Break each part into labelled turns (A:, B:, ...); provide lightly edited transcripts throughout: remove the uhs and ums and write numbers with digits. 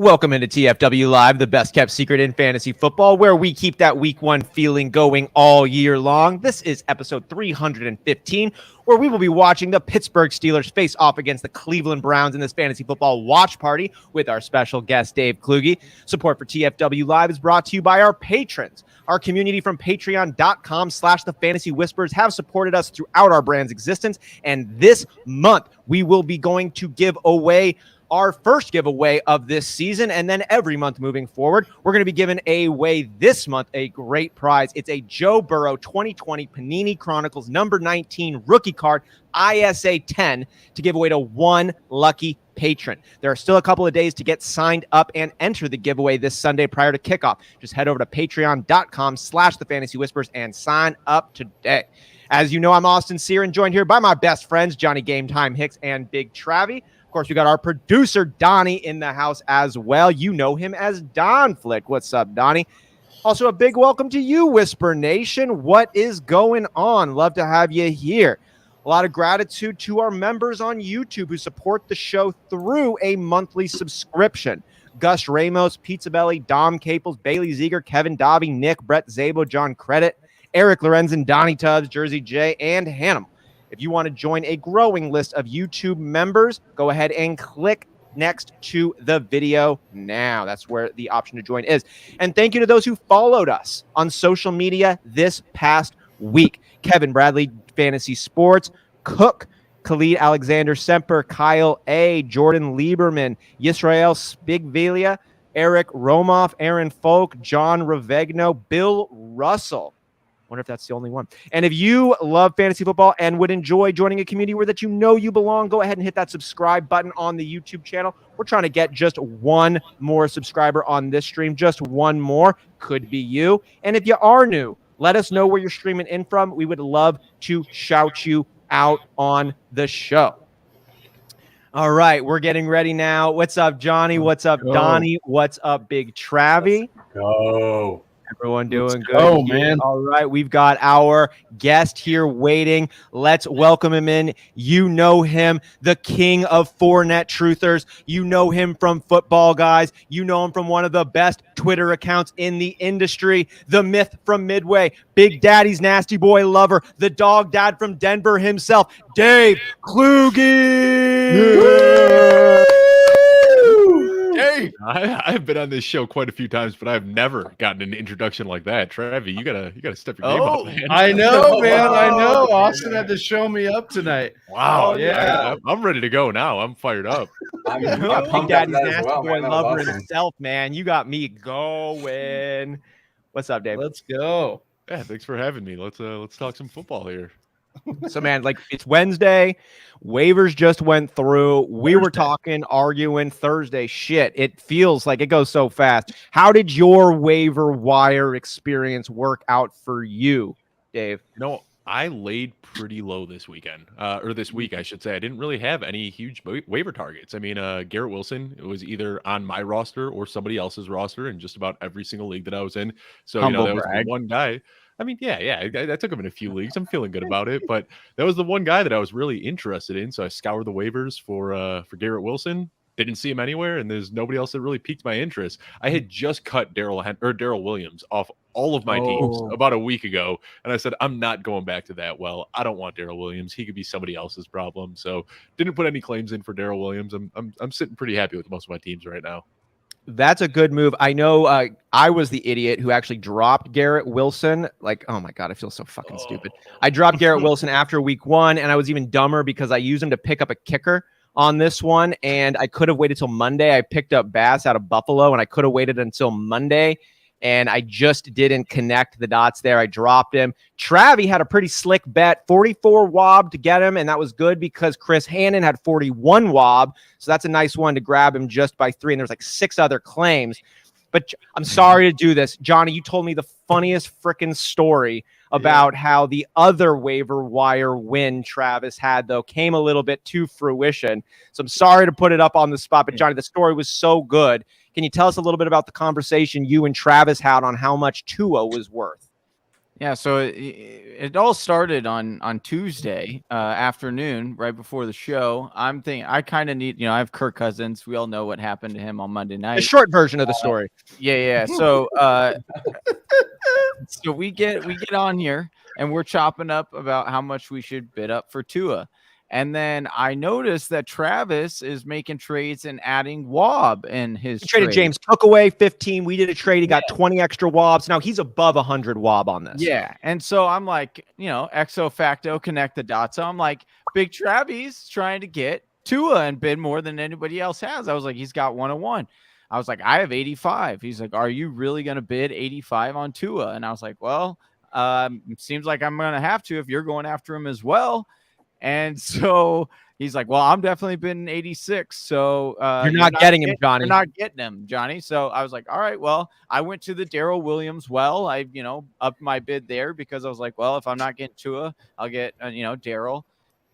A: Welcome into TFW Live, the best kept secret in fantasy football, where we keep that week one feeling going all year long. This is episode 315, where we will be watching the Pittsburgh Steelers face off against the Cleveland Browns in this fantasy football watch party with our special guest, Dave Kluge. Support for TFW Live is brought to you by our patrons. Our community from patreon.com/thefantasywhispers have supported us throughout our brand's existence. And this month, we will be going to give away our first giveaway of this season, and then every month moving forward, we're going to be giving away this month a great prize. It's a Joe Burrow 2020 Panini Chronicles number 19 rookie card, ISA 10, to give away to one lucky patron. There are still a couple of days to get signed up and enter the giveaway this Sunday prior to kickoff. Just head over to patreon.com/thefantasywhispers and sign up today. As you know, I'm Austin Sear and joined here by my best friends, Johnny Game Time Hicks and Big Travie. Of course, we got our producer, Donnie, in the house as well. You know him as Don Flick. What's up, Donnie? Also, a big welcome to you, Whisper Nation. What is going on? Love to have you here. A lot of gratitude to our members on YouTube who support the show through a monthly subscription. Gus Ramos, Pizza Belly, Dom Caples, Bailey Zeger, Kevin Dobby, Nick, Brett Zabo, John Credit, Eric Lorenzen, Donnie Tubbs, Jersey J, and Hannum. If you want to join a growing list of YouTube members, go ahead and click next to the video now. That's where the option to join is. And thank you to those who followed us on social media this past week. Kevin Bradley, Fantasy Sports, Cook, Khalid Alexander Semper, Kyle A, Jordan Lieberman, Yisrael Spigvelia, Eric Romoff, Aaron Folk, John Ravegno, Bill Russell. Wonder if that's the only one. And if you love fantasy football and would enjoy joining a community where that you know you belong, go ahead and hit that subscribe button on the YouTube channel. We're trying to get just one more subscriber on this stream. Just one more. Could be you. And if you are new, let us know where you're streaming in from. We would love to shout you out on the show. All right, we're getting ready now. What's up, Johnny? What's up, Donnie? What's up, Big Travie?
B: Go.
A: Everyone doing good?
B: Oh, man.
A: All right, we've got our guest here waiting. Let's welcome him in. You know him, the king of 4-net truthers. You know him from Football Guys. You know him from one of the best Twitter accounts in the industry. The myth from Midway, Big Daddy's nasty boy lover, the dog dad from Denver himself, Dave Kluge.
B: Yeah. Hey, I've been on this show quite a few times, but I've never gotten an introduction like that. Travie, you gotta step your game up, man.
C: I know, man. I know. Austin had to show me up tonight.
B: Wow,
C: yeah.
B: I'm ready to go now. I'm fired up.
A: Big Daddy's nasty boy lover himself, man. You got me going. What's up, Dave?
C: Let's go.
B: Yeah, thanks for having me. Let's talk some football here.
A: So, man, like, it's Wednesday. Waivers just went through. We were talking, arguing Thursday. Shit, it feels like it goes so fast. How did your waiver wire experience work out for you, Dave?
B: No, I laid pretty low this weekend, or this week, I should say. I didn't really have any huge waiver targets. I mean, Garrett Wilson, it was either on my roster or somebody else's roster in just about every single league that I was in. So, that was the one guy. I mean, yeah, I took him in a few leagues. I'm feeling good about it, but that was the one guy that I was really interested in. So I scoured the waivers for Garrett Wilson. Didn't see him anywhere, and there's nobody else that really piqued my interest. I had just cut Darrell Williams off all of my teams about a week ago, and I said I'm not going back to that. Well, I don't want Darrell Williams. He could be somebody else's problem. So didn't put any claims in for Darrell Williams. I'm sitting pretty happy with most of my teams right now.
A: That's a good move. I know I was the idiot who actually dropped Garrett Wilson. Like, oh my God, I feel so fucking stupid. I dropped Garrett Wilson after week one, and I was even dumber because I used him to pick up a kicker on this one, and I could have waited till Monday. I picked up Bass out of Buffalo, and I could have waited until Monday, and I just didn't connect the dots there. I dropped him. Travie had a pretty slick bet, 44 wob to get him, and that was good because Chris Hannon had 41 wob, so that's a nice one to grab him just by 3, and there's like 6 other claims. But I'm sorry to do this. Johnny, you told me the funniest freaking story about how the other waiver wire win Travis had, though, came a little bit to fruition. So I'm sorry to put it up on the spot, but Johnny, the story was so good. Can you tell us a little bit about the conversation you and Travis had on how much Tua was worth?
D: Yeah, so it all started on Tuesday afternoon, right before the show. I'm thinking I kind of need, I have Kirk Cousins. We all know what happened to him on Monday night.
A: The short version of the story.
D: Yeah. So so we get on here and we're chopping up about how much we should bid up for Tua. And then I noticed that Travis is making trades and adding Wob in his
A: He traded
D: trade.
A: James Cook away 15. We did a trade. He got 20 extra Wobs. Now he's above 100 Wob on this.
D: Yeah. And so I'm like, exo facto, connect the dots. So I'm like, Big Travis trying to get Tua and bid more than anybody else has. I was like, he's got 101. I was like, I have 85. He's like, are you really going to bid 85 on Tua? And I was like, well, seems like I'm going to have to if you're going after him as well. And so he's like, well, I'm definitely bidding 86. So
A: you're not getting him, Johnny.
D: You're not getting him, Johnny. So I was like, all right, well, I went to the Darrell Williams well. I, upped my bid there because I was like, well, if I'm not getting Tua, I'll get, Darrell.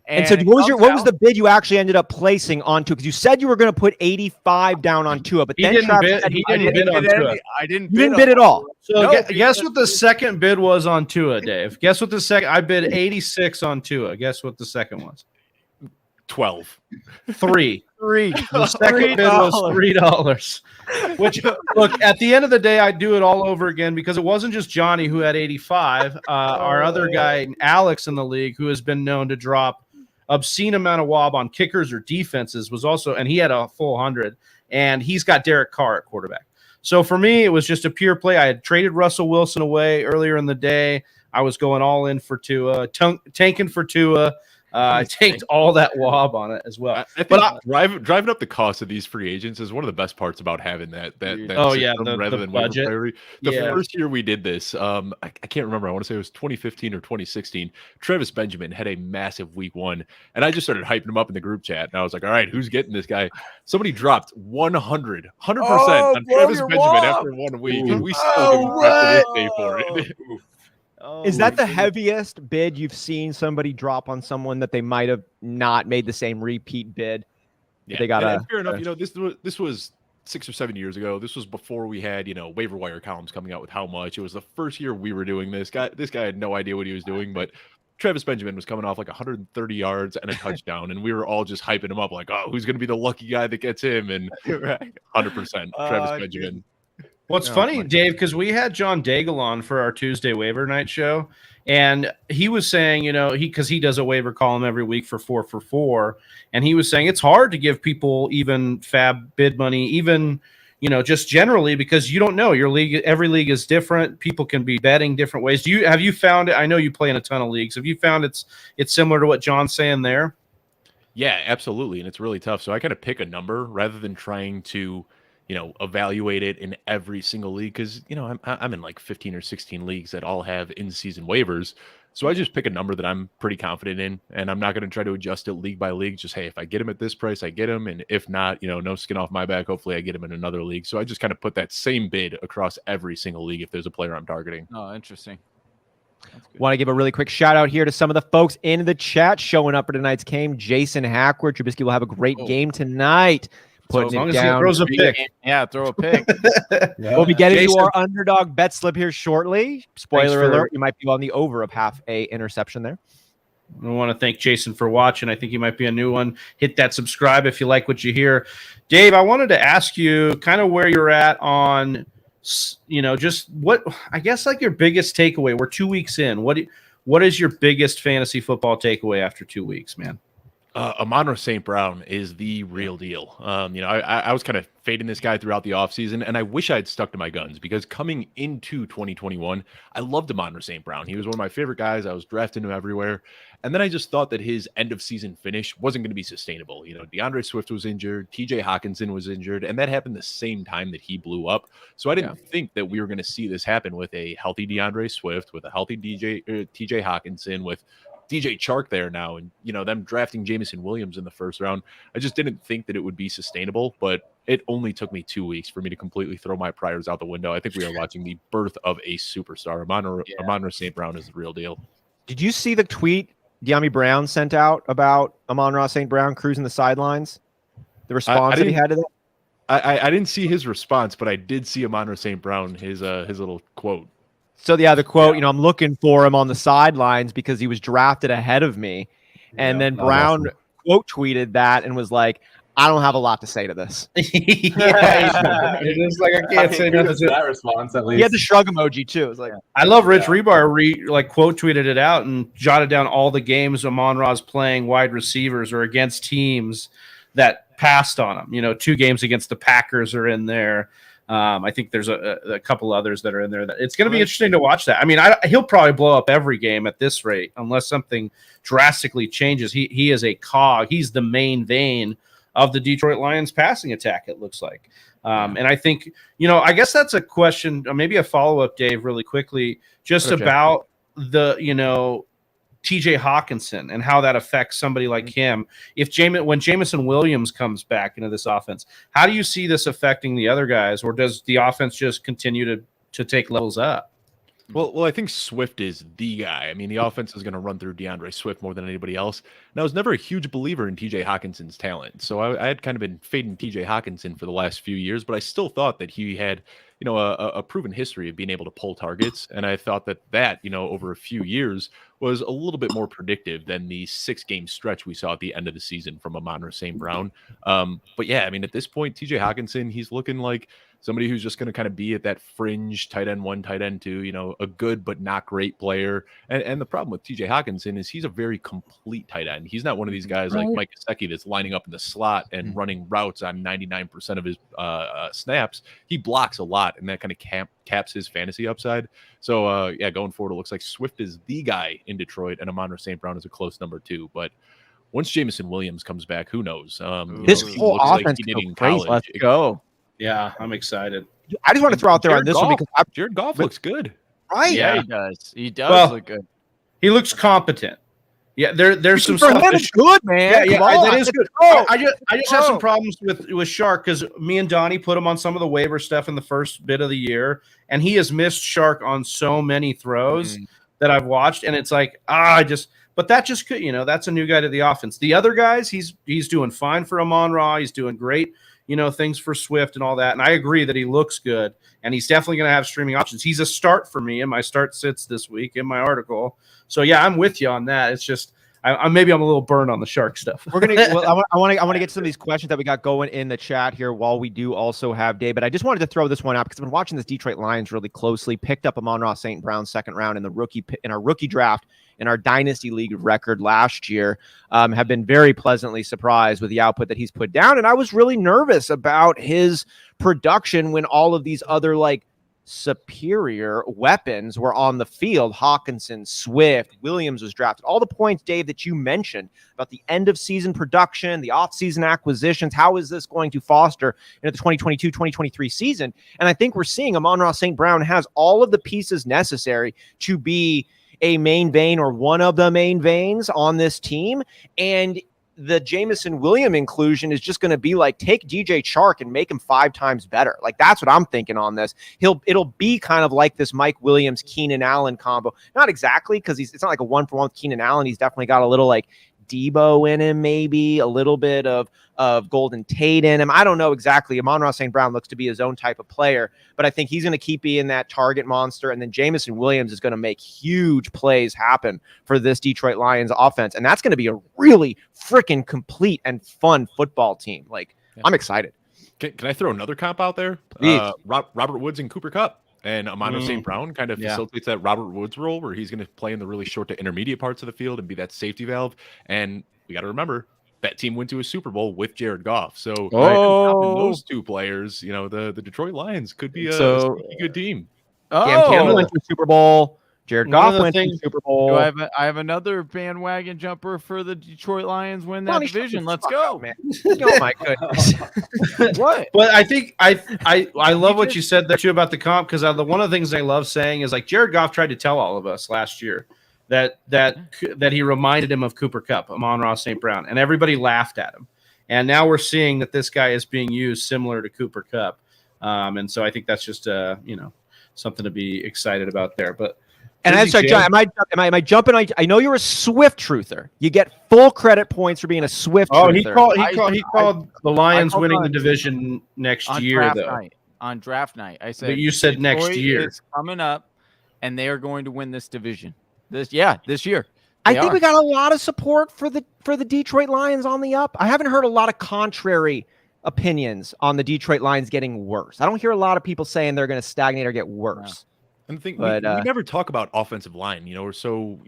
A: And so what was the bid you actually ended up placing on Tua? Because you said you were going to put 85 down on Tua, but then Travis said
C: he didn't bid on Tua.
D: I didn't
A: bid at all.
C: So guess what the second bid was on Tua, Dave? Guess what the second? I bid 86 on Tua. Guess what the second was?
B: 12.
C: 3. The second bid was $3. Which, look, at the end of the day, I'd do it all over again because it wasn't just Johnny who had 85. Our other guy, Alex, in the league, who has been known to drop obscene amount of wob on kickers or defenses, was also, and he had a full 100, and he's got Derek Carr at quarterback. So for me, it was just a pure play. I had traded Russell Wilson away earlier in the day. I was going all in for Tua, tanking for Tua. I tanked all that wob on it as well.
B: I think driving up the cost of these free agents is one of the best parts about having that rather than
C: budget.
B: The first year we did this, I can't remember. I want to say it was 2015 or 2016. Travis Benjamin had a massive week 1, and I just started hyping him up in the group chat. And I was like, all right, who's getting this guy? Somebody dropped 100% on Travis Benjamin after 1 week, and we still didn't pay for it.
A: Is that the heaviest bid you've seen somebody drop on someone that they might have not made the same repeat bid?
B: Yeah,
A: they got
B: fair enough. This was 6 or 7 years ago. This was before we had waiver wire columns coming out with how much. It was the first year we were doing this. This guy had no idea what he was doing, but Travis Benjamin was coming off like 130 yards and a touchdown, and we were all just hyping him up like, oh, who's going to be the lucky guy that gets him? And 100% Travis Benjamin.
C: Dude. What's funny, Dave, because we had John Daigle on for our Tuesday waiver night show, and he was saying, because he does a waiver column every week for 4 for 4, and he was saying it's hard to give people even fab bid money, even, just generally, because you don't know your league. Every league is different. People can be betting different ways. Have you found it? I know you play in a ton of leagues. Have you found it's similar to what John's saying there?
B: Yeah, absolutely, and it's really tough. So I kind of pick a number rather than trying to evaluate it in every single league, because I'm in like 15 or 16 leagues that all have in-season waivers. So I just pick a number that I'm pretty confident in, and I'm not going to try to adjust it league by league. Just, hey, if I get him at this price, I get him, and if not, no skin off my back. Hopefully I get him in another league. So I just kind of put that same bid across every single league if there's a player I'm targeting.
D: Oh, interesting.
A: Want to give a really quick shout out here to some of the folks in the chat showing up for tonight's game. Jason Hackworth, Trubisky will have a great game tonight.
C: As long as he throws a pick.
D: Yeah, throw a pick.
A: We'll be getting to our underdog bet slip here shortly. Spoiler alert, you might be on the over of half a interception there.
C: I want to thank Jason for watching. I think he might be a new one. Hit that subscribe if you like what you hear. Dave, I wanted to ask you kind of where you're at on, just what, I guess, like your biggest takeaway. We're 2 weeks in. What is your biggest fantasy football takeaway after 2 weeks, man?
B: Amon-Ra St. Brown is the real deal. I was kind of fading this guy throughout the offseason, and I wish I had stuck to my guns, because coming into 2021, I loved Amon-Ra St. Brown. He was one of my favorite guys. I was drafting him everywhere. And then I just thought that his end-of-season finish wasn't going to be sustainable. DeAndre Swift was injured, TJ Hawkinson was injured, and that happened the same time that he blew up. So I didn't think that we were going to see this happen with a healthy DeAndre Swift, with a healthy TJ Hawkinson, with DJ Chark there now, and them drafting Jameson Williams in the first round. I just didn't think that it would be sustainable, but it only took me 2 weeks for me to completely throw my priors out the window. I think we are watching the birth of a superstar. Amon-Ra St. Brown is the real deal.
A: Did you see the tweet De'Ami Brown sent out about Amon-Ra St. Brown cruising the sidelines? The response that he had to that?
B: I didn't see his response, but I did see Amon-Ra St. Brown, his little quote.
A: So the quote, I'm looking for him on the sidelines because he was drafted ahead of me. And then Brown quote tweeted that and was like, I don't have a lot to say to this.
C: It is like I can't say nothing to
E: that response. At least
A: He had the shrug emoji too. It was like,
C: I love Rich Rebar quote tweeted it out and jotted down all the games Amon-Ra's playing wide receivers or against teams that passed on him. 2 games against the Packers are in there. I think there's a couple others that are in there. That it's going to be interesting to watch that. I mean, he'll probably blow up every game at this rate unless something drastically changes. He is a cog. He's the main vein of the Detroit Lions passing attack, it looks like. And I think, I guess that's a question, or maybe a follow-up, Dave, really quickly, just about the, TJ Hawkinson and how that affects somebody like him. When Jameson Williams comes back into this offense, how do you see this affecting the other guys, or does the offense just continue to take levels up?
B: Well, I think Swift is the guy. I mean, the offense is going to run through DeAndre Swift more than anybody else. And I was never a huge believer in TJ Hawkinson's talent. So I had kind of been fading TJ Hawkinson for the last few years, but I still thought that he had, a proven history of being able to pull targets. And I thought that, over a few years was a little bit more predictive than the 6-game stretch we saw at the end of the season from Amon-Ra St. Brown. But yeah, I mean, at this point, TJ Hawkinson, he's looking like somebody who's just going to kind of be at that fringe tight end 1, tight end 2, a good but not great player. And the problem with TJ Hawkinson is he's a very complete tight end. He's not one of these guys like Mike Gesicki that's lining up in the slot and running routes on 99% of his snaps. He blocks a lot, and that kind of caps his fantasy upside. So, going forward, it looks like Swift is the guy in Detroit, and Amon-Ra St. Brown is a close number 2. But once Jameson Williams comes back, who knows?
A: This whole offense is crazy. Let's go.
C: Yeah, I'm excited.
A: I just want to throw out there on this one because
B: Jared Goff looks good.
A: Right?
D: Yeah, he does. He does look good.
C: He looks competent. Yeah, there's some
A: stuff.
C: That's
A: good, man.
C: Yeah, that is good. I just have some problems with Shark because me and Donnie put him on some of the waiver stuff in the first bit of the year, and he has missed Shark on so many throws that I've watched, and it's like but that just could, that's a new guy to the offense. The other guys, he's doing fine for Amon-Ra. He's doing great. Things for Swift and all that. And I agree that he looks good, and he's definitely going to have streaming options. He's a start for me, and my start sits this week in my article. So yeah, I'm with you on that. It's just maybe I'm a little burned on the Shark stuff.
A: We're gonna. Well, I want to get to some of these questions that we got going in the chat here while we do also have Dave. But I just wanted to throw this one out because I've been watching this Detroit Lions really closely. Picked up Amon-Ra St. Brown second round in our rookie draft. In our Dynasty League record last year, have been very pleasantly surprised with the output that he's put down. And I was really nervous about his production when all of these other superior weapons were on the field. Hawkinson, Swift, Williams was drafted. All the points, Dave, that you mentioned about the end of season production, the off-season acquisitions, how is this going to foster into the 2022-2023 season? And I think we're seeing Amon-Ra St. Brown has all of the pieces necessary to be a main vein or one of the main veins on this team. And the Jameson Williams inclusion is just going to be take DJ Chark and make him 5 times better. That's what I'm thinking on this. It'll be kind of like this Mike Williams, Keenan Allen combo. Not exactly, because it's not like a 1-for-1 with Keenan Allen. He's definitely got a little Debo in him, maybe a little bit of Golden Tate in him. I don't know exactly. Amon-Ra St. Brown looks to be his own type of player, but I think he's going to keep being that target monster. And then Jameson Williams is going to make huge plays happen for this Detroit Lions offense. And that's going to be a really freaking complete and fun football team. I'm excited.
B: Can I throw another comp out there? Robert Woods and Cooper Kupp. And Amon-Ra St. Brown kind of facilitates that Robert Woods role where he's going to play in the really short to intermediate parts of the field and be that safety valve. And we got to remember, that team went to a Super Bowl with Jared Goff. So those 2 players, the Detroit Lions could be a good team.
A: Cam Campbell went to a Super Bowl. Jared Goff went to the Super Bowl.
D: I have another bandwagon jumper for the Detroit Lions win that division. Let's go,
A: man. Oh my goodness.
D: What?
C: But I think I love what you said there too about the comp, because one of the things I love saying is Jared Goff tried to tell all of us last year that he reminded him of Cooper Kupp, Amon-Ra St. Brown, and everybody laughed at him. And now we're seeing that this guy is being used similar to Cooper Kupp, and so I think that's just something to be excited about there. But
A: and I'm sorry, John, am I jumping? I know you're a Swift truther. You get full credit points for being a Swift truther.
C: Oh, he called the Lions winning the division next year, though.
D: On draft night, I said.
C: But you said next year.
D: It's coming up and they are going to win this division. This year.
A: I think we got a lot of support for the Detroit Lions on the up. I haven't heard a lot of contrary opinions on the Detroit Lions getting worse. I don't hear a lot of people saying they're going to stagnate or get worse.
B: And the thing, we never talk about offensive line. We're so,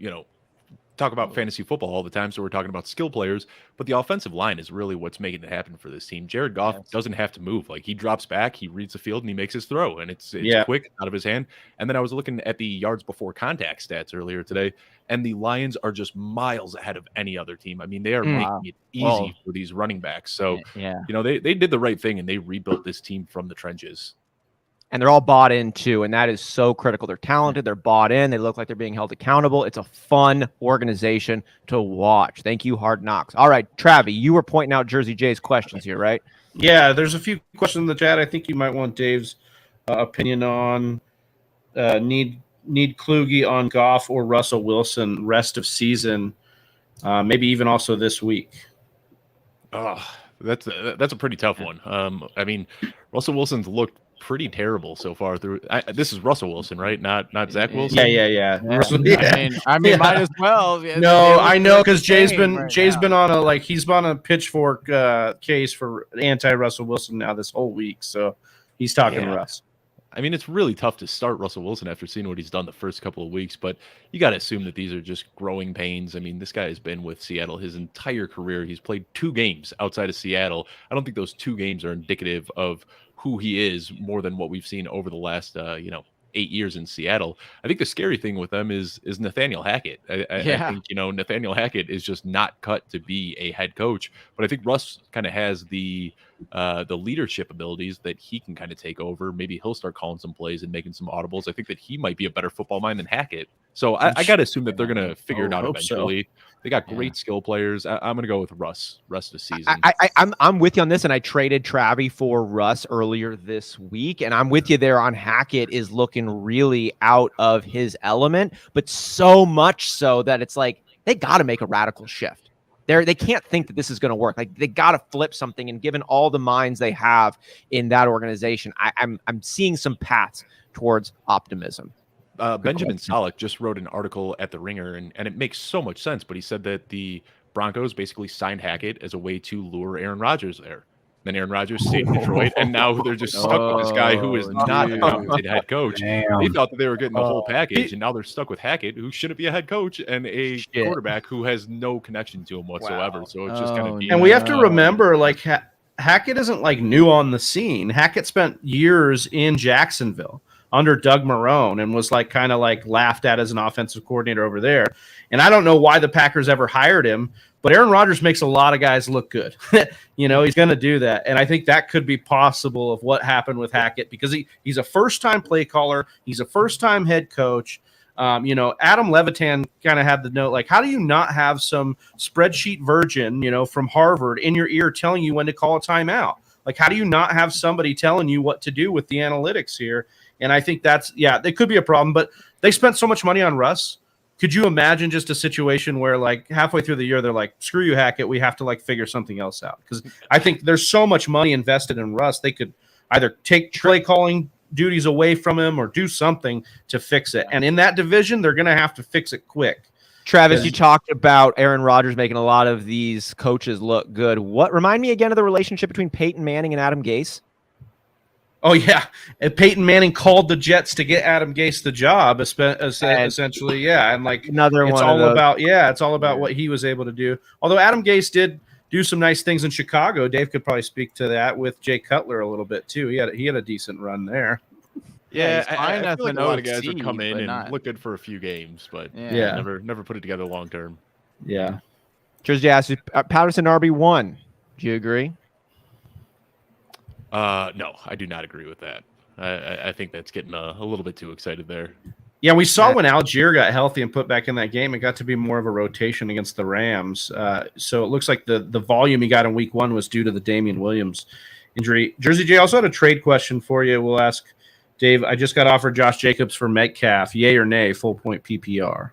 B: talk about fantasy football all the time, so we're talking about skill players, but the offensive line is really what's making it happen for this team. Jared Goff doesn't have to move. Like, he drops back, he reads the field, and he makes his throw, and it's quick out of his hand. And then I was looking at the yards before contact stats earlier today, and the Lions are just miles ahead of any other team. I mean, they are making it easy for these running backs. So, they did the right thing, and they rebuilt this team from the trenches.
A: And they're all bought in too, and that is so critical. They're talented, they're bought in, they look like they're being held accountable. It's a fun organization to watch. Thank you, Hard Knocks. All right, Travi, you were pointing out Jersey Jay's questions here, right?
C: Yeah, there's a few questions in the chat. I think you might want Dave's opinion on need Kluge on Goff or Russell Wilson rest of season, maybe even also this week.
B: Oh, that's a pretty tough one. I mean, Russell Wilson's looked pretty terrible so far through. This is Russell Wilson, right? Not Zach Wilson.
C: Yeah.
D: I mean, might as well.
C: No, I know, because Jay's been on he's on a pitchfork case for anti-Russell Wilson now this whole week, so he's talking Russ.
B: I mean, it's really tough to start Russell Wilson after seeing what he's done the first couple of weeks, but you got to assume that these are just growing pains. I mean, this guy has been with Seattle his entire career. He's played 2 games outside of Seattle. I don't think those 2 games are indicative of who he is more than what we've seen over the last 8 years in Seattle. I think the scary thing with them is Nathaniel Hackett. I think Nathaniel Hackett is just not cut to be a head coach, but I think Russ kind of has the leadership abilities that he can kind of take over. Maybe he'll start calling some plays and making some audibles. I think that he might be a better football mind than Hackett. So I got to assume that they're going to figure it out eventually. So. They got great skill players. I'm going to go with Russ rest of the season.
A: I'm with you on this, and I traded Travi for Russ earlier this week, and I'm with you there on Hackett is looking really out of his element, but so much so that it's like they got to make a radical shift. They can't think that this is going to work. Like, they got to flip something, and given all the minds they have in that organization, I'm seeing some paths towards optimism.
B: Benjamin Solak just wrote an article at The Ringer, and it makes so much sense, but he said that the Broncos basically signed Hackett as a way to lure Aaron Rodgers there. Then Aaron Rodgers stayed in Detroit, and now they're just stuck with this guy who is not a competent head coach.
C: Damn.
B: They thought that they were getting the whole package, and now they're stuck with Hackett, who shouldn't be a head coach, and a quarterback who has no connection to him whatsoever. Wow. So it's just kind of
C: and we have to remember, Hackett isn't new on the scene. Hackett spent years in Jacksonville under Doug Marrone and was laughed at as an offensive coordinator over there. And I don't know why the Packers ever hired him, but Aaron Rodgers makes a lot of guys look good. He's going to do that. And I think that could be possible of what happened with Hackett, because he's a first-time play caller. He's a first-time head coach. Adam Levitan kind of had the note, how do you not have some spreadsheet virgin, from Harvard in your ear telling you when to call a timeout? How do you not have somebody telling you what to do with the analytics here? And I think it could be a problem, but they spent so much money on Russ. Could you imagine just a situation where halfway through the year, they're like, screw you, Hackett, we have to figure something else out? Because I think there's so much money invested in Russ. They could either take play calling duties away from him or do something to fix it. And in that division, they're going to have to fix it quick.
A: Travis, you talked about Aaron Rodgers making a lot of these coaches look good. Remind me again of the relationship between Peyton Manning and Adam Gase?
C: Oh, yeah. And Peyton Manning called the Jets to get Adam Gase the job, essentially. Yeah. And
A: another
C: it's
A: one.
C: It's all about what he was able to do. Although Adam Gase did do some nice things in Chicago. Dave could probably speak to that with Jay Cutler a little bit too. He had a decent run there.
B: Yeah, I feel like a lot of guys would come in and look good for a few games, but never put it together long term.
C: Yeah.
A: Jersey asked Patterson RB1. Do you agree?
B: No, I do not agree with that. I think that's getting a little bit too excited there.
C: Yeah, we saw when Algier got healthy and put back in that game, it got to be more of a rotation against the Rams. So it looks like the volume he got in week 1 was due to the Damian Williams injury. Jersey J, also had a trade question for you. We'll ask Dave. I just got offered Josh Jacobs for Metcalf. Yay or nay, full point PPR?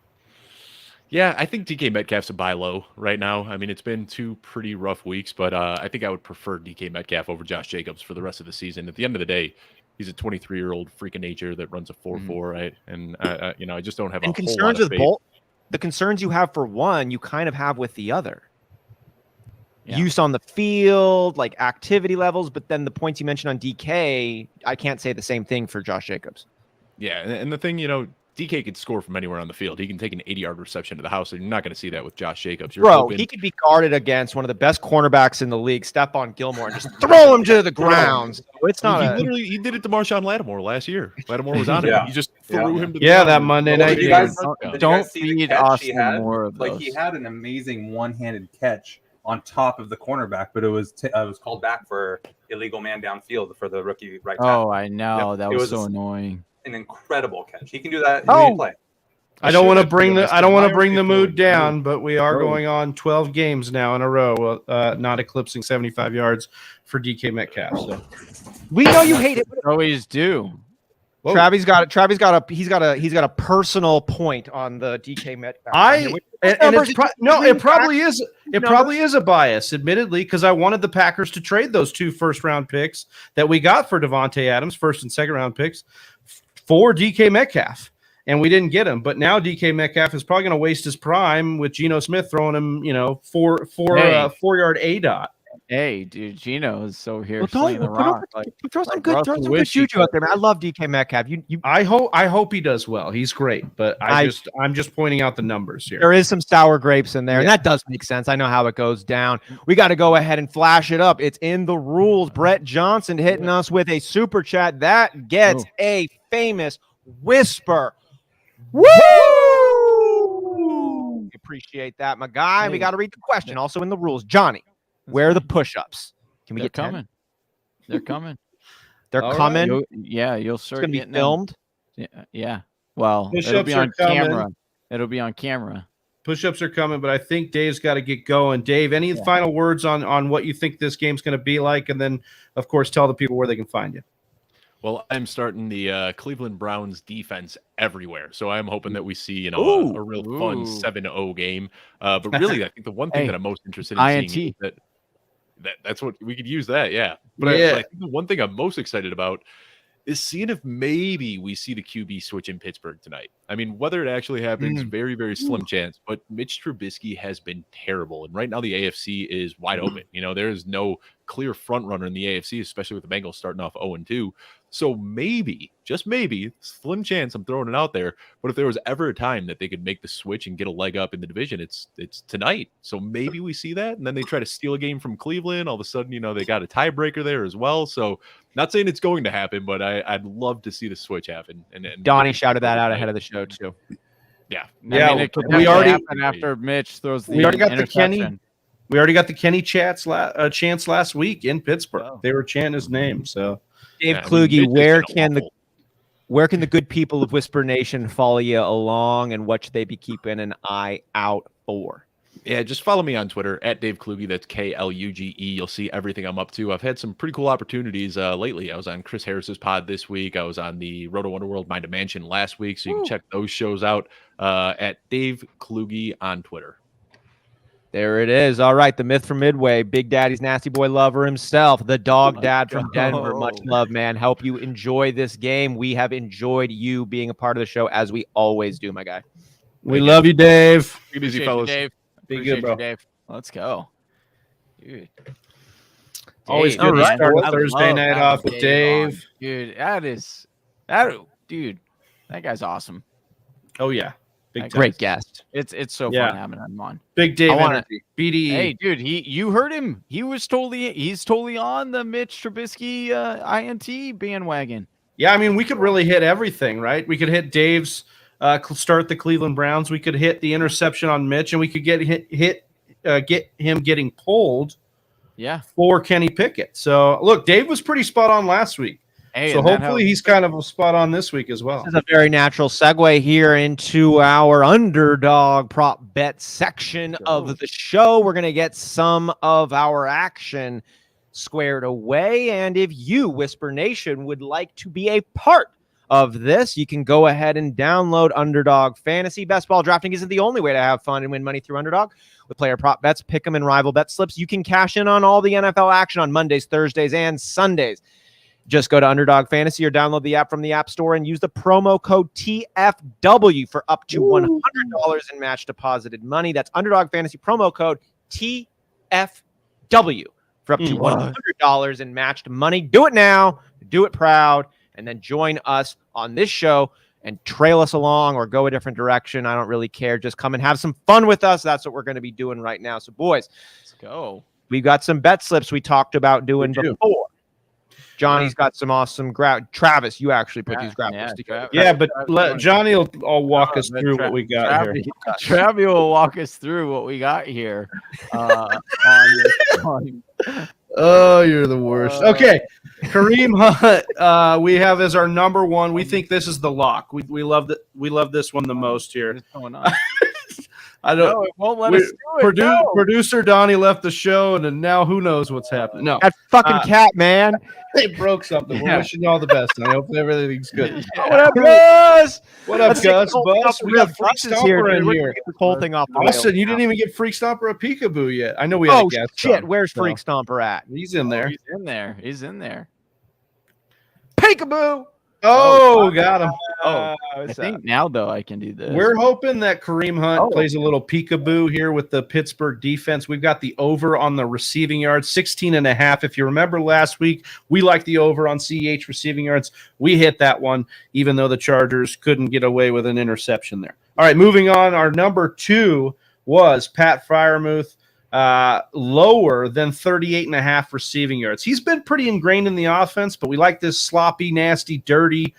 B: Yeah, I think DK Metcalf's a buy low right now. I mean, it's been 2 pretty rough weeks, but I think I would prefer DK Metcalf over Josh Jacobs for the rest of the season. At the end of the day, he's a 23-year-old freak of nature that runs a 4.4, right? And I just don't have a whole
A: concerns
B: lot of
A: with
B: faith.
A: both. The concerns you have for one, you kind of have with the other.
D: Yeah.
A: Use on the field, like activity levels, but then the points you mentioned on DK, I can't say the same thing for Josh Jacobs.
B: Yeah, and the thing, DK could score from anywhere on the field. He can take an 80-yard reception to the house, and you're not going to see that with Josh Jacobs.
A: He could be guarded against one of the best cornerbacks in the league, Stephon Gilmore, and just throw him to the ground. So it's not.
B: He did it to Marshawn Lattimore last year. Lattimore was on him. He just threw him to the
C: Yeah,
B: ground.
C: that Monday night.
E: Did you guys
D: Don't
E: see the
D: feed
E: catch
D: Austin more of those.
E: Like, he had an amazing one-handed catch on top of the cornerback, but it was called back for illegal man downfield for the rookie right tackle.
D: Oh, I know.
E: Yep.
D: That was so annoying.
E: An incredible catch. He can do that in
A: Oh.
E: any play.
C: I don't want to bring
B: Myers
C: the mood
B: before.
C: down, but we are going on 12 games now in a row, not eclipsing 75 yards for DK Metcalf. So
A: We know you hate it.
D: Always do.
C: Whoa.
A: Travis got a personal point on the DK Metcalf.
C: It probably is a bias, admittedly, because I wanted the Packers to trade those 2 first-round picks that we got for Devontae Adams, first and second-round picks, for DK Metcalf, and we didn't get him. But now DK Metcalf is probably going to waste his prime with Geno Smith throwing him, 4-yard A-dot.
D: Hey, dude, Gino is so here.
A: Well,
D: slinging the rock.
A: throw some
D: like
A: good
D: Russell
A: juju
D: Wilson.
A: out there, man. I love DK Metcalf.
C: I hope he does well. He's great, but I'm just pointing out the numbers here.
A: There is some sour grapes in there, and that does make sense. I know how it goes down. We got to go ahead and flash it up. It's in the rules. Brett Johnson hitting us with a super chat that gets a famous whisper. Woo! Appreciate that, my guy. We got to read the question. Also in the rules, Johnny. Where are the push-ups? Can we
D: They're
A: get 10?
D: coming? They're coming.
A: They're
C: All
A: coming.
D: You'll
A: It's
D: start
A: going to be
D: getting
A: filmed.
D: them. Yeah. Well, it'll
C: Push-ups
D: be
C: are
D: on
C: coming.
D: camera. It'll be on camera.
C: Push-ups are coming, but I think Dave's got to get going. Dave, any final words on what you think this game's going to be like? And then, of course, tell the people where they can find you.
B: Well, I'm starting the Cleveland Browns defense everywhere. So I'm hoping that we see, a real fun 7-0 game. But really, I think the one thing that I'm most interested in seeing is that's what we could use that. Yeah. But I think the one thing I'm most excited about is seeing if maybe we see the QB switch in Pittsburgh tonight. I mean, whether it actually happens, very, very slim chance. But Mitch Trubisky has been terrible. And right now the AFC is wide open. There is no clear front runner in the AFC, especially with the Bengals starting off 0-2. So maybe, just maybe, slim chance, I'm throwing it out there, but if there was ever a time that they could make the switch and get a leg up in the division, it's tonight. So maybe we see that, and then they try to steal a game from Cleveland. All of a sudden, they got a tiebreaker there as well. So not saying it's going to happen, but I'd love to see the switch happen. And
A: Donnie shouted that out ahead of the show, too.
B: Yeah.
D: I mean, it could happen after Mitch throws the interception.
C: We already got the Kenny chants last week in Pittsburgh. Oh. They were chanting his name. So,
A: Dave Kluge, where can the good people of Whisper Nation follow you along, and what should they be keeping an eye out for?
B: Yeah, just follow me on Twitter at Dave Kluge. That's Kluge. You'll see everything I'm up to. I've had some pretty cool opportunities lately. I was on Chris Harris's pod this week. I was on the Roto Wonderworld Mind of Mansion last week, so you can check those shows out at Dave Kluge on Twitter.
A: There it is. All right, the myth from Midway, Big Daddy's nasty boy lover himself, the dog dad from Denver. Much love, man. Hope you enjoy this game. We have enjoyed you being a part of the show, as we always do, my guy.
C: We love you, Dave.
B: Be busy, fellas.
D: Dave.
C: Be good, bro.
D: Dave. Let's go. Dude.
C: Always good to start a Thursday night off with Dave.
D: Dude, that guy's awesome.
C: Oh, yeah.
A: Great guest.
D: It's so fun having him on.
C: Big Dave energy. BDE.
D: Hey, dude, you heard him. He's totally on the Mitch Trubisky INT bandwagon.
C: Yeah, I mean, we could really hit everything, right? We could hit Dave's start the Cleveland Browns. We could hit the interception on Mitch, and we could get him getting pulled.
D: Yeah,
C: for Kenny Pickett. So look, Dave was pretty spot on last week.
D: Hey,
C: so hopefully he's kind of spot on this week as well.
A: This is a very natural segue here into our underdog prop bet section of the show. We're going to get some of our action squared away. And if you, Whisper Nation, would like to be a part of this, you can go ahead and download Underdog Fantasy. Best ball drafting isn't the only way to have fun and win money through Underdog. With player prop bets, pick 'em, and rival bet slips, you can cash in on all the NFL action on Mondays, Thursdays, and Sundays. Just go to Underdog Fantasy or download the app from the App Store and use the promo code TFW for up to $100 in match deposited money. That's Underdog Fantasy promo code TFW for up to $100 in matched money. Do it now, do it proud, and then join us on this show and trail us along or go a different direction. I don't really care. Just come and have some fun with us. That's what we're going to be doing right now. So, boys,
D: let's go.
A: We've got some bet slips we talked about doing before. Johnny's got some awesome Travis, you actually put these graphics together.
C: Yeah, but Johnny will walk us through what we got here.
D: Travis will walk us through what we got here.
C: Oh, you're the worst. Okay, Kareem Hunt, we have as our number one. We think this is the lock. We love We love this one the most here.
D: What's going on?
C: I don't.
D: No, it won't let us do it.
C: Producer Donnie left the show, and then now who knows what's happening? No,
A: that fucking cat, man.
C: They broke something. We're wishing you all the best, and I hope everything's good.
A: Yeah. What up, Gus?
C: What up, Gus? Boss, we got Freak Stomper in here.
A: This whole thing off.
C: Austin, you didn't even get Freak Stomper a peekaboo yet. I know we had a guest.
A: Shit, where's Freak Stomper at?
C: He's in there.
D: He's in there.
A: Peekaboo.
C: Oh, got him.
D: I think now, though, I can do this.
C: We're hoping that Kareem Hunt plays a little peekaboo here with the Pittsburgh defense. We've got the over on the receiving yards, 16.5. If you remember last week, we liked the over on CEH receiving yards. We hit that one, even though the Chargers couldn't get away with an interception there. All right, moving on. Our number 2 was Pat Fryermuth. Lower than 38.5 receiving yards. He's been pretty ingrained in the offense, but we like this sloppy, nasty, dirty,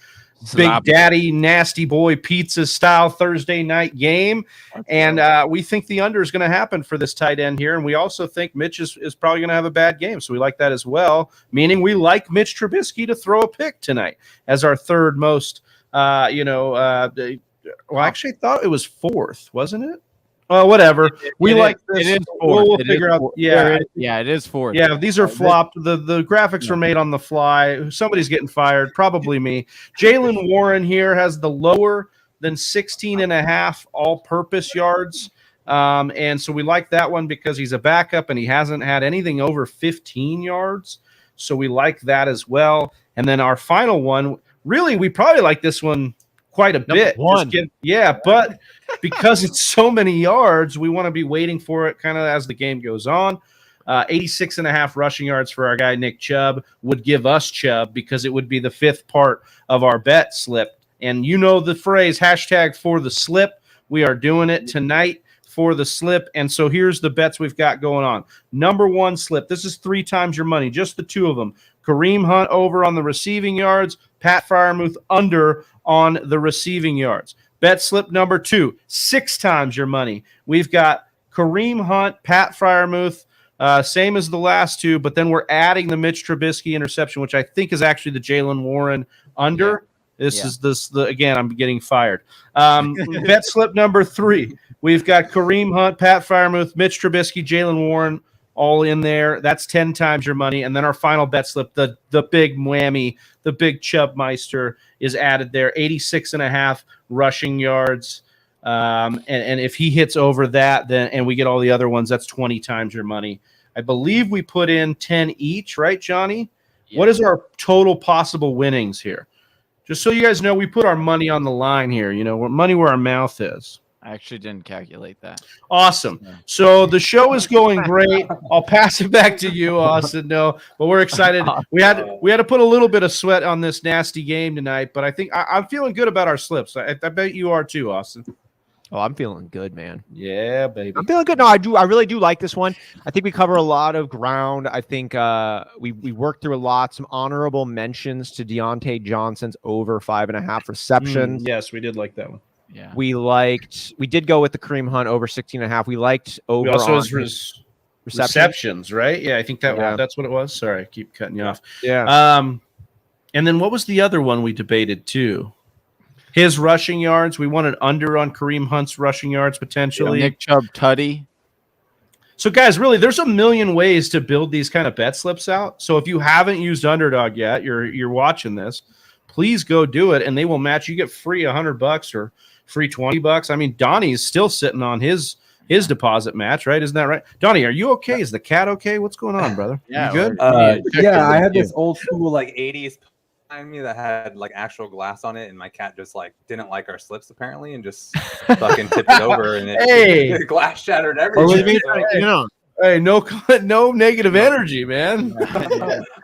C: big daddy, nasty boy pizza style Thursday night game. And we think the under is going to happen for this tight end here. And we also think Mitch is probably going to have a bad game. So we like that as well, meaning we like Mitch Trubisky to throw a pick tonight as our third most, well, I actually thought it was fourth, wasn't it? Well, whatever. We like this.
D: It is fourth.
C: We'll figure out. Yeah,
D: it is fourth.
C: Yeah, these are flopped. The graphics were made on the fly. Somebody's getting fired. Probably me. Jaylen Warren here has the lower than 16.5 all-purpose yards. And so we like that one because he's a backup and he hasn't had anything over 15 yards. So we like that as well. And then our final one, really, we probably like this one quite a bit. But because it's so many yards, we want to be waiting for it kind of as the game goes on. 86.5 rushing yards for our guy Nick Chubb would give us Chubb because it would be the fifth part of our bet slip. And you know the phrase hashtag for the slip. We are doing it tonight for the slip. And so here's the bets we've got going on. Number 1 slip. This is 3 times your money, just the 2 of them. Kareem Hunt over on the receiving yards, Pat Fryermuth under on the receiving yards. Bet slip number 2, 6 times your money. We've got Kareem Hunt, Pat Fryermuth, same as the last 2, but then we're adding the Mitch Trubisky interception, which I think is actually the Jaylen Warren under. Again, I'm getting fired. Bet slip number 3, we've got Kareem Hunt, Pat Fryermuth, Mitch Trubisky, Jaylen Warren, all in there. That's 10 times your money. And then our final bet slip, the big whammy, the big Chubbmeister is added there, 86.5 rushing yards. And if he hits over that, then and we get all the other ones, that's 20 times your money. I believe we put in 10 each, right, Johnny? Yeah. What is our total possible winnings here? Just so you guys know, we put our money on the line here. You know, money where our mouth is.
D: I actually didn't calculate that.
C: Awesome. So the show is going great. I'll pass it back to you, Austin. No, but we're excited. We had to put a little bit of sweat on this nasty game tonight, but I think I'm feeling good about our slips. I bet you are too, Austin.
A: Oh, I'm feeling good, man.
C: Yeah, baby.
A: I'm feeling good. No, I really do like this one. I think we cover a lot of ground. I think we worked through a lot. Some honorable mentions to Deontay Johnson's over 5.5 receptions.
C: Yes, we did like that one.
D: Yeah,
A: we did go with the Kareem Hunt over 16.5. We liked over.
C: We also his receptions, right? Yeah, I think that's what it was. Sorry, I keep cutting you off.
A: Yeah.
C: And then what was the other one we debated too? His rushing yards. We wanted under on Kareem Hunt's rushing yards potentially.
D: Nick Chubb tutty.
C: So, guys, really, there's a million ways to build these kind of bet slips out. So if you haven't used Underdog yet, you're watching this, please go do it, and they will match. You get free $100 or free $20. I mean, Donnie's still sitting on his his deposit match, right? Isn't that right? Donnie, are you okay? Is the cat okay? What's going on, brother?
D: Yeah,
C: You good?
E: Yeah, I had this old school like 80s behind me that had like actual glass on it, and my cat just like didn't like our slips apparently, and just fucking tipped it over, and
C: Hey!
E: glass shattered
A: Or
E: everywhere.
A: maybe,
E: So-
A: you know,
C: Hey, no negative energy, man.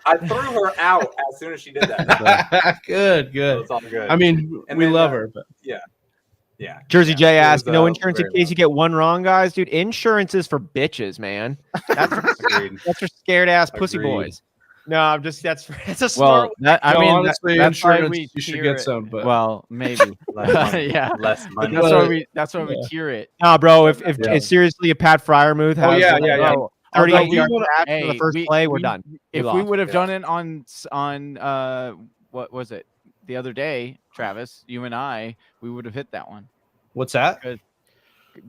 E: I threw her out as soon as she did that.
C: Good.
E: So it's all good.
C: I mean,
E: And
C: we
E: then,
C: love her, but
E: yeah.
A: Jersey J
E: it
A: asked,
E: was,
A: no insurance in
E: very
A: case you get one wrong, guys. Dude, insurance is for bitches, man. That's
E: Agreed.
A: that's for scared ass pussy
E: Agreed.
A: boys. No, I'm just that's a
D: Well,
A: smart.
D: that, I
C: no,
D: mean,
C: honestly,
D: that's why
C: insurance,
D: we
C: you should
D: tier
C: get
D: it.
C: some. But
D: Well, maybe.
E: Less money.
D: Yeah.
E: Less
D: But
E: money.
D: that's why we
C: Yeah.
D: tier it.
A: Nah, bro. If
E: Yeah.
A: it's seriously a Pat Fryermuth has
C: Oh, yeah.
D: Bro,
A: 38
D: although
A: yard
C: we-
A: catch for the
D: hey,
A: first play, we're done.
D: If we
A: lost.
D: would have
E: Yeah.
D: done it on what was it the other day, Travis, you and I, we would have hit that one.
C: what's that?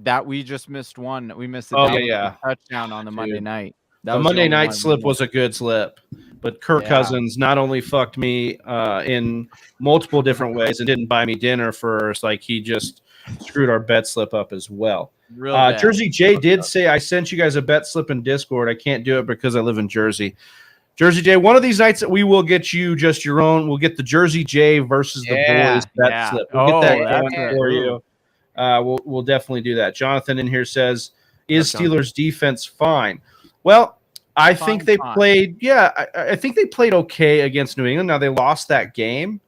D: That we just missed one. We missed the
C: Oh,
D: downfield
C: yeah.
D: touchdown on the Monday
C: Dude.
D: night. That
C: The
D: was
C: Monday
D: only
C: night
D: one we
C: slip
D: missed.
C: was a good slip, but Kirk
D: Yeah.
C: Cousins not only fucked me in multiple different ways and didn't buy me dinner first, like he just screwed our bet slip up as well.
D: Real bad.
C: Jersey J did say, I sent you guys a bet slip in Discord. I can't do it because I live in Jersey. Jersey J, one of these nights we will get you just your own. We'll get the Jersey J versus the
A: Yeah,
C: boys bet
D: yeah.
C: slip. We'll get that
D: that's
C: going
D: a-
C: for you. We'll definitely do that. Jonathan in here says, is
A: Jonathan.
C: Steelers defense fine? Well, I think they
D: Fine.
C: played, I think they played okay against New England. Now they lost that game,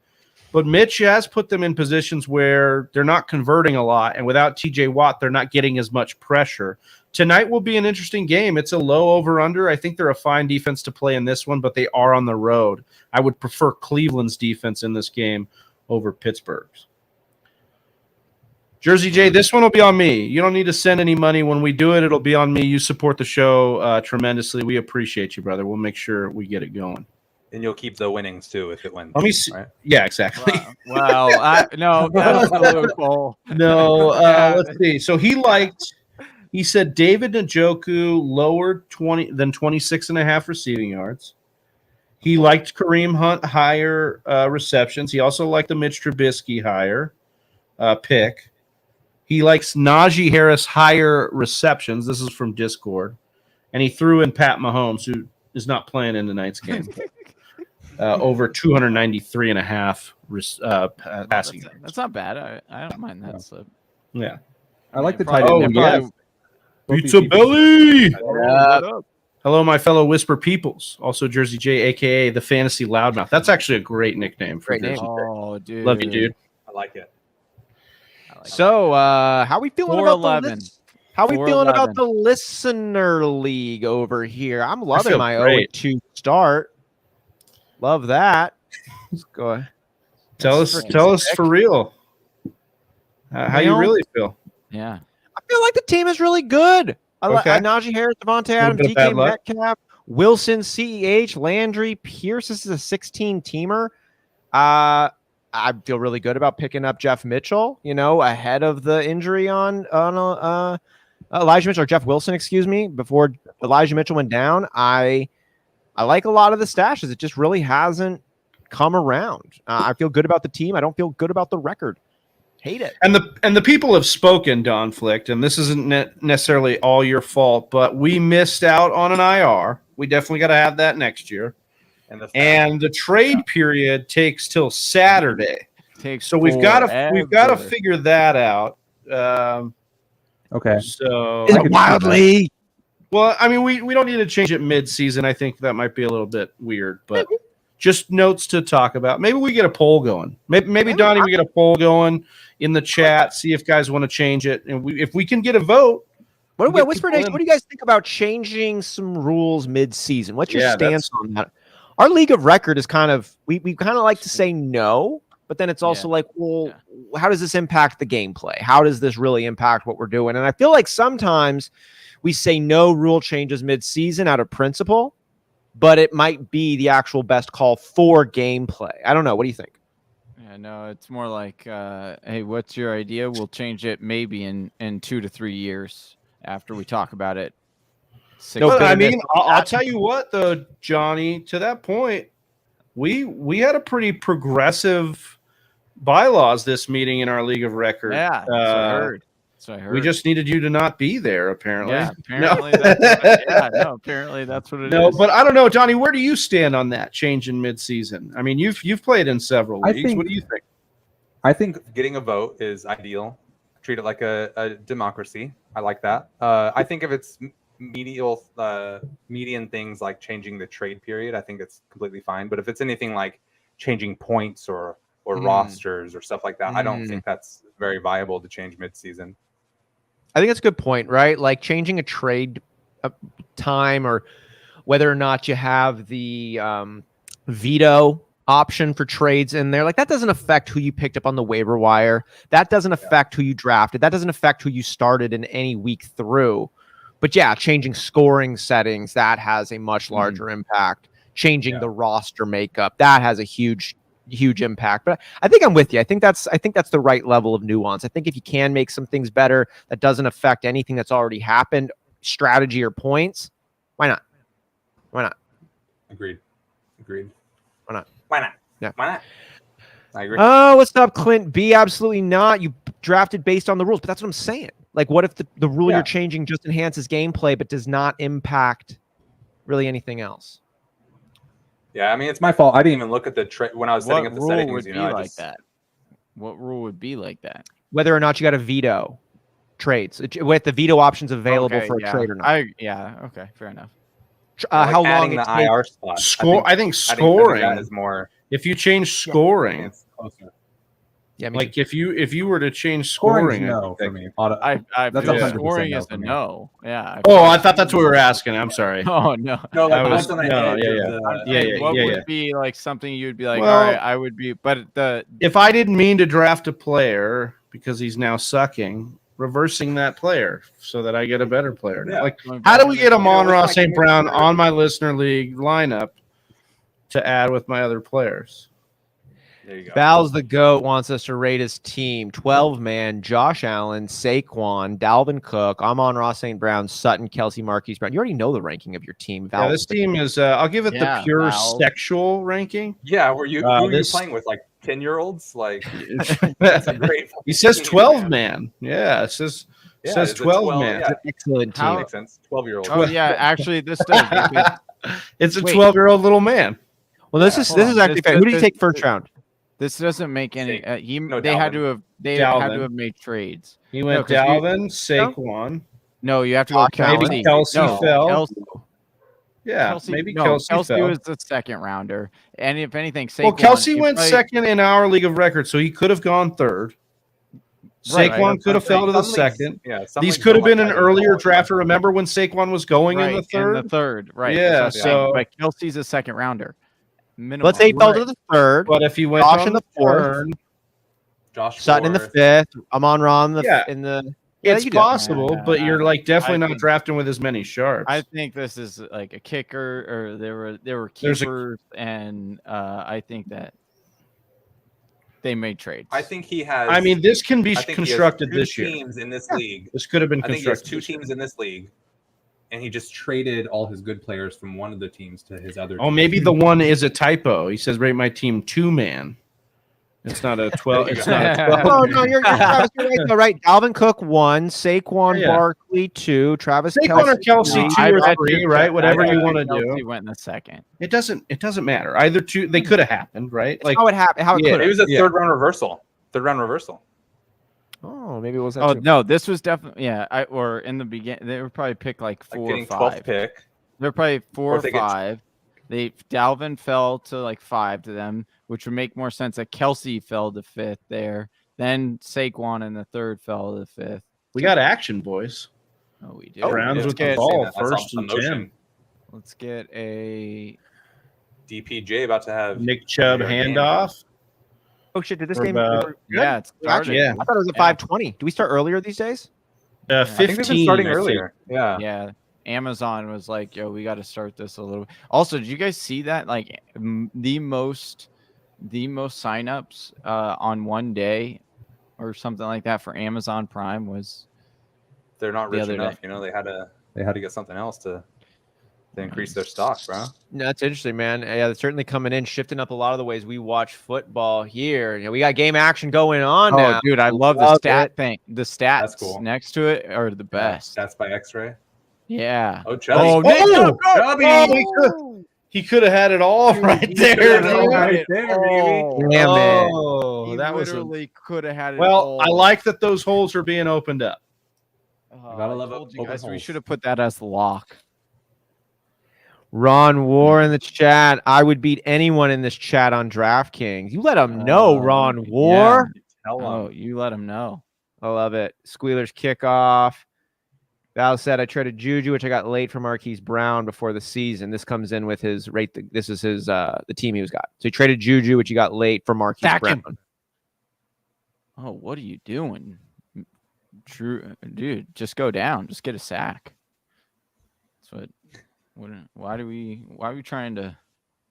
C: but Mitch has put them in positions where they're not converting a lot, and without TJ Watt, they're not getting as much pressure. Tonight will be an interesting game. It's a low over-under. I think they're a fine defense to play in this one, but they are on the road. I would prefer Cleveland's defense in this game over Pittsburgh's. Jersey J, this one will be on me. You don't need to send any money. When we do it, it'll be on me. You support the show tremendously. We appreciate you, brother. We'll make sure we get it going.
E: And you'll keep the winnings too if it wins.
C: Let me see.
E: Right?
C: Yeah, exactly.
D: Well, no, that's the loophole.
C: No, let's see. So he said David Njoku lower 26.5 receiving yards. He liked Kareem Hunt higher receptions. He also liked the Mitch Trubisky higher pick. He likes Najee Harris higher receptions. This is from Discord. And he threw in Pat Mahomes, who is not playing in tonight's game. Over 293.5 passing yards.
D: That's not bad. I don't mind that slip.
C: Yeah.
E: I like the
D: Probably-
E: tight end.
C: Oh,
D: they're
C: yeah.
D: probably-
C: Pizza Belly!
D: What
C: Hello, my fellow Whisper Peoples. Also, Jersey J, a.k.a. the Fantasy Loudmouth. That's actually a great nickname for
A: Great name.
C: Jersey J.
D: Oh, dude.
C: Love you, dude.
E: I like it.
A: So, how we feeling about the
D: 411.
A: how we feeling about
D: 411.
A: the listener league over here? I'm loving
C: feel
A: my
C: great.
A: 0-2 start. Love that. Let's go ahead.
C: Tell
A: That's
C: us
A: freaking
C: for real. How you
A: Neil?
C: really feel?
D: Yeah.
A: I feel like the team is really good. I like
C: Okay.
A: Najee Harris, Devontae Adams,
C: bit of bad
A: DK
C: luck.
A: Metcalf, Wilson, CEH, Landry, Pierce. This is a 16-teamer. I feel really good about picking up Jeff Mitchell, ahead of the injury on Elijah Mitchell, or Jeff Wilson, excuse me, before Elijah Mitchell went down. I like a lot of the stashes. It just really hasn't come around. I feel good about the team. I don't feel good about the record. Hate it.
C: And the people have spoken, Don Flicht, and this isn't necessarily all your fault, but we missed out on an IR. We definitely got to have that next year. And the trade period takes till Saturday,
D: Takes
C: so we've got to
D: forever.
C: figure that out.
E: Okay.
C: So
A: Is it wildly?
C: well, I mean, we don't need to change it mid-season. I think that might be a little bit weird, but just notes to talk about. Maybe we get a poll going. Maybe Donnie, we get a poll going in the chat. See if guys want to change it, and if we can get a vote.
A: What
C: Get
A: Whisper
C: people
A: Nation,
C: in.
A: what do you guys think about changing some rules mid-season? What's your
C: Yeah,
A: stance on that? Our league of record is kind of we kind of like to say no, but then it's also like, well, how does this impact the gameplay? How does this really impact what we're doing? And I feel like sometimes we say no rule changes mid-season out of principle, but it might be the actual best call for gameplay. I don't know. What do you think?
D: Yeah, no, it's more like, hey, what's your idea? We'll change it maybe in 2 to 3 years after we talk about it.
C: But I mean, I'll tell you what, though, Johnny. To that point, we had a pretty progressive bylaws this meeting in our league of record.
D: Yeah, that's what I heard. what I heard.
C: We just needed you to not be there, apparently.
D: Yeah, apparently apparently that's what it is.
C: No, but I don't know, Johnny. Where do you stand on that change in midseason? I mean, you've played in several leagues. What do you think?
E: I think getting a vote is ideal. Treat it like a democracy. I like that. I think if it's median things like changing the trade period, I think it's completely fine. But if it's anything like changing points or rosters or stuff like that, I don't think that's very viable to change mid-season.
A: I think that's a good point, right? Like changing a trade time, or whether or not you have the veto option for trades in there, like that doesn't affect who you picked up on the waiver wire. That doesn't affect who you drafted. That doesn't affect who you started in any week through. But yeah, changing scoring settings, that has a much larger impact. Changing the roster makeup, that has a huge impact. But I think I'm with you. I think that's the right level of nuance. I think if you can make some things better that doesn't affect anything that's already happened, strategy or points, why not?
E: Agreed.
A: Why not? Yeah.
E: Why not? I agree.
A: Oh, what's up, Clint B? Absolutely not. You drafted based on the rules, but that's what I'm saying. Like, what if the rule you're changing just enhances gameplay but does not impact really anything else?
E: Yeah, I mean, it's my fault. I didn't even look at the when I was setting up the settings.
D: Would be like that? What rule would be like that?
A: Whether or not you got to veto trades, with the veto options available for a trade or not.
D: Okay, fair enough.
A: How long
E: the IR spot?
C: I think scoring
E: that is more.
C: If you change scoring,
E: it's closer.
A: Yeah,
C: like if you were to change scoring,
E: no for me.
D: I
E: That's
D: feel
E: 100%
D: scoring
E: no
D: is
E: for
D: a
E: me.
D: no. Yeah.
C: I thought that's what we were asking. I'm sorry.
D: Oh no.
E: No, like
C: I was-
E: on the
C: no,
E: edge
C: yeah,
E: of
C: yeah.
E: the-
C: Yeah,
D: What
C: yeah,
D: would
C: yeah.
D: be like something you'd be like,
C: Well-
D: all right, I would be, but
C: If I didn't mean to draft a player because he's now sucking, reversing that player so that I get a better player.
E: Yeah.
C: Like, how do we get Amon-Ra
E: like
C: St. Brown on my listener league lineup to add with my other players?
E: There you go.
A: Val's the GOAT wants us to rate his team. 12-man, Josh Allen, Saquon, Dalvin Cook, Amon-Ra St. Brown, Sutton, Kelsey, Marquise Brown. You already know the ranking of your team, Val.
C: Yeah, this team is, I'll give it the pure
D: Val.
C: sexual ranking.
E: Yeah, who are you playing with? Like 10-year-olds? Like that's a great.
C: He says
E: team,
C: 12-man. Yeah, it says
E: Yeah,
C: says
E: it's a
C: 12-man.
E: Yeah,
A: Excellent team.
D: How-
E: makes sense. 12-year-old.
D: Oh yeah, actually this does.
C: It's a
D: Wait.
C: 12-year-old little man.
A: Well, this is
D: hold on.
A: actually fair. Who did you take first round?
D: This doesn't make any.
E: No,
D: They had
E: Dalvin.
D: to have. They
C: Dalvin.
D: had to have made trades.
C: He went
D: 'cause
C: Dalvin, Saquon.
D: No, you have to go
A: Maybe
D: Kelsey.
C: Kelsey
D: No,
C: fell.
D: Kelsey,
C: Yeah, maybe Kelsey
D: Kelsey
C: fell.
D: was the second rounder, and if anything, Saquon.
C: Well, Kelsey
D: he
C: went
D: played-
C: second in our league of record, so he could have gone third.
D: Right,
C: Saquon could have fell to the
E: Some leagues-
C: second.
E: Yeah, some
C: These
E: leagues
C: could have
E: don't
C: been
E: like
C: an
E: that
C: earlier
E: anymore.
C: drafter. Remember when Saquon was going
D: right,
C: in the third?
D: right?
C: Yeah,
D: that's what I'm saying.
C: so-
D: but Kelsey's a second rounder. Minimum.
A: Let's say he fell to the third.
C: But if he went
A: Josh
C: on
A: in the
C: the
A: fourth.
C: turn,
E: Josh
A: Sutton in the
E: fourth.
A: fifth. Amon-Ra in the
C: Yeah.
A: in the. Yeah,
C: it's
A: you do.
C: possible, but you're like definitely
D: I
C: not
D: think-
C: drafting with as many sharps.
D: I think this is like a kicker, or there were
C: There's a-
D: keepers, and I think that they made trades.
E: I think he has.
C: I mean, this can be
E: I think he has
C: constructed
E: two
C: this year.
E: teams in this league.
C: This could have been
E: I think he has
C: constructed.
E: two
C: this year.
E: teams in this league, and he just traded all his good players from one of the teams to his other.
C: Oh,
E: team.
C: maybe the one is a typo. He says rate my team 2-man. It's not a 12.
E: There you
C: It's
E: go.
C: not a 12.
A: Oh no, you're Travis, you're right, though, right? Dalvin Cook 1, Saquon
C: Yeah.
A: Barkley 2, Travis
C: Saquon or
A: Kelce.
C: Kelsey
D: No,
C: 2
D: I
C: or
D: bet
C: 3,
D: you-
C: right? Whatever
D: I
C: you
D: bet
C: want to
D: Kelsey
C: do.
D: went in the second.
C: It doesn't matter. Either two, they could have happened, right?
A: It's how it happened. How it
C: Yeah.
A: could
E: It
A: have.
E: was a
C: Yeah.
E: third round reversal.
A: Oh, maybe it was that.
D: Oh
A: too.
D: no, this was definitely or in the beginning they were probably picked like
E: Like
D: 4 or
E: getting
D: 5.
E: 12th pick.
D: They're probably 4
E: Or
D: or
E: if they get-
D: 5. Dalvin fell to like 5 to them, which would make more sense that Kelsey fell to 5th there. Then Saquon in the third fell to 5th.
C: We got action, boys.
D: Oh, we do.
C: Browns
E: yeah,
C: with the
E: I'm saying
C: ball,
E: that. I saw
C: first
E: some
C: and
E: motion.
C: 10.
D: Let's get a
E: DPJ about to have
C: Nick Chubb
E: Your game.
C: handoff.
A: Oh shit! Did this
C: For
A: game?
C: about-
A: Good?
D: yeah, it started.
C: Yeah.
A: I thought it was at
D: Yeah.
A: 5:20. Do we start earlier these days?
E: I think they've been
C: 15.
E: starting
C: I think.
E: earlier. Yeah.
D: Yeah. Amazon was like, yo, we got to start this a little. Also, did you guys see that? Like the most signups on one day or something like that for Amazon Prime was
E: They're not
D: The
E: rich
D: other
E: enough.
D: day.
E: You know, they had to get something else to. to increase their stock, bro.
A: No, that's interesting, man. Yeah, that's certainly coming in, shifting up a lot of the ways we watch football here. You know, we got game action going on now.
D: Oh, dude, I love the stat thing. The stats
E: That's cool.
D: next to it are the best.
E: That's by X-ray.
D: Yeah.
E: Oh, Chubby.
D: Oh, Nick,
C: Oh,
E: Chubby.
C: he could have had it all right there.
E: Right there, baby.
A: Damn it.
C: Oh,
D: He
C: that was
D: literally could have had it.
C: well.
D: all.
C: I like that those holes are being opened up.
E: Gotta love
D: I told you
E: open
D: guys we
E: holes.
D: should have put that as the lock.
A: Ron War in the chat. I would beat anyone in this chat on DraftKings. You let them know, Ron War.
E: Tell 'em.
D: Oh, you let him know.
A: I love it. Squealers kickoff. Val said I traded Juju, which I got late from Marquise Brown before the season. This comes in with his rate. This is his the team he was got. So he traded Juju, which he got late from Marquise
D: Sack
A: Brown.
D: him. Oh, what are you doing? True, dude, just go down. Just get a sack. That's why are we trying to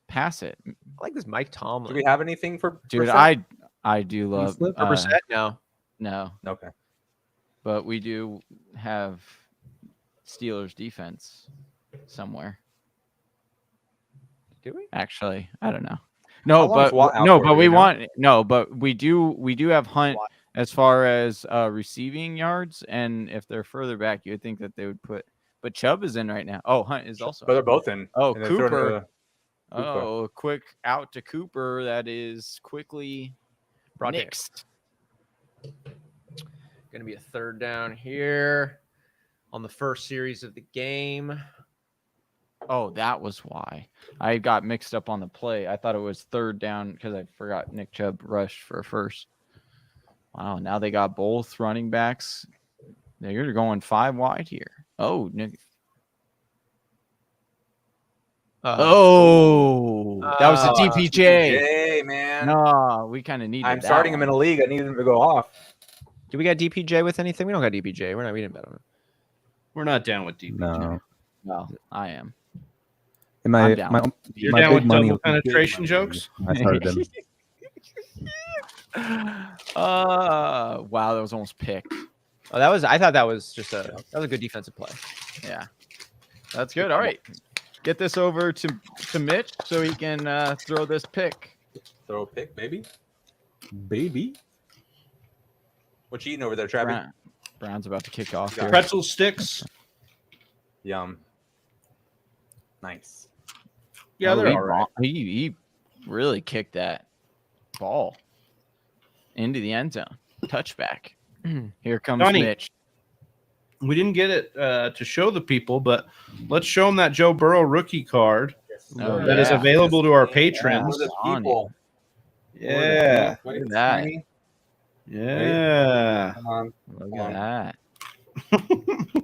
D: pass it?
A: I like this Mike
E: Do
A: Tomlin.
E: we have anything for
D: Dude,
E: Brissett?
D: I do love
E: slip
A: For Brissett now.
D: no,
E: Okay.
D: but we do have Steelers defense somewhere.
A: Do we?
D: Actually, I don't know.
E: How
D: No,
E: long is Watt
D: but
E: out
D: no,
E: for,
D: but
E: do
D: we
E: you know?
D: want no, but we do have Hunt as far as receiving yards, and if they're further back, you would think that they would put. But Chubb is in right now. Oh, Hunt is also.
E: But they're both in.
D: Oh,
E: And they're throwing
D: Cooper.
E: the- Cooper.
D: Oh, a quick out to Cooper that is quickly
A: Brought in.
D: nixed.
A: Going to be a third down here on the first series of the game.
D: Oh, that was why I got mixed up on the play. I thought it was third down because I forgot Nick Chubb rushed for a first. Wow, now they got both running backs. They're going 5 wide here. Oh, Nick. That was the DPJ.
E: Hey, man.
D: No, we kind of needed.
E: I'm
D: that
E: starting him in
D: one.
E: a league. I need him to go off.
A: Do we got DPJ with anything? We don't got DPJ. We didn't bet on him.
C: We're not down with DPJ.
F: No.
D: Well, I am.
F: In my,
D: I'm down.
F: my,
C: You're
F: my
C: down
F: big
C: with
F: money
C: double
F: was big
C: penetration
F: money.
C: jokes?
F: I started them.
D: Wow, that was almost picked.
A: Oh, I thought that was just a good defensive play.
D: Yeah, that's good. All right, get this over to Mitch so he can throw this pick.
E: Throw a pick, baby.
F: Baby.
E: What you eating over there, Travis?
D: Brown's about to kick off.
E: Yeah.
D: Here.
C: Pretzel sticks.
E: Yum. Nice.
C: Yeah,
D: Oh,
C: they're
D: he,
C: all right.
D: he really kicked that ball into the end zone. Touchback. Here comes
C: Johnny.
D: Mitch.
C: We didn't get it to show the people, but let's show them that Joe Burrow rookie card
D: Oh,
C: that is
D: yeah.
C: available to our
E: For
C: patrons.
E: the
D: Johnny.
E: people.
C: Yeah.
E: Wait,
D: Look at that.
E: Tiny.
C: Yeah.
E: Come on.
D: Look
E: Hold
D: at
E: on.
D: that.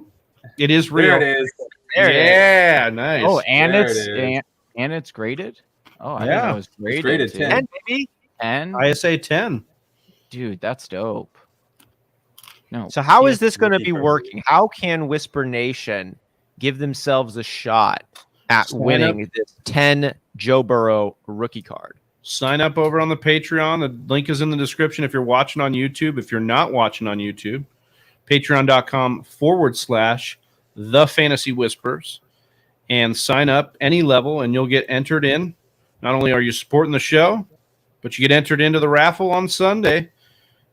C: It is real.
E: There it is.
C: Yeah, nice.
D: Oh, and
E: There
D: it's
E: it is.
D: and it's graded. Oh, I
C: Yeah.
D: think it was graded.
E: graded
D: too.
E: 10.
A: And maybe.
D: And
C: ISA 10.
D: dude, that's dope. No.
A: So how is
D: TF
A: this going to
E: rookie
A: be
E: card.
A: working? How can Whisper Nation give themselves a shot at
C: Sign
A: winning this 10 Joe Burrow rookie card?
C: Sign up over on the Patreon. The link is in the description if you're watching on YouTube. If you're not watching on YouTube, patreon.com/The Fantasy Whispers, and sign up any level and you'll get entered in. Not only are you supporting the show, but you get entered into the raffle on Sunday.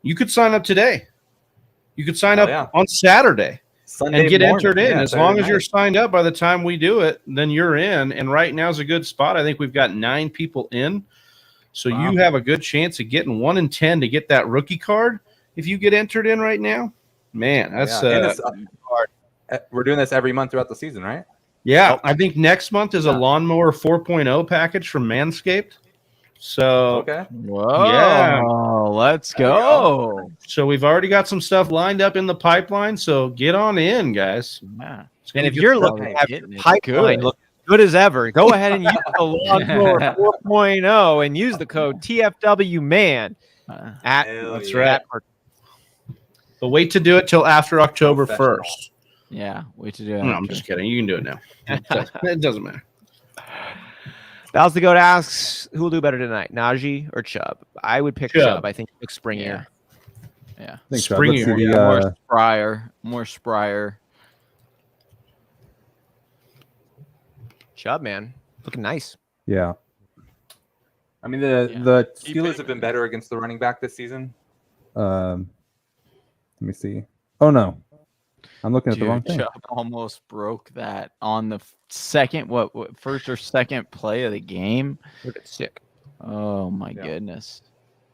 C: You could sign up today. You could sign
E: Oh,
C: up
E: yeah.
C: on Saturday
E: Sunday
C: and get
E: morning.
C: entered in.
E: Yeah,
C: As long
E: Saturday
C: as you're
E: night.
C: signed up by the time we do it, then you're in. And right now is a good spot. I think we've got 9 people in. So
D: Wow.
C: you have a good chance of getting 1 in 10 to get that rookie card. If you get entered in right now, man, that's
E: Yeah, and it's, we're doing this every month throughout the season, right?
C: yeah. I think next month is a lawnmower 4.0 package from Manscaped. So
E: Okay.
D: Whoa.
C: Yeah.
D: Let's
E: There we
D: go.
C: so we've already got some stuff lined up in the pipeline. So get on in, guys.
D: Yeah.
C: It's gonna
A: And if
C: be
A: you're
C: fun.
A: looking
D: Hey,
A: at
D: getting
A: your
D: it
A: pipeline
D: good.
A: look good as ever, go ahead and use the Lawnmower 4.0 and use the code TFWMAN at
E: Hell
C: That's
E: yeah.
C: right. But wait to do it till after October
E: Professional.
C: 1st.
D: Yeah. Wait to do it.
C: No, I'm just kidding. You can do it now. It doesn't matter.
A: Val's the goat asks who will do better tonight, Najee or Chubb? I would pick
C: Chubb.
A: Chubb. I think he looks springier.
D: Yeah.
F: Thanks,
C: Springy
F: Rob. Let's see
C: one,
F: the,
D: More Sprier.
A: Chubb, man, looking nice.
F: Yeah.
E: I mean, the Steelers have been better against the running back this season.
F: Let me see. Oh no, I'm looking at the wrong thing.
D: Chubb almost broke that on the second, first or second play of the game.
A: Sick.
D: Oh my goodness.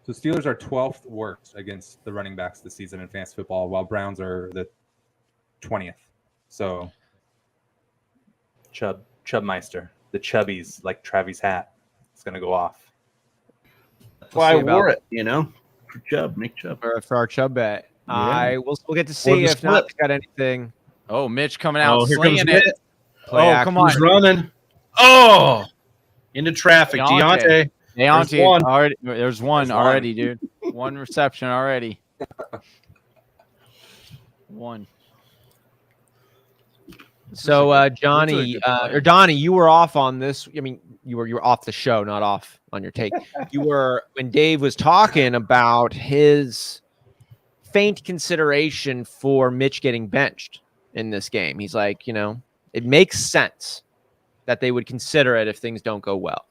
E: So Steelers are 12th worst against the running backs this season in fantasy football, while Browns are the 20th. So Chubbmeister, the Chubbies, like Travis' hat, it's gonna go off.
C: That's why I wore it, for Chubb, make Chubb.
A: For our Chubb bet.
C: Yeah.
A: We'll get to see if not got anything.
D: Oh, Mitch coming out
C: here
D: slinging
C: comes
D: it.
A: Play
D: Oh,
A: action.
D: come on.
C: He's running. Oh, into traffic. Deontay.
D: Deontay,
C: There's one.
D: already. There's one
E: There's one.
D: already, dude. One reception already. One.
A: So Johnny or Donnie, you were off on this. I mean, you were off the show, not off on your take. You were when Dave was talking about his faint consideration for Mitch getting benched in this game. He's like, it makes sense that they would consider it if things don't go well.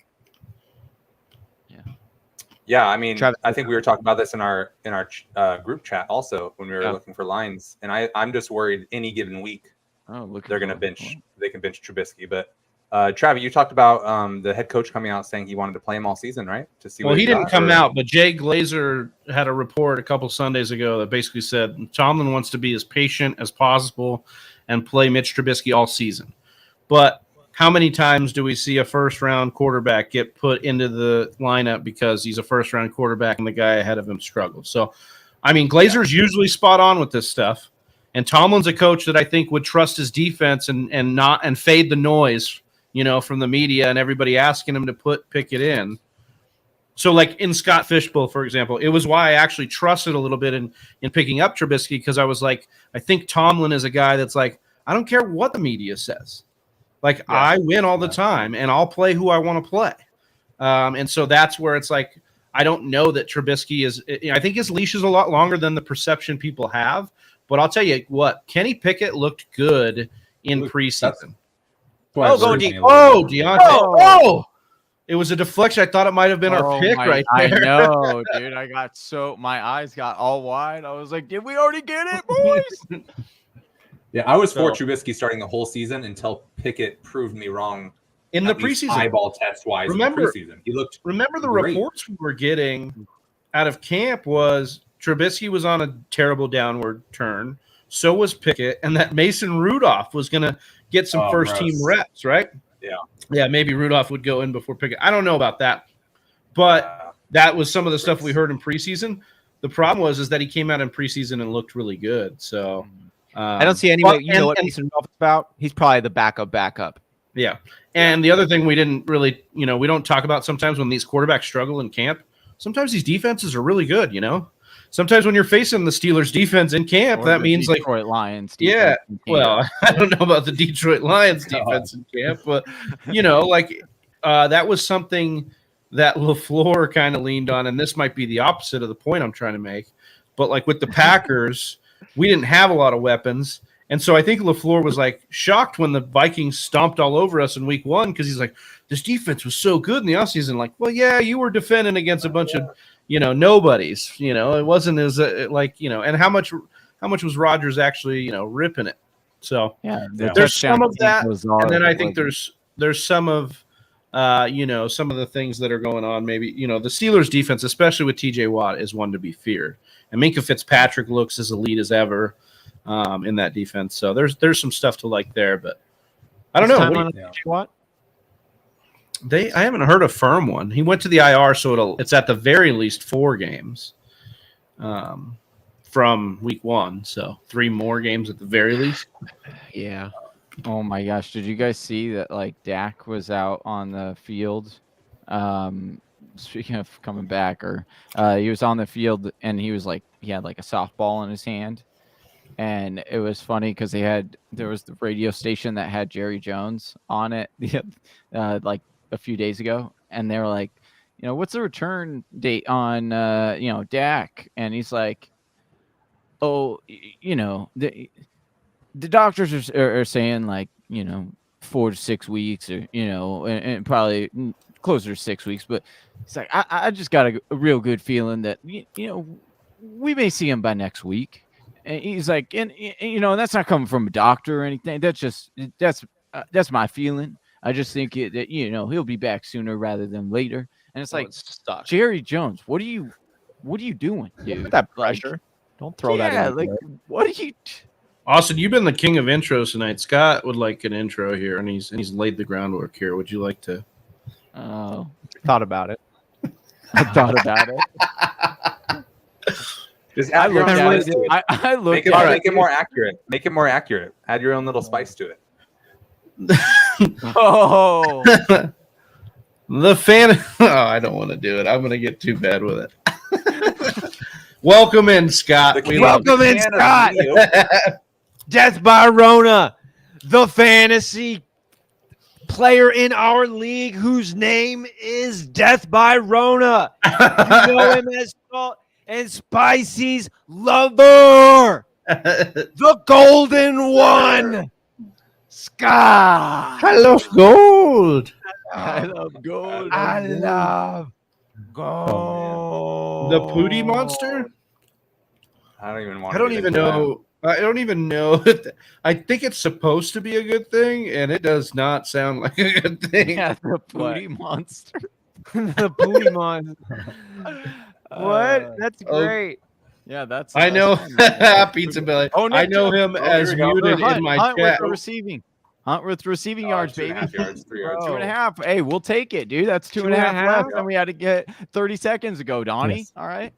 E: Yeah, I mean,
A: Travis.
E: I think we were talking about this in our group chat also when we were looking for lines, and I'm just worried any given week they're going to bench. They can bench Trubisky, but Travis, you talked about the head coach coming out saying he wanted to play him all season, right? To see.
C: Well,
E: what
C: he didn't
E: got,
C: come out, but Jay Glazer had a report a couple Sundays ago that basically said Tomlin wants to be as patient as possible and play Mitch Trubisky all season. But how many times do we see a first-round quarterback get put into the lineup because he's a first-round quarterback and the guy ahead of him struggles? So, I mean, Glazer's usually spot on with this stuff, and Tomlin's a coach that I think would trust his defense and fade the noise, from the media and everybody asking him to pick it in. So, like in Scott Fishbowl, for example, it was why I actually trusted a little bit in picking up Trubisky, because I was like, I think Tomlin is a guy that's like, I don't care what the media says. Like, I win all the time, and I'll play who I want to play. And so that's where it's like, I don't know that Trubisky is – I think his leash is a lot longer than the perception people have. But I'll tell you what, Kenny Pickett looked good in preseason. Deontay. Oh! It was a deflection. I thought it might have been our pick right there.
D: I know, dude. My eyes got all wide. I was like, did we already get it, boys?
E: Yeah, I was for Trubisky starting the whole season until Pickett proved me wrong
C: in the preseason.
E: Eyeball test wise,
C: remember
E: in the preseason. He looked.
C: Remember the
E: great.
C: reports we were getting out of camp was Trubisky was on a terrible downward turn. So was Pickett, and that Mason Rudolph was going to get some first team reps, right? Yeah. Maybe Rudolph would go in before Pickett. I don't know about that, but that was some of the stuff we heard in preseason. The problem was that he came out in preseason and looked really good. So.
A: I don't see any way. What Mason Rudolph is about? He's probably the backup.
C: Yeah. And the other thing we didn't really, we don't talk about sometimes when these quarterbacks struggle in camp, sometimes these defenses are really good, Sometimes when you're facing the Steelers defense in camp, that means
D: Detroit Lions.
C: Yeah. Well, I don't know about the Detroit Lions defense in camp, but, that was something that LaFleur kind of leaned on. And this might be the opposite of the point I'm trying to make. But like with the Packers, we didn't have a lot of weapons. And so I think LaFleur was like shocked when the Vikings stomped all over us in week 1, because he's like, this defense was so good in the offseason. Like, well, yeah, you were defending against a bunch of, nobodies. It wasn't as and how much was Rodgers actually, ripping it? So there's some of that. And then I think there's some of, some of the things that are going on. Maybe, the Steelers defense, especially with TJ Watt, is one to be feared. And Minkah Fitzpatrick looks as elite as ever in that defense. So there's some stuff to like there, but I don't know.
A: What?
C: I haven't heard a firm one. He went to the IR, so it's at the very least 4 games from week 1. So 3 more games at the very least.
A: Yeah.
D: Oh my gosh. Did you guys see that Dak was out on the field? Speaking of coming back, he was on the field and he had a softball in his hand. And it was funny because there was the radio station that had Jerry Jones on it a few days ago, and they were like, what's the return date on Dak? And he's like, oh, the doctors are saying 4 to 6 weeks, or and probably closer to 6 weeks. But it's like I just got a real good feeling that we may see him by next week. And he's like, and that's not coming from a doctor or anything. That's my feeling. I just think that he'll be back sooner rather than later. And it's like, Jerry Jones, what are you doing, dude?
A: Put that pressure. Don't throw that in.
D: Like, what are you?
C: Austin, you've been the king of intros tonight. Scott would like an intro here, and he's laid the groundwork here. Would you like to?
D: Oh,
A: thought about it.
D: I thought about it.
E: Just add your own spice to it.
D: I looked
E: make it more accurate. Make it more accurate. Add your own little spice to it.
D: Oh,
C: the fan. Oh, I don't want to do it. I'm going to get too bad with it. Welcome in, Scott.
A: Welcome in, Scott. Death by Rona, the fantasy player in our league whose name is Death by Rona. You know him as Salt and Spicy's lover, the golden one, Scott.
C: I love gold.
D: I love gold.
A: I love gold.
C: The Pootie monster?
E: I don't even want.
C: I don't even know. I don't even know. I think it's supposed to be a good thing, and it does not sound like a good thing.
D: Yeah, the Pootie monster.
A: The Pootie monster. What? That's great.
D: Yeah, that's.
C: I know Pizza Belly.
D: Oh,
C: I know him as muted in my
D: Hunt
C: chat.
D: with receiving. Hunt with receiving yards, baby.
E: 2.5 yards, 3 yards.
D: 2.5. Hey, we'll take it, dude. That's 2.5 left, and we had to get 30 seconds ago, Donnie.
F: Yes.
D: All right.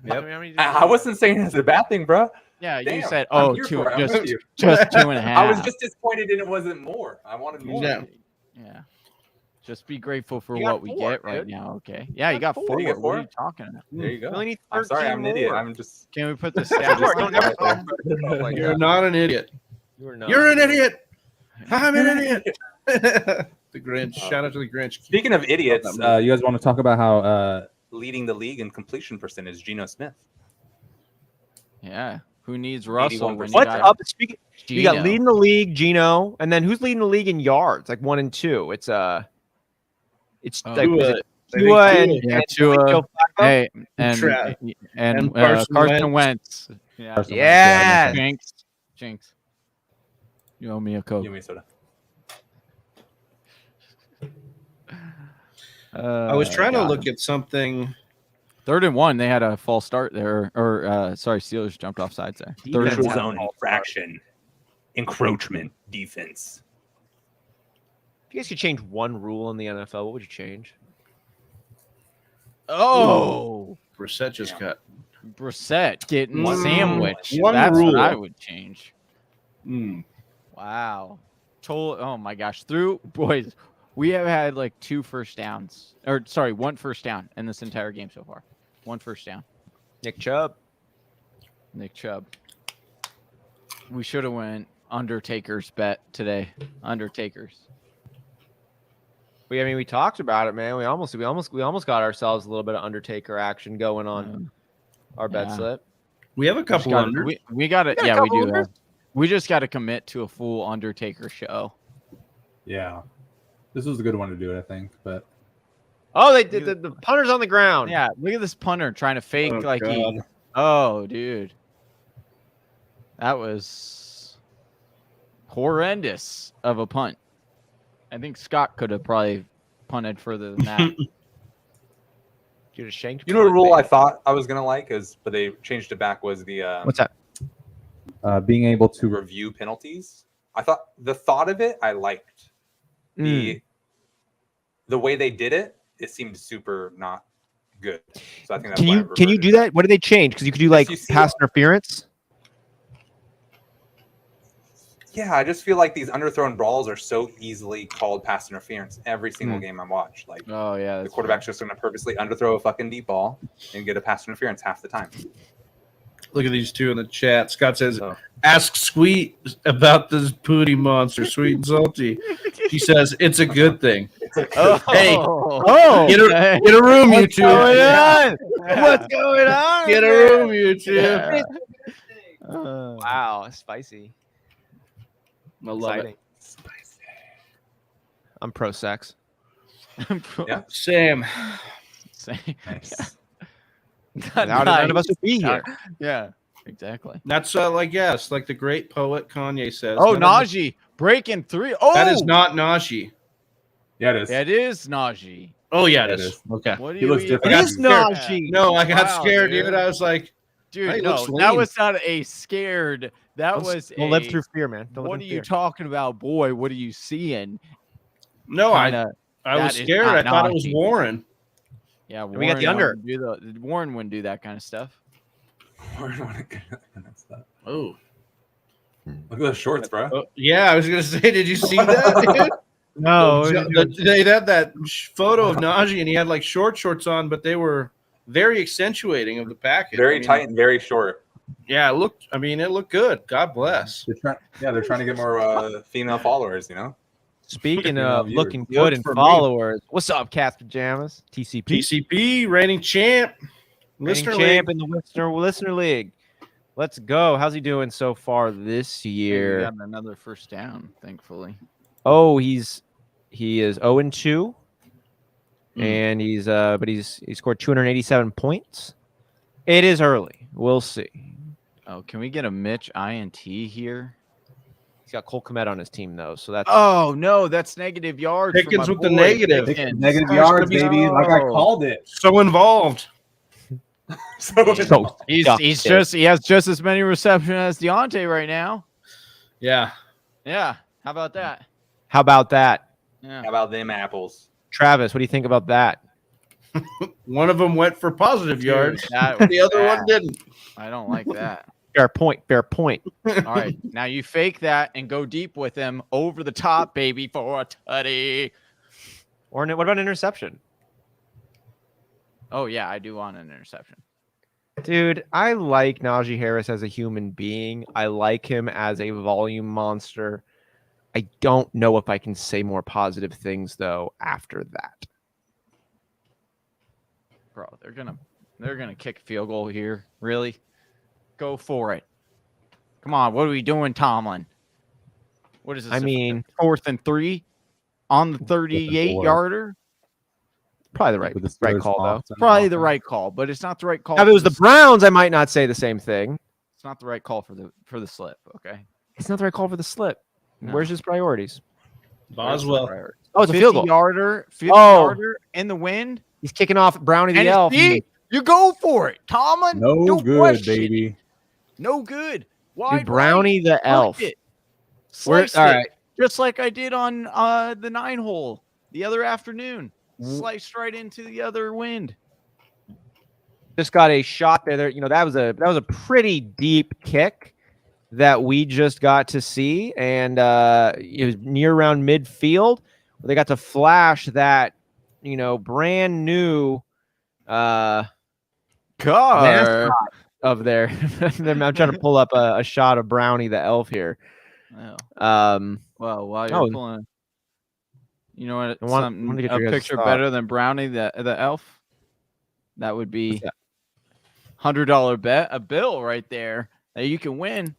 E: Yep. I wasn't saying it's a bad thing, bro.
D: Yeah,
E: Damn,
D: you said,
E: I'm
D: oh,
E: here
D: two,
E: for it. I'm with you.
D: just 2.5.
E: I was just disappointed and it wasn't more. I wanted more.
C: Yeah.
D: Yeah. Just be grateful for
A: You got
D: what we
A: 4,
D: get right
A: dude.
D: now. Okay. Yeah, you got 4.
E: You got 4?
D: What are you talking about?
E: There you go.
A: We only need
E: I'm sorry,
A: 13
E: I'm an idiot.
A: more.
E: I'm just.
D: Can we put the
A: Yeah,
D: stats
A: don't
D: on
A: never
D: there?
A: talk about it like
C: You're
A: that.
C: not an idiot.
A: You're not.
C: You're an idiot. I'm an idiot. The Grinch. Shout out to the Grinch.
E: Speaking of idiots,
F: You guys want to talk about how
E: leading the league in completion percentage, Geno Smith.
D: Yeah. Who needs Russell? When you
A: What's
D: got
A: up? Speaking, you got
D: Geno?
A: leading the league, Gino, and then who's leading the league in yards? Like 1 and 2. It's like
C: Tua.
A: Tua and
D: Yeah,
A: and
D: Tua.
A: Joe Flacco?
D: Hey, and
C: Carson
D: Carson Wentz. Yeah.
F: Carson
A: Yeah.
D: Jinx. You owe me a Coke.
E: Give me a soda.
C: I was trying to look at something.
D: 3rd and 1. They had a false start there, Steelers jumped off sides there. 3rd and
E: Neutral
D: 1.
E: zone infraction, encroachment defense.
A: If you guys could change one rule in the NFL, what would you change?
D: Oh,
C: Brissett just got.
D: Brissett getting
C: One-
D: sandwich.
C: one
D: That's
C: rule.
D: what I would change.
C: Mm.
D: Wow. Oh my gosh. Boys, we have had like 2 first downs. Or sorry, 1 first down in this entire game so far. 1 first down.
A: Nick Chubb.
D: Nick Chubb. We should have went Undertaker's bet today. Undertaker's.
A: We talked about it, man. We almost got ourselves a little bit of Undertaker action going on our bet
D: Yeah.
A: slip.
C: We have a couple under.
D: We got it.
A: got a
D: Yeah, we
A: couple
D: do.
A: unders?
D: We just got to commit to a full Undertaker show.
F: yeah, this was a good one to do it, I think. But
A: Oh, they did the punter's on the ground.
D: Yeah, look at this punter trying to fake
C: Oh,
D: like he.
C: God.
D: Oh, dude, that was horrendous of a punt. I think Scott could have probably punted further than that.
A: You just shanked.
E: You know what rule I thought I was gonna like but they changed it back was the
A: What's that?
F: being able to
E: review penalties. I thought the thought of it I liked. The way they did it, it seemed super not good. So I think that's
A: Can
E: why I
A: you
E: reverted
A: do
E: it.
A: that? What did they change? Because you could do like
E: you see
A: pass
E: it.
A: interference.
E: Yeah, I just feel like these underthrown balls are so easily called pass interference every single game I watch. Like
D: Oh yeah,
E: the
D: that's
E: quarterback's just going to purposely underthrow a fucking deep ball and get a pass interference half the time.
C: Look at these two in the chat. Scott says,
E: So,
C: "Ask Sweet about this Pootie monster, Sweet and Salty." She says, "It's a good thing."
D: Oh,
C: Hey,
A: Oh,
C: Get a room, you two.
A: What's going on?
C: Get a room, you two.
D: Yeah.
A: Wow, spicy.
C: I love
A: Exciting.
C: it.
A: I'm pro sex.
E: Yeah.
C: Same.
E: Nice.
A: None of us would be here.
D: Yeah, exactly.
C: That's it's like the great poet Kanye says.
D: Oh,
C: none of us-
D: Najee breaking 3. Oh,
C: That is not Najee.
E: Yeah, it is.
D: That is Najee.
C: Oh yeah,
E: It
C: it is.
E: is.
C: Okay.
D: What do
E: He
D: you
E: looks
D: eat?
E: different.
A: It
C: got
A: is
C: scared.
A: Najee.
C: No, I got
D: Wow,
C: scared,
D: dude.
C: dude. I was like,
D: Dude,
C: He
D: no,
C: looks
D: that
C: lean.
D: was not a scared. That was
A: Don't
D: a.
A: live through fear, man. Don't live
D: What
A: in
D: are you
A: fear.
D: talking about, boy? What are you seeing?
C: no,
D: Kinda,
C: I was
D: that is
C: scared. I
D: not
C: thought it was
D: Najee.
C: Warren.
D: yeah, Warren,
A: we got the under.
D: Warren wouldn't do that kind of stuff.
C: Oh.
E: Look at those shorts, bro.
C: Yeah, I was gonna say, did you see that? Dude?
A: No,
C: They had that photo of Najee, and he had like shorts on, but they were very accentuating of the package.
E: Very tight and very short.
C: Yeah, it looked good. God bless.
E: They're trying to get more female followers, you know?
A: Speaking
E: Yeah,
A: of
E: viewers.
A: looking good
C: Worked
A: and
C: for me.
A: followers, what's up, Cast Pajamas? TCP,
C: TCP reigning champ,
A: reigning
C: listener
A: champ
C: league.
A: in the listener league. Let's go. How's he doing so far this
D: We
A: year?
D: got another first down, thankfully.
A: Oh, he is 0-2, and he scored 287 points. It is early. We'll see.
D: Oh, can we get a Mitch INT here?
A: He's got Cole Kmet on his team though, so that's
D: Oh no, that's negative yards. for
C: Pickens
D: my
C: with the
D: boy
C: negative.
D: Pickens.
E: Negative
C: Gosh,
E: yards,
C: gonna be-
E: baby. Like I called it.
C: So involved.
A: so
D: He has just as many receptions as Deontay right now.
C: Yeah.
D: Yeah, how about that?
A: How about that,
D: Yeah.
E: How about them apples?
A: Travis? What do you think about that?
C: One of them went for positive yards.
D: That
C: The other
D: was
C: one
D: bad.
C: didn't.
D: I don't like that.
A: Fair point. Fair point.
D: All right, now you fake that and go deep with him over the top, baby, for a tutty.
A: Or what about an interception?
D: Oh yeah, I do want an interception.
A: Dude, I like Najee Harris as a human being. I like him as a volume monster. I don't know if I can say more positive things though after that.
D: Bro, they're gonna kick a field goal here. Really? Go for it. Come on, what are we doing, Tomlin? What is this?
A: I mean,
D: 4th and 3 on the 38-yarder?
A: probably the right
F: With the Steelers
A: call though.
F: offense.
D: Probably the right call, but it's not the right call.
A: Now, if it
D: for
A: was the Browns, I might not say the same thing.
D: It's not the right call for the slip. Okay.
A: It's not the right call for the slip.
D: No.
A: Where's his priorities?
C: Boswell.
A: Oh, it's a field goal.
D: 50-yarder, 50
A: Oh.
D: yarder in the wind.
A: He's kicking off Brownie the
D: And
A: Elf.
D: see, you go for it, Tomlin.
F: No
D: Don't
F: good,
D: question it.
F: baby.
D: No good. Why
A: Dude, Brownie the Elf.
D: It.
A: We're-
D: Sliced
A: all
D: it,
A: right.
D: just like I did on the 9-hole the other afternoon. Sliced right into the other wind.
A: Just got a shot there. That was a pretty deep kick that we just got to see, and it was near around midfield. They got to flash that, brand new
D: Car.
A: mascot of there. I'm trying to pull up a shot of Brownie the Elf here.
D: Oh. Well, while you're
A: Oh.
D: pulling, you know what?
A: wanted to get
D: A
A: your guys'
D: picture
A: thought.
D: better than Brownie the elf. That would be $100 bet, a bill right there that you can win,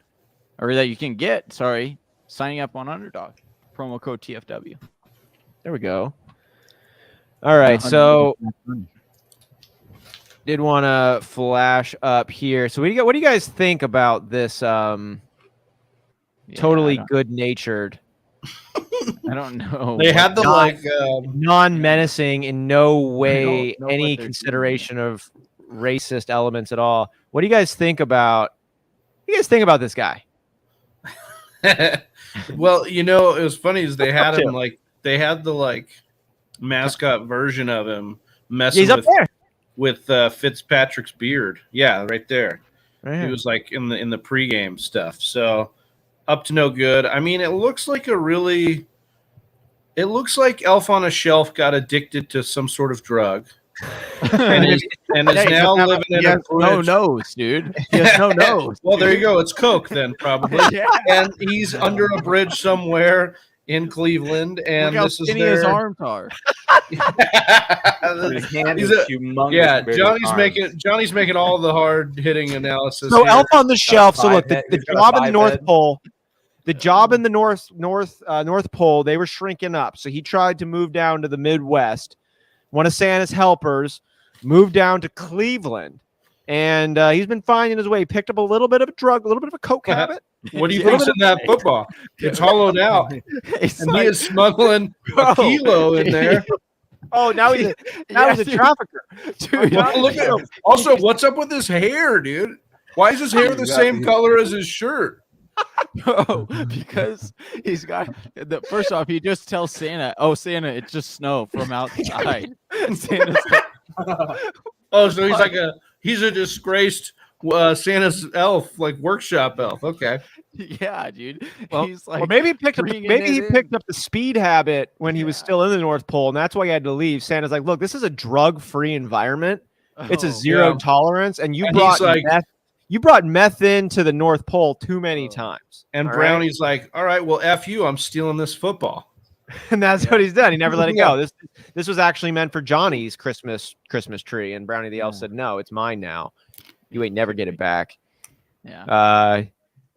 D: or that you can get. Sorry, signing up on Underdog, promo code TFW.
A: There we go. All right, so did want to flash up here. So what do you guys think about this? Totally good-natured.
D: I don't know.
C: They had the
A: non-menacing, in no way
D: don't know
A: any
D: what they're
A: consideration of racist elements at all. What do you guys think about? What do you guys think about this guy?
C: Well, it was funny is they had him they had the mascot version of him messing
A: He's up there.
C: with Fitzpatrick's beard. Yeah, right there.
A: Right
C: He
A: here.
C: was in the pregame stuff. So up to no good. I mean, it looks like Elf on a Shelf got addicted to some sort of drug. and is now living in a
D: no
C: bridge.
D: nose, dude. He has no nose.
C: Well, there you go. It's Coke then, probably.
D: Yeah.
C: And he's under a bridge somewhere in Cleveland, and
D: Look how
C: this is
D: skinny his
C: their.
D: arms are.
E: His hand
C: He's
E: is humongous.
C: Yeah,
E: compared to his arms.
C: Johnny's making all the hard hitting analysis.
A: So
C: here.
A: Elf on the Shelf. So
E: five
A: look, the
E: head- he's got a
A: job in the
E: five
A: North
E: head.
A: Pole. The job in the North Pole, they were shrinking up. So he tried to move down to the Midwest. One of Santa's helpers moved down to Cleveland. And he's been finding his way. He picked up a little bit of a drug, a little bit of a coke habit.
C: What do you think's in that football? It's hollowed out. And he is smuggling a kilo in there.
A: Oh, now he's a trafficker.
D: Dude,
C: Look at him. Also, what's up with his hair, dude? Why is his hair the same color as his shirt?
D: No, because he's got first off, he just tells Santa, "Oh, Santa, it's just snow from outside." Santa's
C: oh, so he's a disgraced Santa's elf, like workshop elf. Okay,
D: yeah, dude.
A: Well,
D: he's like,
A: or maybe he picked up the speed habit when he was still in the North Pole, and that's why he had to leave. Santa's like, "Look, this is a drug-free environment. It's a zero tolerance, and you brought meth. You brought meth into the North Pole too many times."
C: And Brownie's like, "All right, well, F you, I'm stealing this football."
A: And that's what he's done. He never let it go. This was actually meant for Johnny's Christmas tree. And Brownie the elf said, "No, it's mine now. You ain't never get it back."
D: Yeah.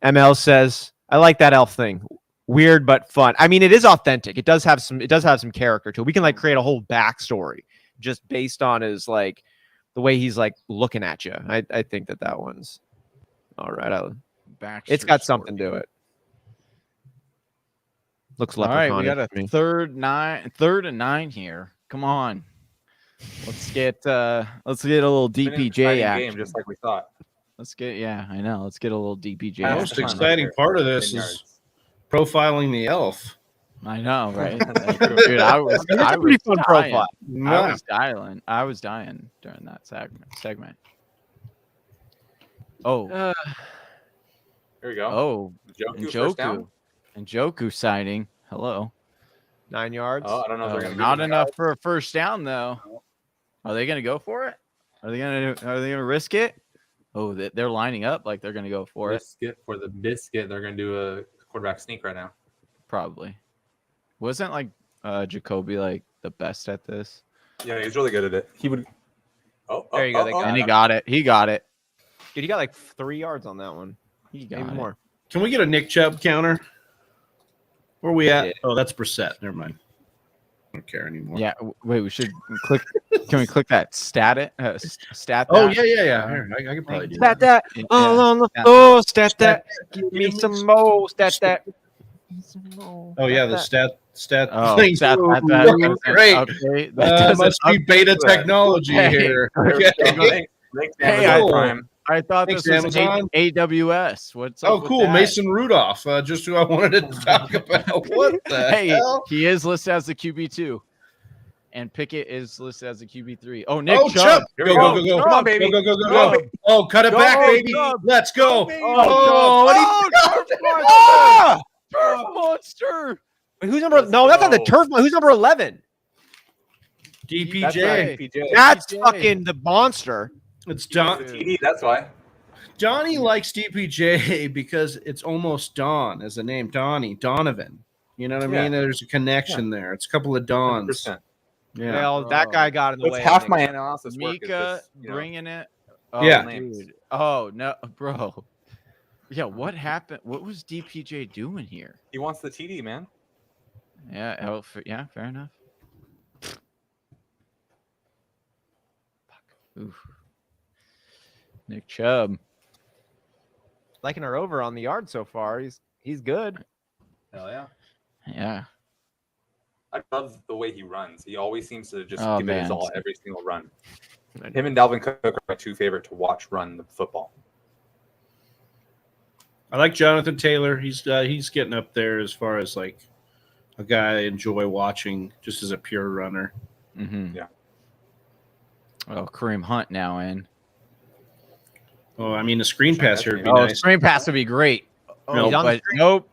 A: ML says, "I like that elf thing. Weird but fun." I mean, it is authentic. It does have some character to it. We can like create a whole backstory just based on his like the way he's like looking at you. I think that one's all right. It's got something to it. Looks
D: all right. We got a
A: me.
D: third and 9 here. Come on, let's get a little DPJ action,
E: game, just like we thought.
D: Let's get I know. Let's get a little DPJ.
C: The most exciting part of this is profiling the elf.
D: I know, right? Dude, I was pretty fun profile. I was dying during that segment. Oh,
E: there you go.
D: Oh,
E: Njoku
D: sighting. Hello.
A: 9 yards.
E: Oh, I don't know if they're gonna
D: not enough for a first down though. Are they gonna go for it? Are they gonna risk it? Oh, they're lining up like they're gonna go for it.
E: For the biscuit, they're gonna do a quarterback sneak right now.
D: Probably. Wasn't like Jacoby like the best at this?
E: Yeah, he's really good at it. He would. Oh,
A: there you go.
D: And he got it. He got it.
A: Dude, he got like 3 yards on that one.
D: Maybe
A: more.
C: Can we get a Nick Chubb counter? Where are we at? Oh, that's Brissett. Never mind. I don't care anymore.
D: Yeah. Wait, we should click. Can we click that stat? Stat.
C: Oh yeah. Here, I can probably do
A: that. All on the floor. Stat that. Give me some more. Stat that.
C: Oh yeah, the stat.
D: Oh,
C: stat. Great.
D: Okay,
C: must be beta technology here. Okay.
D: I thought
C: Thanks,
D: this was AWS. What's up?
C: Oh, cool. Mason Rudolph. Just who I wanted to talk about. What the hell?
D: He is listed as the QB2. And Pickett is listed as the QB3. Oh, Nick
C: Chubb. Go.
E: Come on, baby.
C: Go. Oh, cut it back, baby. Let's go.
D: Turf monster.
A: Wait, who's number? No, that's not the turf. Who's number 11?
C: DPJ.
A: That's fucking the monster.
C: It's Don.
E: TD, that's why.
C: Johnny likes DPJ because it's almost Don as a name. Donovan. You know what I mean? There's a connection there. It's a couple of Dons.
E: 100%.
C: Yeah.
A: Well, that guy got in the way.
E: It's half my analysis.
D: Mika bringing it. Oh,
C: yeah.
D: Dude. Oh, no, bro. Yeah, what happened? What was DPJ doing here?
E: He wants the TD, man.
D: Yeah, fair enough. Oof. Nick Chubb.
A: Liking our over on the yard so far. He's good.
E: Hell yeah.
D: Yeah.
E: I love the way he runs. He always seems to just give it his all every single run. Him and Dalvin Cook are my two favorite to watch run the football.
C: I like Jonathan Taylor. He's getting up there as far as like a guy I enjoy watching just as a pure runner.
D: Mm-hmm.
E: Yeah.
D: Oh, Kareem Hunt now in.
C: Oh, I mean, the screen pass here would be
D: nice.
C: nice.
D: Screen pass would be great.
C: No,
D: but nope.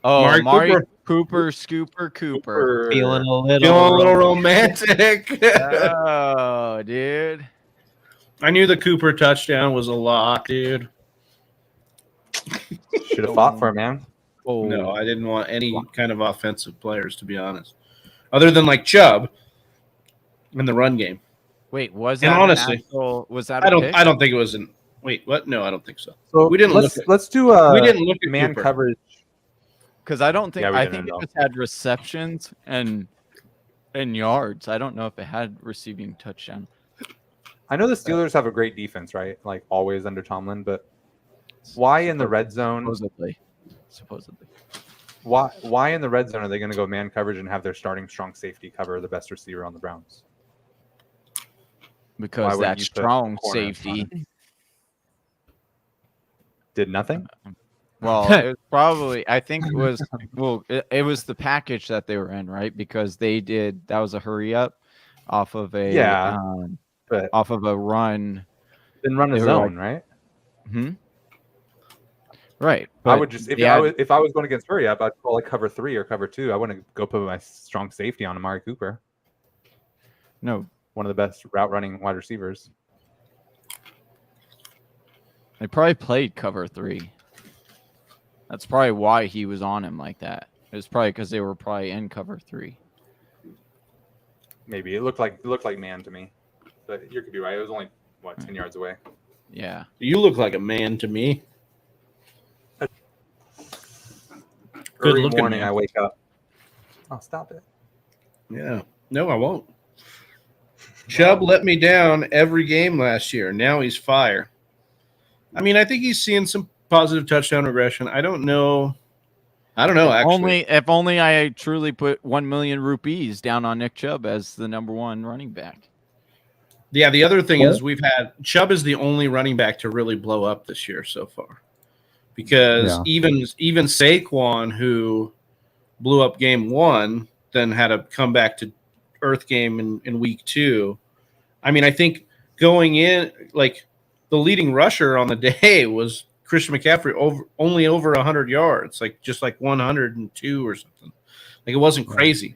D: Oh,
C: Mari
D: Cooper.
A: Feeling a
C: little romantic.
D: Oh, dude.
C: I knew the Cooper touchdown was a lock, dude.
E: Should have fought for it, man.
D: Oh.
C: No, I didn't want any kind of offensive players, to be honest, other than like Chubb in the run game.
D: Wait, was that
C: honestly?
D: Was that?
C: I don't think it was an. Wait, what? No, I don't think so.
E: So
C: we didn't.
E: Let's do
C: we didn't look at
E: man
C: Cooper.
E: coverage.
D: because I don't think
E: Yeah, we
D: I
E: didn't
D: think it
E: know.
D: just had receptions and yards. I don't know if it had receiving touchdown.
E: I know the Steelers have a great defense, right? Like always under Tomlin, but why in the red zone?
D: Supposedly.
E: Why in the red zone are they going to go man coverage and have their starting strong safety cover the best receiver on the Browns?
D: Because
E: wouldn't
D: that
E: you put
D: strong
E: corner on
D: safety.
E: Did nothing?
D: Well, it was probably. I think it was. Well, it was the package that they were in, right? Because they did. That was a hurry up off of a
E: but
D: off of a run.
E: then run a
D: They were
E: zone, right?
D: Right.
E: I would just if I was going against hurry up, I'd call like cover 3 or cover 2. I wouldn't go put my strong safety on Amari Cooper.
D: No,
E: one of the best route running wide receivers.
D: They probably played cover 3. That's probably why he was on him like that. It was probably because they were probably in cover 3.
E: Maybe it looked like man to me, but you could be right. It was only 10 yards away.
D: Yeah,
C: you look like a man to me.
E: Early morning, I wake up. Oh, stop it!
C: Yeah, no, I won't. Chubb let me down every game last year. Now he's fire. I mean, I think he's seeing some positive touchdown regression. I don't know. Actually,
D: if only I truly put 1 million rupees down on Nick Chubb as the number 1 running back.
C: Yeah, the other thing is Chubb is the only running back to really blow up this year so far. Because even Saquon, who blew up game 1, then had to come back to earth game in week 2. I mean, I think going in, like the leading rusher on the day was Christian McCaffrey, only over 100 yards, just like 102 or something. Like it wasn't crazy.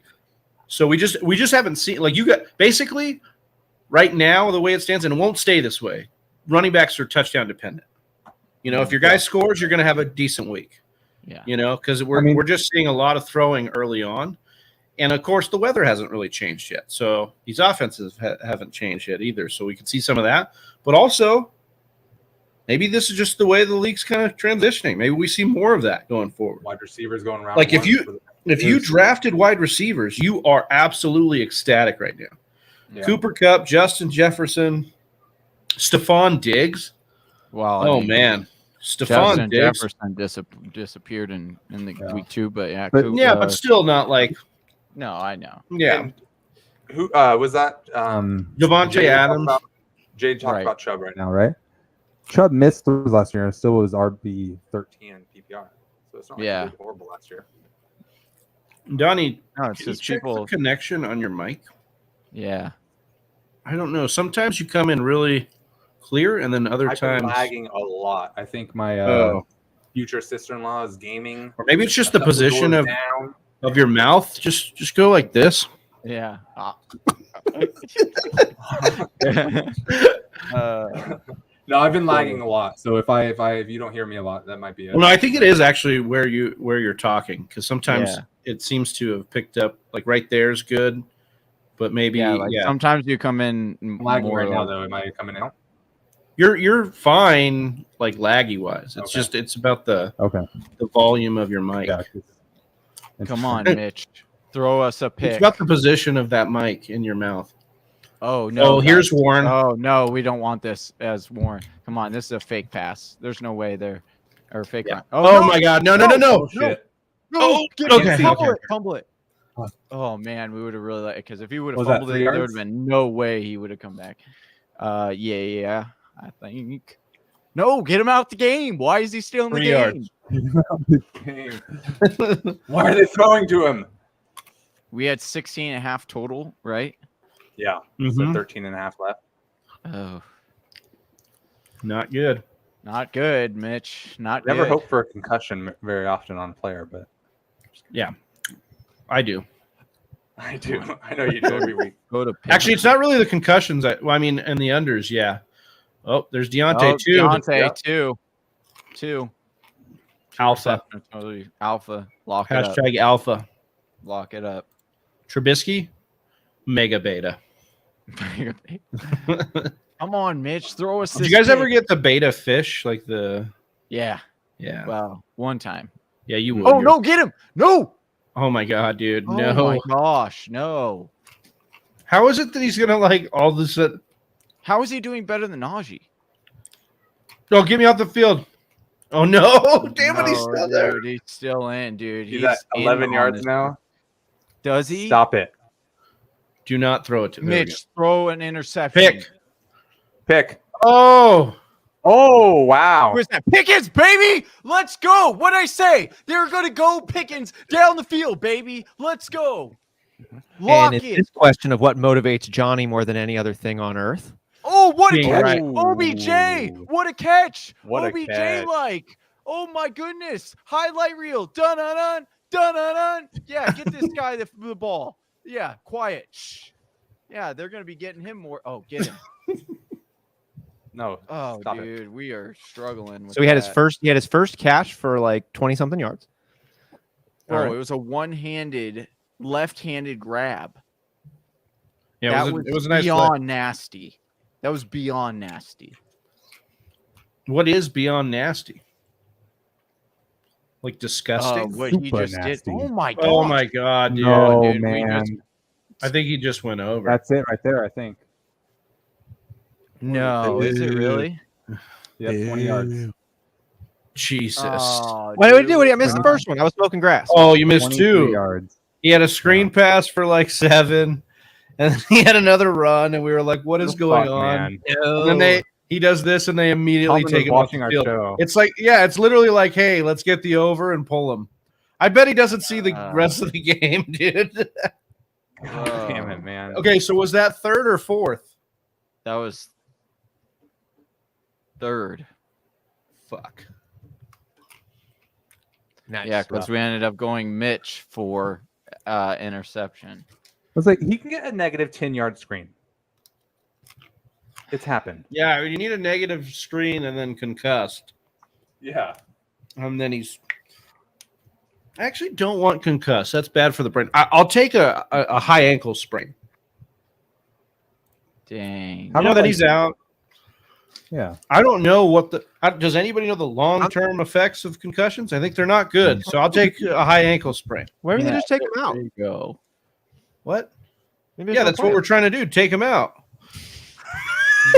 C: So we just haven't seen, like, you got basically right now the way it stands, and it won't stay this way. Running backs are touchdown dependent. You know, if your guy scores, you're going to have a decent week.
D: Yeah.
C: You know, because we're just seeing a lot of throwing early on. And, of course, the weather hasn't really changed yet. So these offenses haven't changed yet either. So we can see some of that. But also, maybe this is just the way the league's kind of transitioning. Maybe we see more of that going forward.
E: Wide receivers going around.
C: Like if you drafted wide receivers, you are absolutely ecstatic right now. Yeah. Cooper Kupp, Justin Jefferson, Stephon Diggs.
D: Wow.
C: Man. Stephon Diggs.
D: Jefferson disappeared in the week 2, but
C: but still not like.
D: No, I know.
C: Yeah.
E: And who was that?
C: Devontae Adams.
E: Jade talked about Chubb right
F: now, right? Chubb missed those last year and still was RB 13
E: PPR. So it's not like it was horrible last year.
C: Donnie,
D: it's
C: can you
D: just
C: check the connection on your mic?
D: Yeah.
C: I don't know. Sometimes you come in really clear, and then other times
E: lagging a lot. I think my future sister-in-law is gaming,
C: or maybe it's just the position of your mouth. Just go like this.
D: Yeah.
E: No, I've been lagging a lot. So if you don't hear me a lot, that might be it.
C: Well, no, I think it is actually where you're talking, because sometimes it seems to have picked up. Like right there is good, but maybe
D: sometimes you come in
E: lagging right now though. Am I coming out?
C: You're fine, like laggy wise. It's just it's about the volume of your mic.
F: Yeah.
D: Come on, Mitch, throw us a pick.
C: It's about the position of that mic in your mouth.
D: Oh no!
C: Oh, here's Warren.
D: Oh no, we don't want this as Warren. Come on, this is a fake pass. There's no way there, or fake.
C: Yeah. Oh my God! No!
E: Oh, shit!
D: No! Fumble it! Oh man, we would have really liked it, because if he would have fumbled it, there would have been no way he would have come back. Yeah. I think. No, get him out the game. Why is he still in the
E: game? Why are they throwing to him?
D: We had 16.5 total, right?
E: Yeah. So 13.5 left.
D: Oh.
C: Not good.
D: Not good, Mitch.
E: Never hope for a concussion very often on a player, but
C: yeah. I do.
E: I know you do every week.
C: Actually, it's not really the concussions. And the unders, yeah. Oh, there's Deontay too.
D: Deontay two.
C: Alpha.
D: Alpha. Lock it up.
C: Hashtag alpha.
D: Lock it up.
C: Trubisky, mega beta.
D: Come on, Mitch. Throw us.
C: Did you guys ever get the beta fish? Like the
D: Yeah.
C: Yeah.
D: Well, one time.
C: Yeah, you would.
D: Oh, no, get him. No.
C: Oh, my God, dude.
D: Oh,
C: No.
D: my gosh. No.
C: How is it that he's going to, like, all of a sudden?
D: How is he doing better than Najee?
C: Oh, get me off the field. Oh, no. Damn it, he's still there.
D: Dude, he's still in, dude.
E: He's at
D: in
E: 11
D: on
E: yards
D: this.
E: now.
D: Does he?
E: Stop it.
C: Do not throw it to
D: Mitch, throw an interception.
E: Pick.
C: Oh.
E: Oh, wow.
D: Where's that? Pickens, baby! Let's go! What'd I say? They're going to go Pickens down the field, baby. Let's go. Lock
A: And it's
D: it.
A: this question of what motivates Johnny more than any other thing on earth.
D: Oh, what a
C: Being
D: catch.
C: right.
D: OBJ. What a catch.
E: What a
D: OBJ
E: catch.
D: like. Oh, my goodness. Highlight reel. Dun-dun-dun. Dun-dun-dun. Yeah, get this guy the ball. Yeah, quiet. Shh. Yeah, they're going to be getting him more. Oh, get him.
E: No.
D: Oh,
E: Stop
D: dude,
E: it.
D: we are struggling.
A: So he had his first catch for like 20 something yards.
D: Bro,
A: All right.
D: it was a one-handed, left-handed grab.
C: Yeah,
D: That
C: it was a nice play.
D: beyond nasty. That was beyond nasty.
C: What is beyond nasty? Like disgusting?
D: What he
F: Super
D: just
F: nasty.
D: did. Oh my god.
C: Oh, my God, dude.
F: No,
D: dude, we
F: man.
C: I think he just went over.
F: That's it right there, I think.
D: No, is it really?
F: Yeah, 20 yards.
C: Jesus.
A: What did we do? I missed the first one. I was smoking grass.
C: Oh, you missed
F: 23
C: two.
F: yards.
C: He had a screen pass for like 7, and then he had another run, and we were like, "What is going
F: Fuck,
C: on?"
F: man.
C: And then he does this, and they immediately
F: Topman
C: take
F: was
C: him off
F: watching
C: the
F: our
C: field.
F: show.
C: It's like, yeah, it's literally like, "Hey, let's get the over and pull him." I bet he doesn't see the rest of the game, dude.
E: God damn it, man.
C: Okay, so was that third or fourth?
D: That was third.
C: Fuck.
A: Nice.
D: Yeah, because we ended up going Mitch for interception.
F: I was like, he can get a negative 10-yard screen. It's happened.
C: Yeah, you need a negative screen and then concussed.
E: Yeah.
C: And then he's. I actually don't want concussed. That's bad for the brain. I'll take a high ankle sprain.
D: Dang.
F: How
C: I know
F: about
C: that
F: like-
C: he's out.
F: Yeah.
C: I don't know what the. Does anybody know the long-term effects of concussions? I think they're not good. So I'll take a high ankle sprain.
A: Why don't
D: Yeah,
A: they just take him out?
D: There you go.
C: What?
A: Maybe
C: Yeah, that's what we're trying to do. Take him out.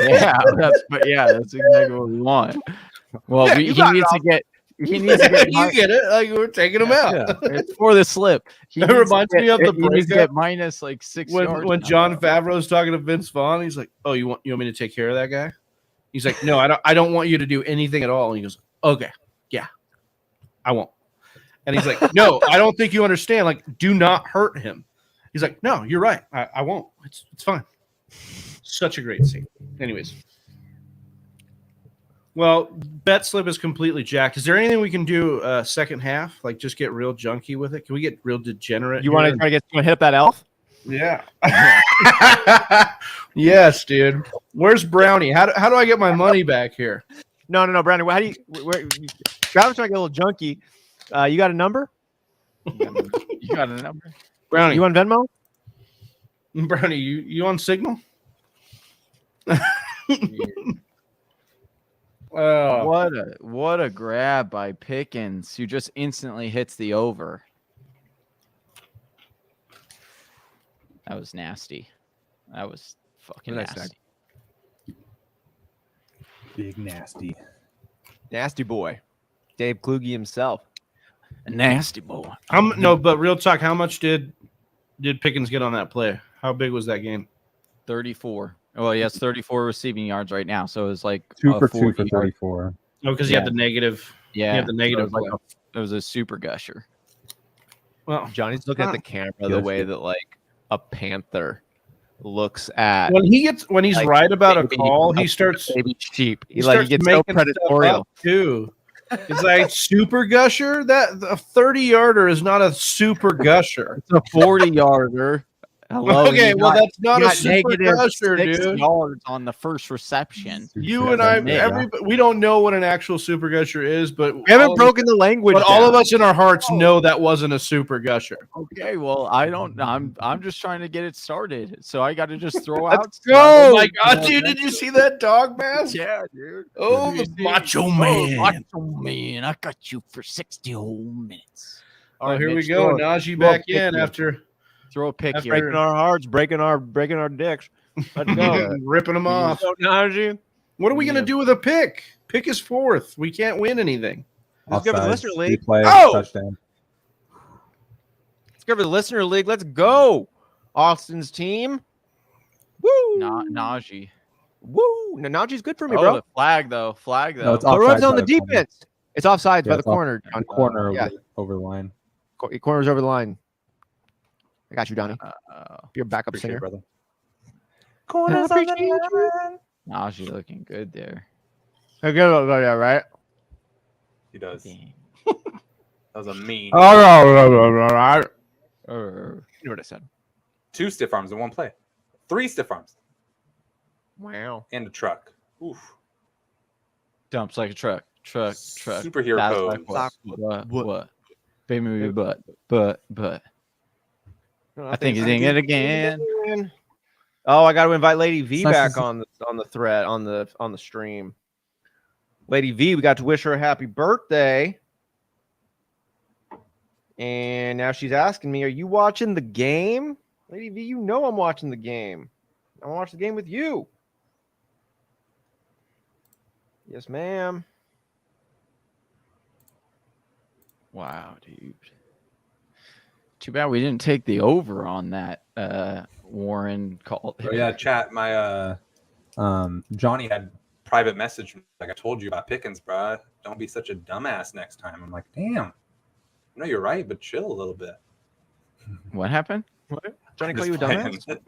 D: Yeah, that's exactly what we want. Well,
A: Yeah,
D: he
A: you got
D: needs to get. He needs to get.
C: You get it? Like we're taking him out.
F: Yeah.
D: It's for the slip. He
C: That
D: needs to
C: reminds me of the
D: he needs to
C: breakup
D: get minus like 6
C: When
D: yards.
C: John Favreau's talking to Vince Vaughn, he's like, "Oh, you want me to take care of that guy?" He's like, "No, I don't want you to do anything at all." And he goes, "Okay, yeah, I won't." And he's like, "No, I don't think you understand. Like, do not hurt him." He's like, "No, you're right. I won't. It's fine." Such a great scene. Anyways. Well, bet slip is completely jacked. Is there anything we can do second half? Like just get real junky with it? Can we get real degenerate?
A: You want to try to hit up that elf?
C: Yeah. Yes, dude. Where's Brownie? How do I get my money back here?
A: No, Brandon. How do you? Travis trying to get a little junky. You got a number?
D: You got a number?
C: Brownie,
A: You on Venmo?
C: Brownie, you on Signal?
D: What a grab by Pickens, who just instantly hits the over. That was nasty. That was fucking
A: What did I say?
D: nasty.
F: Big nasty.
A: Nasty boy. Dave Kluge himself.
D: A nasty boy.
C: No, but real talk, how much did Pickens get on that play? How big was that game?
D: 34. Well, he has 34 receiving yards right now, so it was like
F: 2 for 2
D: 40
F: for
D: yard-
F: 34.
C: Oh, because he had the negative.
D: Yeah,
C: He had the negative
D: so it was,
C: play.
D: it was a super gusher.
C: Well,
A: Johnny's looking at the camera the
F: Yes,
A: way
F: dude.
A: that like a panther looks at
C: when he's
A: like,
C: right about a
A: baby-
C: call, he starts
A: baby sheep. He
C: starts
A: gets so
C: making stuff
A: predatorial.
C: up, too. It's like super gusher. That a 30-yarder is not a super gusher.
D: It's a 40-yarder. Hello,
C: Okay, well, that's not a super
D: negative
C: gusher,
D: 6
C: dude.
D: yards on the first reception.
C: You and I, we don't know what an actual super gusher is, but
A: We haven't broken the language.
C: But all
A: down.
C: of us in our hearts know that wasn't a super gusher.
D: Okay, well, I don't. I'm just trying to get it started, so I got to just throw
A: Let's
D: out.
A: go.
C: Oh my god, dude! Did you see that dog mask?
D: Yeah, dude.
C: Oh, the macho man.
D: Macho man, I got you for 60 whole minutes.
C: All right, here we go. Najee back in after
D: throw a pick
C: after
D: here.
A: Breaking our hearts, breaking our dicks. Let's go.
C: ripping them off.
A: So, Najee.
C: What are we gonna do with a pick? Pick is fourth. We can't win anything.
A: Let's go for the listener league.
F: Replay,
A: Oh!
F: touchdown.
A: Let's go for the listener league. Let's go. Austin's team. Woo.
D: Najee.
A: Woo. No, Najee's good for me,
D: Oh,
A: bro.
D: the flag though.
F: No, it's
A: The
F: offside
A: road's on
F: by
A: the
F: the corner.
A: defense. It's offsides
F: Yeah,
A: by the
F: it's off-
A: corner.
F: The corner
A: Yeah.
F: over the line.
A: Corner's over the line. I got you, Donnie. You're a backup
F: Appreciate
A: singer.
F: it, brother.
A: Corner's on the line.
D: Najee looking good there.
A: I get it, yeah, right?
E: He does.
D: Damn.
E: That was a mean.
A: All right.
D: Er.
A: You know what I said.
E: 2 stiff arms in one play. 3 stiff arms
A: Wow.
E: and a truck. Oof.
D: Dumps like a truck.
E: Superhero
D: That's
E: pose.
D: like what? Baby movie but. I think he's doing it again.
A: Oh, I got to invite Lady V
F: It's nice
A: back
F: to see-
A: on the thread on the stream. Lady V, we got to wish her a happy birthday. And now she's asking me, are you watching the game? Lady V, you know I'm watching the game. I want to watch the game with you. Yes, ma'am.
D: Wow, dude. Too bad we didn't take the over on that Warren call.
E: Oh, yeah, chat. My Johnny had private message like I told you about Pickens, bro. Don't be such a dumbass next time. I'm like, damn. No, you're right, but chill a little bit.
D: What happened?
A: Johnny call
E: Just
A: you a dumbass?
E: playing.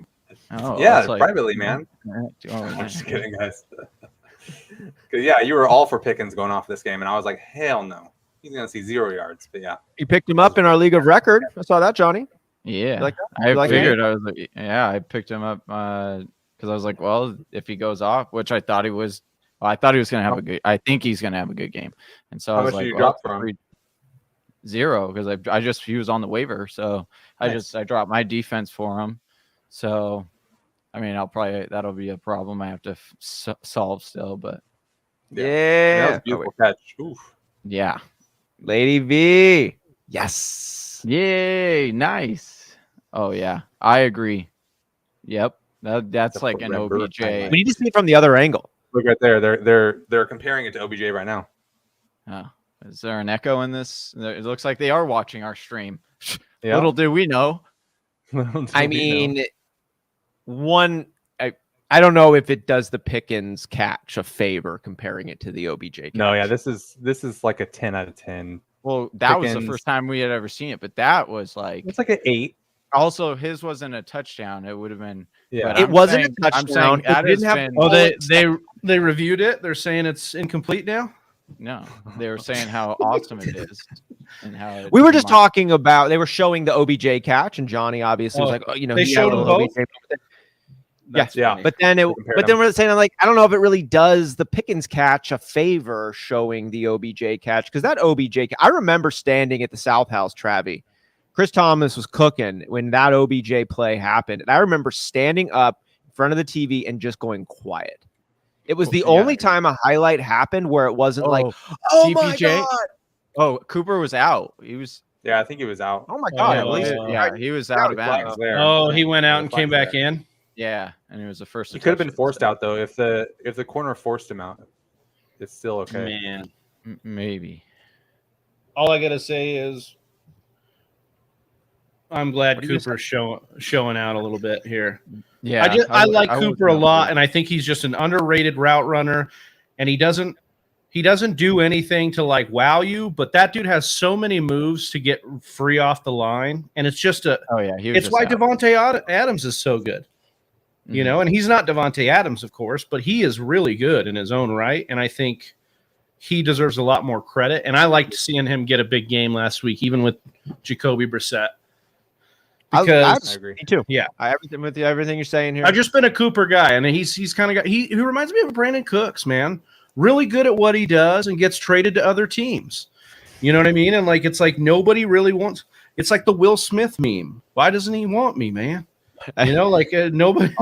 D: Oh,
E: Yeah,
D: it's like-
E: privately, man.
D: Oh,
E: I'm just kidding, guys. 'Cause, yeah, you were all for Pickens going off this game, and I was like, hell no. He's gonna see 0 yards. But yeah,
A: You picked him up in our league of record. I saw that, Johnny.
D: Yeah,
A: You like that?
D: I
A: You like
D: figured. I was like, yeah, I picked him up because I was like, well, if he goes off, which I thought he was, well, I thought he was going to have a good. I think he's going to have a good game, and so
E: How
D: I was
E: much did
D: like,
E: you drop from?
D: 0 because I just he was on the waiver, so
E: Nice.
D: I dropped my defense for him. So, I mean, that'll be a problem I have to solve still, but
E: that
A: Yeah.
E: was a beautiful catch. Oof.
D: yeah,
A: Lady V. Yes.
D: yay, nice. Oh yeah, I agree. Yep, that's
E: The
D: like an
E: forever
D: OBJ.
E: timeline.
A: We need to see it from the other angle.
E: Look right there. They're comparing it to OBJ right now.
D: Oh, is there an echo in this? It looks like they are watching our stream.
E: Yeah.
D: Little do we know.
A: I mean, I don't know if it does the Pickens catch a favor comparing it to the OBJ catch.
E: No, yeah, this is like a 10 out of 10.
D: Well, that was the
E: Pickens.
D: first time we had ever seen it, but that was like
E: It's like an 8.
D: also his wasn't a touchdown. It would have been.
E: Yeah.
D: but
A: It
D: I'm
A: wasn't a
D: saying- I'm
A: touchdown.
D: saying that
A: It didn't
D: has
A: have-
D: been-
C: Oh, they reviewed it. They're saying it's incomplete now.
D: no, they were saying how awesome it is and how
A: We were just talking about, they were showing the OBJ catch, and Johnny obviously was
C: Oh,
A: like, oh, you know,
C: they
A: he had
C: showed
A: a
C: them
A: little
C: both?
A: OBJ.
C: That's
E: Yeah.
C: funny.
A: But then
E: compared
A: we're saying, like, I don't know if it really does the Pickens catch a favor showing the OBJ catch, because that I remember standing at the South House, Travie. Chris Thomas was cooking when that OBJ play happened, and I remember standing up in front of the TV and just going quiet. It was the
D: Yeah.
A: only time a highlight happened where it wasn't like, oh my
D: TPJ?
A: god,
D: Oh, Cooper was out. He was.
E: Yeah, I think he was out.
A: oh my god,
C: Oh,
A: at least
D: Yeah, he was out of
E: Flags
D: bounds.
E: there.
C: Oh, he went out
E: The
C: and came
E: flags
C: back
E: there.
C: in.
D: Yeah, and it was the first.
E: He could have been
D: touchdown,
E: forced
D: so-
E: out though. If the corner forced him out, it's still okay.
C: Man,
D: Maybe.
C: all I gotta say is, I'm glad
A: What do you
C: Cooper's showing out a little bit here.
D: Yeah,
C: I like
D: would
C: Cooper a
D: not
C: lot,
D: be-
C: and I think he's just an underrated route runner. And he doesn't do anything to like wow you, but that dude has so many moves to get free off the line, and it's just
D: Oh yeah, he was
C: it's
D: just
C: why
D: out.
C: Devontae Adams is so good, you
D: Mhm.
C: know. And he's not Devontae Adams, of course, but he is really good in his own right, and I think he deserves a lot more credit. And I liked seeing him get a big game last week, even with Jacoby Brissett. Because
E: I agree.
A: Me too.
C: Yeah.
A: Everything with you, everything you're saying here.
C: I've just been a Cooper guy, and he's kind of got he reminds me of Brandon Cooks, man. Really good at what he does and gets traded to other teams. You know what I mean? And like it's like nobody really wants. It's like the Will Smith meme. Why doesn't he want me, man? You know, like nobody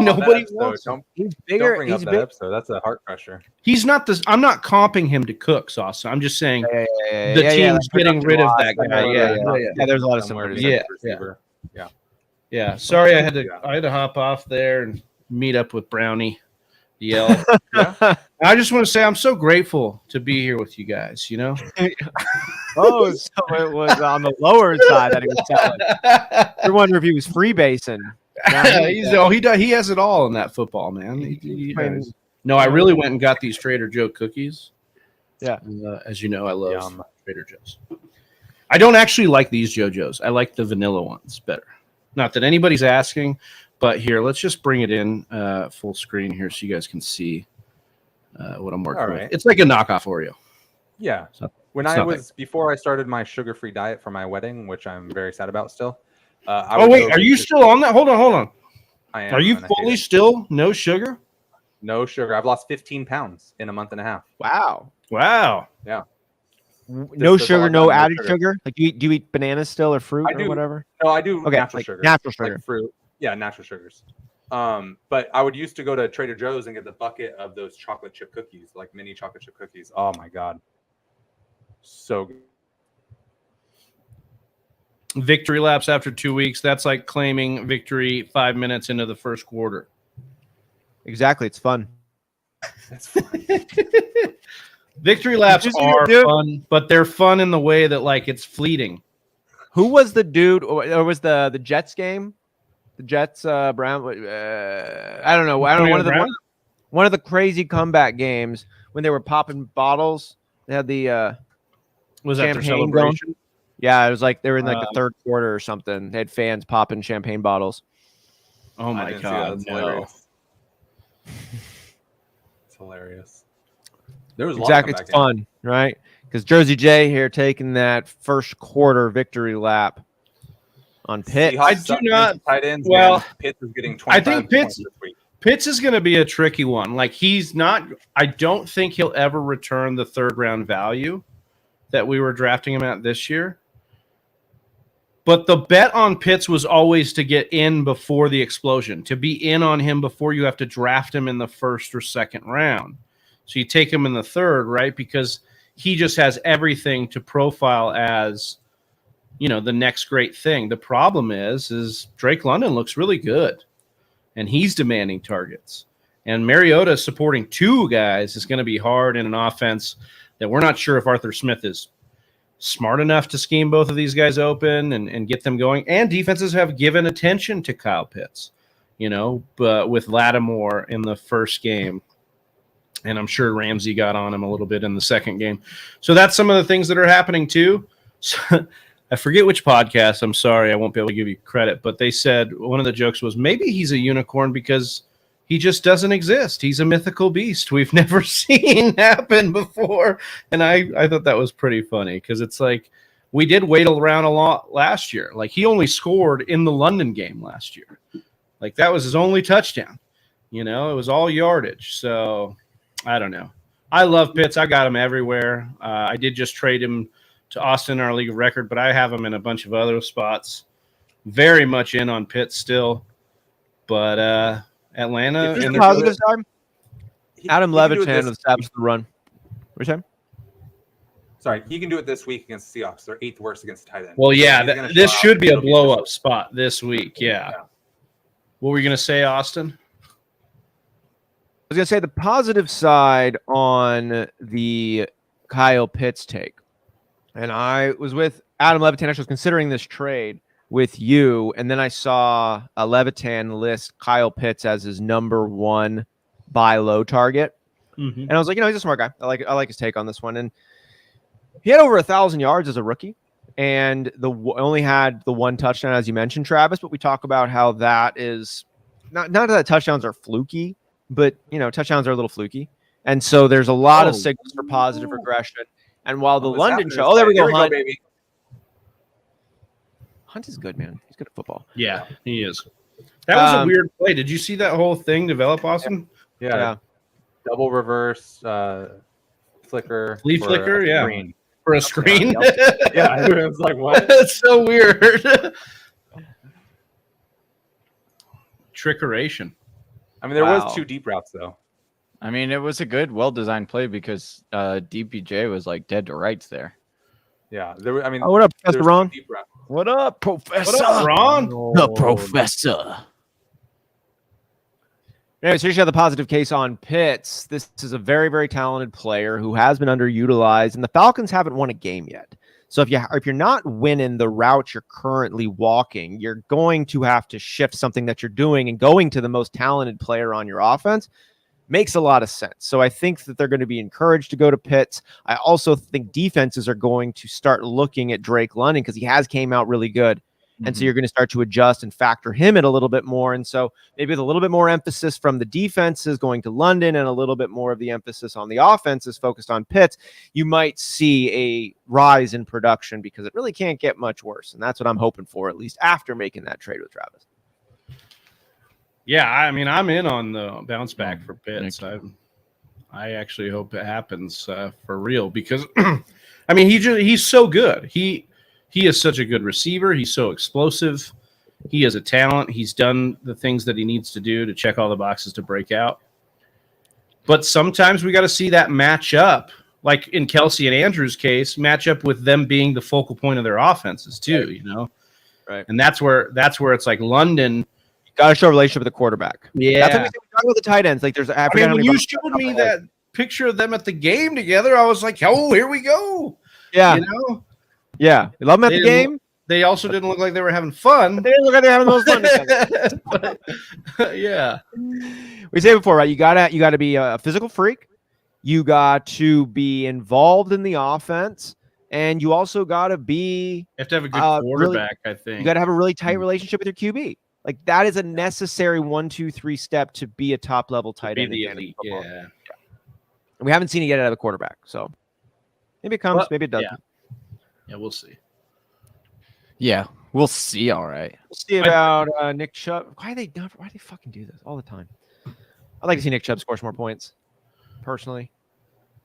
C: wants him.
A: He's bigger.
E: Don't bring up that episode. That's a heart crusher.
C: He's not this. I'm not comping him to Cooks, also. I'm just saying
A: the
C: team's getting rid of that guy.
A: Yeah, there's a lot of similarities.
C: Yeah. Sorry, I had to hop off there and meet up with Brownie. Yell. I just want to say I'm so grateful to be here with you guys. You know.
A: Oh, so it was on the lower side that he was telling. You're wondering if he was freebasing.
C: He has it all in that football, man. No, I really went and got these Trader Joe cookies.
A: Yeah.
C: As you know, I love Trader Joe's. I don't actually like these JoJo's. I like the vanilla ones better. Not that anybody's asking, but here, let's just bring it in full screen here so you guys can see what I'm working with. It's like a knockoff Oreo.
E: Yeah. Before I started my sugar-free diet for my wedding, which I'm very sad about still.
C: Are you still on that? Hold on.
E: I am.
C: Are you fully still no sugar?
E: No sugar. I've lost 15 pounds in a month and a half.
A: Wow.
E: Yeah.
A: No sugar, no added sugar. Like, do you eat bananas still or fruit or whatever?
E: No, I do.
A: Okay,
E: natural sugar.
A: Natural sugar.
E: Like fruit. Yeah, natural sugars. But I would used to go to Trader Joe's and get the bucket of those chocolate chip cookies, like mini chocolate chip cookies. Oh my god, so good.
C: Victory laps after 2 weeks. That's like claiming victory 5 minutes into the first quarter.
A: Exactly. It's fun.
E: That's fun.
C: Victory laps are fun, but they're fun in the way that like it's fleeting.
A: Who was the dude, or was the Jets game? The Jets, Brown. I don't know. One of the crazy comeback games when they were popping bottles. They had the
C: was that their
A: champagne
C: celebration?
A: Going. Yeah, it was like they were in like the third quarter or something. They had fans popping champagne bottles.
C: Oh my god!
E: No. It's hilarious. There was
A: exactly. It's fun, right? Because Jersey J here taking that first quarter victory lap on Pitt.
C: I do not.
E: Tight ends.
C: Well,
E: Pitts is getting 25
C: I think
E: points this week.
C: Pitts is going to be a tricky one. Like he's not. I don't think he'll ever return the third round value that we were drafting him at this year. But the bet on Pitts was always to get in before the explosion, to be in on him before you have to draft him in the first or second round. So you take him in the third, right? Because he just has everything to profile as, you know, the next great thing. The problem is Drake London looks really good, and he's demanding targets. And Mariota supporting two guys is going to be hard in an offense that we're not sure if Arthur Smith is smart enough to scheme both of these guys open and get them going. And defenses have given attention to Kyle Pitts, you know, but with Lattimore in the first game. And I'm sure Ramsey got on him a little bit in the second game. So that's some of the things that are happening too. So, I forget which podcast. I'm sorry, I won't be able to give you credit. But they said one of the jokes was maybe he's a unicorn because he just doesn't exist. He's a mythical beast we've never seen happen before. And I thought that was pretty funny because it's like we did wait around a lot last year. Like he only scored in the London game last year. Like that was his only touchdown. You know, it was all yardage. So I don't know. I love Pitts. I got him everywhere. I did just trade him to Austin in our league of record, but I have him in a bunch of other spots. Very much in on Pitts still. But Atlanta.
A: And the positive side, Adam Levitan has established the run. What are you saying?
E: Sorry, he can do it this week against the Seahawks. They're 8th worst against tight end.
C: Well, yeah, this should be a blow-up spot this week. Yeah. What were you going to say, Austin?
A: I was going to say the positive side on the Kyle Pitts take. And I was with Adam Levitan. I was considering this trade with you. And then I saw a Levitan list Kyle Pitts as his number one buy low target. Mm-hmm. And I was like, you know, he's a smart guy. I like his take on this one. And he had over 1,000 yards as a rookie. And only had the one touchdown, as you mentioned, Travis. But we talk about how that is not that touchdowns are fluky, but, you know, touchdowns are a little fluky. And so there's a lot of signals for positive regression. And while the London show, there we go, Hunt. Hunt is good, man. He's good at football.
C: Yeah, he is. That was a weird play. Did you see that whole thing develop, Austin?
E: Yeah. Double reverse flicker.
C: Flea flicker, yeah.
E: Screen.
C: For a screen?
E: Yeah, it was like, what?
C: That's so weird. Trickeration.
E: I mean, there was 2 deep routes, though.
D: I mean, it was a good, well-designed play because DPJ was like dead to rights there.
E: Yeah. There were, I mean,
A: what up, Professor Ron?
D: What up, Professor?
C: What up, Ron?
D: The Professor.
A: Anyway, so you have the positive case on Pitts. This is a very, very talented player who has been underutilized, and the Falcons haven't won a game yet. So if you're not winning the route you're currently walking, you're going to have to shift something that you're doing, and going to the most talented player on your offense makes a lot of sense. So I think that they're going to be encouraged to go to Pitts. I also think defenses are going to start looking at Drake London because he has came out really good. And so you're going to start to adjust and factor him in a little bit more. And so maybe with a little bit more emphasis from the defenses going to London and a little bit more of the emphasis on the offenses focused on Pitts, you might see a rise in production because it really can't get much worse. And that's what I'm hoping for, at least after making that trade with Travis.
C: Yeah, I mean, I'm in on the bounce back for Pitts. I actually hope it happens for real because, I mean, he's so good. He is such a good receiver. He's so explosive. He is a talent. He's done the things that he needs to do to check all the boxes to break out. But sometimes we got to see that match up, like in Kelsey and Andrew's case, match up with them being the focal point of their offenses too, you know?
A: Right.
C: And that's where it's like London.
A: Got to show a relationship with the quarterback.
C: Yeah.
A: That's what we talk about the tight ends. Like there's,
C: I mean, when you showed me that picture of them at the game together, I was like, oh, here we go.
A: Yeah.
C: You know?
A: Yeah. You love them at the game.
C: They also didn't look like they were having fun.
A: They didn't look like they were having the most fun together.
C: Yeah.
A: We say before, right? You gotta be a physical freak. You got to be involved in the offense, and you also got to be.
C: You have to have a good quarterback. I think
A: you got to have a really tight relationship with your QB. Like that is a necessary 1, 2, 3 step to be a top level tight end.
C: Yeah.
A: And we haven't seen it yet out of the quarterback, so maybe it comes, maybe it doesn't.
C: Yeah, we'll see.
D: Yeah, we'll see. All right.
A: We'll see about Nick Chubb. Why do they fucking do this all the time? I'd like to see Nick Chubb score some more points, personally.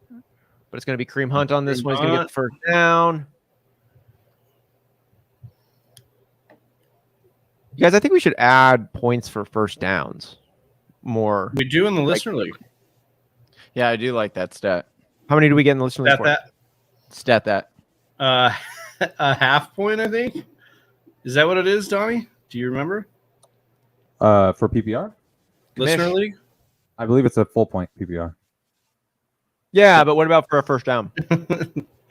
A: But it's going to be Kareem Hunt on this one. He's going to get the first down. You guys, I think we should add points for first downs more.
C: We do in the listener league.
D: Yeah, I do like that stat.
A: How many do we get in the listener league?
D: Stat that.
C: A half point, I think. Is that what it is, Donnie? Do you remember?
F: For PPR?
C: Listener league?
F: I believe it's a full point PPR.
A: Yeah, but what about for a first down?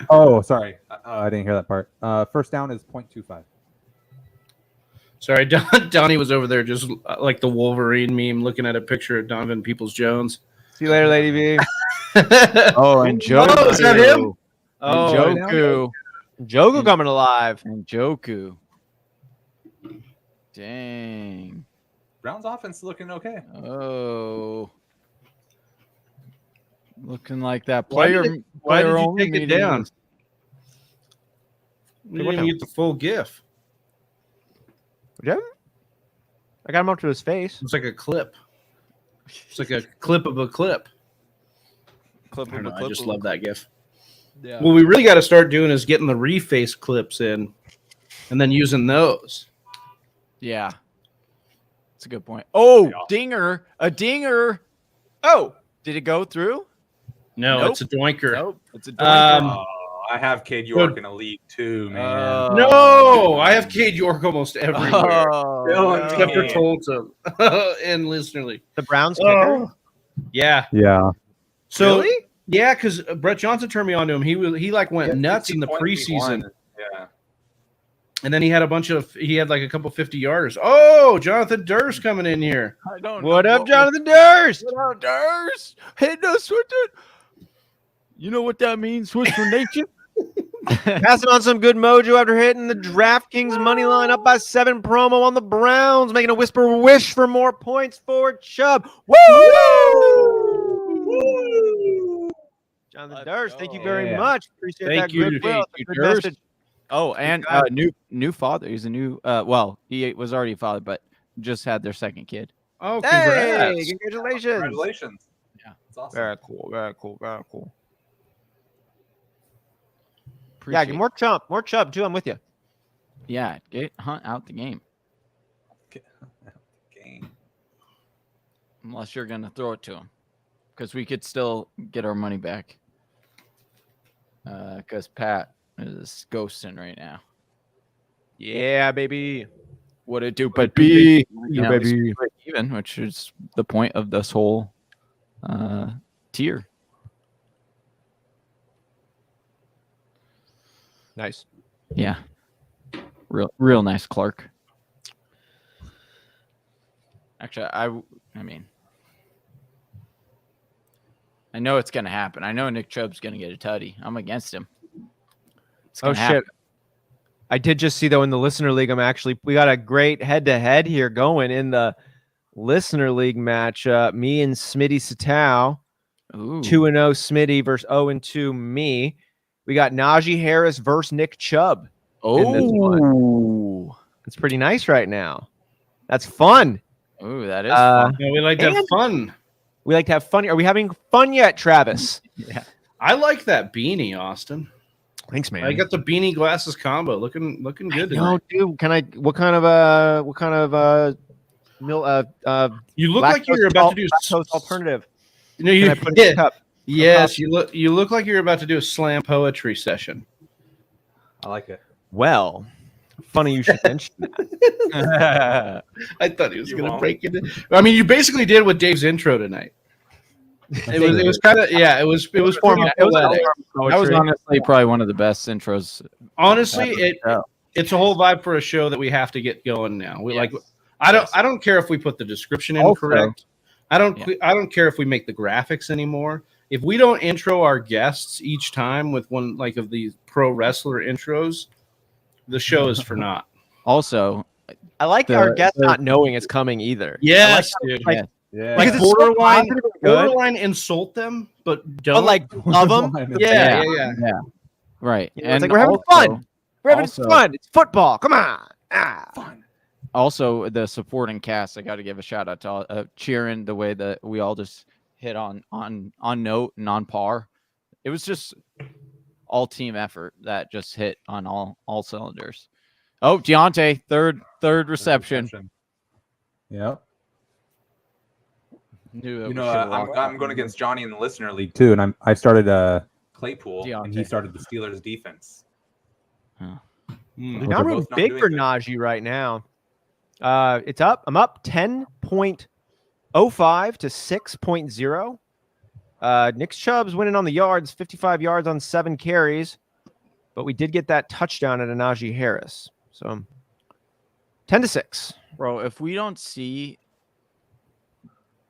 F: Oh, sorry. I didn't hear that part. First down is 0.25.
C: Sorry, Donnie was over there just like the Wolverine meme looking at a picture of Donovan Peoples-Jones.
A: See you later, Lady V.
D: Oh, and Joku.
C: Oh, is that him?
D: Oh, Joku.
A: Joku coming alive.
D: And Joku. Dang.
E: Brown's offense looking okay.
D: Oh. Looking like that
C: Why
D: player.
C: did you take it down? You
A: What
C: didn't get the full GIF.
A: Would you? I got him up to his face.
C: It's like a clip. It's like a clip of a clip. I just love that GIF.
A: Yeah.
C: What we really got to start doing is getting the reface clips in and then using those.
D: Yeah. That's a good point. Oh, dinger. A dinger. Oh, did it go through?
C: No,
D: Nope.
C: it's a doinker.
D: Nope. It's a doinker.
E: I have Cade York in a league too, man.
C: No, I have Cade York almost everywhere.
D: Oh,
C: Except for Tulsa and listener league.
A: The Browns kicker?
C: Yeah.
F: Yeah.
C: So yeah, because Brett Johnson turned me on to him. He went nuts in the preseason.
E: Yeah.
C: And then he had like a couple 50-yarders. Oh, Jonathan Durst coming in here.
D: I don't
A: What
D: know
A: up, Jonathan Durst?
D: What up, Durst? Hey, no, switch it. You know what that means? Switch for nature.
A: Passing on some good mojo after hitting the DraftKings money line up by 7 promo on the Browns, making a whisper wish for more points for Chubb. Woo! Jonathan Durst, thank you very much. Appreciate that goodwill.
C: Thank you, Durst.
D: Oh, and new father. He's a new. Well, he was already a father, but just had their second kid.
C: Oh, congrats!
A: Hey, congratulations!
E: Congratulations.
D: Yeah,
E: it's awesome.
A: Very cool. Very cool. Very cool.
D: Appreciate
A: Yeah, more chub too. I'm with you.
D: Yeah, get Hunt out the game. Unless you're gonna throw it to him, because we could still get our money back. Because Pat is ghosting right now.
A: Yeah, baby.
D: What it do, but be
A: baby.
D: even, which is the point of this whole tier.
A: Nice.
D: Yeah, real nice, Clark. Actually, I mean, I know it's gonna happen. I know Nick Chubb's gonna get a tutty. I'm against him.
A: Oh shit! I did just see though in the listener league. We got a great head-to-head here going in the listener league matchup. Me and Smitty Satou, 2-0 Smitty versus 0-2 me. We got Najee Harris versus Nick Chubb.
D: Oh,
A: it's pretty nice right now. That's fun.
D: Oh, that is fun.
C: Yeah, we like to have fun.
A: We like to have fun. Are we having fun yet, Travis?
D: Yeah.
C: I like that beanie, Austin.
A: Thanks, man.
C: I got the beanie glasses combo. Looking good.
A: No, dude. Can I? What kind of
C: you look like you're about to do
A: lactose alternative.
C: No, you.
A: Can I put it in a cup?
C: Yes, you look like you're about to do a slam poetry session.
E: I like it.
A: Well, funny you should mention that.
C: I thought he was going to break it. I mean, you basically did with Dave's intro tonight. It was kind of It was
D: that was honestly probably one of the best intros.
C: Honestly, it's a whole vibe for a show that we have to get going now. I don't care if we put the description in correct. I don't care if we make the graphics anymore. If we don't intro our guests each time with one like of these pro wrestler intros, the show is for naught.
D: Also,
A: I like our guests not knowing it's coming either.
C: Yes,
A: dude.
F: Yeah.
A: Because it's
C: borderline insult them, but don't.
A: But like love them.
C: Yeah.
D: Right.
A: You know, and it's like we're having fun. We're having fun. It's football. Come on. Fun.
D: Also, the supporting cast, I got to give a shout out to cheering the way that we all just hit on note and on par. It was just all team effort that just hit on all cylinders. Oh, Deontay, third reception.
F: Yep.
E: I'm going against Johnny in the listener league
F: too, and I started
E: Claypool, and he started the Steelers defense.
A: Now I'm really big for Najee right now. It's up. I'm up 10.05 to 6.0. Nick Chubb's winning on the yards, 55 yards on 7 carries, but we did get that touchdown at a Najee Harris. So 10-6.
D: Bro, if we don't see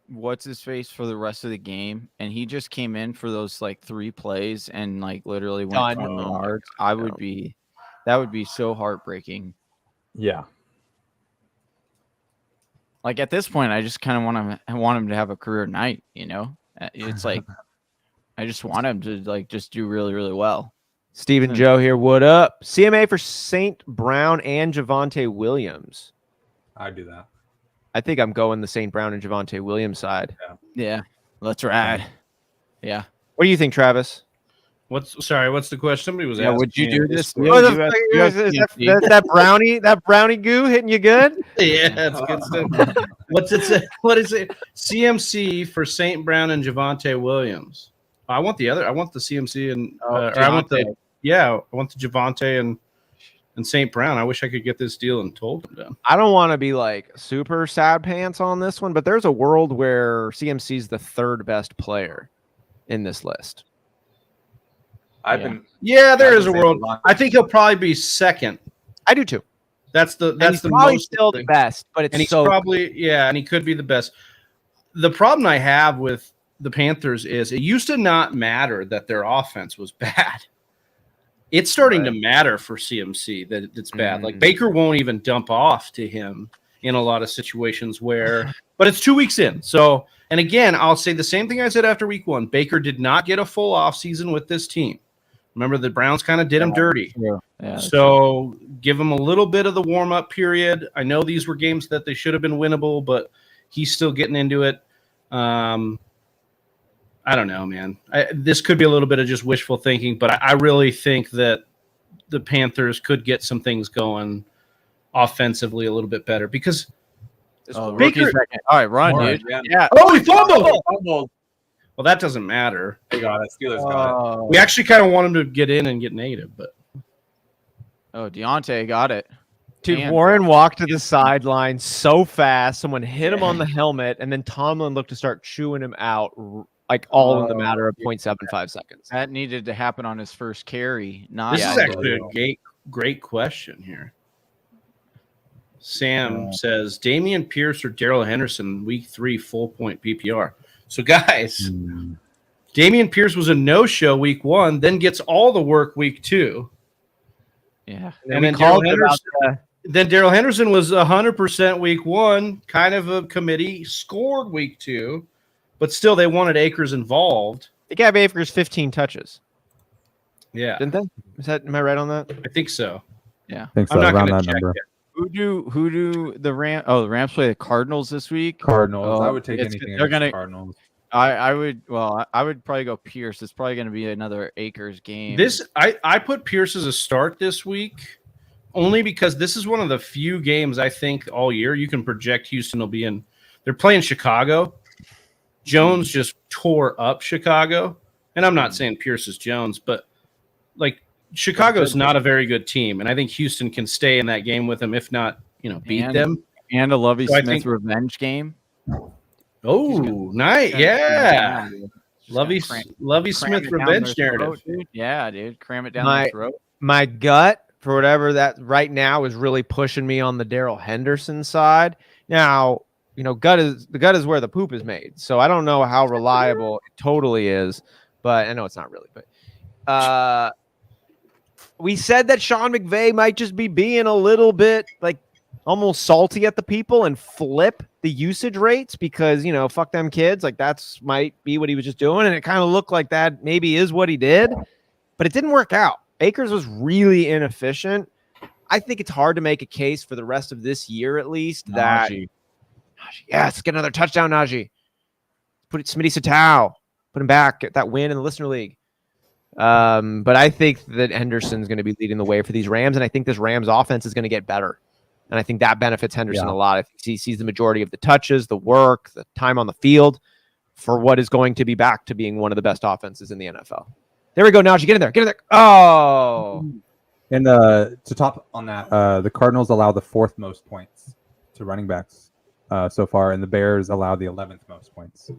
D: what's his face for the rest of the game, and he just came in for those like 3 plays and like literally went 20 yards, that would be so heartbreaking.
F: Yeah.
D: Like at this point, I just kind of want him to have a career night. You know, it's like I just want him to like just do really, really well.
A: Stephen Joe here. What up? CMA for St. Brown and Javonte Williams.
E: I'd do that.
A: I think I'm going the St. Brown and Javonte Williams side.
D: Yeah. Let's ride. Yeah.
A: What do you think, Travis?
C: What's the question? Somebody was asking.
D: Would you do this?
A: That brownie goo hitting you good?
C: Yeah, that's good stuff. What's it say? What is it? CMC for St. Brown and Javonte Williams. I want the CMC and I want the Javonte and St. Brown. I wish I could get this deal and told them done.
A: I don't want to be like super sad pants on this one, but there's a world where CMC is the 3rd best player in this list.
C: There is a world. I think he'll probably be 2nd.
A: I do too.
C: That's the
A: probably
C: most
A: still the best, but it's
C: and he could be the best. The problem I have with the Panthers is it used to not matter that their offense was bad. It's starting to matter for CMC that it's bad. Like Baker won't even dump off to him in a lot of situations but it's 2 weeks in. So, and again, I'll say the same thing I said after week 1. Baker did not get a full offseason with this team. Remember, the Browns kind of did him dirty.
D: Yeah,
C: so give him a little bit of the warm-up period. I know these were games that they should have been winnable, but he's still getting into it. I don't know, man. This could be a little bit of just wishful thinking, but I really think that the Panthers could get some things going offensively a little bit better because
D: rookie's back in. All right, run, dude.
E: Yeah.
C: Oh, he fumbled. Well, that doesn't matter.
E: They got it. Steelers got it.
C: We actually kind of want him to get in and get native, but
D: Deontay got it.
A: Dude,
D: Damn.
A: Warren walked to the sideline so fast. Someone hit him on the helmet, and then Tomlin looked to start chewing him out, like all in the matter of 0.75 seconds.
D: That needed to happen on his first carry.
C: this is actually a great question here. Sam says Damian Pierce or Darrell Henderson, week 3, full point PPR. So, guys, Damian Pierce was a no-show week 1, then gets all the work week 2.
D: Yeah.
C: And then Darrell Henderson was 100% week 1, kind of a committee, scored week 2, but still they wanted Akers involved.
A: They gave Akers 15 touches.
C: Yeah.
A: Didn't they? Am I right on that?
C: I think so.
D: Yeah.
F: I think so,
C: I'm not
F: around
C: going
F: that
C: to check
F: number.
C: it.
D: Who do the Rams? Oh, the Rams play the Cardinals this week.
F: Cardinals.
E: I would take anything
D: they're
E: against
D: gonna-
E: the Cardinals.
D: I would probably go Pierce. It's probably going to be another Akers game.
C: I put Pierce as a start this week only because this is one of the few games I think all year you can project Houston will be in. They're playing Chicago. Jones just tore up Chicago. And I'm not saying Pierce is Jones, but like Chicago's not a very good team. And I think Houston can stay in that game with them, if not, beat them.
D: And a Lovie
C: So I
D: Smith
C: think-
D: revenge game.
C: Oh, nice. Yeah.
D: Just
C: Lovey
D: cram
C: Smith
D: it down
C: revenge
D: their
C: narrative.
D: throat, dude. Yeah, dude. Cram it down their throat.
A: My gut, for whatever that right now, is really pushing me on the Darrell Henderson side. Now, the gut is where the poop is made. So I don't know how reliable it totally is, but I know it's not really. But we said that Sean McVay might just be being a little bit like almost salty at the people and flip the usage rates because, fuck them kids. Like that's might be what he was just doing. And it kind of looked like that maybe is what he did, but it didn't work out. Akers was really inefficient. I think it's hard to make a case for the rest of this year, at least, that Najee, yes, get another touchdown, Najee. Put it Smitty Satou. Put him back, get that win in the Listener League. But I think that Henderson's going to be leading the way for these Rams, and I think this Rams offense is going to get better. And I think that benefits Henderson a lot. I think he sees the majority of the touches, the work, the time on the field for what is going to be back to being one of the best offenses in the NFL. There we go, Najee. Get in there. Get in there. Oh.
F: And to top on that, the Cardinals allow the 4th most points to running backs so far, and the Bears allow the 11th most points. So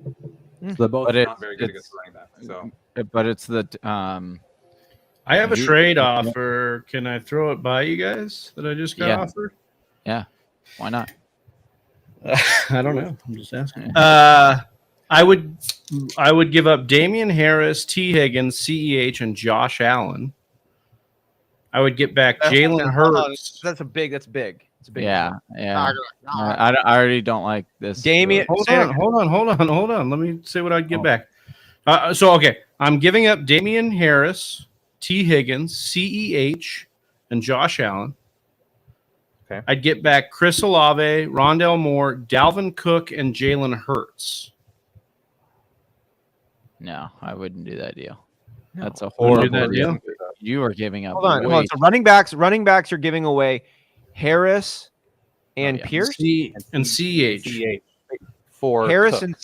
F: they're both
E: not very good against running back. So,
D: but it's the
C: I have a trade offer. Can I throw it by you guys that I just got offered?
D: Yeah. Why not?
C: I don't know. I'm just asking. I would give up Damian Harris, T. Higgins, CEH, and Josh Allen. I would get back Jalen Hurts.
A: That's big. It's a big.
D: Yeah. I already don't like this.
A: Damian,
C: hold on. Let me say what I'd get back. Okay. I'm giving up Damian Harris, T. Higgins, CEH, and Josh Allen. Okay. I'd get back Chris Olave, Rondale Moore, Dalvin Cook, and Jalen Hurts.
D: No, I wouldn't do that deal.
A: No.
D: That's a horrible
C: deal.
D: You are giving up.
A: Hold on. So running backs are giving away Harris and Pierce
C: and CEH.
E: For
A: Harris and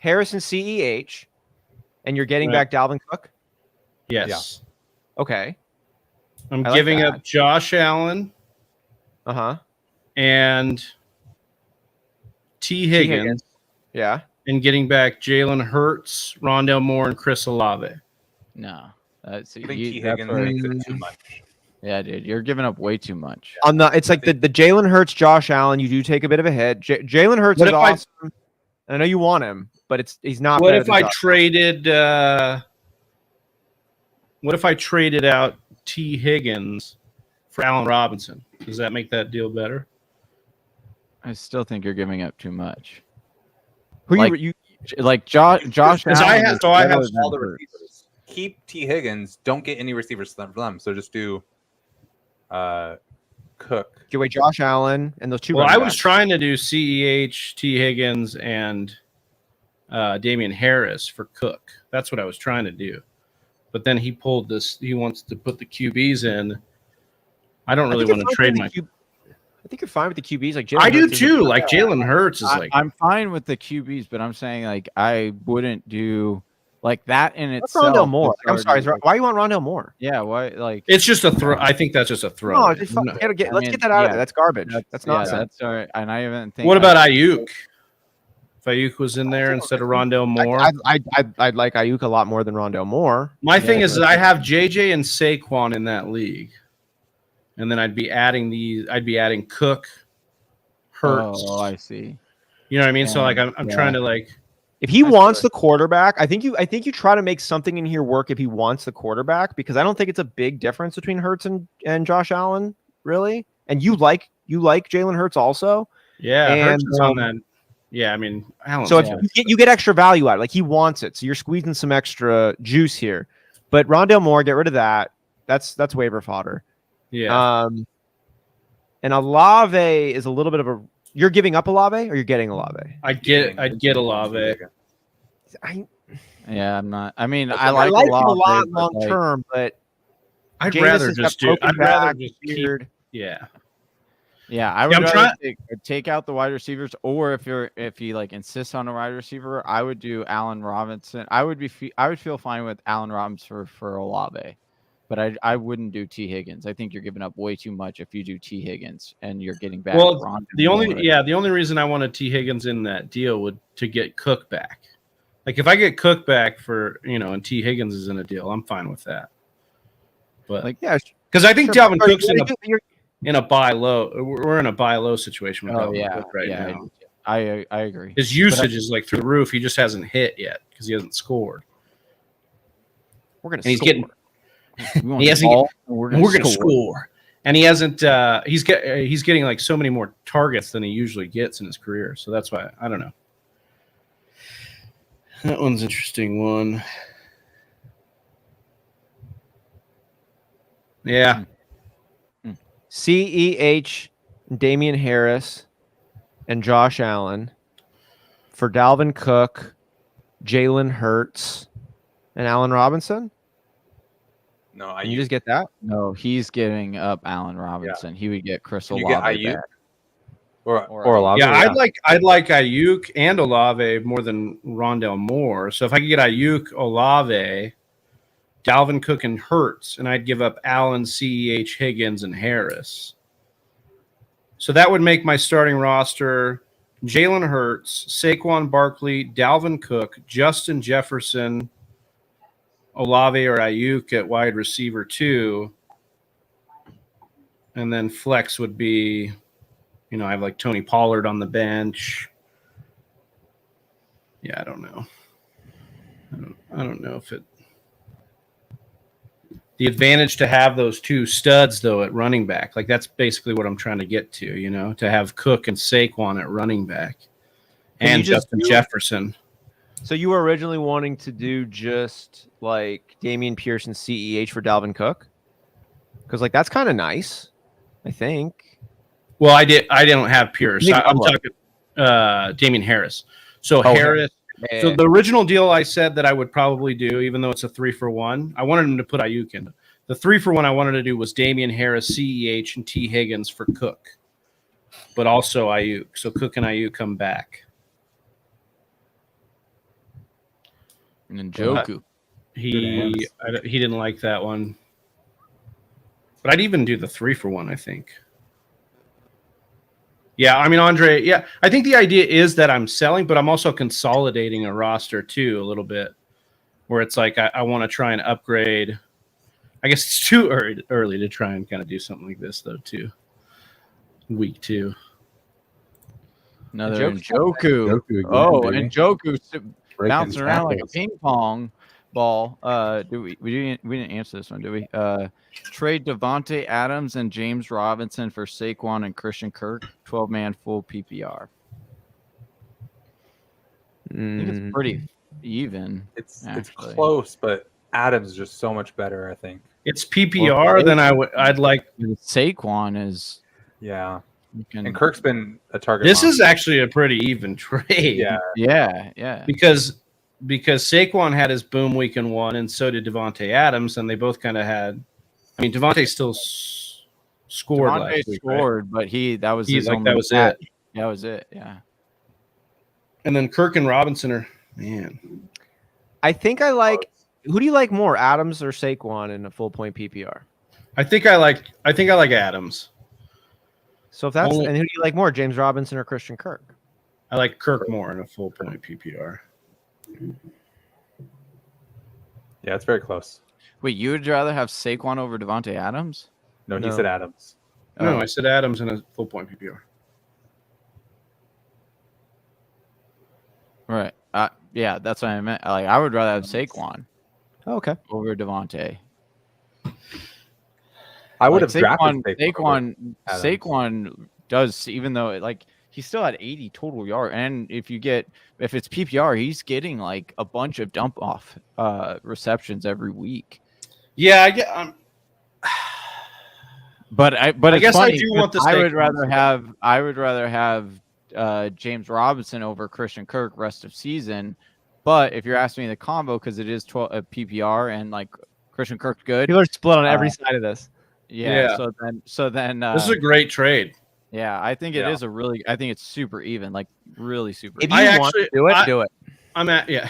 A: CEH, and you're getting back Dalvin Cook.
C: Yes.
A: Yeah. Okay.
C: I'm giving up Josh Allen. And T. Higgins.
A: Yeah.
C: And getting back Jalen Hurts, Rondale Moore, and Chris Olave.
D: No.
E: I think T. Higgins makes it too much.
D: Yeah, dude. You're giving up way too much.
A: It's like the Jalen Hurts, Josh Allen, you do take a bit of a hit. Jalen Hurts is awesome. I know you want him, but he's not.
C: What if I traded out T. Higgins for Allen Robinson? Does that make that deal better?
D: I still think you're giving up too much.
A: Who
D: Josh Allen?
C: I have all the
E: receivers. keep T. Higgins. Don't get any receivers for them. So just do Cook.
A: Give away Josh Allen and those two.
C: Well, I
A: running
C: was
A: backs.
C: trying to do CEH, T. Higgins, and Damian Harris for Cook. That's what I was trying to do. But then he pulled this. He wants to put the QBs in. I don't really want to trade my.
A: I think you're fine with the QBs. Like
C: I do too. Like Jalen Hurts is like.
D: I'm fine with the QBs, but I'm saying like I wouldn't do like that in
A: That's
D: itself.
A: Rondell Moore. I'm sorry.
D: Like,
A: Why you want Rondell Moore?
D: yeah, why like
C: It's just a throw. I think that's just a throw.
A: No, just let's get that out of there. That's garbage. That's nonsense.
D: That's all right. And I haven't think.
C: What about Ayuk? If Ayuk was in there instead of Rondell Moore,
A: I'd like Ayuk a lot more than Rondell Moore.
C: my thing is that I have JJ and Saquon in that league, and then I'd be adding Cook, Hurts.
D: Oh, I see.
C: You know what I mean? So like I'm trying to like.
A: If he wants the quarterback, I think you try to make something in here work if he wants the quarterback, because I don't think it's a big difference between Hurts and Josh Allen, really. And you like Jalen Hurts also.
C: Yeah,
A: and,
C: Hurts is on that. Yeah, I mean, Allen.
A: So if you get extra value out, like he wants it, so you're squeezing some extra juice here. But Rondell Moore, get rid of that. That's waiver fodder.
C: Yeah.
A: And Olave is a little bit of a. You're giving up Olave, or you're getting Olave?
C: I'd get Olave.
D: Yeah, I'm not. I mean, I
A: like
D: like
A: him a
D: Olave,
A: lot
D: but,
A: long
D: like,
A: term, but
C: I'd
A: Jameis
C: rather
A: has
C: just
A: got
C: do.
A: broken
C: I'd rather
A: back,
C: just
A: weird.
C: Yeah.
D: Yeah, I would
C: I'm
D: rather take out the wide receivers, or if he like insists on a wide receiver, I would do Allen Robinson. I would feel fine with Allen Robinson for Olave, but I wouldn't do T. Higgins. I think you're giving up way too much if you do T. Higgins and you're getting back.
C: Well,
D: Rondell
C: the only
D: Moore.
C: reason I wanted T. Higgins in that deal would to get Cook back. Like if I get Cook back for and T. Higgins is in a deal, I'm fine with that. But
D: Like,
A: Yeah,
C: because I think
A: sure,
C: Dalvin
A: but
C: Cook's
A: you're-
C: in a buy low. We're in a buy low situation with
D: oh
C: Dalvin
D: yeah,
C: Cook right now.
D: I agree.
C: His usage is like through the roof. He just hasn't hit yet because he hasn't scored.
A: we're gonna.
C: And he's
A: score.
C: getting.
D: We
C: He hasn't.
D: we're
C: We're gonna score. And he hasn't. He's getting like so many more targets than he usually gets in his career. So that's why I don't know. That one's an interesting one. Yeah.
A: CEH, Damian Harris, and Josh Allen for Dalvin Cook, Jalen Hurts, and Allen Robinson.
E: No,
A: Can you just get that?
D: No, he's giving up Allen Robinson. He would get Chris Olave
E: you get Ayuk
D: back.
E: or Olave.
C: Yeah, I'd like Ayuk and Olave more than Rondell Moore. So if I could get Ayuk, Olave, Dalvin Cook, and Hurts, and I'd give up Allen, CEH, Higgins, and Harris. So that would make my starting roster Jalen Hurts, Saquon Barkley, Dalvin Cook, Justin Jefferson, Olave or Ayuk at wide receiver 2. And then flex would be, I have like Tony Pollard on the bench. Yeah, I don't know. I don't know if it. The advantage to have those two studs, though, at running back, like that's basically what I'm trying to get to, to have Cook and Saquon at running back and Justin Jefferson.
A: So you were originally wanting to do just like Damian Pierce and CEH for Dalvin Cook? Because like that's kind of nice, I think.
C: Well, I didn't have Pierce. I'm talking Damian Harris. So Harris.
A: Yeah.
C: So the original deal I said that I would probably do, even though it's a 3-for-1, I wanted him to put Ayuk in. The 3-for-1 I wanted to do was Damian Harris, CEH, and T. Higgins for Cook, but also Ayuk. So Cook and Ayuk come back.
D: And then Njoku.
C: He didn't like that one. But I'd even do the 3-for-1, I think. Yeah, I mean, Andre, yeah, I think the idea is that I'm selling, but I'm also consolidating a roster too a little bit, where it's like I want to try and upgrade. I guess it's too early to try and kind of do something like this, though, too. Week 2.
D: Another Njoku. Njoku bouncing around like a ping pong ball. We didn't answer this one, did we? Trade Devontae Adams and James Robinson for Saquon and Christian Kirk, 12-man full PPR. I think it's pretty even.
E: It's close, but Adams is just so much better, I think.
C: It's PPR, then I'd like.
D: Saquon is.
E: Yeah. And Kirk's been a target.
C: This is actually a pretty even trade.
D: Yeah.
C: Because Saquon had his boom week in 1, and so did Devontae Adams, and they both kind of had. I mean, Devontae still scored last week.
D: Scored, right? But that was his
C: like
D: only
C: that was it.
D: That was it. Yeah.
C: And then Kirk and Robinson are
A: I think I like. Who do you like more, Adams or Saquon in a full point PPR?
C: I think I like Adams.
A: So if that's and who do you like more, James Robinson or Christian Kirk?
C: I like Kirk more in a full point PPR.
E: Yeah, it's very close.
D: Wait, you would rather have Saquon over Devontae Adams?
E: No, he said Adams.
C: No, I said Adams in a full point PPR.
D: Right. Yeah, that's what I meant. Like, I would rather have Saquon.
A: Oh, okay.
D: Over Devontae.
E: I would have drafted
D: Saquon does, even though he still had 80 total yards, and if it's PPR, he's getting like a bunch of dump off receptions every week.
C: Yeah, I get.
D: But I guess funny,
C: I do want the.
D: I would rather have James Robinson over Christian Kirk rest of season. But if you're asking me the combo, because it is 12 PPR and like Christian Kirk's good,
A: people are split on every side of this.
D: Yeah. So then
C: this is a great trade.
D: Yeah, I think it is I think it's super even, like really super.
A: If you want to do it, do it.
C: I'm at
A: You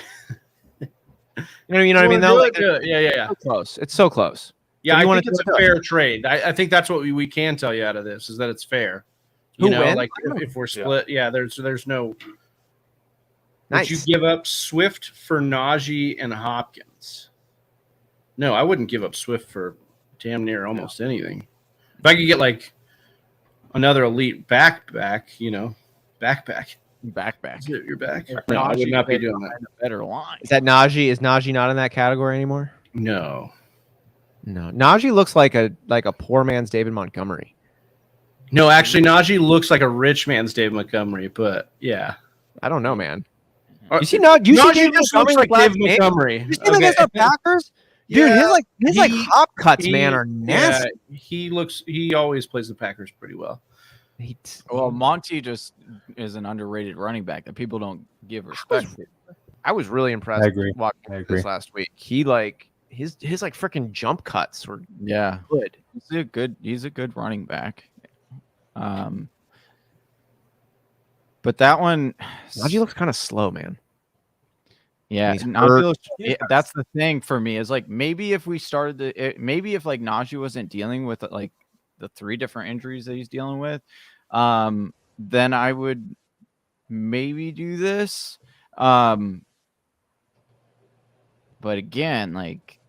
A: know what I mean? Though,
C: Yeah.
A: So close. It's so close.
C: Yeah, I think it's a fair trade. I think that's what we can tell you out of this is that it's fair. You know, like if we're split, there's no.
A: Nice.
C: Would you give up Swift for Najee and Hopkins? No, I wouldn't give up Swift for damn near almost anything. If I could get like another elite backpack.
D: You're back.
C: No, I would not be doing that.
D: A better line.
A: Is that Najee? Is Najee not in that category anymore?
C: No.
A: Najee looks like a poor man's David Montgomery.
C: No, actually, Najee looks like a rich man's David Montgomery, but yeah.
A: I don't know, man. You see David Montgomery
C: like David Montgomery.
A: You see him against the Packers? Dude, his hop cuts, man, are nasty.
C: Yeah, he always plays the Packers pretty well.
D: Well, Monty just is an underrated running back that people don't give respect to.
A: I was really impressed watching this last week. He his freaking jump cuts were good.
D: He's a good running back. But that one,
A: Najee looks kind of slow, man.
D: Yeah, that's the thing for me is like maybe if we started maybe if like Najee wasn't dealing with like the 3 different injuries that he's dealing with, then I would maybe do this. But again, like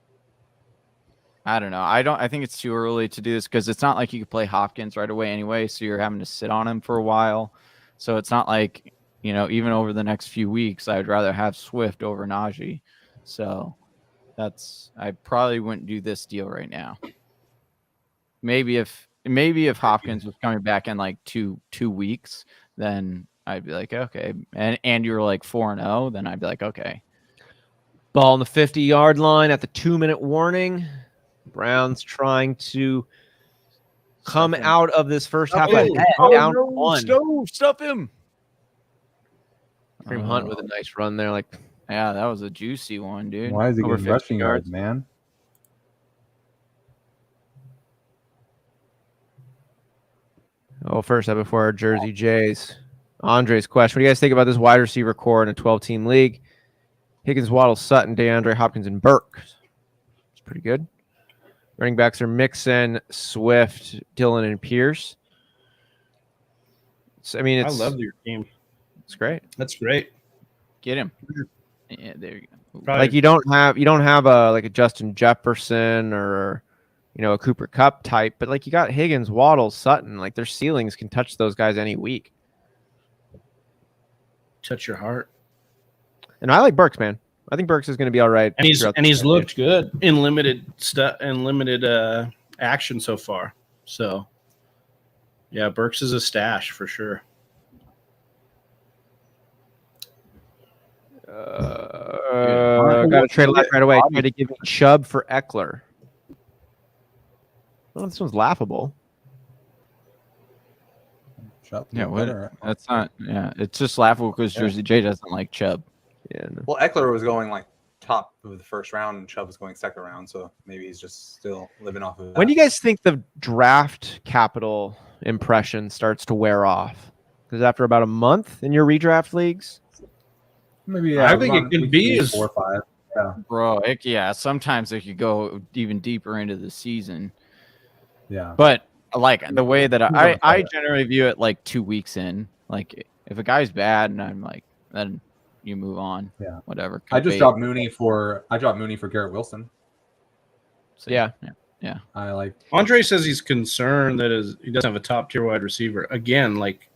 D: I don't know. I think it's too early to do this because it's not like you could play Hopkins right away anyway, so you're having to sit on him for a while. So it's not like, even over the next few weeks, I'd rather have Swift over Najee. So I probably wouldn't do this deal right now. Maybe if Hopkins was coming back in like two weeks, then I'd be like, okay. And you're like 4-0, then I'd be like, okay.
A: Ball on the 50-yard line at the 2-minute warning. Browns trying to come out of this first half ahead, down 1.
D: Stuff him.
A: Kareem Hunt with a nice run there.
D: Yeah, that was a juicy one, dude.
F: Why is he getting rushing yards, man?
A: Oh, first up before our Jersey Jays, Andre's question. What do you guys think about this wide receiver core in a 12-team league? Higgins, Waddle, Sutton, DeAndre Hopkins, and Burke. It's pretty good. Running backs are Mixon, Swift, Dillon, and Pierce. I
C: love your team.
A: It's great.
C: That's great.
D: Get him. Yeah, there you go.
A: Probably. You don't have a Justin Jefferson or a Cooper Kupp type, but you got Higgins, Waddle, Sutton. Their ceilings can touch those guys any week.
C: Touch your heart.
A: And I like Burks, man. I think Burks is going to be all right.
C: And he's looked good in limited action so far. So, yeah, Burks is a stash for sure.
A: got to trade left right away. Try to give me Chubb for Eckler. Oh, this one's laughable.
D: Yeah, what? That's not. Yeah, it's just laughable because Jersey J doesn't like Chubb.
A: Yeah. No.
E: Well, Eckler was going like top of the first round, and Chubb was going second round, so maybe he's just still living off of that.
A: When do you guys think the draft capital impression starts to wear off? Because after about a month in your redraft leagues,
F: Maybe
C: I think it could be
F: 4 or 5. Yeah.
D: Bro, sometimes it could go even deeper into the season.
F: Yeah.
D: But like the way that I generally view it, like 2 weeks in, like if a guy's bad and I'm like, then you move on.
F: Yeah.
D: Whatever.
F: I dropped Mooney for Garrett Wilson.
D: So,
A: yeah.
F: I like
C: Andre says he's concerned that he doesn't have a top tier wide receiver. Again, like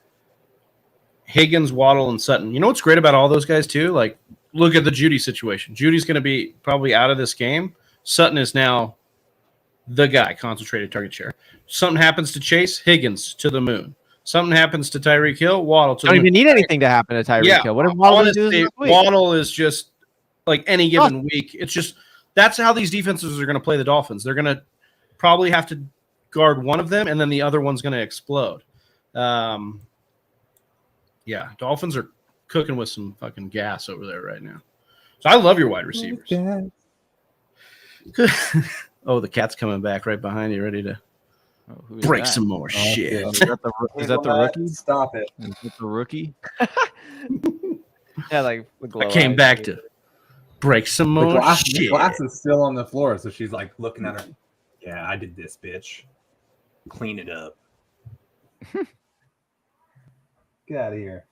C: Higgins, Waddle, and Sutton. You know what's great about all those guys too? Like, look at the Judy situation. Judy's going to be probably out of this game. Sutton is now the guy, concentrated target share. Something happens to Chase, Higgins to the moon. Something happens to Tyreek Hill, Waddle to the moon.
A: don't even need anything to happen to Tyreek Hill. What if Waddle do this week?
C: Waddle is just like any given week. It's just that's how these defenses are going to play the Dolphins. They're going to probably have to guard one of them, and then the other one's going to explode. Yeah, Dolphins are cooking with some fucking gas over there right now. So I love your wide receivers. Oh, the cat's coming back right behind you, ready to break some more shit.
D: Is that the rookie?
E: Stop it.
D: Is that the rookie?
A: Yeah, like
C: I came back to break some more shit.
F: The glass is still on the floor, so she's like looking at her. Yeah, I did this, bitch. Clean it up. Get out of here.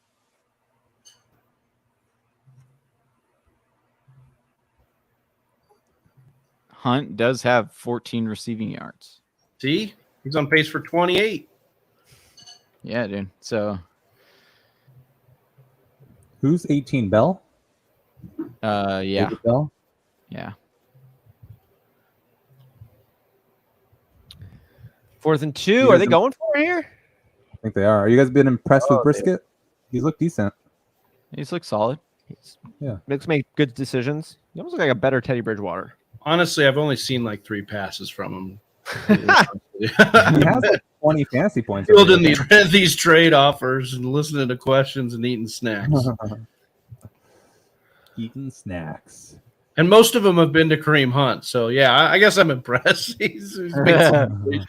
D: Hunt does have 14 receiving yards.
C: See? He's on pace for 28.
D: Yeah, dude. So
F: Who's 18? Bell?
D: yeah.
F: David Bell?
D: Yeah.
A: 4th and 2. Are they going for it here?
F: I think they are. Are you guys been impressed with Brisket? He's looked decent.
D: He's looked solid.
A: Makes make good decisions. He almost looks like a better Teddy Bridgewater.
C: Honestly, I've only seen like 3 passes from him.
F: He has like 20 fantasy points.
C: Fielding these trade offers and listening to questions and eating snacks.
F: Eating snacks.
C: And most of them have been to Kareem Hunt. So, yeah, I guess I'm impressed. He's
A: Joki's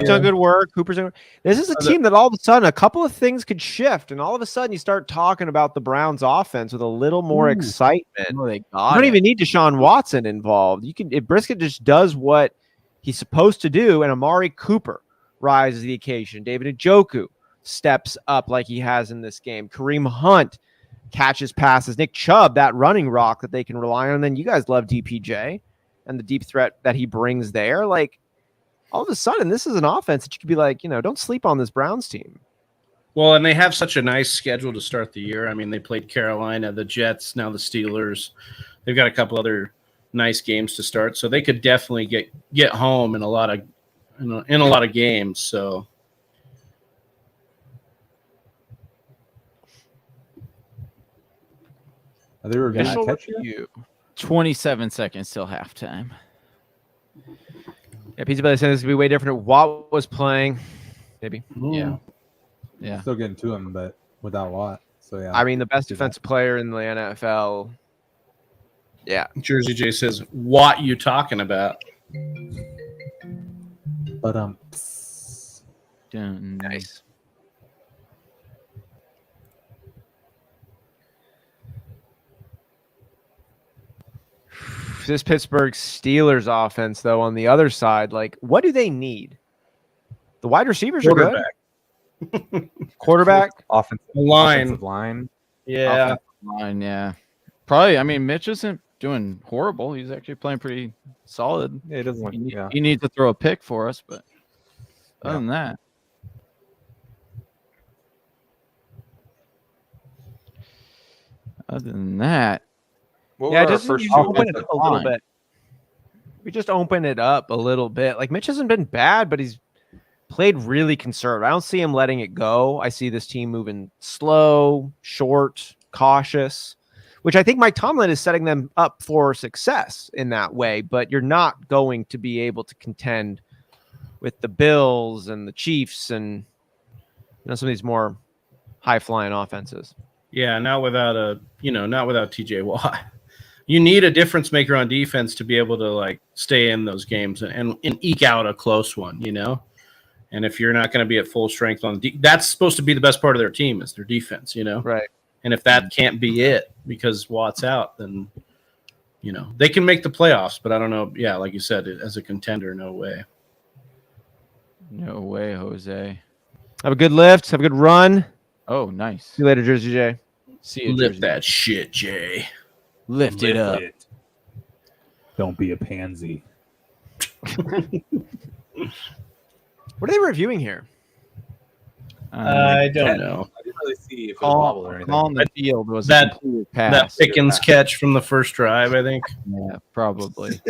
A: done good work. Cooper's done. This is a team that all of a sudden a couple of things could shift, and all of a sudden you start talking about the Browns' offense with a little more excitement.
D: Oh, they
A: You
D: got
A: don't
D: it.
A: even need Deshaun Watson involved. You can if Brisket just does what he's supposed to do, and Amari Cooper rises to the occasion. David Njoku steps up like he has in this game. Kareem Hunt catches passes. Nick Chubb, that running rock that they can rely on. And then you guys love DPJ and the deep threat that he brings there. Like, all of a sudden, this is an offense that you could be like, don't sleep on this Browns team.
C: Well, and they have such a nice schedule to start the year. I mean, they played Carolina, the Jets, now the Steelers. They've got a couple other nice games to start, so they could definitely get home in a lot of games. So.
F: Are they going to catch
A: you?
D: 27 seconds till halftime.
A: Yeah, Pizza Belly said this would be way different if Watt was playing. Maybe.
D: Yeah.
F: Still getting to him, but without Watt. So, yeah.
A: I mean, the best defensive player in the NFL. Yeah.
C: Jersey J says, what you talking about?
F: But,
A: nice. This Pittsburgh Steelers offense, though, on the other side, like, what do they need? The wide receivers are good. Quarterback,
F: offensive line.
C: Yeah.
D: Offensive line, yeah. Probably, I mean, Mitch isn't doing horrible. He's actually playing pretty solid.
F: Yeah, he doesn't look,
D: he needs to throw a pick for us, but other than that.
A: Just open it up a little bit. We just open it up a little bit. Like, Mitch hasn't been bad, but he's played really conservative. I don't see him letting it go. I see this team moving slow, short, cautious. which I think Mike Tomlin is setting them up for success in that way. But you're not going to be able to contend with the Bills and the Chiefs and some of these more high-flying offenses.
C: Yeah, not without TJ Watt. You need a difference maker on defense to be able to like stay in those games and eke out a close one, And if you're not going to be at full strength that's supposed to be the best part of their team is their defense,
A: Right.
C: And if that can't be it because Watt's out, then they can make the playoffs. But I don't know. Yeah, like you said, as a contender, no way.
D: No way, Jose.
A: Have a good lift. Have a good run.
D: Oh, nice.
A: See you later, Jersey J.
D: See you,
C: Lift
D: Jersey.
C: that shit, Jay.
D: Lift it up.
F: Don't be a pansy.
A: What are they reviewing here?
C: I don't know.
E: I didn't really see if it was wobble or anything.
D: On the field was
C: That-
D: a complete
C: That
D: pass.
C: Pickens catch from the first drive, I think.
D: Yeah, probably.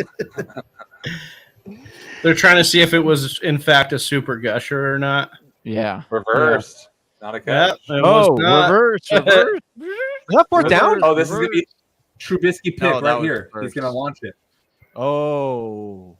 C: They're trying to see if it was in fact a super gusher or not.
D: Yeah.
E: Reversed. Not a
C: Yeah,
E: catch.
C: it was not.
D: reverse.
A: Is that fourth down?
E: Oh, this is going to be Trubisky pick
D: No, that
E: right
D: was
E: here.
D: first.
E: He's going to launch it.
D: Oh.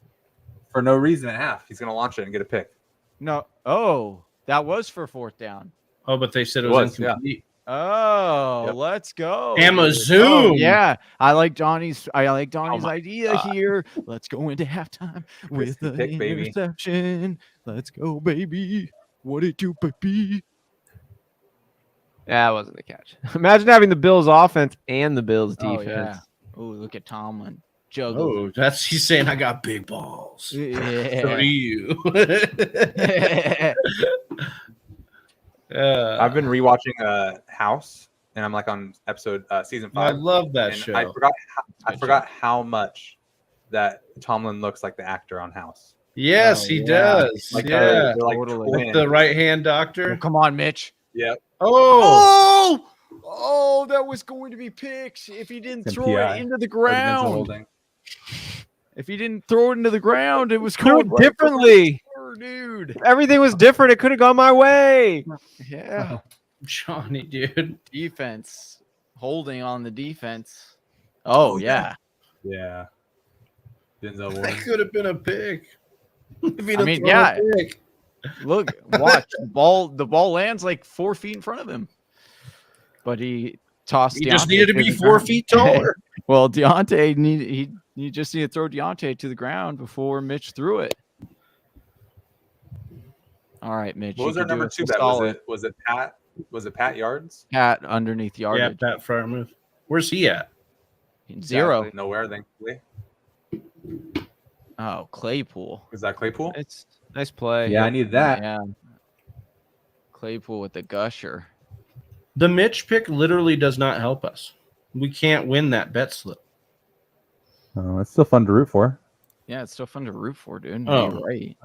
E: For no reason at half. He's going to launch it and get a pick.
D: No. Oh, that was for fourth down.
C: Oh, but they said it
E: It
C: was
E: was, yeah.
C: incomplete.
D: Oh,
E: Yep.
D: let's go.
C: Amazoom.
D: Oh, yeah. I like Donnie's idea
E: God.
D: here. Let's go into halftime with the
E: pick, baby.
D: interception. Let's go, baby. What it do, baby?
A: That wasn't a catch. Imagine having the Bills offense and the Bills
D: Oh,
A: defense.
D: yeah. Oh, look at Tomlin. Juggle.
C: Oh, he's saying I got big balls. So do
D: Yeah.
C: you.
E: I've been rewatching House, and I'm like on season 5.
C: I love that
E: and
C: show.
E: I forgot how much that Tomlin looks like the actor on House.
C: Yes,
D: Oh,
C: he
D: yeah.
C: does.
E: Like
C: yeah.
E: they're like
D: totally.
C: With
E: twins.
C: the right hand doctor.
D: Oh, come on, Mitch.
E: Yep.
C: Oh,
D: Oh, that was going to be picked if he didn't
F: It's
D: throw
F: PI.
D: it into the
E: Or Denzel
D: ground.
E: Holding.
D: If he didn't throw it into the ground, it was
A: Do
D: going
A: it
D: right for the
A: differently.
D: score, dude.
A: Everything was different. It could have gone my way.
D: Yeah.
C: Johnny, dude.
D: Defense. Holding on the defense. Oh, yeah.
E: Yeah. Denzel
C: That
E: Ward.
C: could have been a pick. If he'd
D: I
C: have
D: mean,
C: thrown
D: yeah.
C: a pick.
D: Look, watch. The ball lands like 4 feet in front of him. But he tossed
C: He just
D: Deontay
C: needed to be
D: the
C: 4
D: ground.
C: feet taller.
D: Well, Deontay he just needed to throw Deontay to the ground before Mitch threw it. All right, Mitch.
E: What was
D: you
E: our
D: could do
E: number
D: us
E: 2
D: a
E: bet?
D: solid.
E: Was it Pat? Was it Pat Yards?
D: Pat underneath
C: Yeah,
D: yardage.
C: Pat Fryermuth. Where's he at?
D: Zero.
E: Exactly. Nowhere, thankfully.
D: Oh, Claypool.
E: Is that Claypool?
A: It's nice play.
F: Yeah, I need that.
D: Yeah. Claypool with the gusher.
C: The Mitch pick literally does not help us. We can't win that bet slip.
F: Oh, it's still fun to root for.
D: Yeah, it's still fun to root for, dude.
C: Oh.
D: You're right.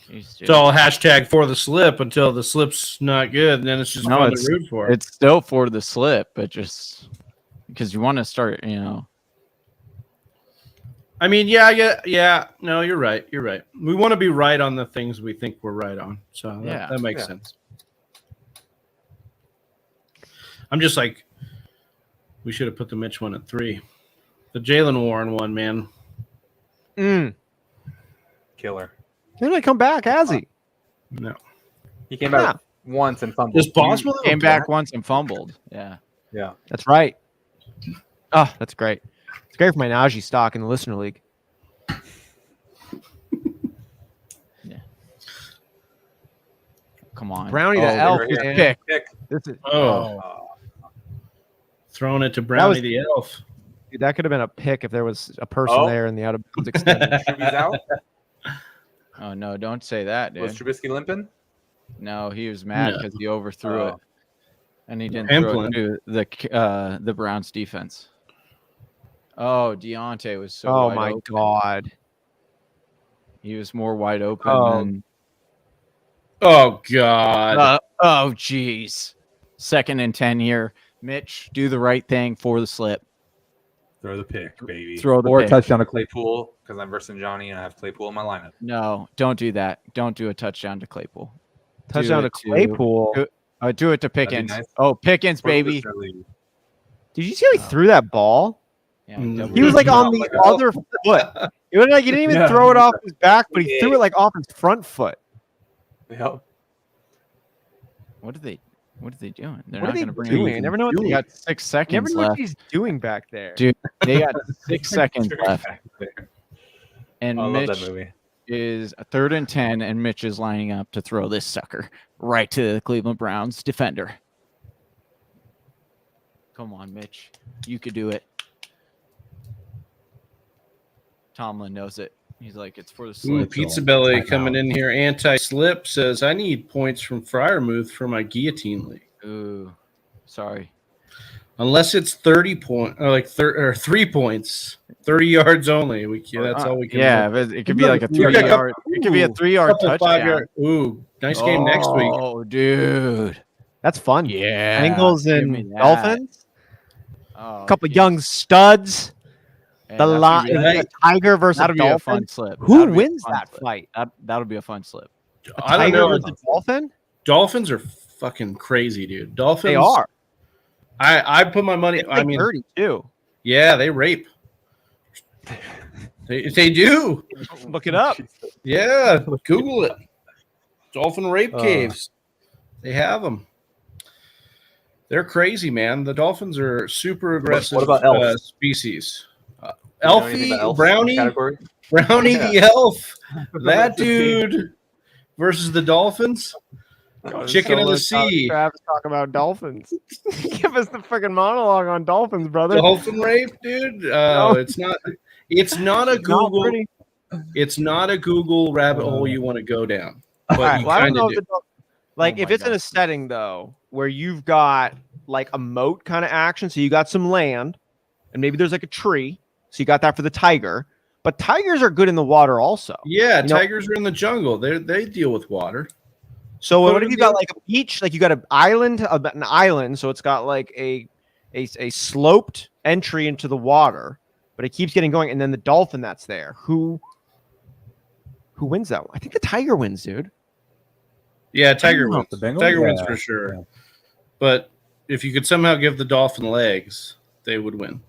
C: Jeez,
D: Dude.
C: it's all hashtag for the slip until the slip's not good. And then it's just
D: No,
C: fun
D: it's-
C: to root for.
D: It's still for the slip, but just because you want to start,
C: I mean, yeah. No, you're right. You're right. We want to be right on the things we think we're right on. So
D: Yeah.
C: that makes
E: Yeah.
C: sense. I'm just like, we should have put the Mitch one at 3. The Jalen Warren one, man.
E: Killer.
A: He didn't come back, has he?
C: No.
E: He came back once and fumbled.
C: Does Boswell have a
D: came back
C: block?
D: once and fumbled. Yeah.
E: Yeah.
A: That's right. Oh, that's great. It's great for my Najee stock in the listener league.
D: Come on.
A: Brownie the
D: Oh,
A: elf
E: right
A: was
E: here.
A: picked.
E: Pick.
A: This is,
C: Oh, throwing it to Brownie
A: was-
C: the Elf.
A: dude, that could have been a pick if there was a person
E: Oh.
A: there in the out of bounds extended.
E: Truby's out.
D: Oh no, don't say that,
E: Was
D: dude.
E: Trubisky limping?
D: No, he was mad
C: No.
D: because he overthrew it,
E: Oh.
D: and he didn't throw
C: Pamplin.
D: it to the Browns defense. Oh, Deontay was so.
A: Oh
D: wide
A: my
D: open.
A: god.
D: He was more wide open
A: Oh.
D: than.
C: Oh, God.
D: Oh, jeez. 2nd and 10 here. Mitch, do the right thing for the slip.
E: Throw the pick, baby.
D: Throw the
F: Or
D: pick.
F: touchdown to Claypool.
E: Claypool, because I'm versing Johnny and I have Claypool in my lineup.
D: No, don't do that. Don't do a touchdown to Claypool.
A: Touchdown to
D: it to-
A: Claypool.
D: Do it to
E: That'd be
D: Pickens.
E: nice.
D: Oh, Pickens,
E: For the
D: baby.
E: listener league.
A: Did you see how he threw that ball?
D: Yeah,
A: He was like on the other foot. It was like he didn't even throw it off his back, but he threw it like off his front foot.
E: Yep.
D: What are they doing? They're
A: What
D: not
A: are they
D: going to bring
A: doing?
D: it.
A: I never know what
D: They
A: they
D: got 6 seconds
A: never know what
D: left.
A: he's doing back there.
D: Dude, they got 6 seconds left. And
E: I love
D: Mitch
E: that movie.
D: is a 3rd and 10, and Mitch is lining up to throw this sucker right to the Cleveland Browns defender. Come on, Mitch. You could do it. Tomlin knows it. He's like, it's for the
C: Ooh,
D: slip.
C: Pizza Belly coming in here. Anti-slip says, I need points from Fryermuth for my guillotine league.
D: Ooh, sorry.
C: Unless it's 30 point or 3 points, 30 yards only. That's all we can.
D: Yeah,
C: do.
D: but it could be like a 3-yard. It could be a 3-yard
C: Couple
D: touchdown.
C: 5-yard. Ooh, nice game next week.
D: Oh, dude.
A: That's fun.
D: Yeah.
A: Bengals
D: give me
A: and
D: that.
A: Dolphins.
D: Oh,
A: A couple
D: geez.
A: young studs.
D: Hey,
A: The
D: that's gonna be-
A: the Tiger versus
D: That'll be a fun
A: Dolphin.
D: slip.
A: Who
D: That'll be a
A: wins
D: fun
A: that
D: slip.
A: fight?
D: That'll be a fun slip.
A: A
C: I don't
A: Tiger
C: know.
A: versus Dolphin?
C: Dolphins are fucking crazy, dude. Dolphins.
A: They are.
C: I put my money.
A: It's like dirty too.
C: Yeah, they rape. They do.
A: Look it up.
C: Yeah, Google it. Dolphin rape caves. They have them. They're crazy, man. The dolphins are super aggressive.
E: What about elf?
C: Species?
E: You know anything
C: Elfie,
E: about elf
C: Brownie,
E: category?
C: Brownie
E: Yeah.
C: the elf. That dude versus the dolphins. Chicken of the sea.
A: Travis talk about dolphins. Give us the freaking monologue on dolphins, brother.
C: Dolphin rape, dude. Oh, it's not. It's not a Google.
A: pretty.
C: It's not a Google rabbit hole you want to go down. But
A: All right,
C: you
A: well, I don't
C: kind
A: know
C: of
A: if
C: do.
A: the like
D: Oh
A: if
D: my
A: it's in a
D: God.
A: setting though where you've got like a moat kind of action, so you got some land and maybe there's like a tree, so you got that for the tiger. But tigers are good in the water also.
C: Yeah,
A: You know-
C: tigers are in the jungle. They deal with water.
A: So
C: Put
A: what
C: it
A: if you
C: in
A: got
C: the-
A: like a beach, like you got an island, so it's got like a sloped entry into the water, but it keeps getting going, and then the dolphin that's there. Who wins that one? I think the tiger wins, dude.
C: Yeah, tiger
F: know.
C: wins.
F: The Bengals?
C: Tiger wins
F: Yeah,
C: for sure.
F: yeah.
C: But if you could somehow give the dolphin legs, they would win.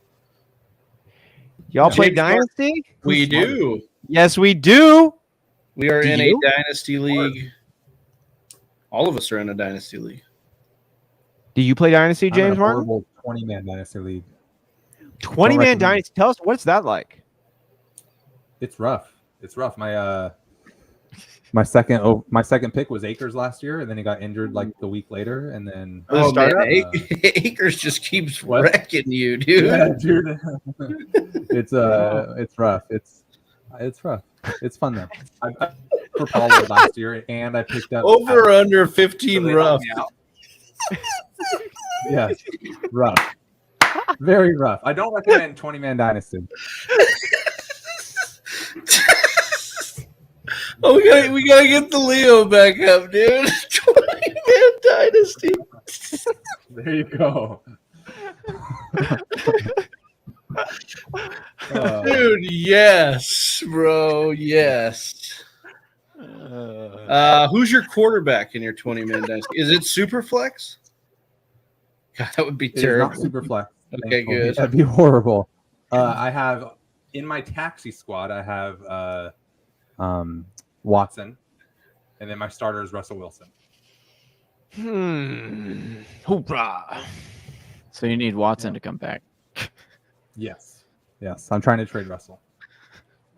A: Y'all play
C: James Mark-
A: Dynasty?
C: We do.
A: Yes, we do.
C: We are
A: Do
C: in
A: you?
C: a dynasty league. All of us are in a dynasty league.
A: Do you play Dynasty,
F: I'm in a
A: James Martin?
F: horrible 20-man dynasty league.
A: 20-man
F: recommend it.
A: Dynasty. Tell us, what's that like?
F: It's rough. It's rough. My second pick was Akers last year, and then he got injured like the week later, and then
A: Was it startup?
C: Akers just keeps
F: What?
C: wrecking you, dude.
F: yeah, dude, it's rough. It's rough. It's fun though. I for Pollard last year, and I picked up
C: Over or under 15 rough.
F: Yeah, rough. Very rough. I don't recommend 20-man dynasty.
C: Oh, we gotta get the Leo back up, dude. 20-man dynasty.
F: There you go.
C: Dude, yes, bro, yes. Who's your quarterback in your 20-man dynasty? Is it Superflex? God, that would be
F: It is
C: terrible.
F: not super flex.
C: Okay,
F: Thankfully.
C: good.
F: That'd be horrible. I have in my taxi squad. I have Watson, and then my starter is Russell Wilson.
A: Hoorah.
D: So you need Watson to come back.
F: Yes. I'm trying to trade Russell.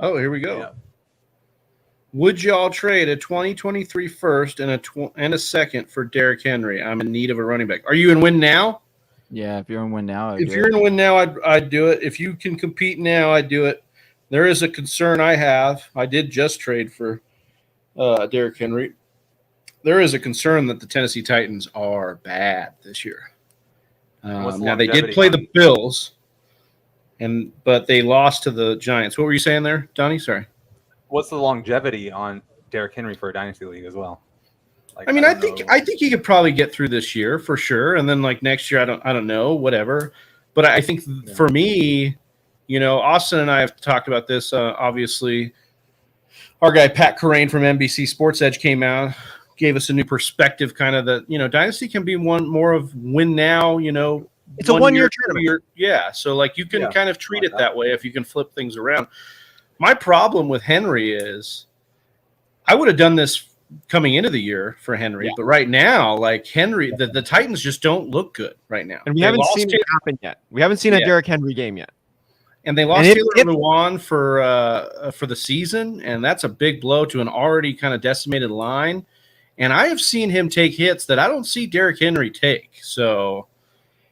C: Oh, here we go.
F: Yeah.
C: Would y'all trade a 2023 first and a second for Derrick Henry? I'm in need of a running back. Are you in win now?
D: Yeah, if you're in win now,
C: If you're in win now, I'd do it. If you can compete now, I'd do it. There is a concern I have. I did just trade for Derrick Henry. There is a concern that the Tennessee Titans are bad this year.
E: What's the
C: Now they did
E: longevity
C: play
E: on
C: the Bills, but they lost to the Giants. What were you saying there, Donnie? Sorry.
E: What's the longevity on Derrick Henry for a dynasty league as well? Like,
C: I mean, I think
E: know.
C: he could probably get through this year for sure, and then like next year, I don't know, whatever. But I think for me, Austin and I have talked about this. Obviously, our guy Pat Corain from NBC Sports Edge came out, gave us a new perspective, kind of that dynasty can be one more of win now,
A: It's a 1 year
C: tournament. Yeah, so like you can kind of treat it that way if you can flip things around. My problem with Henry is I would have done this coming into the year for Henry, but right now, like Henry, the Titans just don't look good right now.
A: And we haven't seen it happen yet. We haven't seen a Derrick Henry game yet.
C: And they lost Taylor Lewan for the season, and that's a big blow to an already kind of decimated line. And I have seen him take hits that I don't see Derrick Henry take. So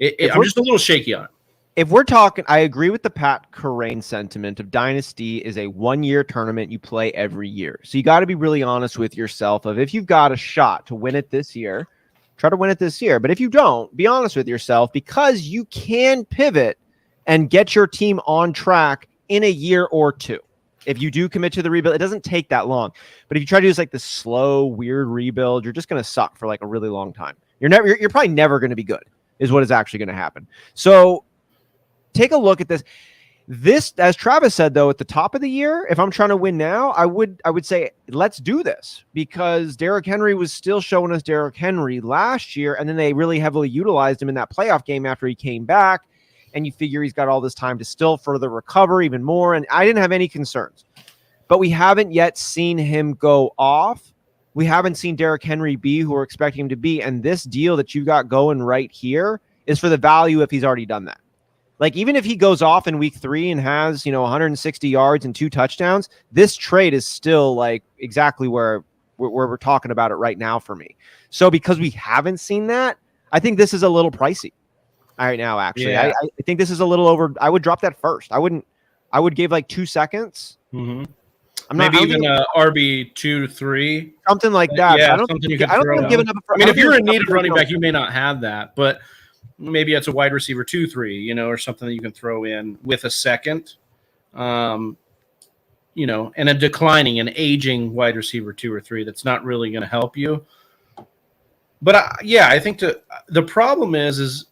C: I'm just a little shaky on it.
A: If we're talking, I agree with the Pat Kerrane sentiment of Dynasty is a 1 year tournament you play every year. So you got to be really honest with yourself of if you've got a shot to win it this year, try to win it this year. But if you don't, be honest with yourself because you can pivot and get your team on track in a year or two. If you do commit to the rebuild, it doesn't take that long. But if you try to do like this slow, weird rebuild, you're just going to suck for like a really long time. You're probably never going to be good is what is actually going to happen. So take a look at this. This, as Travis said, though, at the top of the year, if I'm trying to win now, I would say let's do this because Derrick Henry was still showing us Derrick Henry last year, and then they really heavily utilized him in that playoff game after he came back. And you figure he's got all this time to still further recover even more. And I didn't have any concerns. But we haven't yet seen him go off. We haven't seen Derrick Henry be who we're expecting him to be. And this deal that you got going right here is for the value if he's already done that. Like, even if he goes off in week 3 and has, 160 yards and 2 touchdowns, this trade is still like exactly where we're talking about it right now for me. So because we haven't seen that, I think this is a little pricey. Right now, actually, I think this is a little over. I would drop that first. I would give like 2 seconds.
C: Mm-hmm. Maybe even a RB 2-3,
A: something like that.
C: Yeah,
A: I don't think giving up.
C: I mean, if you're in need of running back, you may not have that, but maybe it's a wide receiver 2-3, or something that you can throw in with a second, and a declining and aging wide receiver 2 or 3 that's not really going to help you. But I think the problem is.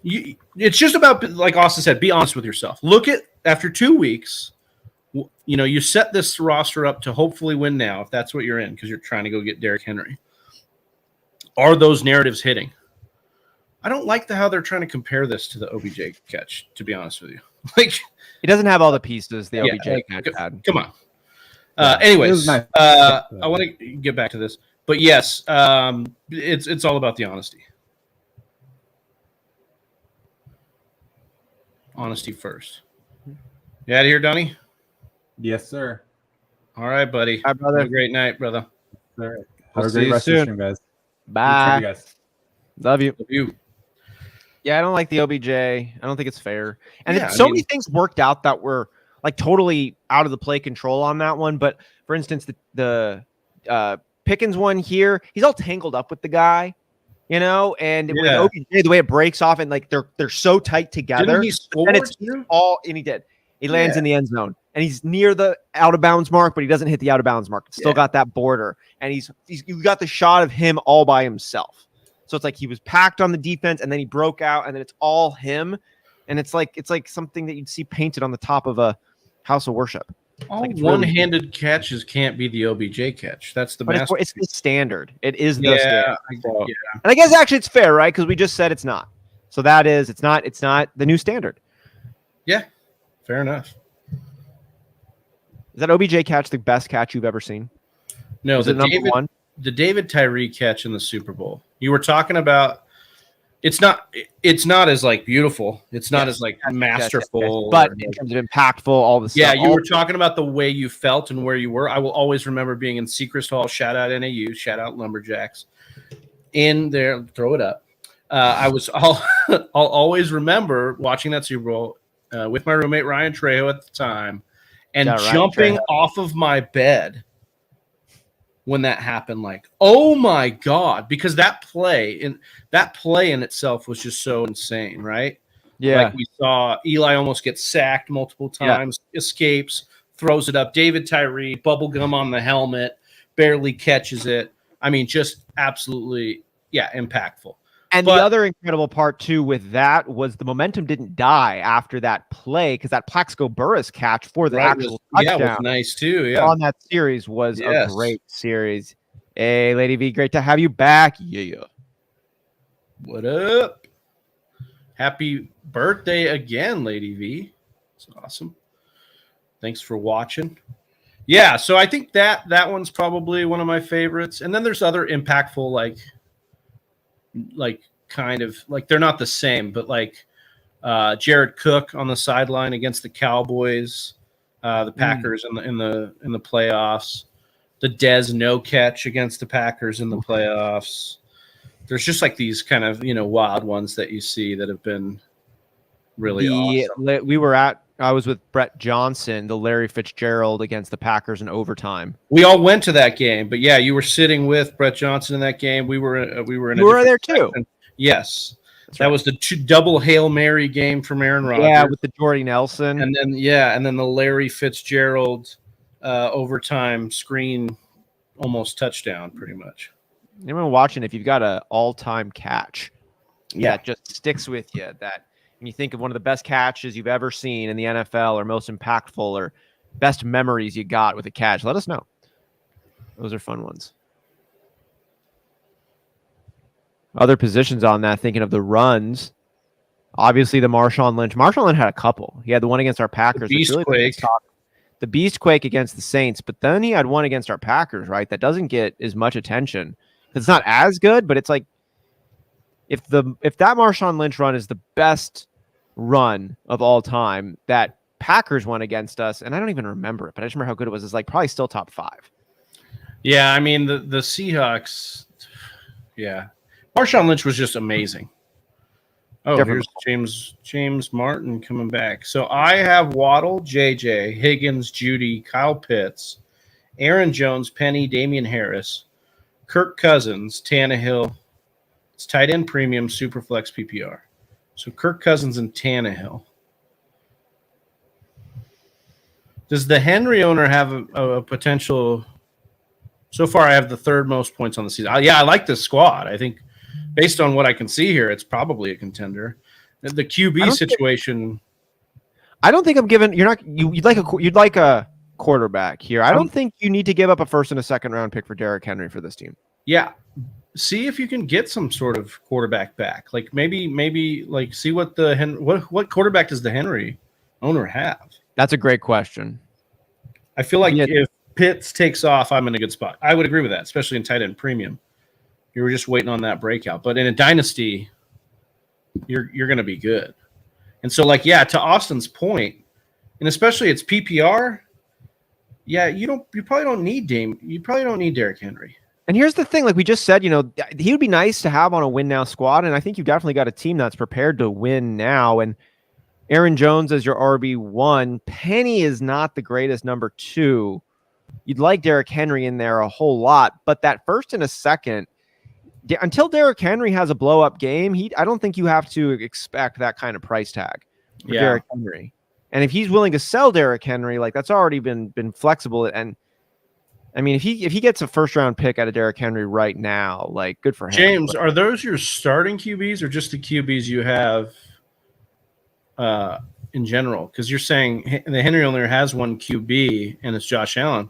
C: It's just about, like Austin said, be honest with yourself. Look at, after 2 weeks, you set this roster up to hopefully win now, if that's what you're in, because you're trying to go get Derrick Henry. Are those narratives hitting? I don't like how they're trying to compare this to the OBJ catch, to be honest with you. Like,
A: it doesn't have all the pieces the OBJ catch had.
C: Come on. Anyways, nice. I want to get back to this. But yes, it's all about the honesty. Honesty first. You out of here, Donnie?
F: Yes, sir.
C: All right, buddy.
A: Hi, brother.
C: Have a great night, brother.
F: All right. Have a great rest of the stream, guys.
A: Bye.
F: Guys.
A: Love you.
C: Love you.
A: Yeah, I don't like the OBJ. I don't think it's fair. And many things worked out that were like totally out of the play control on that one. But for instance, the Pickens one here, he's all tangled up with the guy. With OBJ, the way it breaks off and like they're so tight together,
C: he score,
A: and it's all. And he did. He lands in the end zone, and he's near the out of bounds mark, but he doesn't hit the out of bounds mark. It's still got that border, and you got the shot of him all by himself. So it's like he was packed on the defense, and then he broke out, and then it's all him, and it's like something that you'd see painted on the top of a house of worship.
C: All one-handed catches can't be the OBJ catch. That's the best.
A: It's the standard. It is the standard. And I guess actually it's fair, right? Because we just said it's not. So that is, it's not the new standard.
C: Yeah, fair enough.
A: Is that OBJ catch the best catch you've ever seen?
C: No,
A: is it number one?
C: The David Tyree catch in the Super Bowl. You were talking about. It's not as like beautiful. It's not as like masterful,
A: but in terms of impactful, all the stuff.
C: Yeah, you were talking about the way you felt and where you were. I will always remember being in Sechrist Hall. Shout out NAU. Shout out Lumberjacks. In there, throw it up. I'll always remember watching that Super Bowl with my roommate Ryan Trejo at the time, and jumping off of my bed when that happened, like, oh my God, because that play in itself was just so insane, right?
A: Yeah.
C: Like we saw Eli almost get sacked multiple times, escapes, throws it up. David Tyree, bubblegum on the helmet, barely catches it. I mean, just absolutely, impactful.
A: And the other incredible part, too, with that was the momentum didn't die after that play because that Plaxico Burress catch for the actual touchdown.
C: Yeah, was nice, too. Yeah,
A: on that series was a great series. Hey, Lady V, great to have you back. Yeah.
C: What up? Happy birthday again, Lady V. It's awesome. Thanks for watching. Yeah, so I think that one's probably one of my favorites. And then there's other impactful, like kind of like they're not the same, but like Jared Cook on the sideline against the Cowboys, the Packers in the playoffs, the Dez no catch against the Packers in the playoffs. There's just like these kind of wild ones that you see that have been really awesome.
A: I was with Brett Johnson, the Larry Fitzgerald against the Packers in overtime.
C: We all went to that game, but yeah, you were sitting with Brett Johnson in that game. We were in.
A: You were there too.
C: Section. Yes, that was the double Hail Mary game from Aaron Rodgers.
A: Yeah, with the Jordy Nelson,
C: and then the Larry Fitzgerald overtime screen, almost touchdown, pretty much.
A: Anyone watching, if you've got an all-time catch, that just sticks with you, that when you think of one of the best catches you've ever seen in the NFL or most impactful or best memories you got with a catch, let us know. Those are fun ones. Other positions on that, thinking of the runs, obviously the Marshawn Lynch. Marshawn Lynch had a couple. He had the one against our Packers. The Beastquake against the Saints, but then he had one against our Packers, right? That doesn't get as much attention. It's not as good, but it's like if that Marshawn Lynch run is the best run of all time, that Packers one against us, and I don't even remember it, but I just remember how good it was. It's like probably still top 5.
C: Yeah, I mean the Seahawks. Yeah, Marshawn Lynch was just amazing. Oh, here's James Martin coming back. So I have Waddle, JJ, Higgins, Judy, Kyle Pitts, Aaron Jones, Penny, Damian Harris, Kirk Cousins, Tannehill. It's tight end premium, Superflex PPR. So Kirk Cousins and Tannehill. Does the Henry owner have a potential? So far, I have the 3rd most points on the season. I like this squad. I think based on what I can see here, it's probably a contender. The QB situation.
A: I don't think I'm giving. You'd like a quarterback here. I don't think you need to give up a 1st and a 2nd round pick for Derrick Henry for this team.
C: Yeah. See if you can get some sort of quarterback back. Like maybe like see what what quarterback does the Henry owner have?
A: That's a great question.
C: I feel like if Pitts takes off, I'm in a good spot. I would agree with that, especially in tight end premium. You were just waiting on that breakout. But in a dynasty, you're going to be good. And so to Austin's point, and especially it's PPR, you probably don't need Derrick Henry.
A: And here's the thing, like we just said, he would be nice to have on a win now squad. And I think you've definitely got a team that's prepared to win now. And Aaron Jones as your RB1, Penny is not the greatest number 2. You'd like Derrick Henry in there a whole lot, but that 1st and a 2nd, until Derrick Henry has a blow up game, I don't think you have to expect that kind of price tag for Derrick Henry. And if he's willing to sell Derrick Henry, like that's already been flexible. And I mean, if he gets a 1st round pick out of Derrick Henry right now, like good for him.
C: James, are those your starting QBs or just the QBs you have in general? Because you're saying the Henry owner has one QB and it's Josh Allen.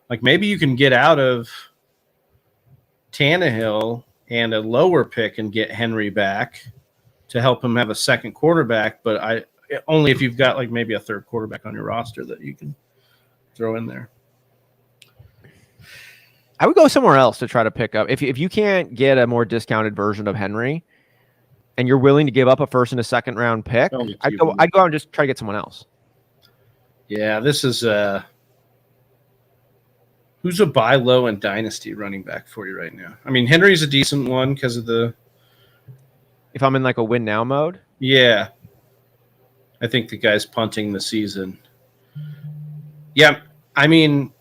C: Like maybe you can get out of Tannehill and a lower pick and get Henry back to help him have a 2nd quarterback, but only if you've got like maybe a 3rd quarterback on your roster that you can throw in there.
A: I would go somewhere else to try to pick up. If you can't get a more discounted version of Henry and you're willing to give up a 1st and a 2nd round pick, I'd go out and just try to get someone else.
C: Yeah, this is who's a buy low and dynasty running back for you right now? I mean, Henry's a decent one because of the.
A: If I'm in like a win now mode.
C: Yeah, I think the guy's punting the season. Yeah, I mean,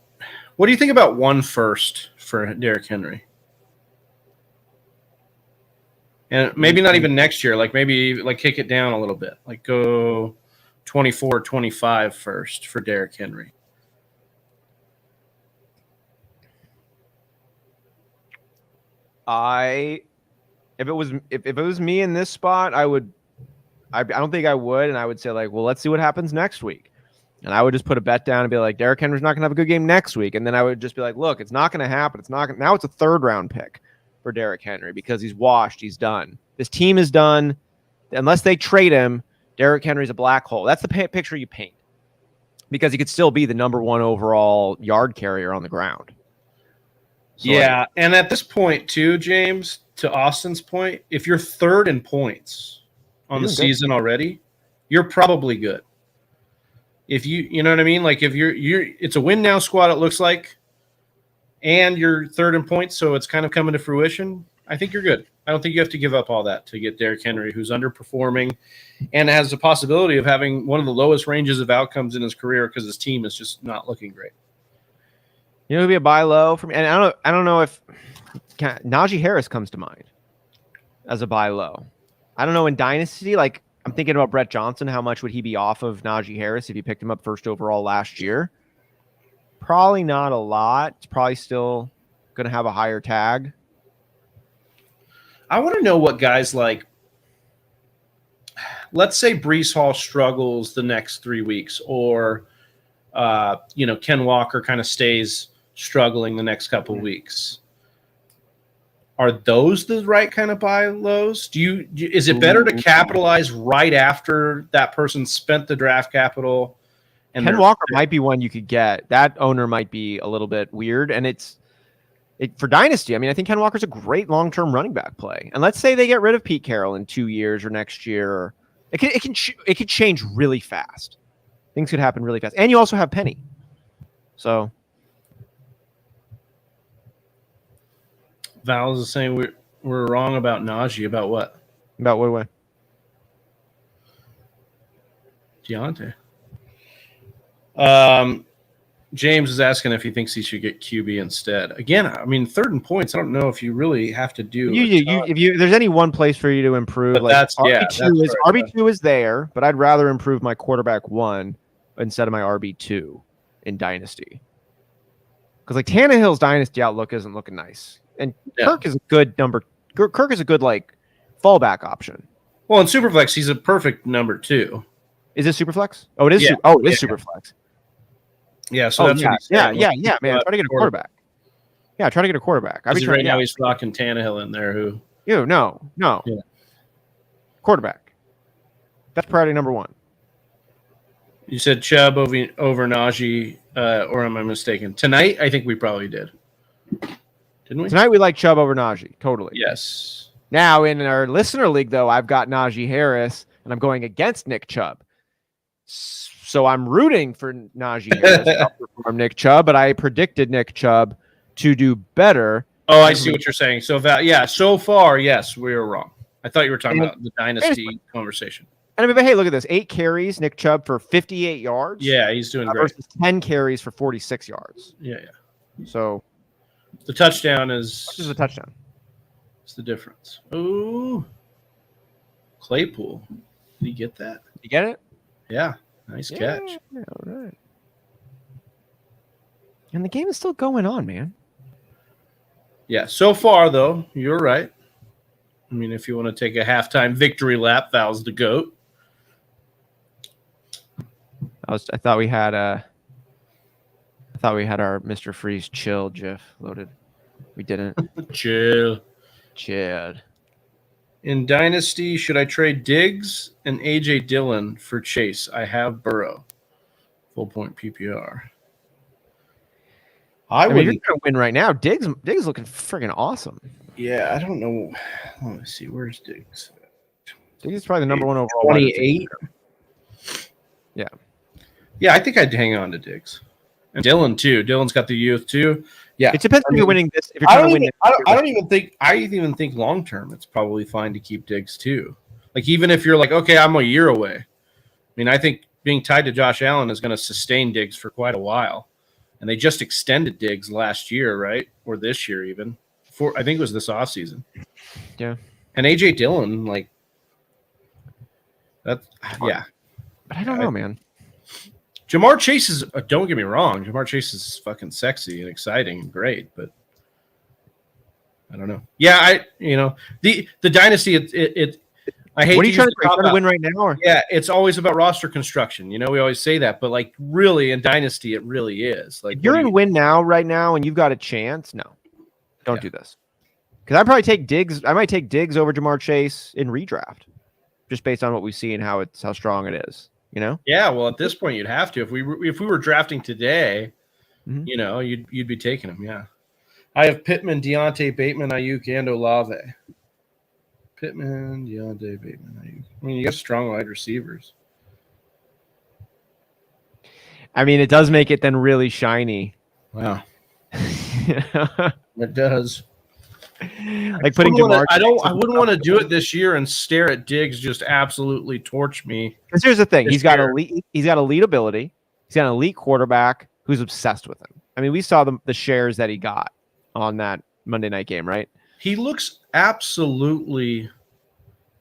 C: what do you think about 1 first for Derrick Henry? And maybe not even next year, like maybe like kick it down a little bit, like go 24, 25 first for Derrick Henry.
A: If it was me in this spot, I don't think I would, and I would say like, well, let's see what happens next week. And I would just put a bet down and be like, Derrick Henry's not going to have a good game next week. And then I would just be like, look, it's not going to happen. Now it's a 3rd round pick for Derrick Henry because he's washed. He's done. This team is done. unless they trade him, Derrick Henry's a black hole. That's the picture you paint, because he could still be the number 1 overall yard carrier on the ground. So
C: yeah, and at this point too, James, to Austin's point, if you're 3rd in points on the season already, you're probably good. If you know what I mean? Like if you're it's a win now squad, it looks like, and you're 3rd in points, so it's kind of coming to fruition. I think you're good. I don't think you have to give up all that to get Derrick Henry, who's underperforming and has the possibility of having one of the lowest ranges of outcomes in his career because his team is just not looking great.
A: You know, it'd be a buy low for me, and I don't know if Najee Harris comes to mind as a buy low. I don't know in Dynasty, like I'm thinking about Brett Johnson. How much would he be off of Najee Harris if you picked him up 1st overall last year? Probably not a lot. It's probably still going to have a higher tag.
C: I want to know what guys like. Let's say Breece Hall struggles the next 3 weeks, or Ken Walker kind of stays struggling the next couple of weeks. Are those the right kind of buy lows? Is it better to capitalize right after that person spent the draft capital? And
A: Ken Walker might be one you could get. That owner might be a little bit weird, and it's for Dynasty. I mean, I think Ken Walker's a great long-term running back play. And let's say they get rid of Pete Carroll in 2 years or next year, it could change really fast. Things could happen really fast, and you also have Penny. So
C: Val is saying we're wrong about Najee. About what?
A: About what way?
C: Deontay. James is asking if he thinks he should get QB instead. Again, I mean, 3rd in points. I don't know if you really have to do.
A: If there's any one place for you to improve,
C: but
A: like
C: RB2
A: RB2 is there, but I'd rather improve my quarterback 1 instead of my RB2 in Dynasty. Because like Tannehill's Dynasty outlook isn't looking nice, and Kirk is a good Kirk is a good like fallback option.
C: Well, in Superflex, he's a perfect number 2.
A: Is this Superflex? Oh, it is.
C: Yeah.
A: It is Superflex.
C: Yeah, so that's
A: man. Try to get a quarterback. Yeah, try to get a quarterback.
C: Right now he's rocking Tannehill in there. Who?
A: No. Yeah. Quarterback. That's priority number 1.
C: You said Chubb over Najee, or am I mistaken? Tonight, I think we probably did. Didn't we?
A: Tonight we like Chubb over Najee. Totally.
C: Yes.
A: Now in our listener league, though, I've got Najee Harris, and I'm going against Nick Chubb. So I'm rooting for Najee Harris from Nick Chubb, but I predicted Nick Chubb to do better.
C: Oh, I see what you're saying. So, so far, yes, we were wrong. I thought you were talking about the Dynasty conversation.
A: And I mean, but hey, look at this. 8 carries, Nick Chubb for 58 yards.
C: Yeah, he's doing great.
A: Versus 10 carries for 46 yards.
C: Yeah.
A: So
C: the touchdown is...
A: This is a touchdown.
C: It's the difference. Ooh. Claypool. Did he get that?
A: You get it?
C: Yeah. Nice catch.
A: Yeah, all right. And the game is still going on, man.
C: Yeah, so far, though, you're right. I mean, if you want to take a halftime victory lap, Val's the GOAT.
A: I thought we had our Mr. Freeze chill GIF loaded. We didn't.
C: Chill. In Dynasty, should I trade Diggs and A.J. Dillon for Chase? I have Burrow. Full point PPR.
A: I mean, you're going to win right now. Diggs looking freaking awesome.
C: Yeah, I don't know. Let me see. Where's Diggs?
A: Diggs is probably the number 1 overall.
C: 28.
A: Yeah.
C: Yeah, I think I'd hang on to Diggs. And Dillon, too. Dillon's got the youth, too. Yeah.
A: It depends if you're winning this. If you're trying to win
C: I even think long term it's probably fine to keep Diggs, too. Like, even if you're like, okay, I'm a year away. I mean, I think being tied to Josh Allen is going to sustain Diggs for quite a while. And they just extended Diggs last year, right? Or this year even. I think it was this offseason.
A: Yeah.
C: And A.J. Dillon, like, that's, yeah.
A: But I don't know, man.
C: Jamar Chase is, don't get me wrong, Jamar Chase is fucking sexy and exciting and great, but I don't know. Yeah, the Dynasty, I hate.
A: What are you trying to win right now? Or?
C: Yeah, it's always about roster construction. You know, we always say that, but like really in Dynasty, it really is. Like
A: if you're in win now, right now, and you've got a chance, no, don't do this. Because I'd probably take Diggs. I might take Diggs over Jamar Chase in redraft. just based on what we see and how strong it is. You know?
C: Yeah. Well, at this point, you'd have to. If we were drafting today,
A: Mhm.
C: you know, you'd be taking him. Yeah. I have Pittman, Deontay, Bateman, Ayuk, and Olave. Pittman, Deontay, Bateman, Ayuk. I mean, you got strong wide receivers.
A: I mean, it does make it then really shiny.
C: Wow. It does.
A: Like putting Jamar.
C: I wouldn't want to do it this year and stare at Diggs just absolutely torch me.
A: Because here's the thing: he's got elite ability. He's got an elite quarterback who's obsessed with him. I mean, we saw the shares that he got on that Monday night game, right?
C: He looks absolutely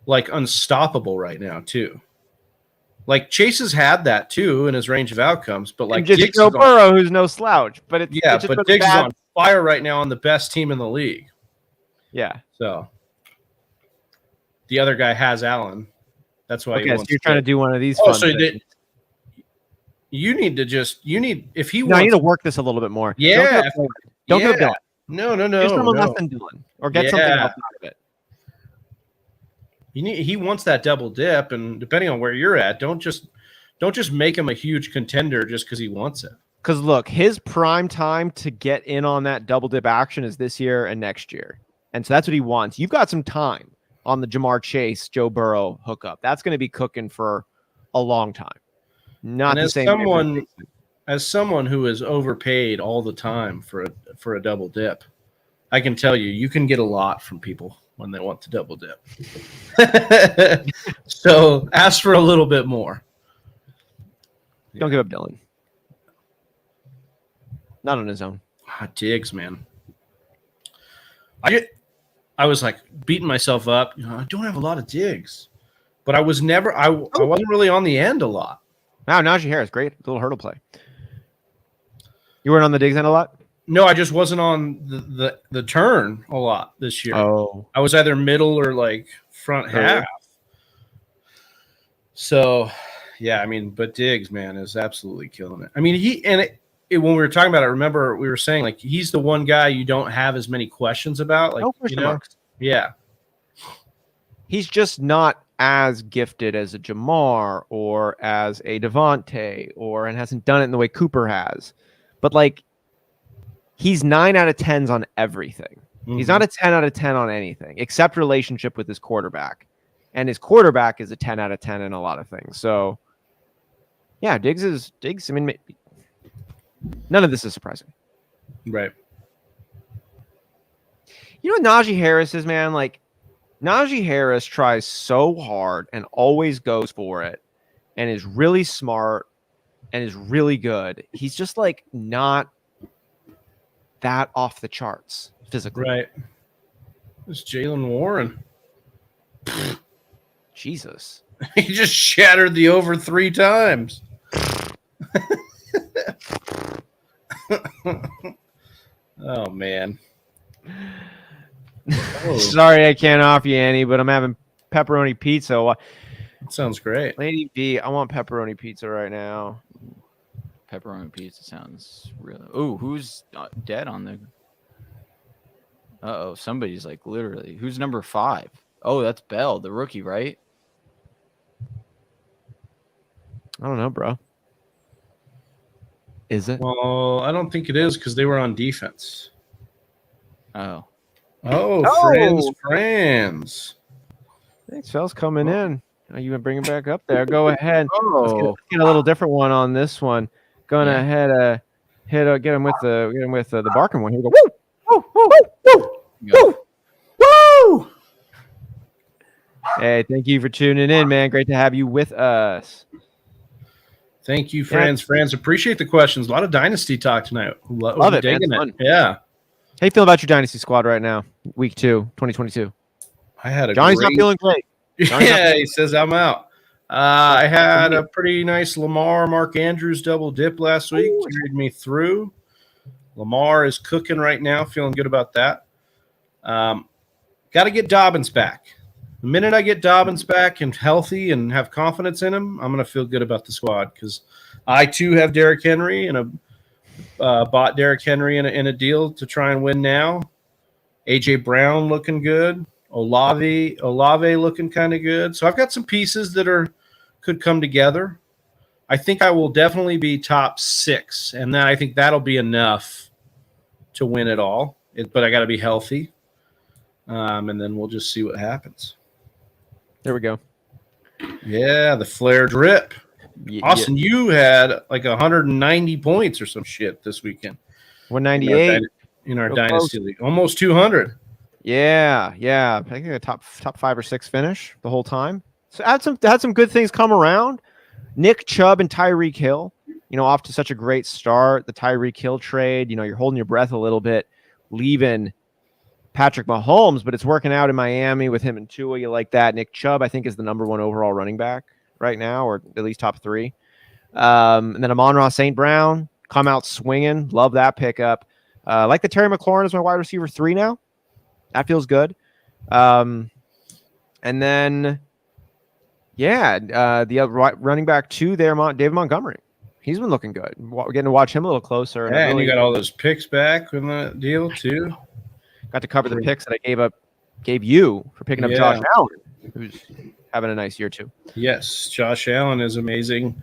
C: like unstoppable right now, too. Like Chase has had that too in his range of outcomes, but like
A: just Joe Burrow, who's no slouch, but it's
C: but Diggs is on fire right now on the best team in the league.
A: Yeah.
C: So the other guy has Allen. That's why.
A: Okay, so you're trying to do one of these.
C: You need if he.
A: No, I need to work this a little bit more.
C: Yeah.
A: Don't go Dylan.
C: No.
A: Get someone less than Dylan, or get something else out of it.
C: He wants that double dip, and depending on where you're at, don't just make him a huge contender just because he wants it.
A: Because look, his prime time to get in on that double dip action is this year and next year, and so that's what he wants. You've got some time on the Jamar Chase, Joe Burrow hookup. That's going to be cooking for a long time. Not the same.
C: As someone who is overpaid all the time for a double dip, I can tell you can get a lot from people when they want to double dip. So ask for a little bit more.
A: Don't give up Dylan. Not on his own.
C: Diggs, man. I was like beating myself up. I don't have a lot of Diggs, but I was never. I wasn't really on the end a lot.
A: Wow, Najee Harris, great little hurdle play. You weren't on the Diggs end a lot?
C: No, I just wasn't on the turn a lot this year.
A: Oh,
C: I was either middle or like front half. So, yeah, I mean, but Diggs, man, is absolutely killing it. I mean, when we were talking about it, remember we were saying like he's the one guy you don't have as many questions about. Like, yeah,
A: he's just not as gifted as a Jamar or as a Devontae, and hasn't done it in the way Cooper has. But like, he's 9 out of 10s on everything. Mm-hmm. He's not a 10 out of 10 on anything except relationship with his quarterback. And his quarterback is a 10 out of 10 in a lot of things. So, yeah, Diggs. I mean, none of this is surprising.
C: Right.
A: You know what Najee Harris is, man? Like, Najee Harris tries so hard and always goes for it and is really smart and is really good. He's just, like, not that off the charts physically.
C: Right. It's Jaylen Warren.
A: Jesus.
C: He just shattered the over 3 times. Oh, man. Oh.
A: Sorry I can't offer you any, but I'm having pepperoni pizza.
C: That sounds great.
A: Lady B, I want pepperoni pizza right now.
D: Pepperoni pizza sounds really. Oh, who's dead on the? Somebody's like literally. Who's number 5? Oh, that's Bell, the rookie, right?
A: I don't know, bro. Is it?
C: Well, I don't think it is because they were on defense.
D: Oh,
C: Franz.
A: Thanks, Phil's coming in. Oh, you can bring him back up there. Go ahead. Let's get a little different one on this one. Going ahead, get him with the barking one. Here we go. Woo! Woo! Woo! Woo! Woo! Woo! Hey, thank you for tuning in, man. Great to have you with us.
C: Thank you, Franz. Franz, appreciate the questions. A lot of dynasty talk tonight.
A: Love it, man.
C: It. Yeah.
A: How you feel about your dynasty squad right now? Week 2, 2022. Johnny's not feeling great.
C: He says I'm out. I had a pretty nice Lamar, Mark Andrews double dip last week. Carried me through. Lamar is cooking right now. Feeling good about that. Got to get Dobbins back. The minute I get Dobbins back and healthy and have confidence in him, I'm going to feel good about the squad because I, too, have Derrick Henry and bought Derrick Henry in a deal to try and win now. A.J. Brown looking good. Olave looking kind of good. So I've got some pieces that could come together. I think I will definitely be top 6, and then I think that'll be enough to win it all. But I got to be healthy, and then we'll just see what happens.
A: There we go.
C: Yeah, the flare drip. Austin, you had like 190 points or some shit this weekend.
A: 198
C: in our dynasty league, almost 200.
A: Yeah. I think a top 5 or 6 finish the whole time. So had some good things come around. Nick Chubb and Tyreek Hill, off to such a great start. The Tyreek Hill trade, you're holding your breath a little bit, leaving Patrick Mahomes, but it's working out in Miami with him and Tua. You like that? Nick Chubb, I think, is the number 1 overall running back right now, or at least top 3. And then Amon-Ra St. Brown come out swinging. Love that pickup. Like the Terry McLaurin is my wide receiver 3 now. That feels good. And then, the other running back 2 there, David Montgomery. He's been looking good. We're getting to watch him a little closer.
C: Yeah, and you got all those picks back in the deal too.
A: Got to cover the picks that I gave you for picking up Josh Allen, who's having a nice year too.
C: Yes, Josh Allen is amazing.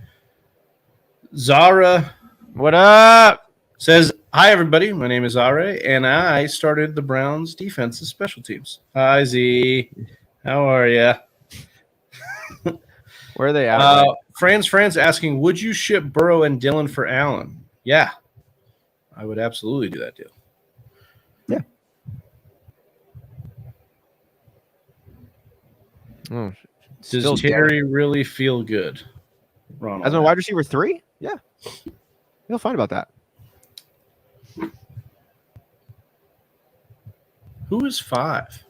C: Zara,
A: what up?
C: Says, hi, everybody. My name is Zara, and I started the Browns defensive special teams. Hi, Z. How are you?
A: Where are they at?
C: Fran's asking, would you ship Burrow and Dylan for Allen? Yeah, I would absolutely do that deal.
A: Yeah. Oh,
C: does Terry really feel good? Ronald,
A: as my wide receiver 3? Yeah. Feel fine about that.
C: Who is 5?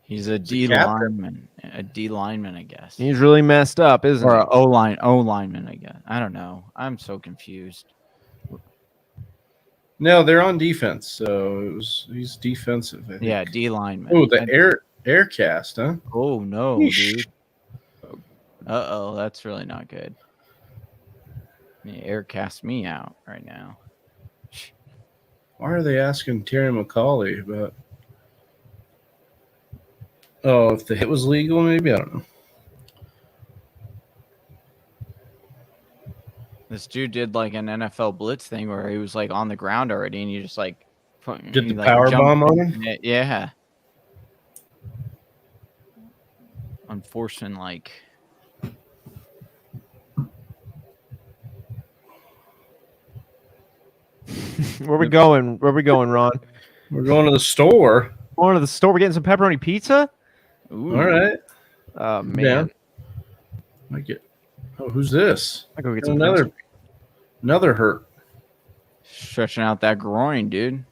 D: He's a D lineman. A D lineman, I guess.
A: He's really messed up, isn't he?
D: Or O lineman, I guess. I don't know. I'm so confused.
C: No, they're on defense, so he's defensive. I think.
D: Yeah, D lineman.
C: Oh, the air cast, huh?
D: Oh no, dude. That's really not good. Yeah, air cast me out right now.
C: Why are they asking Terry McCauley about? Oh, if the hit was legal, maybe, I don't know.
D: This dude did like an NFL blitz thing where he was like on the ground already, and you just like
C: did the power bomb on him.
D: Yeah. Unfortunate, like.
A: Where we going? Ron?
C: We're going to the store.
A: Going to the store. We're getting some pepperoni pizza.
C: Ooh. All right.
A: Oh man.
C: I get. Oh, who's this?
A: I go get some
C: another hurt.
D: Stretching out that groin, dude.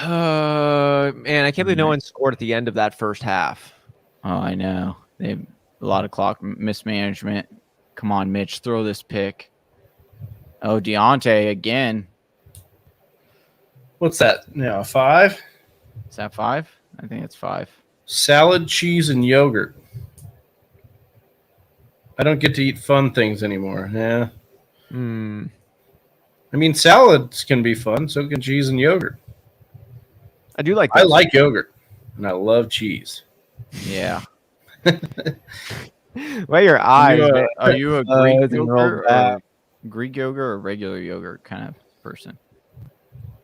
A: Man, I can't believe no one scored at the end of that first half.
D: Oh, I know. They have a lot of clock mismanagement. Come on, Mitch, throw this pick. Oh, Deontay again.
C: What's that? Now 5?
D: Is that 5? I think it's 5.
C: Salad, cheese, and yogurt. I don't get to eat fun things anymore. Yeah. I mean, salads can be fun. So can cheese and yogurt.
A: I do like.
C: I like yogurt, and I love cheese.
D: Yeah.
A: Why your eyes?
D: Are you a Greek yogurt, Greek yogurt, or regular yogurt kind of person?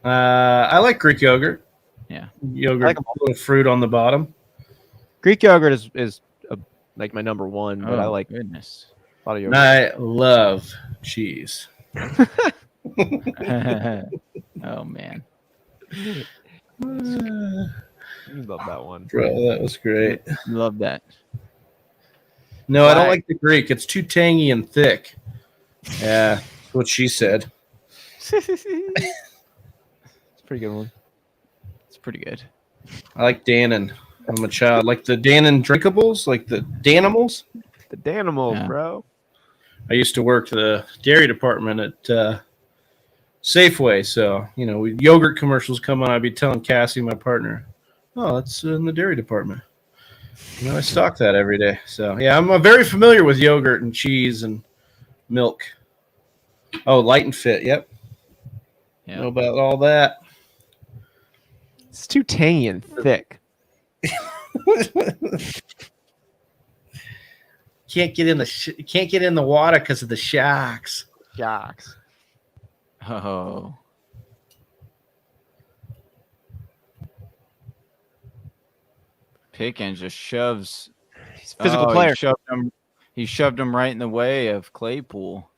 C: I like Greek yogurt.
A: Yeah,
C: yogurt, like a little fruit on the bottom.
A: Greek yogurt is like my number 1, but I like
D: goodness.
A: A lot of yogurt.
C: I love cheese.
D: Oh man.
A: Love that one.
C: Bro, that was great.
D: Love that.
C: No, I don't like the Greek. It's too tangy and thick. Yeah, that's what she said.
A: It's a pretty good one.
D: It's pretty good.
C: I like Dannon. I'm a child. Like the Dannon drinkables, like the Danimals.
A: The Danimals, bro.
C: I used to work the dairy department at Safeway, so when yogurt commercials come on, I'd be telling Cassie, my partner, "Oh, that's in the dairy department." I stock that every day. So yeah, I'm very familiar with yogurt and cheese and milk. Oh, Light and Fit. Yep. Know about all that.
A: It's too tangy and thick.
C: Can't get in the water because of the sharks.
A: Sharks.
D: Oh. Pickens just shoves.
A: He's a physical player.
D: He shoved him right in the way of Claypool.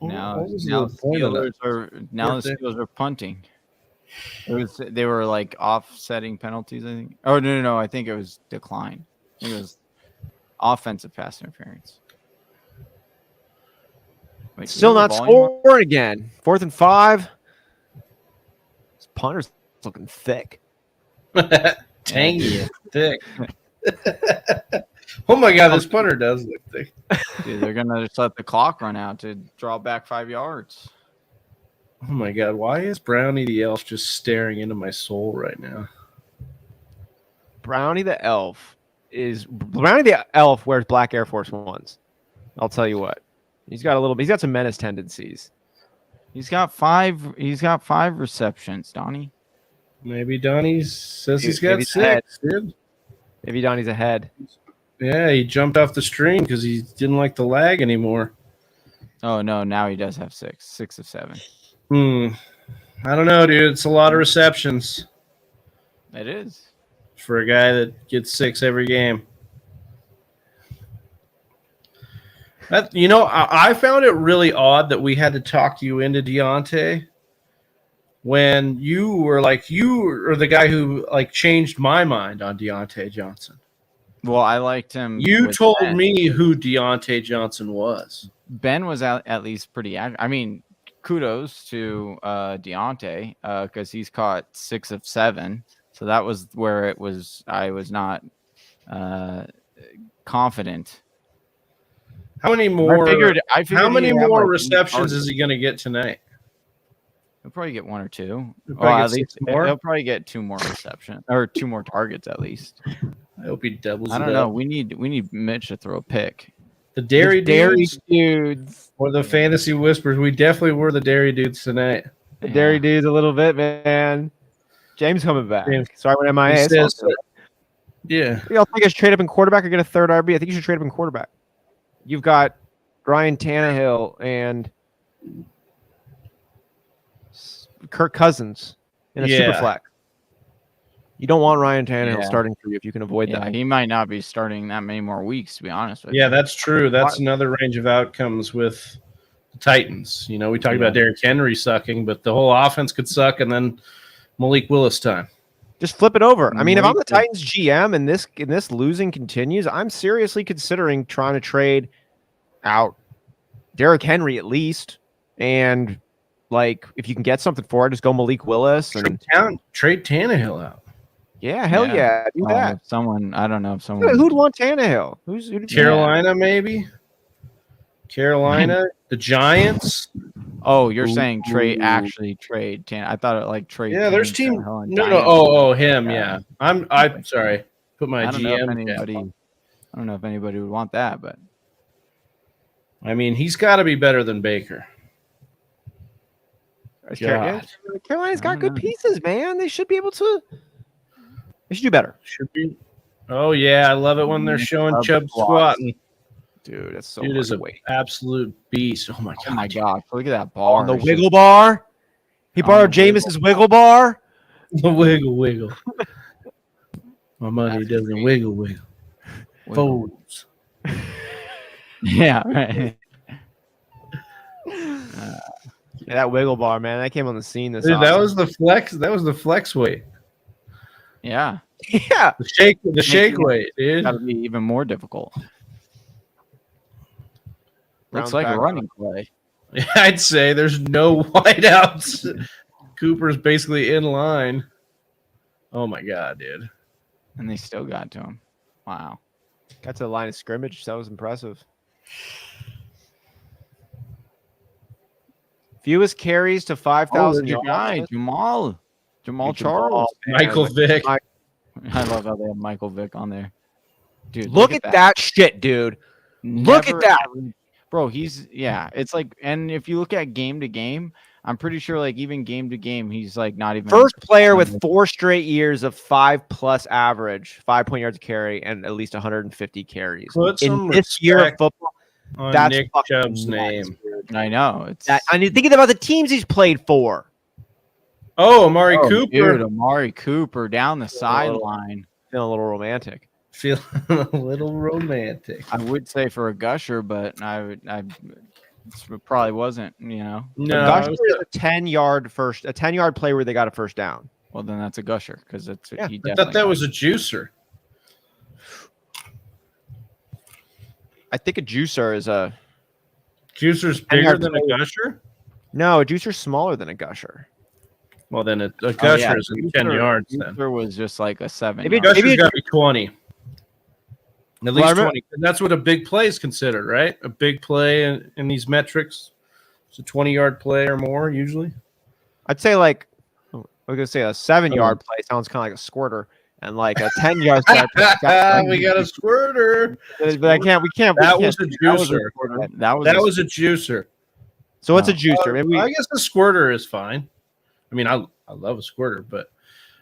D: Now the Steelers are punting. They were like offsetting penalties, I think. Oh no, I think it was decline. I think it was offensive pass interference. Wait,
A: Still not scoring again. 4th and 5. This punter's looking thick.
C: Tangy, thick. Oh my God, this punter does look thick.
D: Dude, they're gonna just let the clock run out to draw back 5 yards.
C: Oh my God, why is Brownie the elf just staring into my soul right now?
A: Brownie the elf wears black Air Force Ones. I'll tell you what. He's got some menace tendencies.
D: He's got five receptions, Donnie.
C: Maybe Donnie says he's got 6, dude.
A: Maybe Donnie's ahead.
C: Yeah, he jumped off the stream because he didn't like the lag anymore.
D: Oh no, now he does have 6 of 7.
C: I don't know, dude. It's a lot of receptions.
D: It is.
C: For a guy that gets 6 every game. I found it really odd that we had to talk you into Deontay when you were the guy who changed my mind on Deontay Johnson.
D: Well, I liked him.
C: You told me who Deontay Johnson was.
D: Ben was at least pretty active. I mean, kudos to Deontay because he's caught 6 of 7. So that was where it was. I was not confident.
C: How many more?
D: I figured
C: how many more receptions is he going to get tonight?
D: He'll probably get 1 or 2.
C: At least more.
D: He'll probably get 2 more receptions or 2 more targets at least.
C: I hope he doubles.
D: I don't know. We need Mitch to throw a pick.
C: The Dairy Dudes or the Fantasy Whispers. We definitely were the Dairy Dudes tonight.
A: The Dairy Dudes a little bit, man. James coming back. Sorry, when MIA.
C: Yeah.
A: Y'all think I should trade up in quarterback or get a third RB? I think you should trade up in quarterback. You've got Ryan Tannehill and Kirk Cousins in a super flex. You don't want Ryan Tannehill starting for you if you can avoid that.
D: He might not be starting that many more weeks, to be honest with you.
C: Yeah, that's true. That's another range of outcomes with the Titans. We talked about Derrick Henry sucking, but the whole offense could suck, and then Malik Willis time.
A: Just flip it over. I mean, if I'm the Titans GM and this losing continues, I'm seriously considering trying to trade out Derrick Henry at least, and if you can get something for it, just go Malik Willis and
C: trade Tannehill out.
A: Yeah, hell yeah, do that.
D: I don't know if someone
A: who'd want Tannehill. Who's
C: Carolina maybe? Carolina, the Giants.
D: Oh, you're saying trade trade Tan. I thought it trade.
C: Yeah, there's team. No. Him. Yeah. I'm sorry. Put my GM.
D: I don't know if anybody would want that, but
C: I mean, he's got to be better than Baker.
A: Carolina's got good pieces, man. They should be able to. They should do better.
C: Should be. Oh yeah, I love it when they're showing Chubb squatting.
A: Dude, that's so.
C: Dude is an absolute beast. Oh my god!
D: Oh my god! Look at that bar.
A: On the wiggle bar. He borrowed Jameis's wiggle bar.
C: The wiggle. My money doesn't wiggle. Folds.
D: Yeah, right.
A: That wiggle bar, man, that came on the scene this.
C: Dude, that was the flex. That was the flex weight.
D: Yeah.
A: Yeah.
C: The shake weight, dude.
D: That'll be even more difficult. Looks like a running play.
C: Yeah, I'd say there's no wideouts. Cooper's basically in line. Oh my god, dude.
D: And they still got to him. Wow.
A: Got to the line of scrimmage. That was impressive. Fewest carries to 5,000
D: yards. Guy, Jamal Charles.
C: Michael Vick.
D: I love how they have Michael Vick on there. Dude,
A: look at that shit, dude. Look at that.
D: Bro, it's like, and if you look at game to game, I'm pretty sure like even game to game, he's like not even
A: First player with 4 straight years of 5+ average, 5 point yards a carry, and at least 150 carries.
C: Put some
A: In this year of
C: respect
A: football,
C: on
A: that's
C: Nick
A: fucking
C: Chubb's
A: nuts,
C: name.
A: dude.
D: I know. It's
A: I mean, thinking about the teams he's played for.
C: Oh, Amari Cooper.
D: Dude, Amari Cooper down the sideline.
A: Feeling a little romantic.
C: Feeling a little romantic.
D: I would say for a gusher, but I probably wasn't,
C: No,
A: Gusher is a 10-yard play where they got a first down.
D: Well, then that's a gusher because it's.
A: Yeah,
D: he
C: I thought that was a juicer.
A: I think a juicer is a
C: Juicer's bigger than a gusher?
A: no. A juicer's smaller than a gusher.
C: Well, then a gusher
D: yeah,
C: is 10 yards. Then
D: Gusher was just like a 7.
A: Maybe
D: yard.
C: gusher's got to be 20. At least
A: I remember-
C: 20. That's what a big play is considered, right? A big play in these metrics. It's a 20-yard play or more usually.
A: I'd say like I was gonna say a 7-yard play sounds kind of like a squirter, and like a 10-yard play.
C: We got a squirter.
A: But I can't. We can't.
C: That
A: we
C: was
A: can't-
C: a juicer.
D: That
C: That was a juicer.
A: So what's a juicer? Maybe we,
C: I guess a squirter is fine. I mean, I love a squirter, but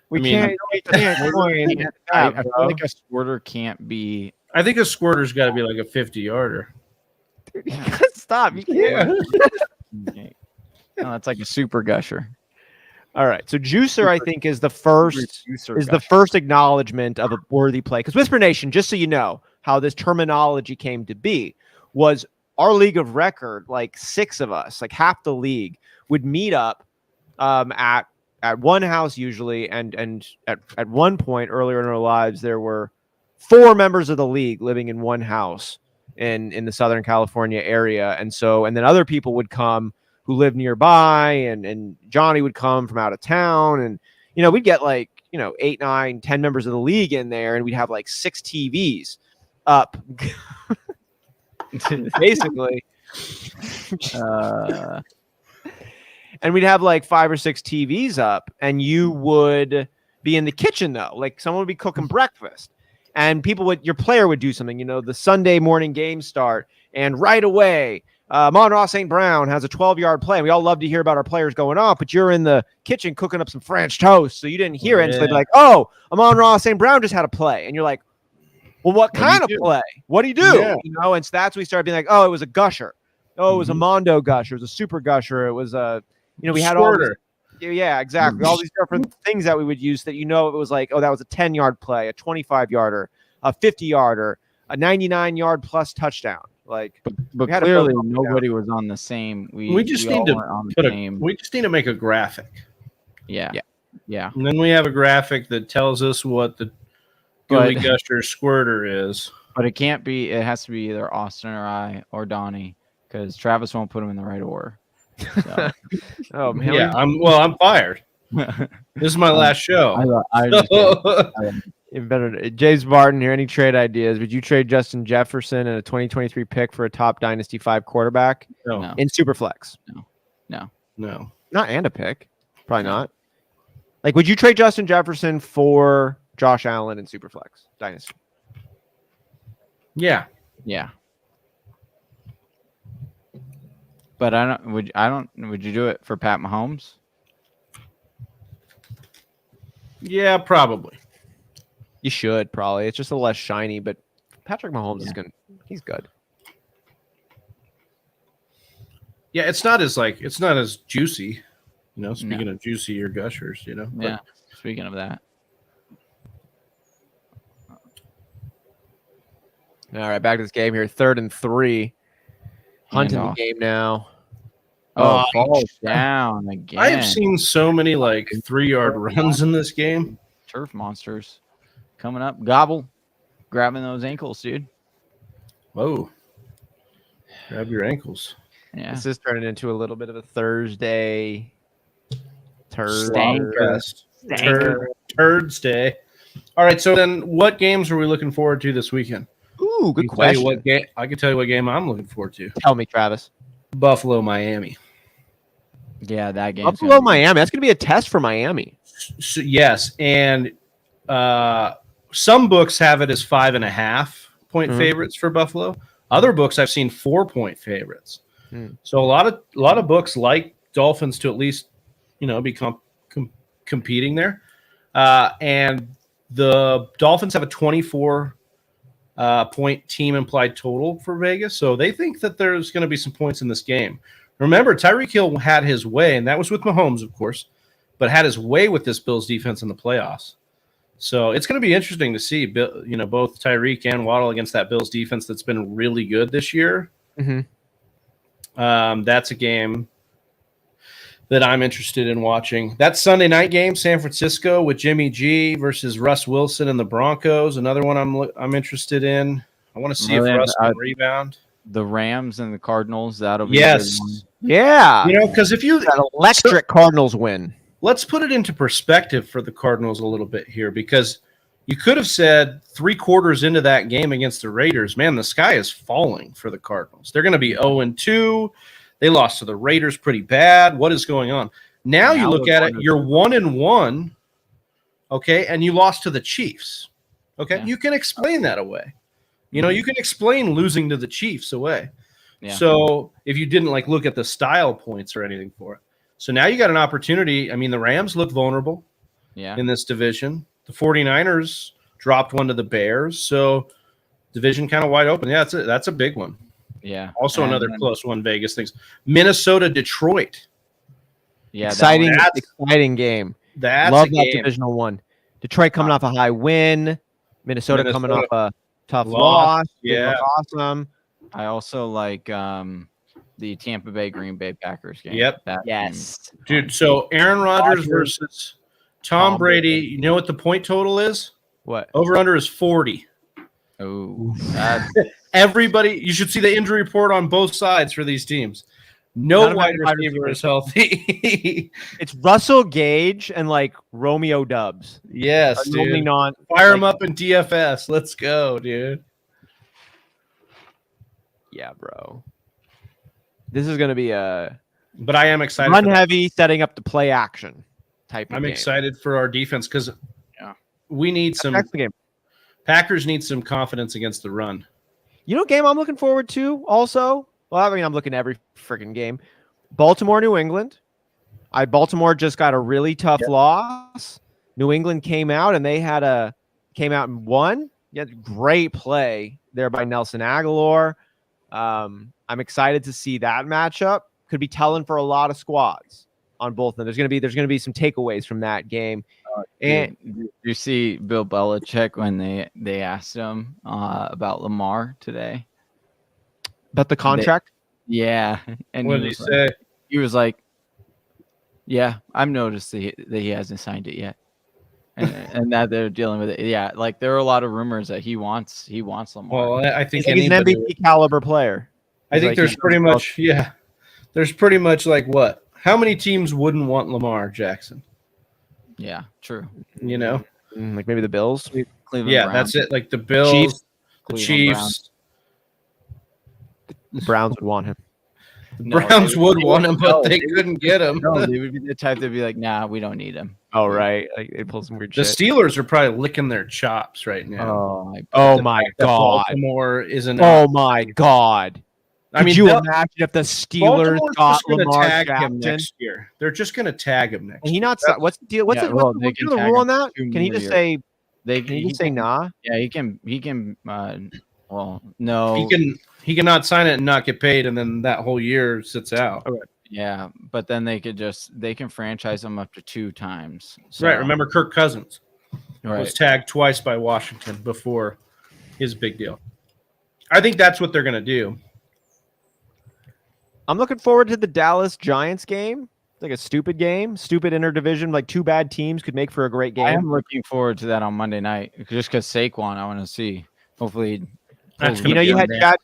A: we
C: I mean-
A: can't coin
D: I
A: that,
D: feel
A: bro.
D: like a squirter can't be.
C: I think a squirter's got to be like a 50-yarder.
A: Stop. You can't.
D: Okay. No, that's like a super gusher.
A: All right. So juicer, I think, is the first acknowledgement of a worthy play. Because Whisper Nation, just so you know how this terminology came to be, was our league of record. Like 6 of us, like half the league, would meet up at one house usually, and at one point earlier in our lives, there were 4 members of the league living in one house in the Southern California area, and then other people would come who lived nearby, and Johnny would come from out of town, and we'd get like 8, 9, 10 members of the league in there, and we'd have like 6 TVs up, basically. And we'd have like 5 or 6 TVs up, and you would be in the kitchen though, like someone would be cooking breakfast, and your player would do something. The Sunday morning games start, and right away, Amon-Ra St. Brown has a 12-yard play. We all love to hear about our players going off, but you're in the kitchen cooking up some French toast, so you didn't hear it. And so they'd be like, "Oh, Amon-Ra St. Brown just had a play," and you're like, "Well, what kind of play? What do you do?"
C: Yeah.
A: And so that's when we started being like, "Oh, it was a gusher. Oh, it was a Mondo gusher. It was a super gusher. It was a." We had all these, yeah, exactly. All these different things that we would use that it was like, oh, that was a 10-yard play, a 25-yarder, a 50-yarder, a 99-yard plus touchdown. Like,
D: but clearly nobody was on the same.
C: We just need to we just need to make a graphic.
D: Yeah.
C: And then we have a graphic that tells us what the Gooey Gusher squirter is.
D: But it can't be. It has to be either Austin or I or Donnie, because Travis won't put them in the right order. So.
A: Oh man,
C: yeah, I'm fired. This is my last show.
A: Better. James Barton here. Any trade ideas? Would you trade Justin Jefferson and a 2023 pick for a top Dynasty 5 quarterback?
C: No.
A: In Superflex?
C: No.
A: Not and a pick. Probably not. Like, would you trade Justin Jefferson for Josh Allen in Superflex Dynasty?
C: Yeah.
D: But would you do it for Pat Mahomes?
C: Yeah, probably.
A: You should probably. It's just a less shiny, but Patrick Mahomes is good. He's good.
C: Yeah, it's not as juicy. Speaking of juicy or gushers,
D: Yeah. Speaking of that.
A: All right, back to this game here. 3rd and 3. Hunt in the game now.
D: Oh, falls down again.
C: I have seen so many 3-yard runs in this game.
D: Turf monsters coming up. Gobble. Grabbing those ankles, dude.
C: Whoa. Grab your ankles.
D: Yeah.
A: This is turning into a little bit of a Thursday
C: Turds day. All right, so then what games are we looking forward to this weekend?
A: Ooh, good question.
C: I can tell you what game I'm looking forward to.
A: Tell me, Travis.
C: Buffalo, Miami.
D: Yeah, that game.
A: Buffalo, Miami. That's going to be a test for Miami.
C: So, yes, and some books have it as 5.5 point favorites for Buffalo. Other books I've seen 4 point favorites. So a lot of books like Dolphins to at least, be competing there. And the Dolphins have a 24 point team implied total for Vegas. So they think that there's going to be some points in this game. Remember, Tyreek Hill had his way, and that was with Mahomes, of course, but had his way with this Bills defense in the playoffs. So it's going to be interesting to see, both Tyreek and Waddle against that Bills defense that's been really good this year.
A: Mm-hmm.
C: That's a game that I'm interested in watching. That Sunday night game, San Francisco with Jimmy G versus Russ Wilson and the Broncos. Another one I'm interested in. I want to see if Russ can rebound.
D: The Rams and the Cardinals. That'll be
C: yes,
A: yeah.
C: Because if you
A: that electric Cardinals win,
C: let's put it into perspective for the Cardinals a little bit here, because you could have said 3 quarters into that game against the Raiders, man, the sky is falling for the Cardinals. They're going to be 0-2. They lost to the Raiders pretty bad. What is going on? Now you look at it, you're 1-1, okay, and you lost to the Chiefs. Okay, you can explain that away. You can explain losing to the Chiefs away. Yeah. So if you didn't look at the style points or anything for it. So now you got an opportunity. I mean, the Rams look vulnerable in this division. The 49ers dropped one to the Bears. So division kind of wide open. Yeah, that's a big one.
D: Yeah.
C: Also another close one, Vegas thinks. Minnesota, Detroit.
A: Yeah, exciting game. Love that divisional one. Detroit coming off a high win. Minnesota coming off a tough loss.
C: Yeah,
A: awesome.
D: I also like the Tampa Bay Green Bay Packers game.
C: Yep.
A: Yes.
C: Dude, so Aaron Rodgers versus Tom Brady. You know what the point total is?
A: What?
C: Over under is 40.
D: Oh.
C: Everybody, you should see the injury report on both sides for these teams. No wide receiver is healthy.
A: It's Russell Gage and Romeo Dubs.
C: Yes, dude. Fire them up in DFS. Let's go, dude.
A: Yeah, bro. This is going to be
C: but I am excited.
A: Run heavy, setting up the play action type of
C: I'm
A: game.
C: excited for our defense because we need some.
A: That's the game.
C: Packers need some confidence against the run.
A: Game I'm looking forward to also. Well, I mean, I'm looking at every freaking game. Baltimore, New England. Baltimore just got a really tough loss. New England came out and came out and won. Yeah, great play there by Nelson Aguilar. I'm excited to see that matchup. Could be telling for a lot of squads on both of them. There's gonna be some takeaways from that game. And
D: you see Bill Belichick when they asked him about Lamar today,
A: about the contract.
D: And
C: what did he say?
D: He was like, "Yeah, I've noticed that he hasn't signed it yet." And that they're dealing with it. Yeah, there are a lot of rumors that he wants Lamar.
C: Well, I think
A: he's an MVP caliber player.
C: I think there's pretty much there's pretty much what? How many teams wouldn't want Lamar Jackson?
D: Yeah, true.
A: Maybe the Bills.
D: Cleveland
C: Browns. That's it. The Bills, the Chiefs.
A: The Browns would want him.
C: Browns would want him, but they couldn't get him.
D: No, they would be the type to be like, "Nah, we don't need him."
A: Oh, right. They pull some weird shit.
C: The Steelers are probably licking their chops right now.
A: Oh my God.
C: Baltimore isn't.
A: Oh my God. Could you imagine if the Steelers got Lamar
C: Jackson next year? They're just going to tag him next.
A: Can he not? What's the deal? What's the rule on that? Can he just say? Can he just say nah?
D: Yeah, he can. Well, no.
C: He cannot sign it and not get paid, and then that whole year sits out.
D: Okay. Yeah, but then they can franchise him up to 2 times. So.
C: Right. Remember Kirk Cousins was tagged twice by Washington before his big deal. I think that's what they're going to do.
A: I'm looking forward to the Dallas Giants game. It's a stupid game, stupid interdivision. 2 bad teams could make for a great game.
D: I'm looking forward to that on Monday night just because Saquon. I want to see. Hopefully,
A: you had Chad.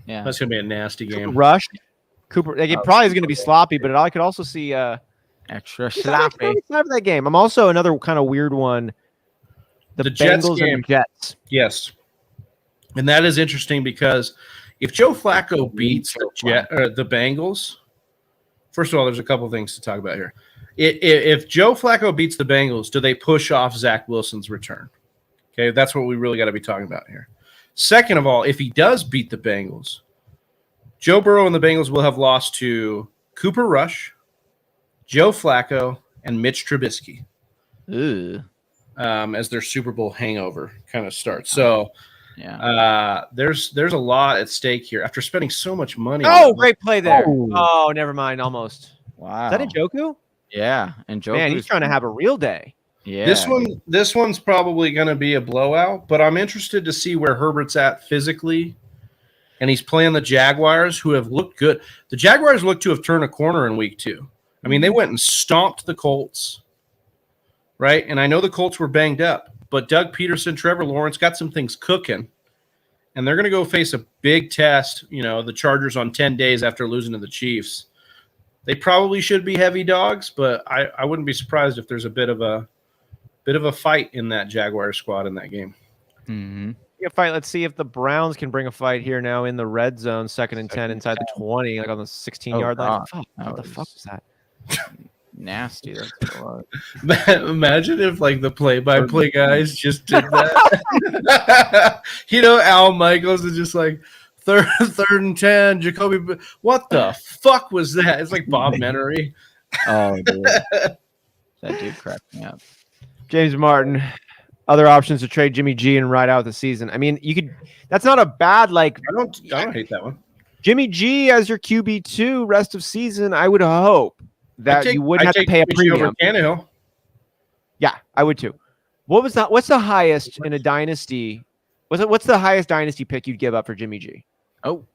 D: Yeah,
C: that's gonna be a nasty game.
A: Rush, Cooper. It probably is gonna be sloppy, but I could also see
D: extra sloppy
A: for that game. I'm also another kind of weird one. The Bengals and the Jets.
C: Yes, and that is interesting because if Joe Flacco beats the Bengals, first of all, there's a couple things to talk about here. If Joe Flacco beats the Bengals, do they push off Zach Wilson's return? Okay, that's what we really got to be talking about here. Second of all, if he does beat the Bengals, Joe Burrow and the Bengals will have lost to Cooper Rush, Joe Flacco and Mitch Trubisky
D: Ooh.
C: As their Super Bowl hangover kind of starts. So there's a lot at stake here after spending so much money.
A: Oh, great play there.
C: Oh.
A: Oh, never mind. Almost.
D: Wow.
A: Is that a Njoku?
D: Yeah. And Joe,
A: Man, he's trying to have a real day.
D: Yeah.
C: This one's probably going to be a blowout, but I'm interested to see where Herbert's at physically. And he's playing the Jaguars, who have looked good. The Jaguars look to have turned a corner in week 2. I mean, they went and stomped the Colts, right? And I know the Colts were banged up, but Doug Peterson, Trevor Lawrence got some things cooking. And they're going to go face a big test, the Chargers on 10 days after losing to the Chiefs. They probably should be heavy dogs, but I wouldn't be surprised if there's a bit of a fight in that Jaguar squad in that game.
D: Mm-hmm.
A: A fight. Let's see if the Browns can bring a fight here now in the red zone, 2nd and 10 inside the 20, like on the 16-yard line. Fuck, what the fuck was that?
D: Nasty. That's what it was.
C: Imagine if the play-by-play guys just did that. Al Michaels is just third and 10, Jacoby. What the fuck was that? It's like Bob Menery.
D: Oh, dude. That dude cracked me up.
A: James Martin. Other options to trade Jimmy G and ride out the season. I mean, you could. That's not a bad I
C: don't hate that one.
A: Jimmy G as your QB2 rest of season. I would hope that you wouldn't have to pay a premium.
C: Tannehill.
A: Yeah, I would too. What's the highest in a dynasty? What's the highest dynasty pick you'd give up for Jimmy G?
D: Oh,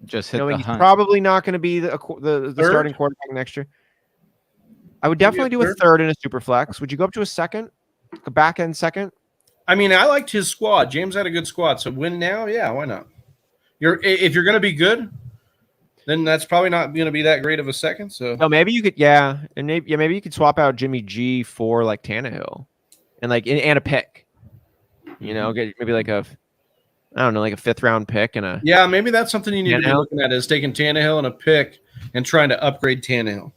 D: just hit
A: he's probably not going to be the starting quarterback next year. I would definitely do a third in a super flex. Would you go up to a second? A back end second?
C: I mean, I liked his squad. James had a good squad. So win now? Yeah, why not? If you're going to be good, then that's probably not going to be that great of a second. So
A: maybe you could, maybe you could swap out Jimmy G for Tannehill and and a pick. Get maybe a 5th round pick and a
C: maybe that's something you need to be looking at is taking Tannehill and a pick and trying to upgrade Tannehill.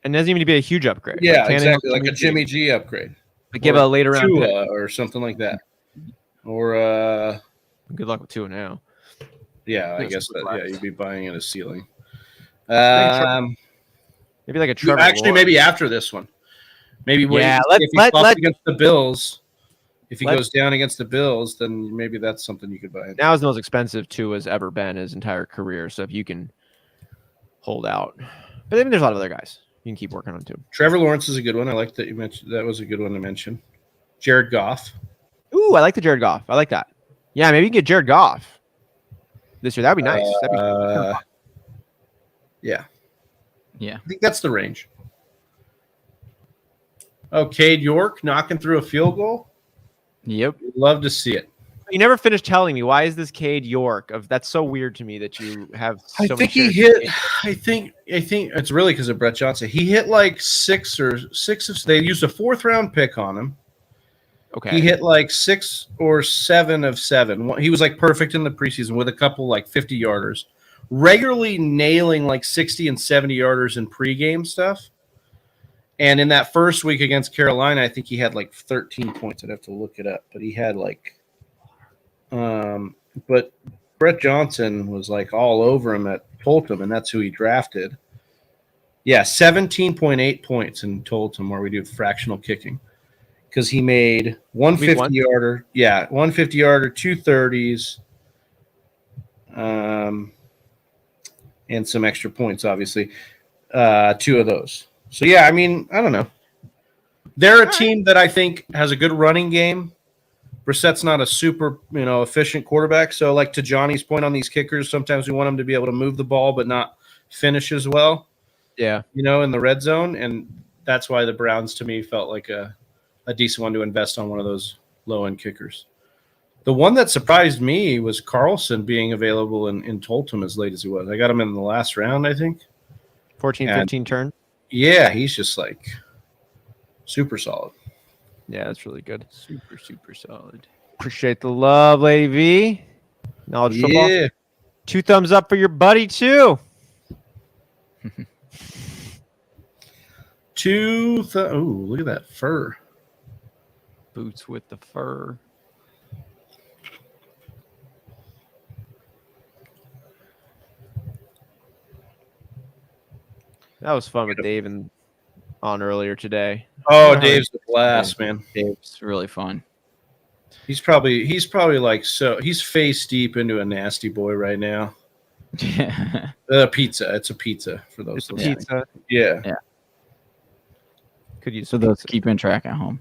A: And it doesn't even need to be a huge upgrade.
C: Yeah, exactly, like a Jimmy G upgrade.
A: Give a later round pick
C: or something like that. Or
A: good luck with Tua now.
C: Yeah, I guess you'd be buying at a ceiling.
A: Maybe a Trevor.
C: Actually, maybe after this one. Maybe if he flops against the Bills. If he goes down against the Bills, then maybe that's something you could buy.
A: Now is the most expensive Tua's ever been his entire career. So if you can hold out, but there's a lot of other guys you can keep working on too.
C: Trevor Lawrence is a good one. I like that you mentioned. That was a good one to mention. Jared Goff.
A: Ooh, I like the Jared Goff. I like that. Yeah, maybe you can get Jared Goff this year. That'd be nice.
C: Yeah.
D: Yeah.
C: I think that's the range. Oh, Cade York knocking through a field goal.
D: Yep.
C: Love to see it.
A: You never finished telling me why is this Cade York? That's so weird to me that you have.
C: I think he hit. I think it's really because of Brett Johnson. He hit six. They used a 4th round pick on him.
A: Okay.
C: He hit 6 or 7 of 7. He was perfect in the preseason with a couple 50-yarders, regularly nailing 60 and 70-yarders in pregame stuff. And in that first week against Carolina, I think he had 13 points. I'd have to look it up, but he had but Brett Johnson was all over him at Tolton, and that's who he drafted. Yeah, 17.8 points in Tolton, where we do fractional kicking, because he made 150-yarder. Yeah, 150-yarder, 2 30s, and some extra points, obviously. 2 of those. So, yeah, I mean, I don't know. They're a team that I think has a good running game. Brissett's not a super, efficient quarterback. So, to Johnny's point on these kickers, sometimes we want them to be able to move the ball but not finish as well.
A: Yeah.
C: In the red zone. And that's why the Browns, to me, felt like a decent one to invest on one of those low-end kickers. The one that surprised me was Carlson being available in Tolton as late as he was. I got him in the last round, I think.
A: 14-15 turn.
C: Yeah, he's just super solid.
A: Yeah, that's really good.
D: Super, super solid.
A: Appreciate the love, Lady V. Knowledge football. 2 thumbs up for your buddy, too.
C: Ooh, look at that fur.
D: Boots with the fur.
A: That was fun with Dave and on earlier today.
C: Oh, Dave's the blast, man.
D: Dave's really fun.
C: He's probably like he's face deep into a nasty boy right now. Pizza. It's a pizza for those.
A: It's pizza.
C: Yeah.
A: Could use
D: so those keeping track at home.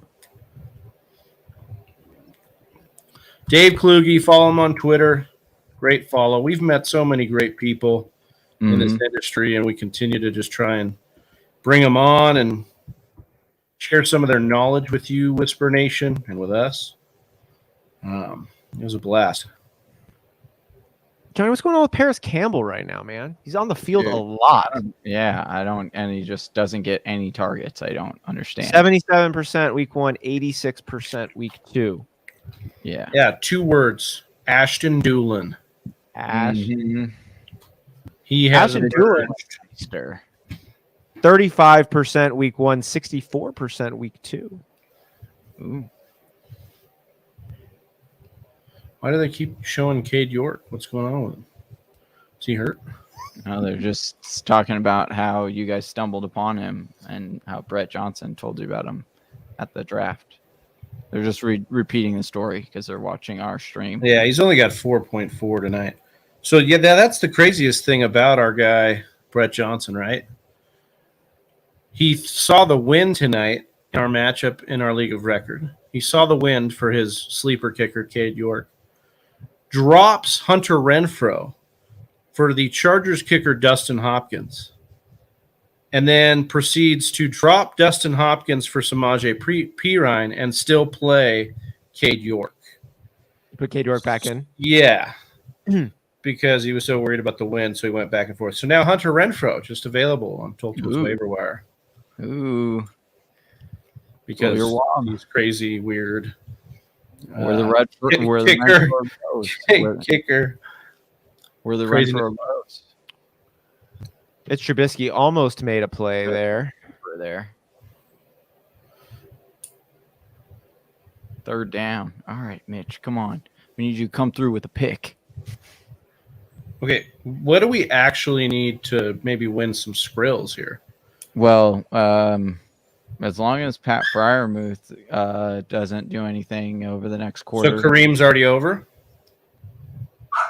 C: Dave Kluge, follow him on Twitter. Great follow. We've met so many great people in this industry, and we continue to just try and bring them on and share some of their knowledge with you, Whisper Nation, and with us. It was a blast.
A: Johnny, what's going on with Paris Campbell right now, man? He's on the field a lot.
D: Yeah, and he just doesn't get any targets. I don't understand.
A: 77% week 1, 86% week 2.
D: Yeah.
C: Yeah, 2 words. Ashton Doolin. He has
A: Ashton Doolin. 35% week 1, 64% week 2.
D: Ooh.
C: Why do they keep showing Cade York? What's going on with him? Is he hurt?
D: No, they're just talking about how you guys stumbled upon him and how Brett Johnson told you about him at the draft. They're just repeating the story because they're watching our stream.
C: Yeah, he's only got 4.4 tonight. So, yeah, that's the craziest thing about our guy, Brett Johnson, right? He saw the win tonight in our matchup in our league of record. He saw the win for his sleeper kicker, Cade York. Drops Hunter Renfrow for the Chargers kicker, Dustin Hopkins. And then proceeds to drop Dustin Hopkins for Samaje Perine and still play Cade York.
A: Put Cade York back in?
C: Yeah. Because he was so worried about the win, so he went back and forth. So now Hunter Renfrow just available on Tolkien's waiver wire.
D: Ooh.
C: Because he's crazy, weird.
D: Where the red
C: kicker.
D: Kicker. Where the red goes.
A: It's Trubisky almost made a play there.
D: There. 3rd down. All right, Mitch, come on. We need you to come through with a pick.
C: Okay, what do we actually need to maybe win some skrills here?
D: Well, as long as Pat Fryermuth doesn't do anything over the next quarter.
C: So Kareem's already over?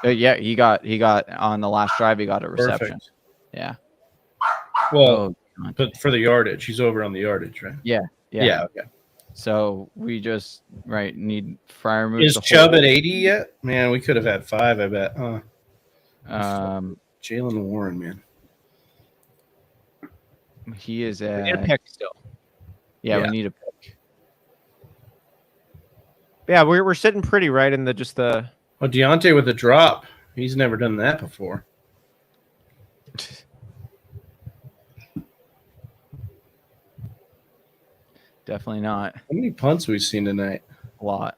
D: Yeah, he got on the last drive. He got a reception.
C: Perfect.
D: Yeah.
C: Well, but for the yardage, he's over on the yardage, right?
D: Yeah.
C: Okay.
D: So we just need Fryermuth.
C: Is Chubb at 80 yet? Man, we could have had 5. I bet. Jalen Warren, man.
D: He is
A: we need a pick still.
D: Yeah, we need a pick.
A: Yeah, we're sitting pretty right in the.
C: Oh, Deontay with a drop. He's never done that before.
D: Definitely not.
C: How many punts we've seen tonight?
D: A lot.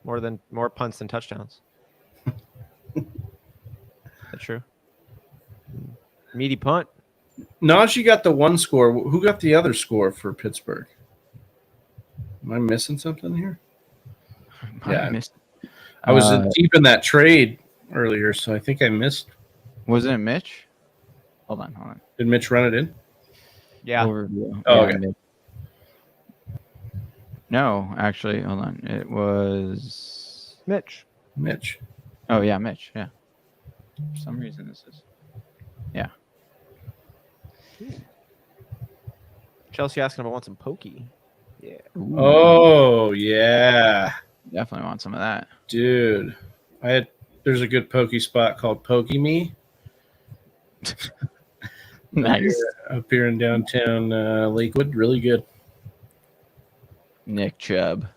A: More punts than touchdowns. That's true. Meaty punt.
C: Najee got the 1 score. Who got the other score for Pittsburgh? Am I missing something here? I was deep in that trade earlier, so I think I missed.
D: Wasn't it Mitch? Hold on.
C: Did Mitch run it in?
A: Yeah.
D: Overview.
C: Oh, okay.
D: No, actually, hold on. It was
A: Mitch.
D: Oh, yeah, Mitch. Yeah. For some reason, this is. Yeah.
A: Chelsea asking if I want some pokey. Yeah.
C: Ooh. Oh, yeah.
D: Definitely want some of that.
C: Dude. There's a good pokey spot called Pokey Me.
D: Nice.
C: Up here in downtown Lakewood. Really good.
D: Nick Chubb.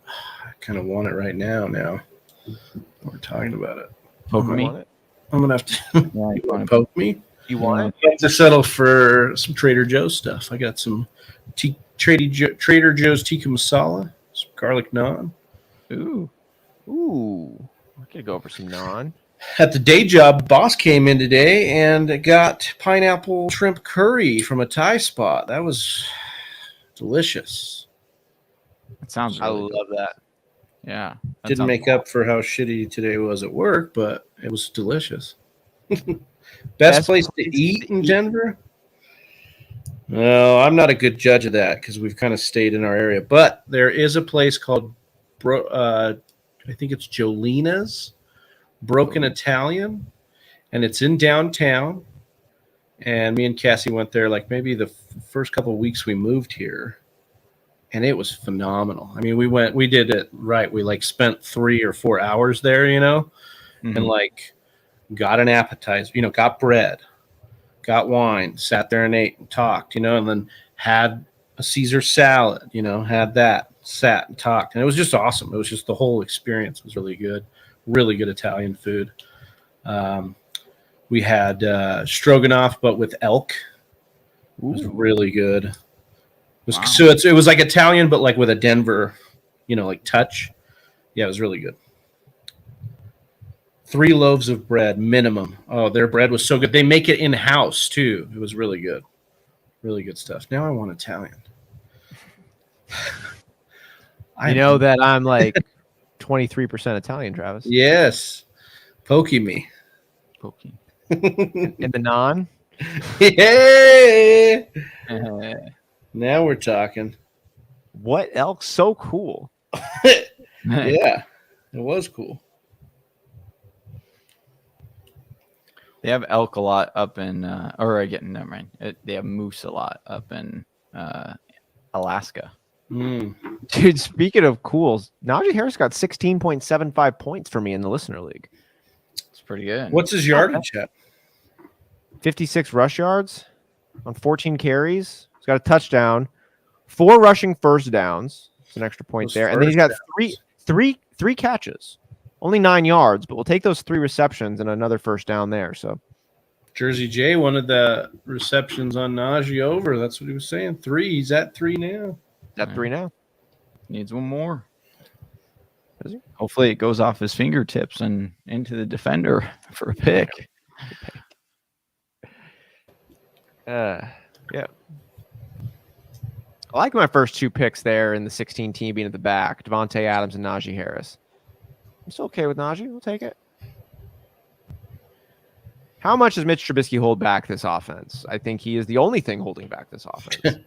C: I kind of want it right now. We're talking about it.
D: Poke me.
C: I'm going to have to.
D: Yeah,
C: you want to poke me?
A: You want
C: I have to settle for some Trader Joe's stuff. I got some Trader Joe's tikka masala, some garlic naan.
A: Ooh. I could go for some naan.
C: At the day job, boss came in today and got pineapple shrimp curry from a Thai spot. That was delicious.
D: It sounds
A: I
D: really
A: love that.
D: Yeah.
C: Didn't make up for how shitty today was at work, but it was delicious. Best place to eat in Denver? No, I'm not a good judge of that because we've kind of stayed in our area. But there is a place called, I think it's Jolina's Broken Italian, and it's in downtown. And me and Cassie went there like maybe the first couple of weeks we moved here, and it was phenomenal. I mean, we did it right. We like spent 3 or 4 hours there, and like got an appetizer, got bread, got wine, sat there and ate and talked, and then had a Caesar salad, had that, sat and talked. And it was just awesome. It was just the whole experience was really good Italian food. We had stroganoff, but with elk. It was really good. It was, So it was like Italian, but like with a Denver, like touch. Yeah, it was really good. 3 loaves of bread minimum. Oh, their bread was so good. They make it in-house too. It was really good. Really good stuff. Now I want Italian.
A: You know that I'm like 23% Italian, Travis.
C: Yes. Pokey me.
D: Pokey.
A: In the non.
C: Yeah. Now we're talking.
A: What elk? So cool.
C: Yeah, it was cool.
D: They have elk a lot up in, never mind. They have moose a lot up in Alaska.
A: Dude, speaking of cools, Najee Harris got 16.75 points for me in the listener league.
D: It's pretty good.
C: What's his yardage at?
A: 56 rush yards on 14 carries. He's got a touchdown, 4 rushing first downs. It's an extra point there. And then he's got three catches. Only 9 yards, but we'll take those 3 receptions and another first down there. So
C: Jersey J wanted the receptions on Najee over. That's what he was saying. 3. He's at 3 now.
A: at 3 now.
D: Needs one more.
A: Does he?
D: Hopefully it goes off his fingertips and into the defender for a pick.
A: Yeah. I like my first 2 picks there in the 16 team being at the back, Devontae Adams and Najee Harris. I'm still okay with Najee. We'll take it. How much does Mitch Trubisky hold back this offense? I think he is the only thing holding back this offense.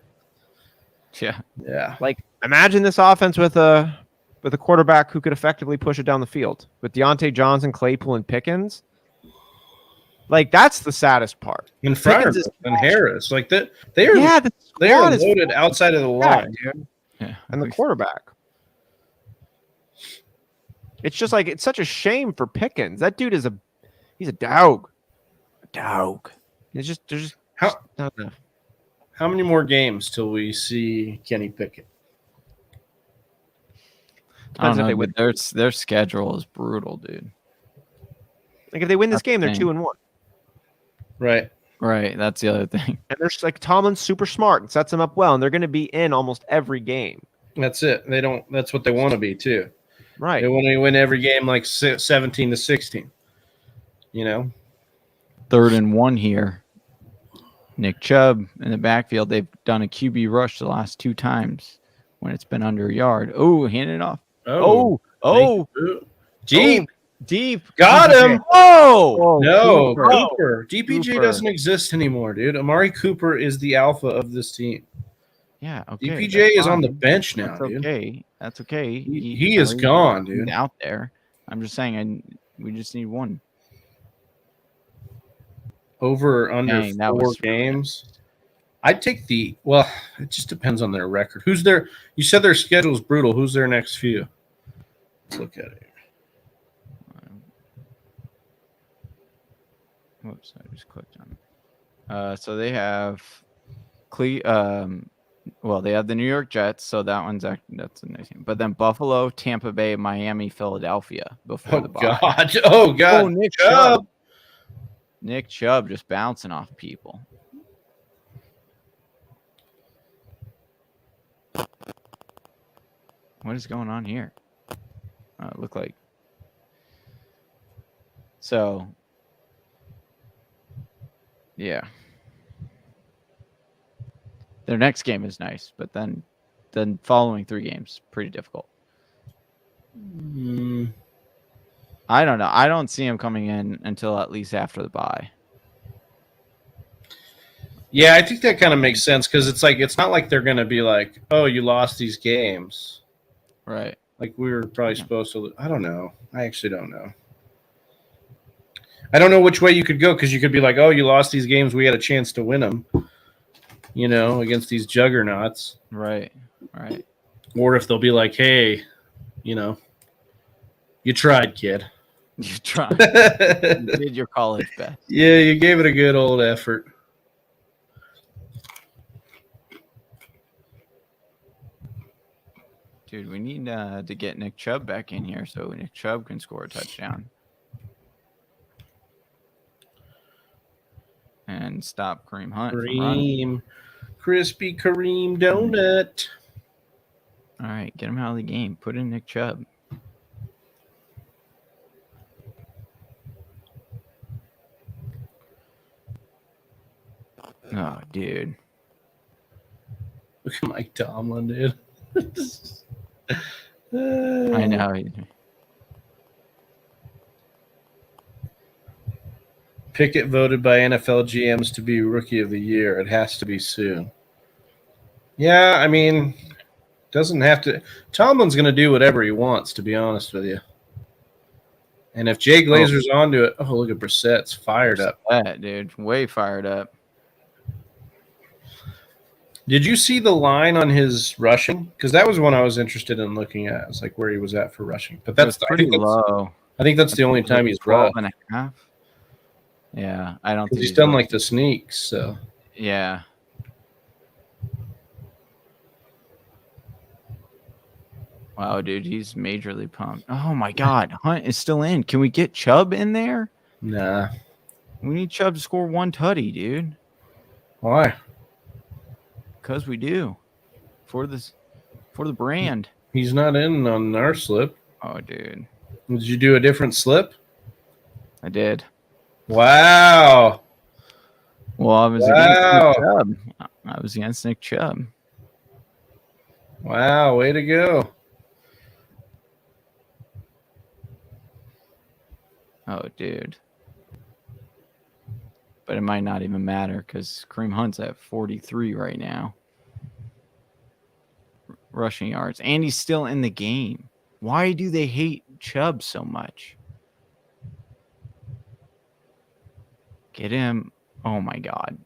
C: Yeah.
A: Like, imagine this offense with a quarterback who could effectively push it down the field with Deontay Johnson, Claypool, and Pickens. Like, that's the saddest part.
C: And Fryermuth and Harris, like that, they are loaded outside of the line,
A: dude. Yeah, and the quarterback. It's just like it's such a shame for Pickens. That dude is he's a dog. It's just there's not enough.
C: How many more games till we see Kenny Pickett?
D: I don't know, their schedule is brutal, dude.
A: Like if they win this game, they're 2-1.
C: Right.
D: That's the other thing.
A: And they're like Tomlin's super smart and sets them up well, and they're going to be in almost every game.
C: That's it. That's what they want to be too.
A: Right.
C: They want to win every game like 17-16. You know.
D: 3rd and 1 here. Nick Chubb in the backfield. They've done a QB rush the last 2 times when it's been under a yard. Oh, handed it off.
A: Deep.
C: Got him.
A: Oh,
C: no. Cooper. DPJ doesn't exist anymore, dude. Amari Cooper is the alpha of this team.
D: Yeah. Okay.
C: DPJ is on the bench now, dude.
D: Okay. That's okay.
C: He is gone, dude.
D: Out there. I'm just saying, we just need one.
C: Over or under 4 games. I'd take it just depends on their record. You said their schedule is brutal. Who's their next few? Let's look at it.
D: Whoops, I just clicked on it. So they have they have the New York Jets, so that's a nice game. But then Buffalo, Tampa Bay, Miami, Philadelphia before the bye.
C: Oh God.
D: Nick Chubb. Nick Chubb just bouncing off people. What is going on here? It looked like so. Yeah. Their next game is nice, but then following 3 games, pretty difficult. I don't know. I don't see him coming in until at least after the bye.
C: Yeah, I think that kind of makes sense because it's not like they're going to be like, oh, you lost these games.
D: Right.
C: Like we were probably supposed to. I don't know. I actually don't know. I don't know which way you could go because you could be like, oh, you lost these games. We had a chance to win them, against these juggernauts.
D: Right. Right.
C: Or if they'll be like, hey, you tried, kid.
D: You tried. You did your college best.
C: Yeah, you gave it a good old effort.
D: Dude, we need to get Nick Chubb back in here so Nick Chubb can score a touchdown. And stop Kareem Hunt from running.
C: Crispy Kareem donut.
D: All right, get him out of the game. Put in Nick Chubb. Oh, dude.
C: Look at Mike Tomlin, dude.
D: I know.
C: Pickett voted by NFL GMs to be Rookie of the Year. It has to be soon. Yeah, I mean, doesn't have to. Tomlin's going to do whatever he wants, to be honest with you. And if Jay Glazer's onto it, look at Brissett's fired up.
D: That dude, way fired up.
C: Did you see the line on his rushing? Because that was one I was interested in looking at. It's like where he was at for rushing. But that's
D: pretty low.
C: I think that's the only time he's
D: 12 and a half. Yeah, I don't think
C: he's done like the sneaks. So
D: yeah. Wow, dude, he's majorly pumped. Oh my God, Hunt is still in. Can we get Chubb in there?
C: Nah.
D: We need Chubb to score one tutty, dude.
C: Why?
D: Because we do. For the brand.
C: He's not in on our slip.
D: Oh, dude.
C: Did you do a different slip?
D: I did.
C: Wow.
D: Well, I was against Nick Chubb. I was against Nick Chubb.
C: Wow, way to go.
D: Oh, dude. But it might not even matter because Kareem Hunt's at 43 right now. Rushing yards. And he's still in the game. Why do they hate Chubb so much? Get him. Oh, my God.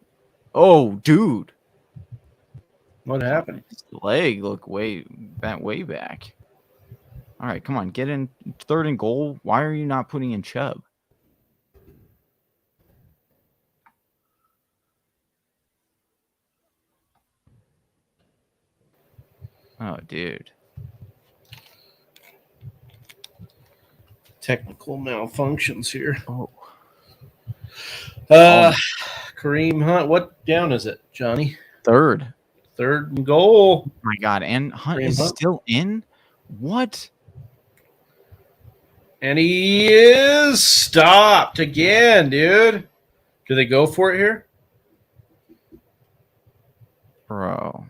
D: Oh, dude.
C: What happened?
D: His leg looked way back. All right, come on. Get in 3rd and goal. Why are you not putting in Chubb? Oh, dude.
C: Technical malfunctions here.
D: Oh.
C: Kareem Hunt. What down is it, Johnny?
D: 3rd.
C: 3rd and goal.
D: Oh my God. And Hunt
C: Kareem
D: is
C: Hunt.
D: still in? What?
C: And he is stopped again, dude. Do they go for it here?
D: Bro.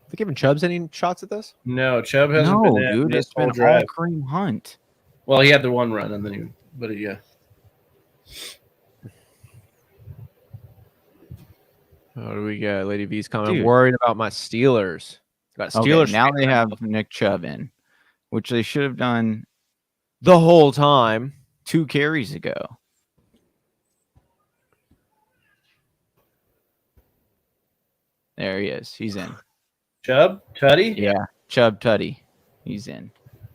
A: They giving Chubbs any shots at this?
C: No, Chubb hasn't been in
D: dude.
C: this
D: It's been
C: whole drive.
D: all Kareem Hunt.
C: Well, he had the one run, and then yeah.
A: What do we got? Lady V's comment.
D: Dude.
A: I'm worried about my Steelers. Got Steelers
D: Okay, now they have Nick Chubb in, which they should have done
A: the whole time.
D: 2 carries ago. There he is. He's in.
C: Chubb, Tutty?
D: Yeah, Chubb Tutty. He's in.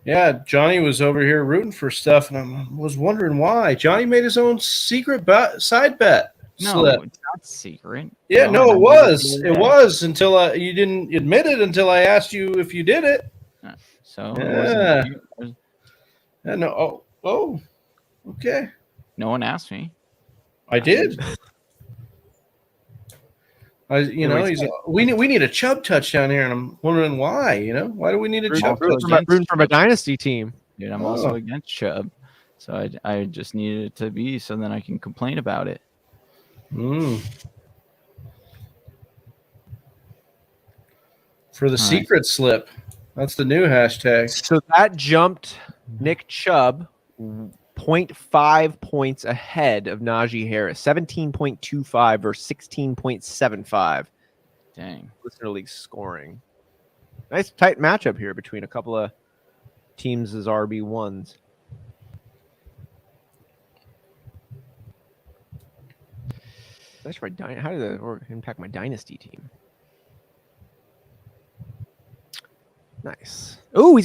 C: Yeah, Johnny was over here rooting for stuff, and I was wondering why. Johnny made his own secret side bet.
D: No,
C: slip.
D: it's not secret.
C: Yeah, no, it was.
D: Yeah.
C: It was until you didn't admit it until I asked you if you did it.
D: So
C: Yeah.
D: it wasn't,
C: Yeah, no. Oh, okay.
D: no one asked me.
C: I did. We need a Chubb touchdown here, and I'm wondering why. Why do we need a Chubb touchdown?
A: Rooting from a dynasty team.
D: Dude, I'm also against Chubb. So I just needed it to be so then I can complain about it.
C: For the secret slip. That's the new hashtag.
A: So that jumped Nick Chubb 0.5 points ahead of Najee Harris, 17.25 versus 16.75.
D: Dang.
A: Listener league scoring. Nice tight matchup here between a couple of teams as RB1s. That's right. How did that impact my dynasty team? Nice. Oh,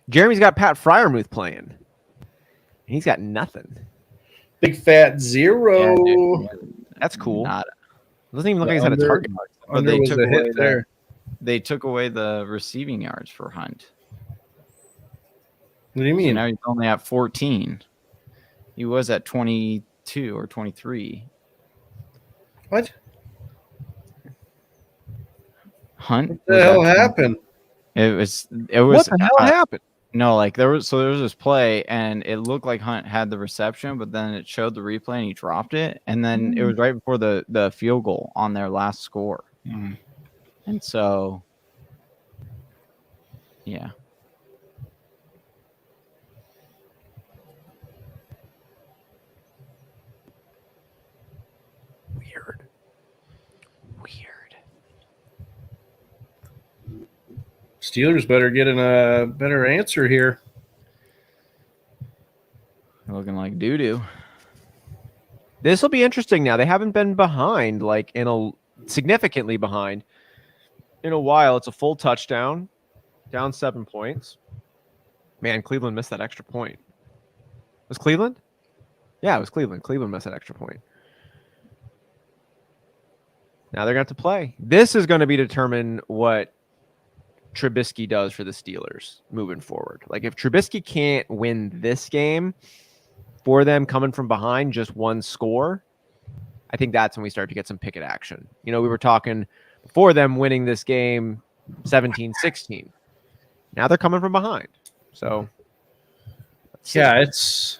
A: Jeremy's got Pat Fryermuth playing. He's got nothing.
C: Big fat 0.
D: Yeah,
A: that's cool.
D: Nada.
A: Doesn't even look like he's had a target.
D: But they took away the receiving yards for Hunt.
C: What do you mean?
D: So now he's only at 14. He was at 22 or 23.
C: What?
D: Hunt.
C: What the hell happened?
D: It was.
A: What the hell happened?
D: No, like there was this play and it looked like Hunt had the reception, but then it showed the replay and he dropped it, and then it was right before the field goal on their last score. And so yeah.
A: Weird.
C: Steelers better get a better answer here.
D: Looking like doo-doo.
A: This will be interesting now. They haven't been behind, like significantly behind in a while. It's a full touchdown, down 7 points. Man, Cleveland missed that extra point. Was Cleveland? Yeah, it was Cleveland. Cleveland missed that extra point. Now they're going to have to play. This is going to be determine what Trubisky does for the Steelers moving forward. Like if Trubisky can't win this game for them coming from behind just one score, I think that's when we start to get some Pickett action. You know, we were talking before them winning this game 17-16. Now they're coming from behind. So
C: yeah, it's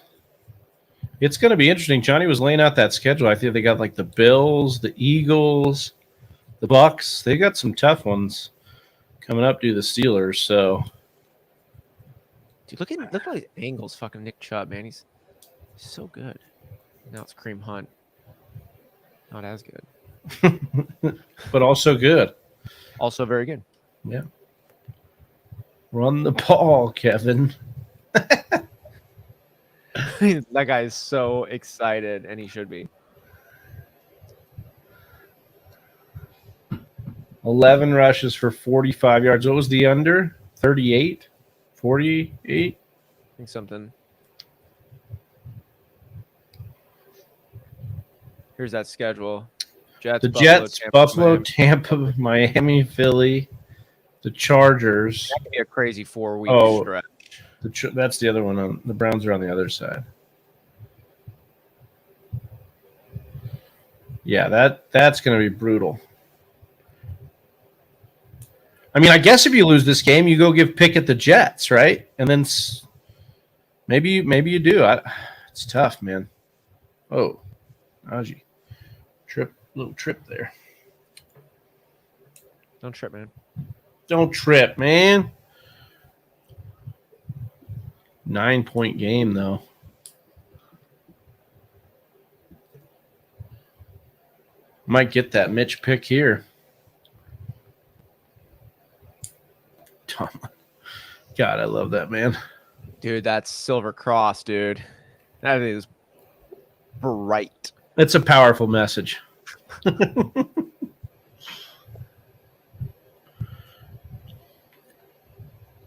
C: going to be interesting. Johnny was laying out that schedule. I think they got like the Bills, the Eagles, the Bucks. They got some tough ones coming up due to the Steelers. So,
A: dude, look at all these angles. Fucking Nick Chubb, man, he's so good. Now it's Kareem Hunt, not as good,
C: but also good.
A: Also very good.
C: Yeah. Run the ball, Kevin.
A: That guy is so excited, and he should be.
C: 11 rushes for 45 yards. What was the under? 38? 48?
A: I think something. Here's that schedule.
C: Jets, Buffalo, Tampa, Miami, Philly, the Chargers.
A: That could be a crazy 4-week stretch.
C: That's the other one. The Browns are on the other side. Yeah, that's going to be brutal. I mean, I guess if you lose this game, you go give Pickett the Jets, right? And then maybe you do. It's tough, man. Oh, Najee. Little trip there.
A: Don't trip, man.
C: Don't trip, man. 9-point game, though. Might get that Mitch pick here. God, I love that, man.
A: Dude, that's Silver Cross, dude. That is bright.
C: It's a powerful message.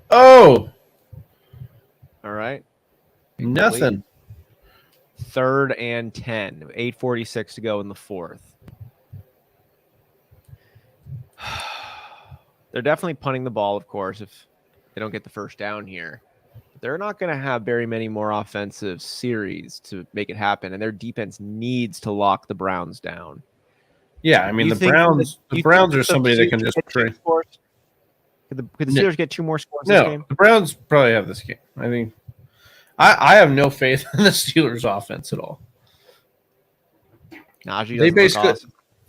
C: Oh!
A: All right.
C: Nothing.
A: 3rd and 10. 8:46 to go in the 4th. They're definitely punting the ball, of course, if they don't get the first down here. They're not going to have very many more offensive series to make it happen, and their defense needs to lock the Browns down.
C: Yeah, I mean, the Browns are somebody that can just trade.
A: Could the Steelers get 2 more scores this game?
C: The Browns probably have this game. I think I have no faith in the Steelers offense at all.
A: Najee
C: they basically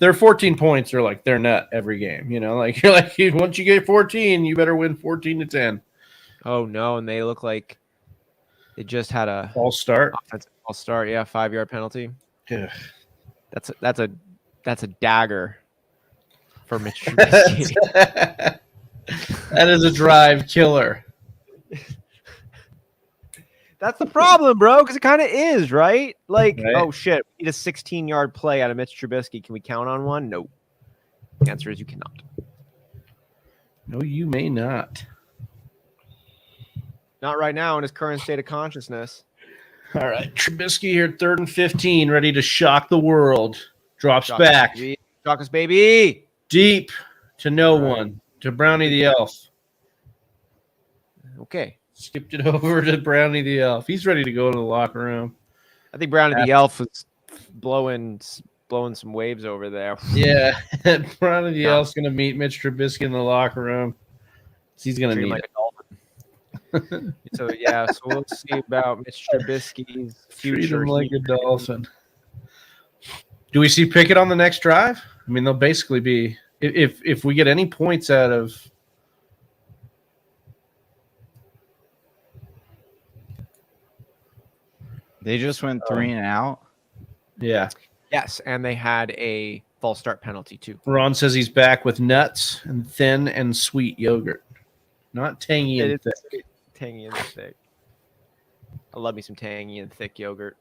C: their 14 points are like their net every game. You know, like you're like once you get 14, you better win 14-10.
A: Oh no, and they look like they just had a
C: false start.
A: I'll start. Yeah, 5-yard penalty.
C: Yeah.
A: That's a dagger for Mitch Trubisky.
C: That is a drive killer.
A: That's the problem, bro, because it kind of is, right? Like,
C: Right.
A: oh, shit, we need a 16-yard play out of Mitch Trubisky. Can we count on one? No. The answer is you cannot.
C: No, you may not.
A: Not right now in his current state of consciousness.
C: All right, Trubisky here, 3rd and 15, ready to shock the world. Drops
A: Shock
C: back.
A: us, baby. Shock us, baby.
C: Deep to no one, to Brownie the Elf.
A: Okay.
C: Skipped it over to Brownie the Elf. He's ready to go to the locker room.
A: I think Brownie the Elf was blowing some waves over there.
C: Yeah, Brownie the Elf's going to meet Mitch Trubisky in the locker room. He's going to
A: Treat him
C: need
A: like
C: it.
A: a dolphin. So we'll see about Mitch Trubisky's future.
C: Treat him like a dolphin. Do we see Pickett on the next drive? I mean, they'll basically be if we get any points out of.
D: They just went 3 and out.
C: Yeah.
A: Yes, and they had a false start penalty too.
C: Ron says he's back with nuts and thin and sweet yogurt. Not tangy and thick.
A: Tangy and thick. I love me some tangy and thick yogurt.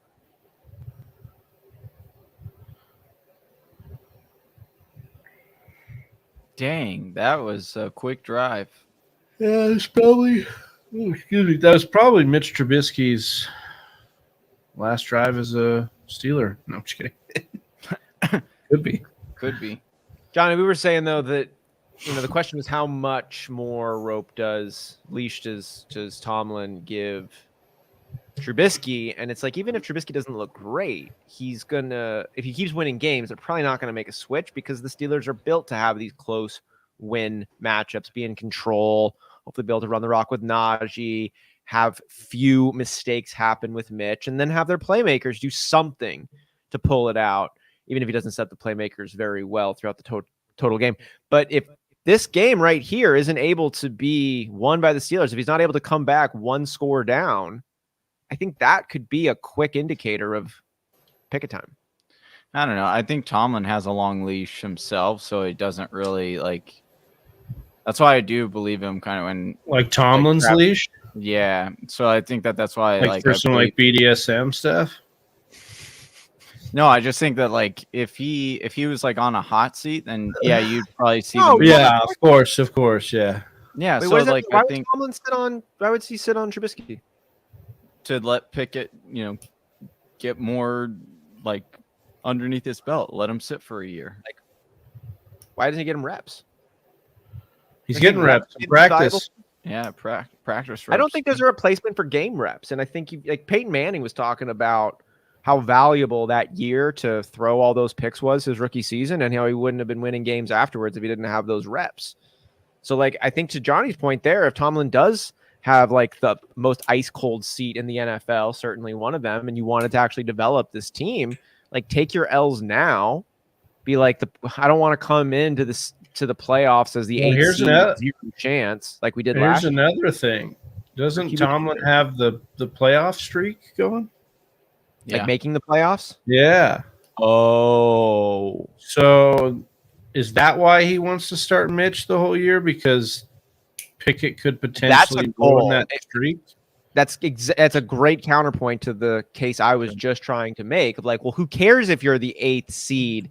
D: Dang, that was a quick drive.
C: Yeah, it's probably. Oh, excuse me. That was probably Mitch Trubisky's last drive as a Steeler. No, I'm just kidding.
D: Could be.
A: Johnny, we were saying though that the question was how much more leash does Tomlin give Trubisky? And it's like even if Trubisky doesn't look great, if he keeps winning games, they're probably not gonna make a switch because the Steelers are built to have these close win matchups, be in control, hopefully be able to run the rock with Najee, have few mistakes happen with Mitch, and then have their playmakers do something to pull it out, even if he doesn't set the playmakers very well throughout the total game. But if this game right here isn't able to be won by the Steelers, if he's not able to come back one score down, I think that could be a quick indicator of Pickett time.
D: I don't know. I think Tomlin has a long leash himself, so it doesn't really like. That's why I do believe him kind of when
C: like Tomlin's leash.
D: Yeah, so I think that's why
C: like for some like BDSM stuff.
D: No, I just think that like if he was like on a hot seat, then yeah, you'd probably see.
C: Yeah, of course, yeah.
D: Yeah,
A: wait,
D: so like
A: why
D: I think
A: Tomlin why would he sit on Trubisky?
D: To let Pickett, get more like underneath his belt, let him sit for a year.
A: Like, why doesn't he get him reps?
C: He's getting reps in practice.
D: Yeah, practice reps.
A: I don't think there's a replacement for game reps, and I think like Peyton Manning was talking about how valuable that year to throw all those picks was his rookie season, and how he wouldn't have been winning games afterwards if he didn't have those reps. So, like, I think to Johnny's point there, if Tomlin does have like the most ice cold seat in the NFL, certainly one of them, and you wanted to actually develop this team, like take your L's now. Be like I don't want to come into to the playoffs as the 8th seed, 0 chance like we did last year.
C: Here's another thing. Doesn't Tomlin have the playoff streak going?
A: Like making the playoffs?
C: Yeah.
A: Oh.
C: So is that why he wants to start Mitch the whole year? Because Pickett could potentially go in that streak?
A: That's a great counterpoint to the case I was just trying to make. Of like, well, who cares if you're the 8th seed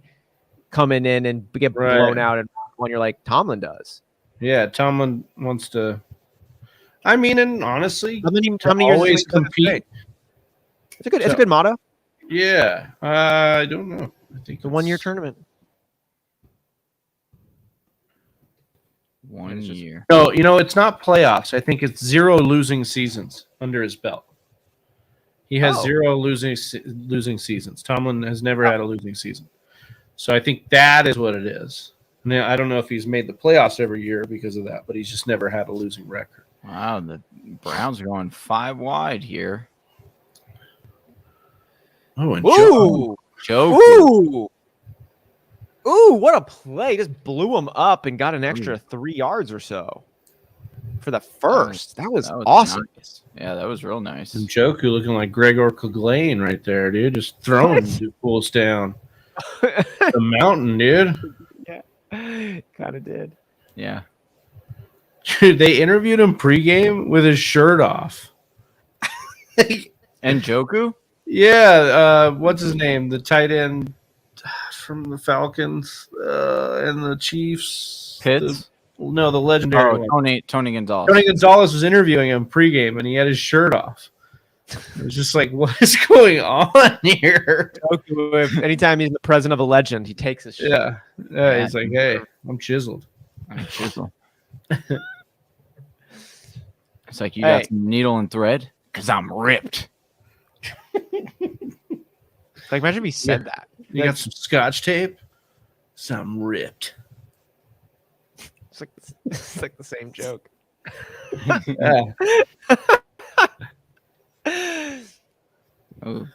A: coming in and get blown out and when you're like Tomlin does.
C: Yeah, Tomlin wants to. I mean, and honestly,
A: how many years
C: always compete.
A: It's a good motto.
C: Yeah, I don't know. I think
A: it's a 1-year tournament.
D: 1 year.
C: No, it's not playoffs. I think it's 0 losing seasons under his belt. He has 0 losing seasons. Tomlin has never had a losing season. So I think that is what it is. Now, I don't know if he's made the playoffs every year because of that, but he's just never had a losing record.
D: Wow, the Browns are going 5 wide here.
C: Oh, and
A: Ooh, what a play. Just blew him up and got an extra 3 yards or so. for the first. That was
D: awesome.
A: awesome.
D: Nice. Yeah, that was real nice.
C: And Joku looking like Gregor Clegane right there, dude. Just throwing fools down the mountain, dude.
A: Yeah, kind of did.
D: Yeah.
C: Dude, they interviewed him pregame with his shirt off.
D: And Joku?
C: Yeah, what's his name? The tight end from the Falcons and the Chiefs.
D: Pitts?
C: The legendary one.
D: Tony Gonzalez.
C: Tony Gonzalez was interviewing him pregame, and he had his shirt off. It was just like, what is going on here?
A: Anytime he's the president of a legend, he takes his shit.
C: Yeah, he's like, hey, I'm chiseled.
D: It's like, you got some needle and thread? Because I'm ripped.
A: Like, imagine if he said that.
C: You got some scotch tape? So I'm ripped.
A: It's like the same joke.
C: Yeah.
D: Oh,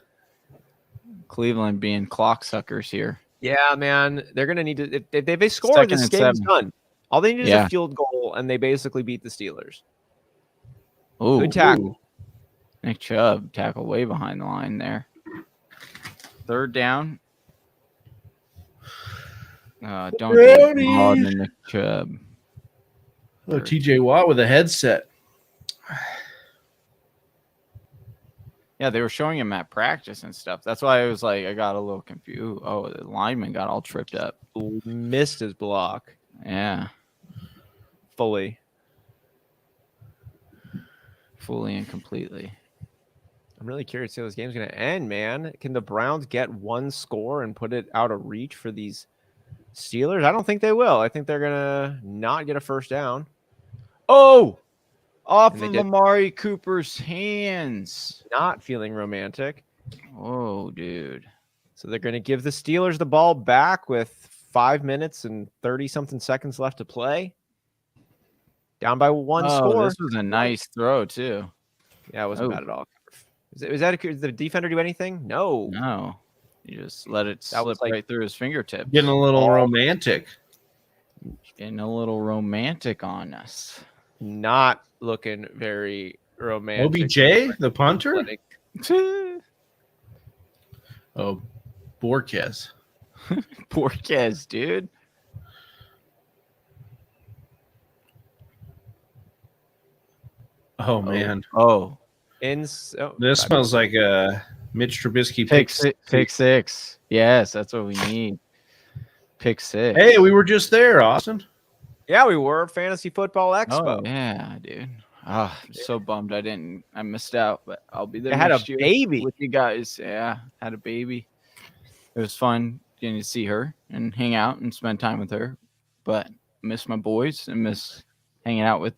D: Cleveland being clock suckers here.
A: Yeah, man. They're going to need to – if they score, this game's done. All they need is a field goal, and they basically beat the Steelers.
D: Oh,
A: good tackle.
D: Nick Chubb tackled way behind the line there. Third down. Don't get involved in Nick Chubb.
C: Oh, TJ Watt with a headset.
D: Yeah, they were showing him at practice and stuff. That's why I was like, I got a little confused. Oh, the lineman got all tripped up.
A: Missed his block.
D: Yeah.
A: Fully
D: and completely.
A: I'm really curious to see how this game's going to end, man. Can the Browns get one score and put it out of reach for these Steelers? I don't think they will. I think they're going to not get a first down.
D: Oh! Off of Amari Cooper's hands.
A: Not feeling romantic.
D: Oh, dude.
A: So they're going to give the Steelers the ball back with 5 minutes and 30-something seconds left to play. Down by one score.
D: This was a nice throw, too.
A: Yeah, it wasn't bad at all. Did the defender do anything? No.
D: You just let it slip right through his fingertips.
C: Getting a little romantic.
D: Getting a little romantic on us.
A: Not looking very romantic.
C: OBJ, the punter? Oh, Borquez.
D: Borquez, dude.
C: Oh, man.
D: Oh.
C: This smells like a Mitch Trubisky
D: pick six. Yes, that's what we need. Pick six.
C: Hey, we were just there, Austin.
A: Yeah, we were. Fantasy Football Expo.
D: Oh, yeah, dude. I'm so bummed I missed out, but I'll be there.
A: I had a baby
D: with you guys. Yeah, had a baby. It was fun getting to see her and hang out and spend time with her, but miss my boys and miss hanging out with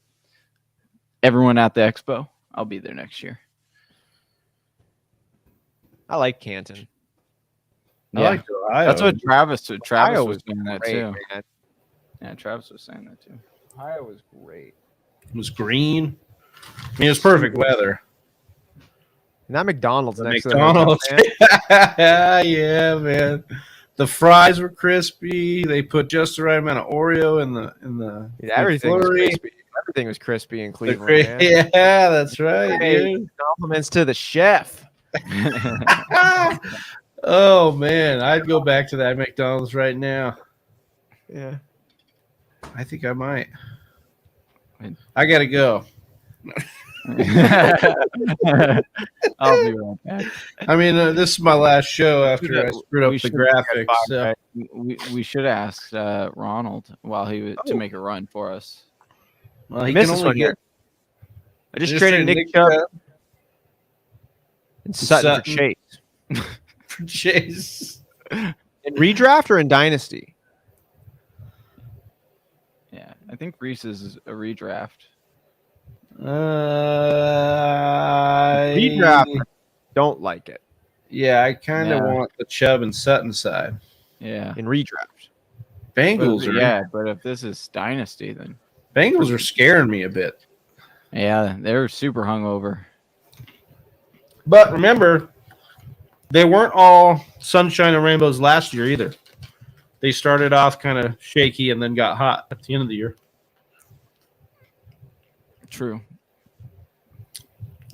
D: everyone at the expo. I'll be there next year.
A: I like Canton.
C: I like Ohio.
D: That's what Travis was saying that
A: great,
D: too.
A: Man.
D: Yeah, Travis was saying that too.
A: Ohio was great.
C: It was green. I mean, it was perfect weather.
A: And that McDonald's next
C: McDonald's.
A: to the
C: Yeah, man. The fries were crispy. They put just the right amount of Oreo in the
A: everything was crispy. Everything was crispy in Cleveland. Man.
C: Yeah, that's right. Dude.
A: Compliments to the chef.
C: Oh man, I'd go back to that McDonald's right now.
A: Yeah,
C: I think I might. I gotta go.
D: I'll be right back.
C: I mean, this is my last show after I screwed up the graphics. So.
D: We should ask Ronald while he was to make a run for us.
C: Well, he can only get.
A: I just traded Nick Chubb and Sutton for Chase.
C: For Chase.
A: In redraft or in Dynasty?
D: Yeah, I think Reese is a redraft.
A: Redraft. Don't like it.
C: Yeah, I kind of want the Chubb and Sutton side.
D: Yeah.
A: In redraft.
C: Bengals are.
D: Yeah, but if this is Dynasty, then.
C: Bengals are scaring me a bit.
D: Yeah, they're super hungover.
C: But remember, they weren't all sunshine and rainbows last year either. They started off kind of shaky and then got hot at the end of the year.
D: True.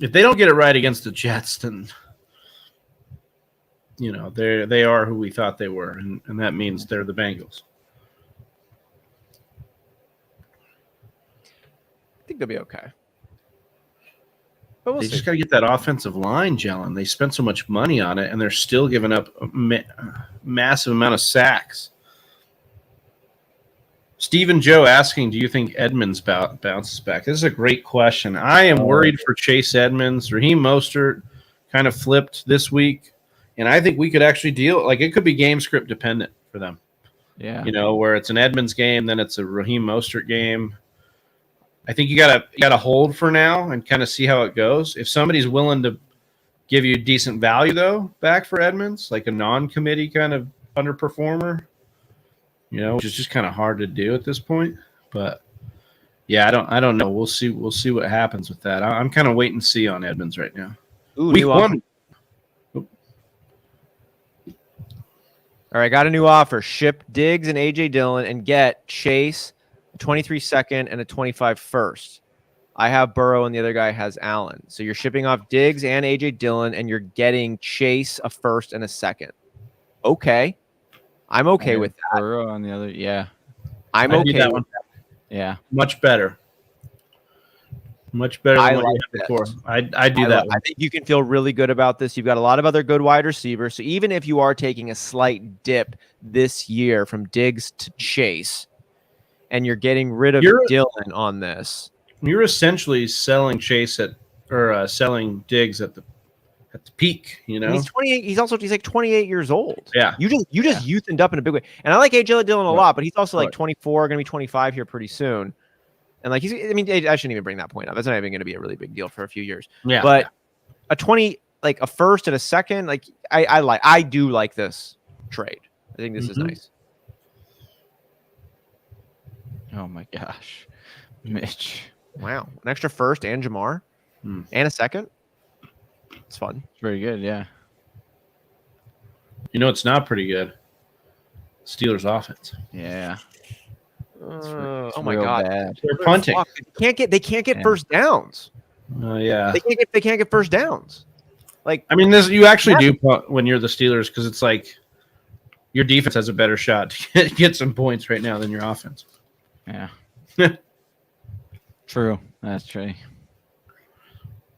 C: If they don't get it right against the Jets, then they are who we thought they were, and that means they're the Bengals.
A: I think they'll be okay. But we'll
C: They
A: see.
C: just got to get that offensive line gelling. They spent so much money on it, and they're still giving up a massive amount of sacks. Stephen Joe asking, do you think Edmonds bounces back? This is a great question. I am worried for Chase Edmonds. Raheem Mostert kind of flipped this week, and I think we could actually deal – like it could be game script dependent for them.
D: Yeah.
C: Where it's an Edmonds game, then it's a Raheem Mostert game. I think you gotta hold for now and kind of see how it goes. If somebody's willing to give you decent value though back for Edmonds, like a non-committee kind of underperformer, which is just kind of hard to do at this point. But yeah, I don't know. We'll see what happens with that. I'm kind of wait and see on Edmonds right now.
A: Ooh,
C: Week one.
A: All right, got a new offer. Ship Diggs and AJ Dillon and get Chase, a 23 second and a 25 first. I have Burrow and the other guy has Allen. So you're shipping off Diggs and AJ Dillon and you're getting Chase, a first and a second. Okay. I'm okay with that.
D: Burrow on the other, yeah.
A: I'm
C: I do
A: okay
C: that
A: with
C: one.
D: Yeah.
C: Much better. Much better
A: I
C: than what
A: like
C: you had
A: this.
C: before. I do that one.
A: I think you can feel really good about this. You've got a lot of other good wide receivers. So even if you are taking a slight dip this year from Diggs to Chase, and you're getting rid of Dillon on this,
C: you're essentially selling Chase selling Diggs at the peak.
A: And he's 28. He's like 28 years old.
C: Yeah.
A: You just youthened up in a big way. And I like AJ Dillon a lot, but he's also like 24, going to be 25 here pretty soon. And like I shouldn't even bring that point up. That's not even going to be a really big deal for a few years.
C: Yeah.
A: But a 20, like a first and a second, like I do like this trade. I think this is nice.
D: Oh my gosh, Mitch!
A: Wow, an extra first and Jamar and a second. It's fun.
D: It's very good. Yeah.
C: It's not pretty good. Steelers offense.
D: Yeah.
A: Oh my god,
D: bad.
C: They're punting.
A: They can't get first downs.
C: Yeah.
A: They can't get first downs. Like
C: you actually do punt when you're the Steelers because it's like your defense has a better shot to get some points right now than your offense.
D: Yeah. True. That's true.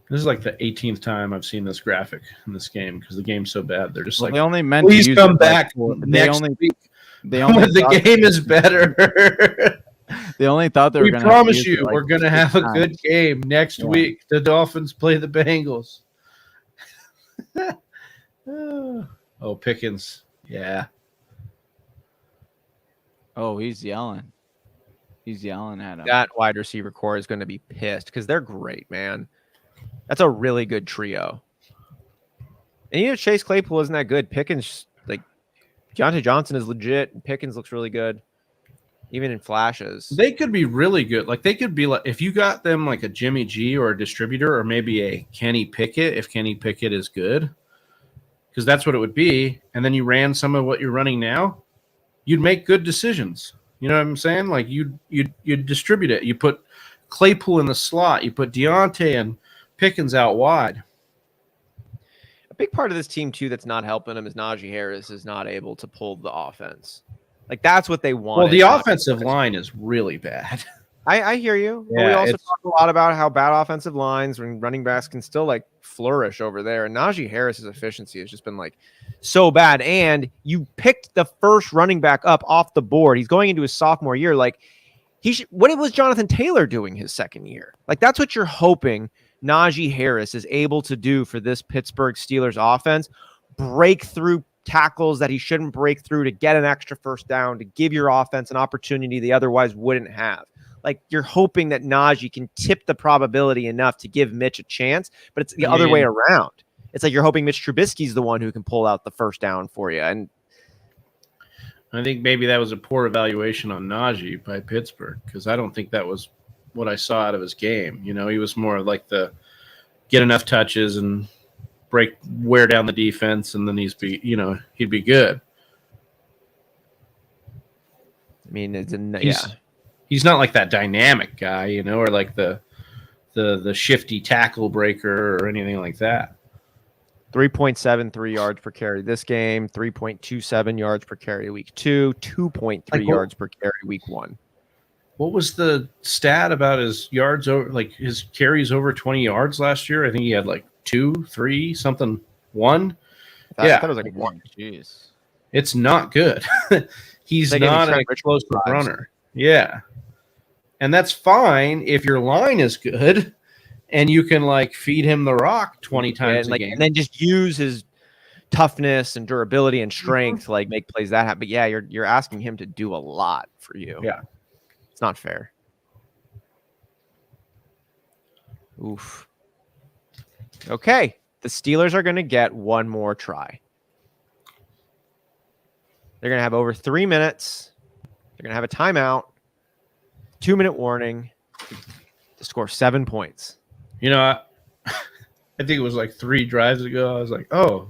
C: This is like the 18th time I've seen this graphic in this game because the game's so bad. They're just
D: they only meant
C: please
D: to use
C: come
D: it
C: back
D: like,
C: next week.
D: They only
C: the game is better.
D: They only thought they were
C: We
D: going
C: promise you, we're going to have a good game next week. The Dolphins play the Bengals. Oh, Pickens. Yeah.
D: Oh, he's yelling. He's yelling at him.
A: That wide receiver core is going to be pissed because they're great, man. That's a really good trio. And Chase Claypool isn't that good. Pickens, like Deontay Johnson is legit. Pickens looks really good, even in flashes.
C: They could be really good. Like they could be like if you got them like a Jimmy G or a distributor or maybe a Kenny Pickett if Kenny Pickett is good, because that's what it would be. And then you ran some of what you're running now, you'd make good decisions. You know what I'm saying? Like you distribute it. You put Claypool in the slot. You put Deontay and Pickens out wide.
A: A big part of this team too that's not helping him is Najee Harris is not able to pull the offense. Like that's what they want.
C: Well, the offensive line is really bad.
A: I hear you.
C: Yeah,
A: but we also talk a lot about how bad offensive lines when running backs can still like flourish over there. And Najee Harris's efficiency has just been like so bad. And you picked the first running back up off the board. He's going into his sophomore year. Like what was Jonathan Taylor doing his second year? Like that's what you're hoping Najee Harris is able to do for this Pittsburgh Steelers offense. Break through tackles that he shouldn't break through to get an extra first down, to give your offense an opportunity they otherwise wouldn't have. Like you're hoping that Najee can tip the probability enough to give Mitch a chance, but it's the other way around. It's like you're hoping Mitch Trubisky's the one who can pull out the first down for you. And
C: I think maybe that was a poor evaluation on Najee by Pittsburgh because I don't think that was what I saw out of his game. He was more like the get enough touches and wear down the defense, and then he'd be good.
A: I mean,
C: he's not like that dynamic guy, or like the the shifty tackle breaker or anything like that.
A: 3.73 yards per carry this game, 3.27 yards per carry week 2, 2.3
C: Like,
A: yards per carry week 1.
C: What was the stat about his yards over, like his carries over 20 yards last year? I think he had like 2, 3, something, 1.
A: I thought it was like 1.
D: Jeez.
C: It's not good. He's
A: Like
C: not
A: any
C: an explosive runner. Yeah. And that's fine if your line is good and you can like feed him the rock 20 times a game.
A: And then just use his toughness and durability and strength to like make plays that happen. But yeah, you're asking him to do a lot for you.
C: Yeah.
A: It's not fair. Oof. Okay. The Steelers are going to get one more try. They're going to have over 3 minutes. They're going to have a timeout, 2-minute warning to score 7 points.
C: You know, I think it was like 3 drives ago. I was like, oh,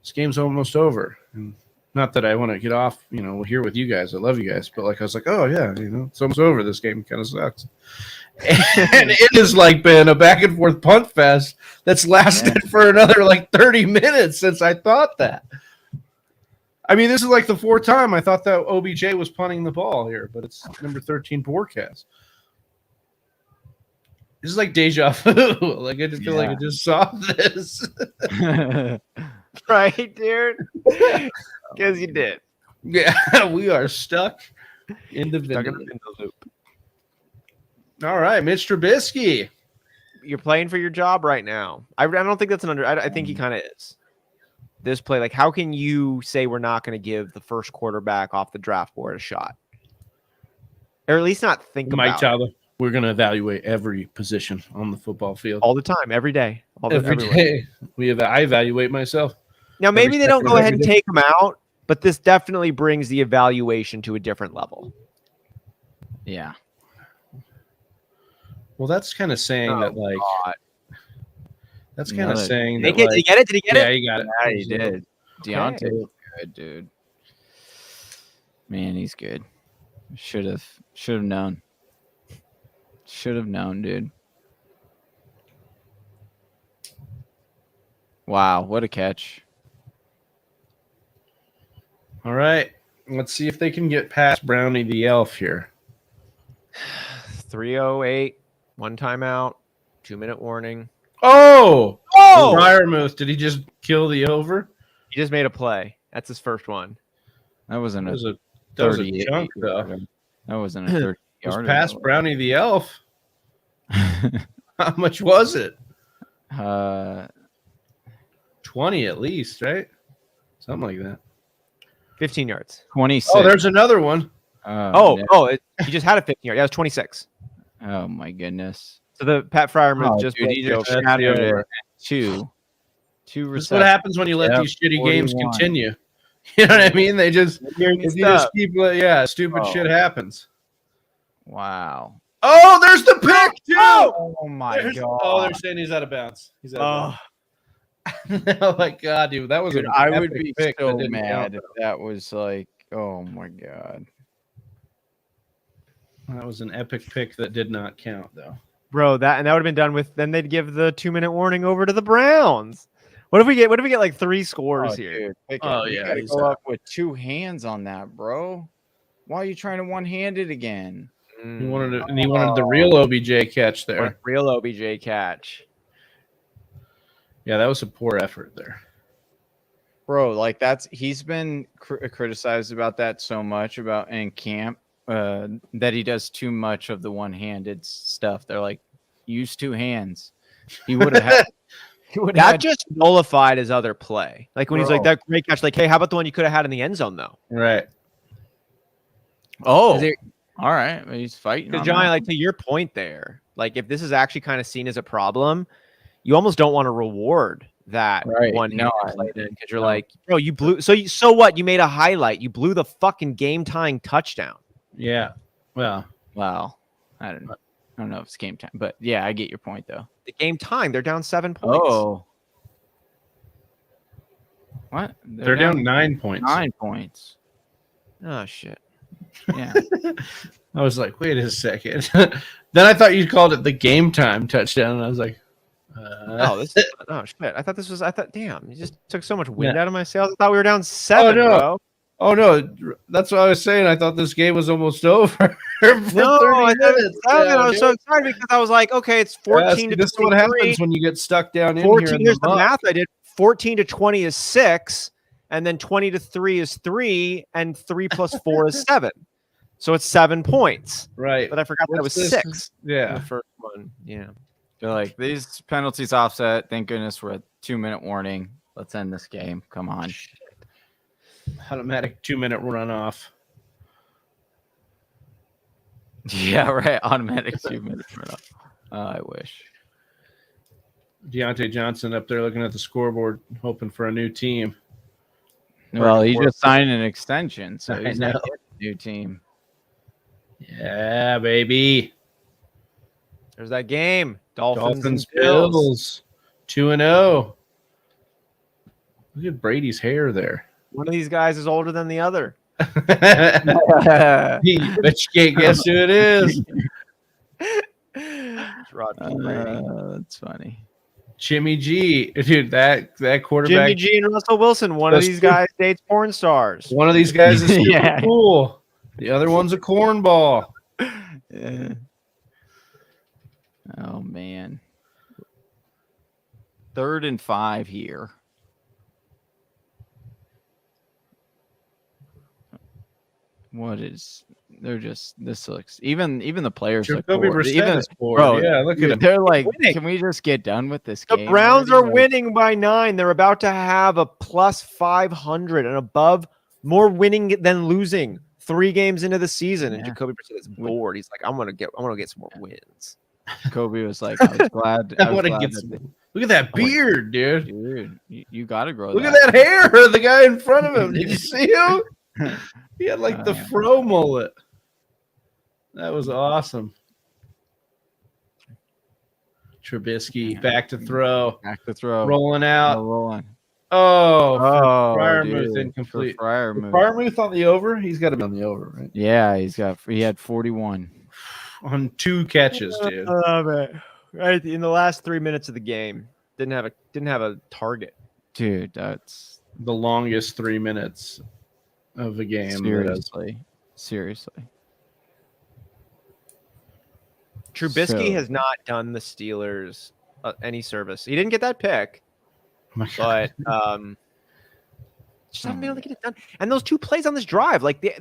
C: this game's almost over. And not that I want to get off, here with you guys. I love you guys. But like, I was like, oh, yeah, it's almost over. This game kind of sucks. And it has like been a back and forth punt fest that's lasted for another like 30 minutes since I thought that. I mean, this is like the 4th time I thought that OBJ was punting the ball here, but it's number 13 forecast. This is like deja vu. Like, I just feel like I just saw this.
A: Right, dude? Because you did.
C: Yeah, we are stuck in the
A: loop.
C: All right, Mitch Trubisky.
A: You're playing for your job right now. I don't think that's I think he kind of is. This play, like, how can you say we're not going to give the first quarterback off the draft board a shot? Or at least not think
C: Mike
A: about
C: Tyler. We're going to evaluate every position on the football field.
A: All the time, every day.
C: Every day. I evaluate myself.
A: Now, maybe they don't go ahead and take him out, but this definitely brings the evaluation to a different level.
D: Yeah.
C: Well, that's kind of saying that, like,
A: God.
C: That's kind of saying
A: that.
C: Like,
A: did you get it? Did he get it?
C: Yeah, you got it.
D: Yeah, he did. Deontay was good, dude. Man, he's good. Should have known. Should have known, dude. Wow, what a catch.
C: All right. Let's see if they can get past Brownie the Elf here.
A: 3:08, 1 timeout, 2-minute warning.
C: Oh! Fryermuth, did he just kill the over?
A: He just made a play. That's his first one.
D: That wasn't
C: That was a
D: 38
C: chunk, though.
D: That wasn't a 30
C: It was
D: yard.
C: past Brownie the Elf. How much was it? 20 at least, right? Something like that.
A: 15 yards.
D: 26.
C: Oh, there's another one.
A: He just had a 15 yard. Yeah, it was 26.
D: Oh my goodness.
A: So the Pat Fryermuth just
D: dude, he just
C: That's
D: shadowed
C: the
D: it.
C: over.
D: Two
C: This is
D: receptions.
C: what happens when you let these shitty games
D: 41.
C: continue. You know what I mean? If you just keep, stupid shit happens.
D: Wow.
C: Oh, there's the pick too.
D: Oh my god.
C: Oh, they're saying he's out of bounds. He's out of bounds. Oh my god, dude, that was
D: I would be so mad if that was like, oh my god.
C: That was an epic pick that did not count, though.
A: Bro, that would have been done with. Then they'd give the 2-minute warning over to the Browns. What if we get like 3 scores here?
D: Dude,
C: you
D: gotta go up with 2 hands on that, bro. Why are you trying to one-hand it again?
C: He wanted the real OBJ catch there.
A: Real OBJ catch.
C: Yeah, that was a poor effort there.
D: Bro, like he's been criticized about that so much in camp that he does too much of the one-handed stuff. They're like, use 2 hands. He would have had.
A: That just nullified his other play. Like when he's like that great catch. Like, hey, how about the one you could have had in the end zone though?
C: Right.
D: Oh, all right. He's fighting.
A: Because Johnny, like to your point there, like if this is actually kind of seen as a problem, you almost don't want to reward that one play then because you're like, bro, you blew. So what? You made a highlight. You blew the fucking game tying touchdown.
C: Yeah. Well,
D: I don't know if it's game time, but yeah, I get your point though.
A: The game time, they're down 7 points.
D: Oh, what?
C: They're down 9 points.
D: 9 points.
A: Oh shit.
D: Yeah.
C: I was like, wait a second. Then I thought you called it the game time touchdown, and I was like,
A: oh shit! I thought, damn, you just took so much wind out of my sails. I thought we were down 7,
C: oh, no.
A: bro.
C: Oh no, that's what I was saying. I thought this game was almost over. For 30 minutes.
A: I was so excited because I was like, okay, it's 14 to 23.
C: This is what happens when you get stuck down in
A: 14,
C: here.
A: Here's the math I did. 14 to 20 is 6, and then 20 to 3 is 3, and 3 plus 4 is 7. So it's 7 points.
C: Right.
A: But I forgot that was 6.
C: Yeah.
A: The first one. Yeah.
D: They're like, these penalties offset. Thank goodness we're a 2-minute warning. Let's end this game. Come on.
C: Automatic 2-minute runoff.
D: Yeah, right. Automatic 2-minute runoff. I wish.
C: Deontay Johnson up there looking at the scoreboard, hoping for a new team.
D: Well, he just signed an extension, so he's not getting a new team.
C: Yeah, baby.
A: There's that game.
C: Dolphins Bills 2-0. Look at Brady's hair there.
A: One of these guys is older than the other.
C: But you can't guess who it is.
D: That's funny.
C: Jimmy G, dude, that quarterback.
A: Jimmy G and Russell Wilson. One of these guys dates porn stars.
C: One of these guys is super
D: Yeah.
C: cool. The other one's a cornball.
D: Yeah. Oh man. 3rd and 5 here. They're just, this looks, even the players look bored.
C: Bro, yeah, look at them.
D: They're like,
A: winning.
D: can we just get done with this
A: The
D: game?
A: Browns are
D: already?
A: winning by 9. They're about to have a plus 500 and above, more winning than losing 3 games into the season. And
D: Yeah.
A: Jacoby Brissett is bored. He's like, I want to get some more wins.
D: Kobe was like, I was glad.
C: I want to get some. Look at that beard, dude.
D: Dude, you got to grow
C: Look
D: that.
C: at that hair of the guy in front of him. Did you see him? He had like the fro mullet. That was awesome. Trubisky back to throw.
D: Back to throw.
C: Rolling out.
D: Rolling.
C: Oh,
D: Fryermuth
C: incomplete.
D: Fryermuth.
C: Fryermuth on the over? He's got to be on the over, right?
D: Yeah, he had 41.
C: On 2 catches, dude.
A: I love it. Right in the last 3 minutes of the game, didn't have a target.
D: Dude, that's
C: The longest 3 minutes of the game.
D: seriously.
A: Trubisky has not done the Steelers any service. He didn't get that pick, but just haven't been able to get it done. And those 2 plays on this drive, like
C: they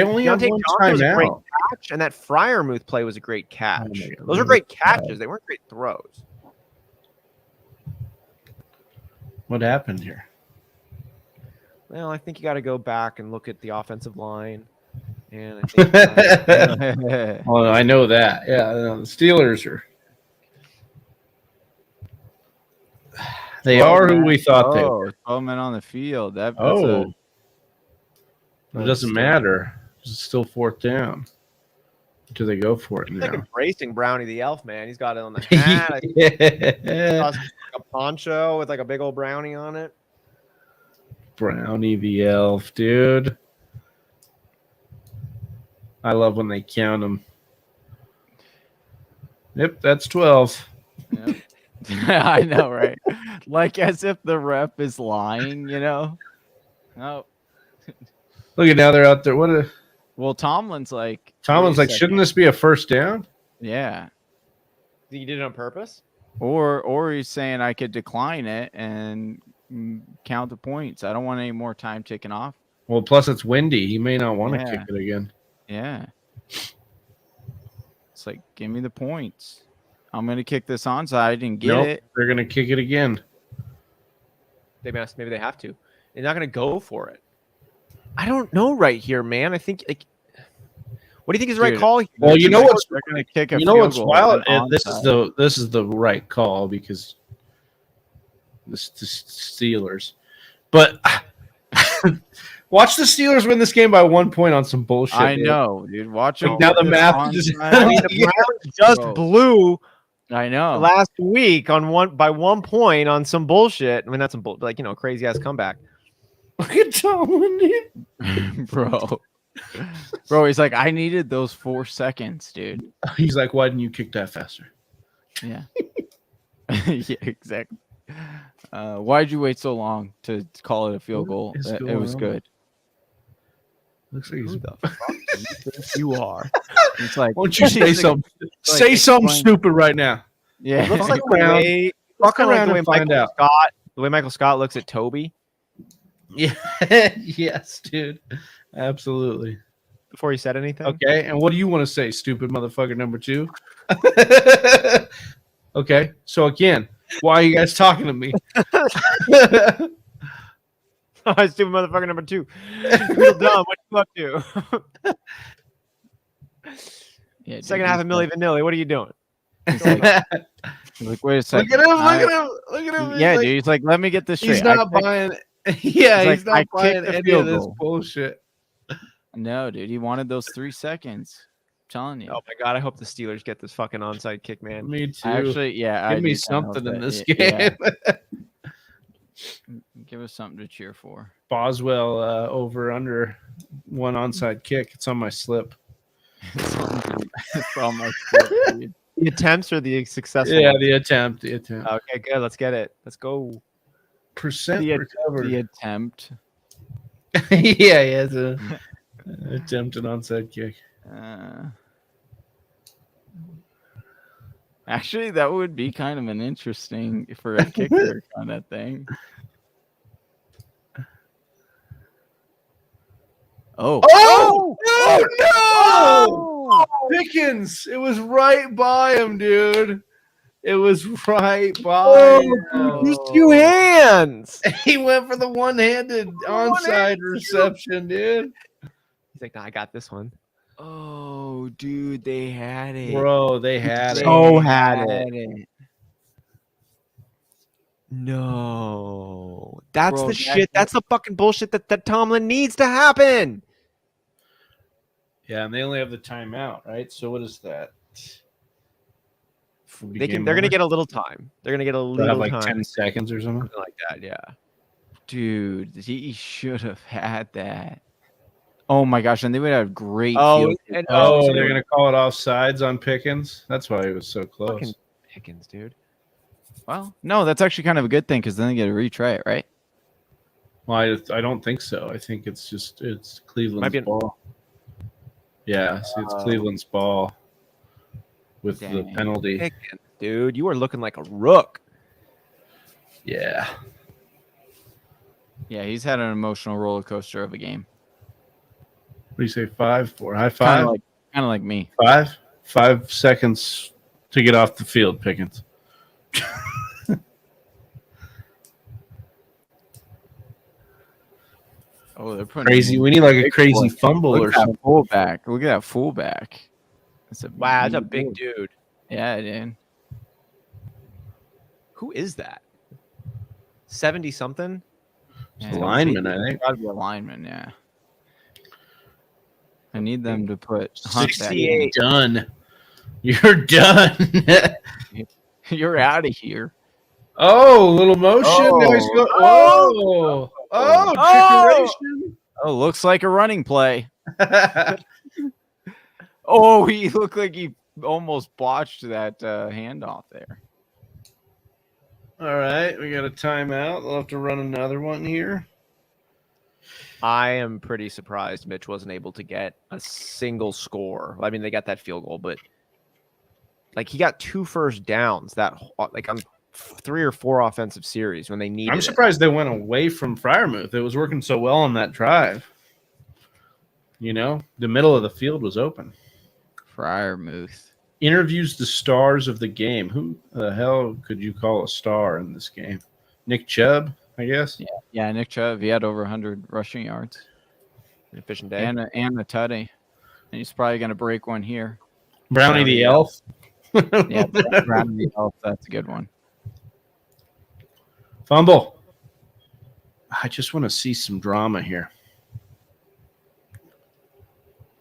C: only have
A: Deontay
C: one
A: Johnson was a great
C: timeout.
A: catch, and that Fryermuth play was a great catch.
C: Oh my God.
A: Those are great catches. They weren't great throws.
C: What happened here?
A: Well, I think you got to go back and look at the offensive line. And I think
C: Oh, I know that. Yeah, the Steelers are. They are who we thought they were.
D: 12 men on the field. It
C: doesn't matter. It's still 4th down. Do they go for it
A: he's like
C: now?
A: embracing Brownie the Elf, man. He's got it on the hat. I think
C: Yeah.
A: a poncho with like a big old brownie on it.
C: Brownie the elf, dude. I love when they count them. Yep, that's 12.
D: Yep. I know, right? Like as if the rep is lying, you know? Oh.
C: Look at now they're out there.
D: Well, Tomlin's like,
C: shouldn't this be a 1st down?
D: yeah.
A: You did it on purpose?
D: Or he's saying I could decline it and count the points. I don't want any more time ticking off.
C: Well, plus it's windy. He may not want to
D: Yeah.
C: kick it again.
D: Yeah. It's like, give me the points. I'm going to kick this onside and get
C: Nope,
D: it.
C: they're going to kick it again.
A: Maybe they have to. They're not going to go for it. I don't know right here, man. I think what do you think is the right
D: Dude,
A: call here?
C: Well, you know what's
D: They're going to kick a
C: you know
D: field
C: what's
D: goal
C: wild?
D: and
C: This is the right call because the Steelers. But watch the Steelers win this game by 1 point on some bullshit.
D: I
C: dude.
D: know, dude. Watch
C: Like,
D: them
C: now
D: get
C: the
D: this
C: math just-
D: onside.
A: I mean, the Browns just
D: Bro.
A: blew
D: I know.
A: last week by 1 point on some bullshit. I mean, that's some crazy ass comeback.
C: Look at Tomlin, dude.
D: Bro. Bro, he's like, I needed those 4 seconds, dude.
C: He's like, why didn't you kick that faster?
D: Yeah. Yeah, exactly. Why'd you wait so long to call it a field goal?
C: What is
D: It
C: going
D: was
C: on?
D: good.
C: Looks like he's.
A: Who the fuck do you think you are?
D: It's like,
C: Why don't you say
D: he's like-
C: something?
D: like,
C: Say something
D: explain-
C: stupid right now.
D: Yeah.
A: Looks like
C: Fuck around.
A: looks
C: Fuck
A: kind of like
C: around
A: the way
C: and find
A: Michael
C: out.
A: Scott, the way Michael Scott looks at Toby
C: Yeah. Yes, dude. Absolutely.
A: before he said anything.
C: Okay. And what do you want to say, stupid motherfucker number 2? Okay. So again, why are you guys talking to me?
A: Stupid motherfucker number 2. Real dumb. What you up to?
D: Yeah, dude,
A: Second half
D: he's
A: of Milli Vanilli. What are you doing?
D: He's like, wait a second.
C: Look at him!
D: I-
C: Look at him! Look at him!
D: Yeah,
C: He's
D: dude. He's like, let me get this straight.
C: he's not buying. Yeah,
D: He's
C: he's
D: like,
C: not
D: I kicked
C: buying
D: the
C: any
D: field
C: of this
D: goal.
C: bullshit.
D: No, dude. He wanted those 3 seconds. I'm telling you.
A: Oh my god! I hope the Steelers get this fucking onside kick, man.
C: Me too.
D: Actually, yeah. I
C: Give me
D: do kinda hope
C: something in
D: that-
C: this
D: yeah,
C: game.
D: Give us something to cheer for.
C: Boswell over under 1 onside kick. It's on my slip.
D: It's on my foot, dude.
A: The attempts or the successful?
C: Yeah,
A: ones?
C: the attempt. The attempt.
A: Okay, good. Let's get it. Let's go.
C: Percent
D: The
C: recovered.
D: attempt.
C: Yeah, it's a attempted onside kick.
D: Actually, that would be kind of an interesting for a kicker kind of thing. Oh.
C: Oh! Oh no! Pickens! It was right by him, dude. It was right by him.
A: Use 2 hands.
C: He went for the one-handed onside reception, dude.
A: He's like, nah, I got this one.
D: Oh, dude, they had it.
C: Bro, they had it.
A: So had it. No, that's
D: Bro,
A: the
D: that-
A: shit. That's the fucking bullshit that Tomlin needs to happen.
C: Yeah, and they only have the timeout, right? So what is that?
A: They're gonna get a little time. They're gonna get a
C: They'll
A: little
C: have like
A: time.
C: 10 seconds or something.
A: Something like that. Yeah.
D: Dude, he should have had that. Oh my gosh, and they would have great.
A: Oh,
D: field
A: and,
C: Oh,
A: so
C: they're gonna call it offsides on Pickens. That's why he was so close.
A: fucking Pickens, dude.
D: Well, no, that's actually kind of a good thing because then they get to retry it, right?
C: Well, I don't think so. I think it's Cleveland's
A: Might be an-
C: ball. Yeah, see, it's Cleveland's ball with the
D: Dang.
C: penalty.
A: Pickens, dude, you are looking like a rook.
C: Yeah.
D: Yeah, he's had an emotional roller coaster of a game.
C: What do you say? 5 4 high
D: Kind
C: five?
D: of like me.
C: 5 seconds to get off the field, Pickens.
D: Oh, they're putting
C: Crazy. We need like a
D: Big
C: crazy
D: boy.
C: fumble
D: Look
C: or
D: at that
C: something.
D: fullback. Look at that fullback. That's a
A: Wow, that's a big dude.
D: Yeah, dude.
A: Who is that? 70 something.
C: It's a lineman, I think.
D: Gotta be a lineman, yeah. I need them to put Hunt back
A: 68.
D: in.
C: Done. You're done.
D: You're out of here.
C: Oh, little motion.
D: Oh.
C: Nice go-
A: Oh.
C: trickeration.
D: Oh, looks like a running play. Oh, he looked like he almost botched that handoff there.
C: All right, we got a timeout. We'll have to run another one here.
A: I am pretty surprised Mitch wasn't able to get a single score. I mean, they got that field goal, but like he got 2 first downs that like on 3 or 4 offensive series when they needed
C: I'm
A: it.
C: surprised they went away from Fryermuth. It was working so well on that drive. You know, the middle of the field was open.
D: Fryermuth.
C: Interviews the stars of the game. Who the hell could you call a star in this game? Nick Chubb, I guess.
D: Yeah, Nick Chubb. He had over 100 rushing yards
A: An efficient day.
D: and a tutty. And he's probably going to break one here.
C: Brownie the elf.
D: Yeah, Brandon the Elf, that's a good one.
C: Fumble. I just want to see some drama here.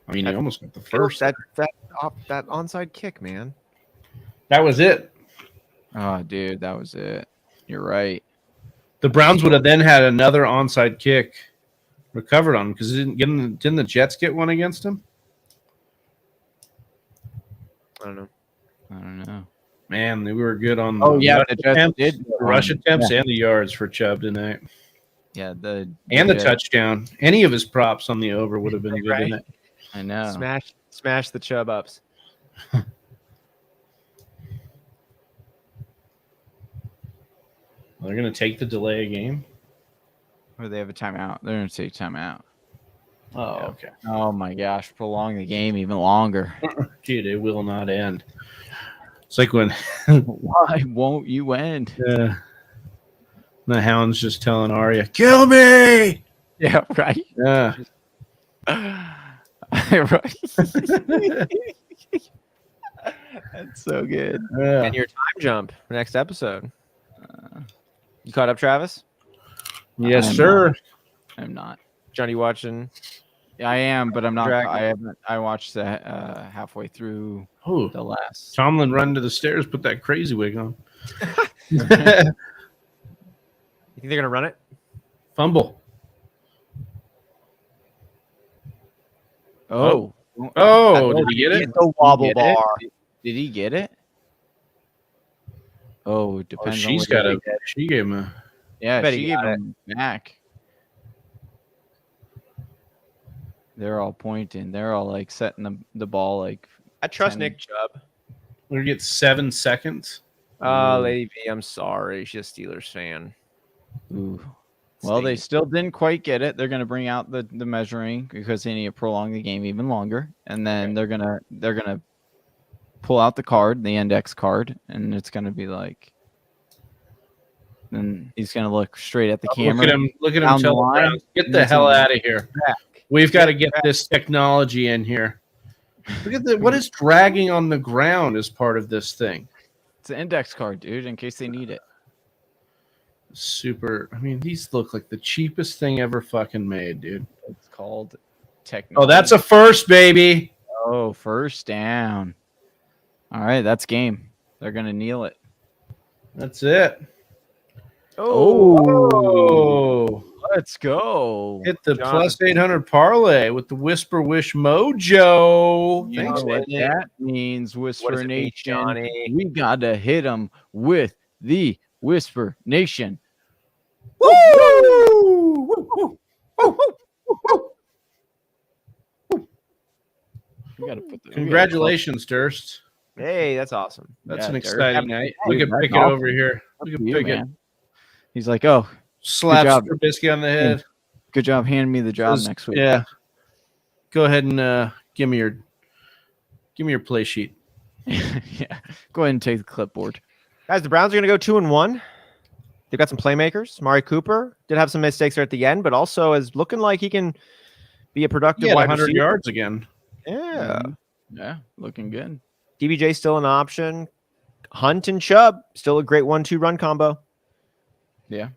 C: I mean, he almost got the first.
A: that onside kick, man.
C: That was it.
D: Oh, dude, that was it. You're right.
C: The Browns would have then had another onside kick recovered on him because didn't the Jets get one against him?
A: I don't know.
C: Man, they were good on
D: the Jets did
C: rush attempts and the yards for Chubb tonight.
D: Yeah, the
C: touchdown. Any of his props on the over would have been good tonight.
D: I know.
A: Smash the Chubb ups.
C: They're going to take the delay game.
D: Or they have a timeout. They're going to take timeout.
C: Oh, okay.
D: Oh my gosh, prolong the game even longer.
C: Dude, it will not end. It's like when
D: why won't you end?
C: The Hound's just telling Arya, "Kill me!"
D: Yeah, right.
C: Yeah.
D: Right. That's so good.
C: Yeah.
A: And your time jump for next episode. You caught up, Travis?
C: Yes, sir.
D: I'm not.
A: Johnny watching?
D: Yeah, I am, but I'm not.
A: Dragon.
D: I haven't. I watched the halfway through the last.
C: Tomlin run to the stairs, put that crazy wig on.
A: You think they're gonna run it?
C: Fumble.
D: Oh,
C: did he get it?
A: The wobble bar.
D: Did he get it? Oh, it depends.
C: She's got a. She gave him a.
D: Yeah, she gave him back. They're all pointing. They're all like setting the ball like.
A: I trust
D: 10.
A: Nick Chubb.
C: We get 7 seconds.
A: Lady V, I'm sorry. She's a Steelers fan.
D: Ooh. Well, they still didn't quite get it. They're going to bring out the measuring because they need to prolong the game even longer, and then they're gonna pull out the card, the index card, and it's going to be like. And he's going to look straight at the camera.
C: Look at him. Tell the Browns, get the hell out of here. We've got to get this technology in here. Look at what is dragging on the ground as part of this thing.
D: It's an index card, dude, in case they need it.
C: Super. I mean, these look like the cheapest thing ever fucking made, dude.
D: It's called technology.
C: Oh, that's a first, baby.
D: Oh, first down. All right, that's game. They're going to kneel it.
C: That's it.
D: Oh, let's go.
C: Hit the plus 800 parlay with the Whisper Wish Mojo.
D: You
C: Thanks,
D: know what
C: man.
D: that means, Whisper Nation.
A: Johnny?
D: We got to hit them with the Whisper Nation.
C: Woo! Woo! Woo! Woo!
D: We gotta put
C: Congratulations, Durst.
A: Hey, that's awesome.
C: That's an
D: Durst.
C: exciting night.
D: Hey,
C: We can
D: that's
C: pick it
D: awesome.
C: over here. We can pick it.
D: He's like, oh,
C: Slaps
D: job.
C: Trubisky on the head.
D: good job handing me the job next week.
C: Yeah. Go ahead and give me your play sheet.
D: Yeah. Go ahead and take the clipboard.
A: Guys, the Browns are going to go 2-1. They've got some playmakers. Mari Cooper did have some mistakes there at the end, but also is looking like he can be a productive wide
C: 100
A: receiver.
C: yards again.
A: Yeah.
D: Yeah, looking good.
A: DBJ still an option. Hunt and Chubb still a great 1-2 run combo.
D: Yeah.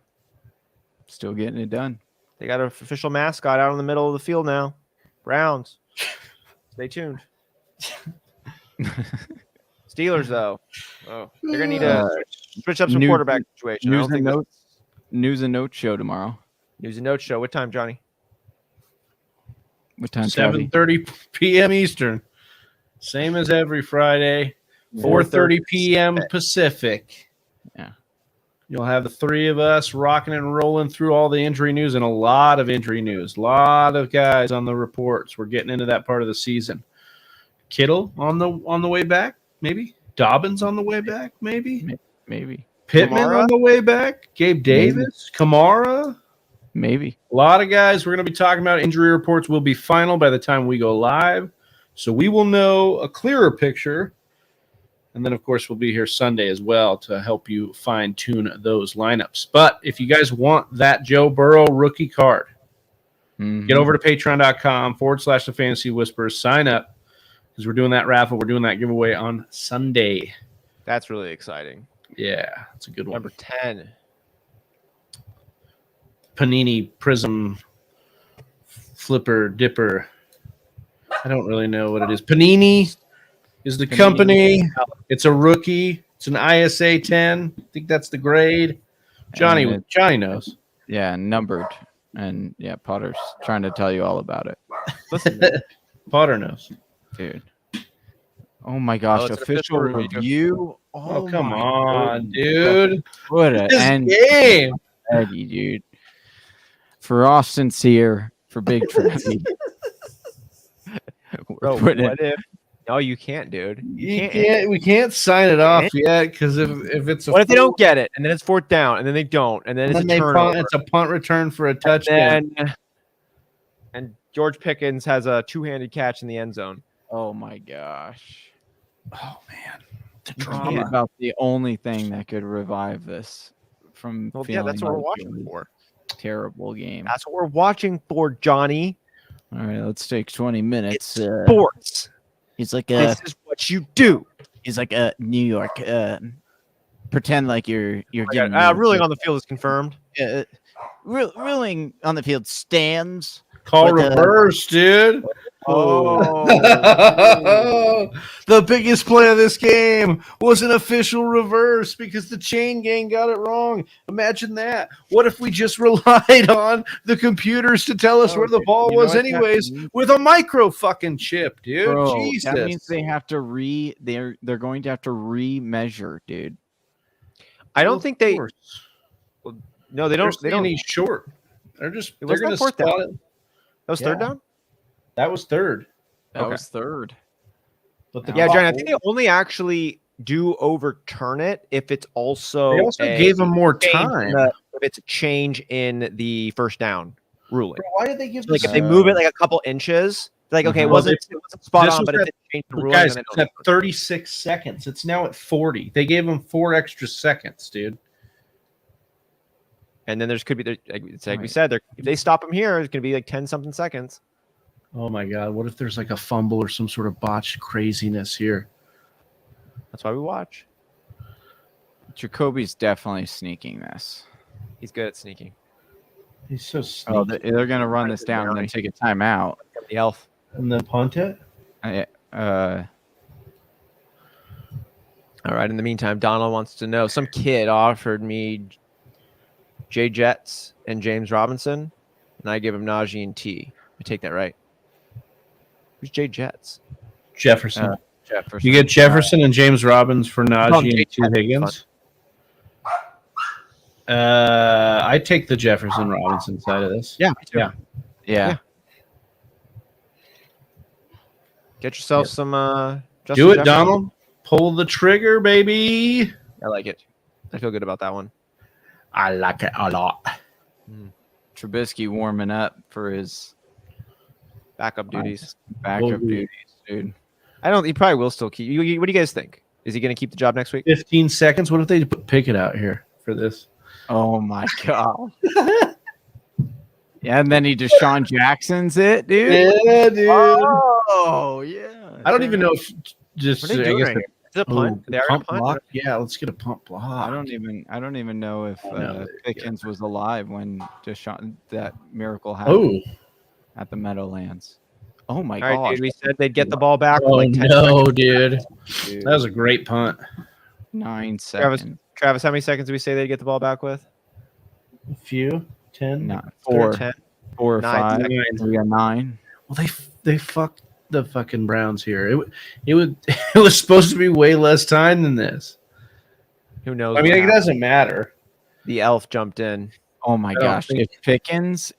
D: Still getting it done.
A: They got an official mascot out in the middle of the field now. Browns. Stay tuned. Steelers, though. Oh, they're going to need to switch up some quarterback situation.
D: News and notes show tomorrow.
A: News and notes show. What time, Johnny?
D: What time?
C: 7:30 p.m. Eastern. Same as every Friday. 4:30 p.m. Pacific.
D: Yeah.
C: You'll have the three of us rocking and rolling through all the injury news and a lot of injury news. A lot of guys on the reports. We're getting into that part of the season. Kittle on the way back, maybe. Dobbins on the way back, maybe.
D: Maybe.
C: Pittman
A: Kamara?
C: on the way back. Gabe Davis. Kamara.
D: Maybe.
C: A lot of guys we're going to be talking about. Injury reports will be final by the time we go live. So we will know a clearer picture. And then, of course, we'll be here Sunday as well to help you fine-tune those lineups. But if you guys want that Joe Burrow rookie card, get over to patreon.com/the Fantasy Whispers. Sign up because we're doing that raffle. We're doing that giveaway on Sunday.
A: That's really exciting.
C: Yeah, that's a good one.
A: Number 10.
C: Panini Prism Flipper Dipper. I don't really know what it is. Panini is the company. It's a rookie. It's an ISA 10. I think that's the grade. Johnny knows.
D: Yeah, numbered. And yeah, Potter's trying to tell you all about it.
A: Listen,
C: Potter knows.
D: Dude. Oh my gosh,
A: it's an
D: official
A: official
D: review.
C: Oh, come
D: my
C: on,
D: goodness.
C: dude.
D: What an
C: This
D: end
C: game.
D: Eddie, dude. For Austin Sear, for Big Trappy.
A: bro,
D: Put
A: what if? No, you can't, dude.
C: We can't sign it off yet because if it's
A: What if they don't get it, and then it's fourth down, and then they don't, and then it's a turnover?
C: it's a punt return for a touchdown.
A: And George Pickens has a two-handed catch in the end zone.
D: Oh my gosh.
C: Oh man, the
D: It's
C: drama.
D: about the only thing that could revive this from
A: Well,
D: feeling
A: that's what we're
D: like
A: watching
D: it was
A: for.
D: a terrible game.
A: That's what we're watching for, Johnny.
D: All right, let's take 20 minutes.
A: It's sports.
D: He's like
A: This is what you do.
D: he's like a New York. Pretend like you're getting
A: Ruling on the field is confirmed.
D: ruling on the field stands.
C: Call
D: With the-
C: reverse, dude.
A: Oh,
C: The biggest play of this game was an official reverse because the chain gang got it wrong. Imagine that. What if we just relied on the computers to tell us where the ball
D: you know
C: was
D: what that
C: anyways
D: means?
C: with a micro fucking chip, dude?
D: Bro,
C: Jesus.
D: that means they have to they're going to have to remeasure, dude.
A: I don't think they.
C: Course.
A: No, they don't. They don't.
C: He's short. They're going to
A: Wasn't that fourth
C: spot
A: down?
C: it.
A: That was third down.
C: That was third.
D: That
A: Okay.
D: was third.
C: But the
A: Yeah,
C: clock-
A: Johnny. I think they only actually do overturn it if it's also.
C: they also gave him more time.
A: If it's a change in the first down ruling.
C: Why did they give
A: Like
C: this?
A: if they move it like a couple inches, like okay, it
C: Well,
A: wasn't spot
C: this
A: on,
C: was
A: but it
C: at-
A: didn't change the ruling.
C: Guys,
A: and
C: it's
A: then
C: at 36 seconds. It's now at 40. They gave him 4 extra seconds, dude.
A: and then there's could be it's like we
D: Right.
A: said, if they stop him here, it's gonna be like 10 something seconds.
C: Oh my God! What if there's like a fumble or some sort of botched craziness here?
A: That's why we watch.
D: Jacoby's definitely sneaking this.
A: He's good at sneaking.
C: He's so sneaky.
D: Oh, they're going to run this down and then take a timeout.
A: The elf.
C: And then punt it.
A: All right. In the meantime, Donald wants to know. Some kid offered me Jay Jets and James Robinson, and I give him Najee and T. I take that right. Who's Jay Jets?
C: Jefferson.
D: Jefferson.
C: You get Jefferson and James Robbins for Najee
A: Jay
C: and T.
A: Jets.
C: Higgins. I take the Jefferson Robinson side of this.
A: Yeah. Me too.
C: Yeah.
D: Yeah.
A: Get yourself some. Justin
C: Do it,
A: Jefferson.
C: Donald. Pull the trigger, baby.
A: I like it. I feel good about that one.
C: I like it a lot.
D: Trubisky warming up for his
A: Backup duties.
D: backup duties, dude.
A: I don't. He probably will still keep. What do you guys think? Is he going to keep the job next week?
C: 15 seconds. What if they put Pickett out here for this?
D: Oh my god. Yeah, and then he Deshaun Jackson's it, dude.
C: Yeah, dude.
D: Oh yeah.
C: I don't even know if just
A: What are they
C: I guess
A: doing? Is it a punt? They are
C: pump
A: gonna punt?
C: block. Yeah, let's get a pump block.
D: I don't even know if
C: No,
D: Pickens was alive when Deshaun that miracle happened at the Meadowlands. Oh my
A: All right,
D: god.
A: dude. We said they'd get the ball back. with
C: Oh
A: like 10
C: no,
A: seconds.
C: dude. That was a great punt.
D: 9 seconds.
A: Travis, how many seconds did we say they'd get the ball back with?
C: A few. 10.
D: Not 4,
A: 10.
D: 4 or
A: 9
D: 5.
A: seconds.
D: We got 9.
C: Well, they fucked the fucking Browns here. It was supposed to be way less time than this.
A: Who knows?
C: I mean,
A: what
C: it
A: happened?
C: doesn't matter.
A: The elf jumped in.
D: Oh my
C: don't
D: gosh!
C: think-
D: If Pickens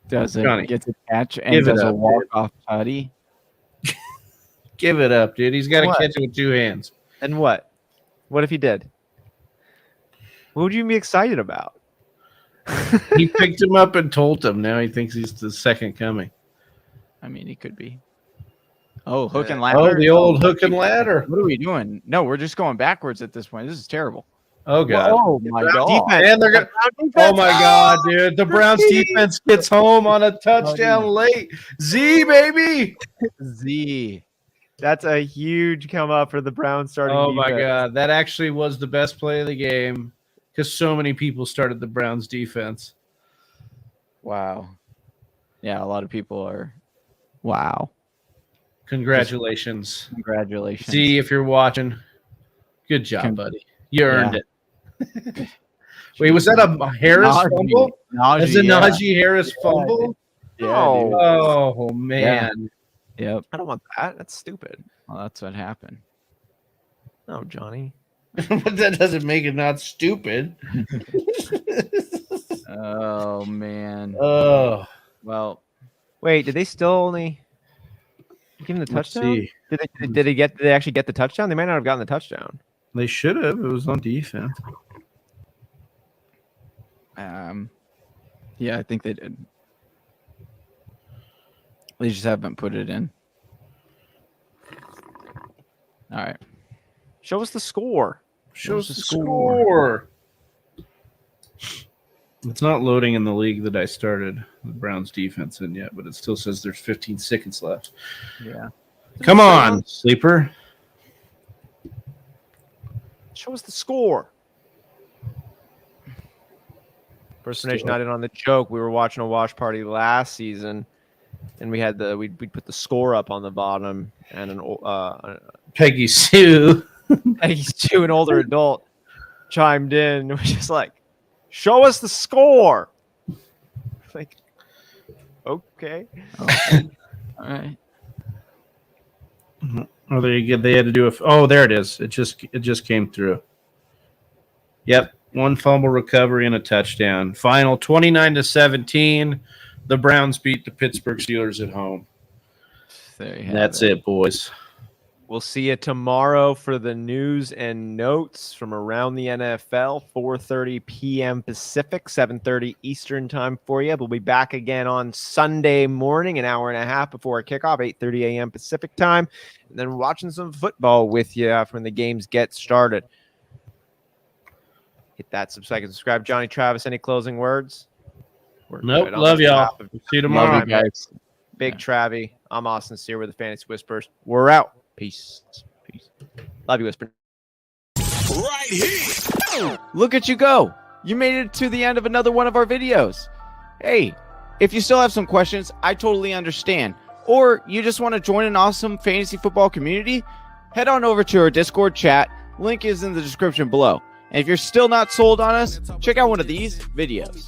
D: does
C: Johnny,
D: it, gets a catch and
C: give it
D: does a
C: up,
D: walk off tutty,
C: Give it up, dude. He's got to
A: What?
C: catch it with 2 hands.
A: And what? What if he did? What would you be excited about?
C: He picked him up and told him. Now he thinks he's the second coming.
D: I mean, he could be. Oh, hook and
C: Oh,
D: ladder.
C: the old hook and ladder.
D: What are we doing? No, we're just going backwards at this point. This is terrible.
C: Oh god.
D: Oh my god!
A: Defense.
C: And they're gonna. Oh my god, dude! The Browns defense gets home on a touchdown late. Z baby.
D: Z.
A: That's a huge come up for the Browns starting.
C: Oh my
A: defense.
C: god, that actually was the best play of the game because so many people started the Browns defense.
D: Wow. Yeah, a lot of people are. Wow.
C: Congratulations,
D: Congratulations.
C: Z, if you're watching. Good job, buddy. You earned it. Wait, was that a Harris fumble? Is it Najee Harris fumble?
D: Yeah.
C: Oh man.
D: Yep.
A: I don't want that. That's stupid.
D: Well, that's what happened.
A: No, Johnny.
C: But that doesn't make it not stupid.
D: Oh man.
C: Oh.
D: Well,
A: wait. Did they still only give him the touchdown?
C: See.
A: Did they actually get the touchdown? They might not have gotten the touchdown.
C: They should have. It was on defense.
D: Yeah, I think they did. They just haven't put it in. All right.
A: Show us the score.
C: Show us the score. It's not loading in the league that I started the Browns defense in yet, but it still says there's 15 seconds left.
D: Yeah.
C: Come on, sleeper.
A: Show us the score. Impersonation not in on the joke. We were watching a watch party last season, and we had we put the score up on the bottom, and an
C: Peggy Sue,
A: an older adult, chimed in and was just like, "Show us the score." Like, okay.
D: All right.
C: Oh, they had to do there it is. It just came through. Yep. One fumble recovery and a touchdown. Final 29-17. The Browns beat the Pittsburgh Steelers at home.
D: There you have
C: That's it, boys.
A: We'll see you tomorrow for the news and notes from around the NFL, 4:30 p.m. Pacific, 7:30 Eastern time for you. We'll be back again on Sunday morning, an hour and a half before kickoff, 8:30 a.m. Pacific time, and then watching some football with you when the games get started. Hit that subscribe. Johnny, Travis, any closing words?
C: Nope. Love y'all. See you tomorrow.
D: Love you guys.
A: Big Travie. I'm Austin Sear with the Fantasy Whispers. We're out. Peace. Love you, Whisper.
G: Right here.
D: Look at you go. You made it to the end of another one of our videos. Hey, if you still have some questions, I totally understand. Or you just want to join an awesome fantasy football community, head on over to our Discord chat. Link is in the description below. And if you're still not sold on us, check out one of these videos.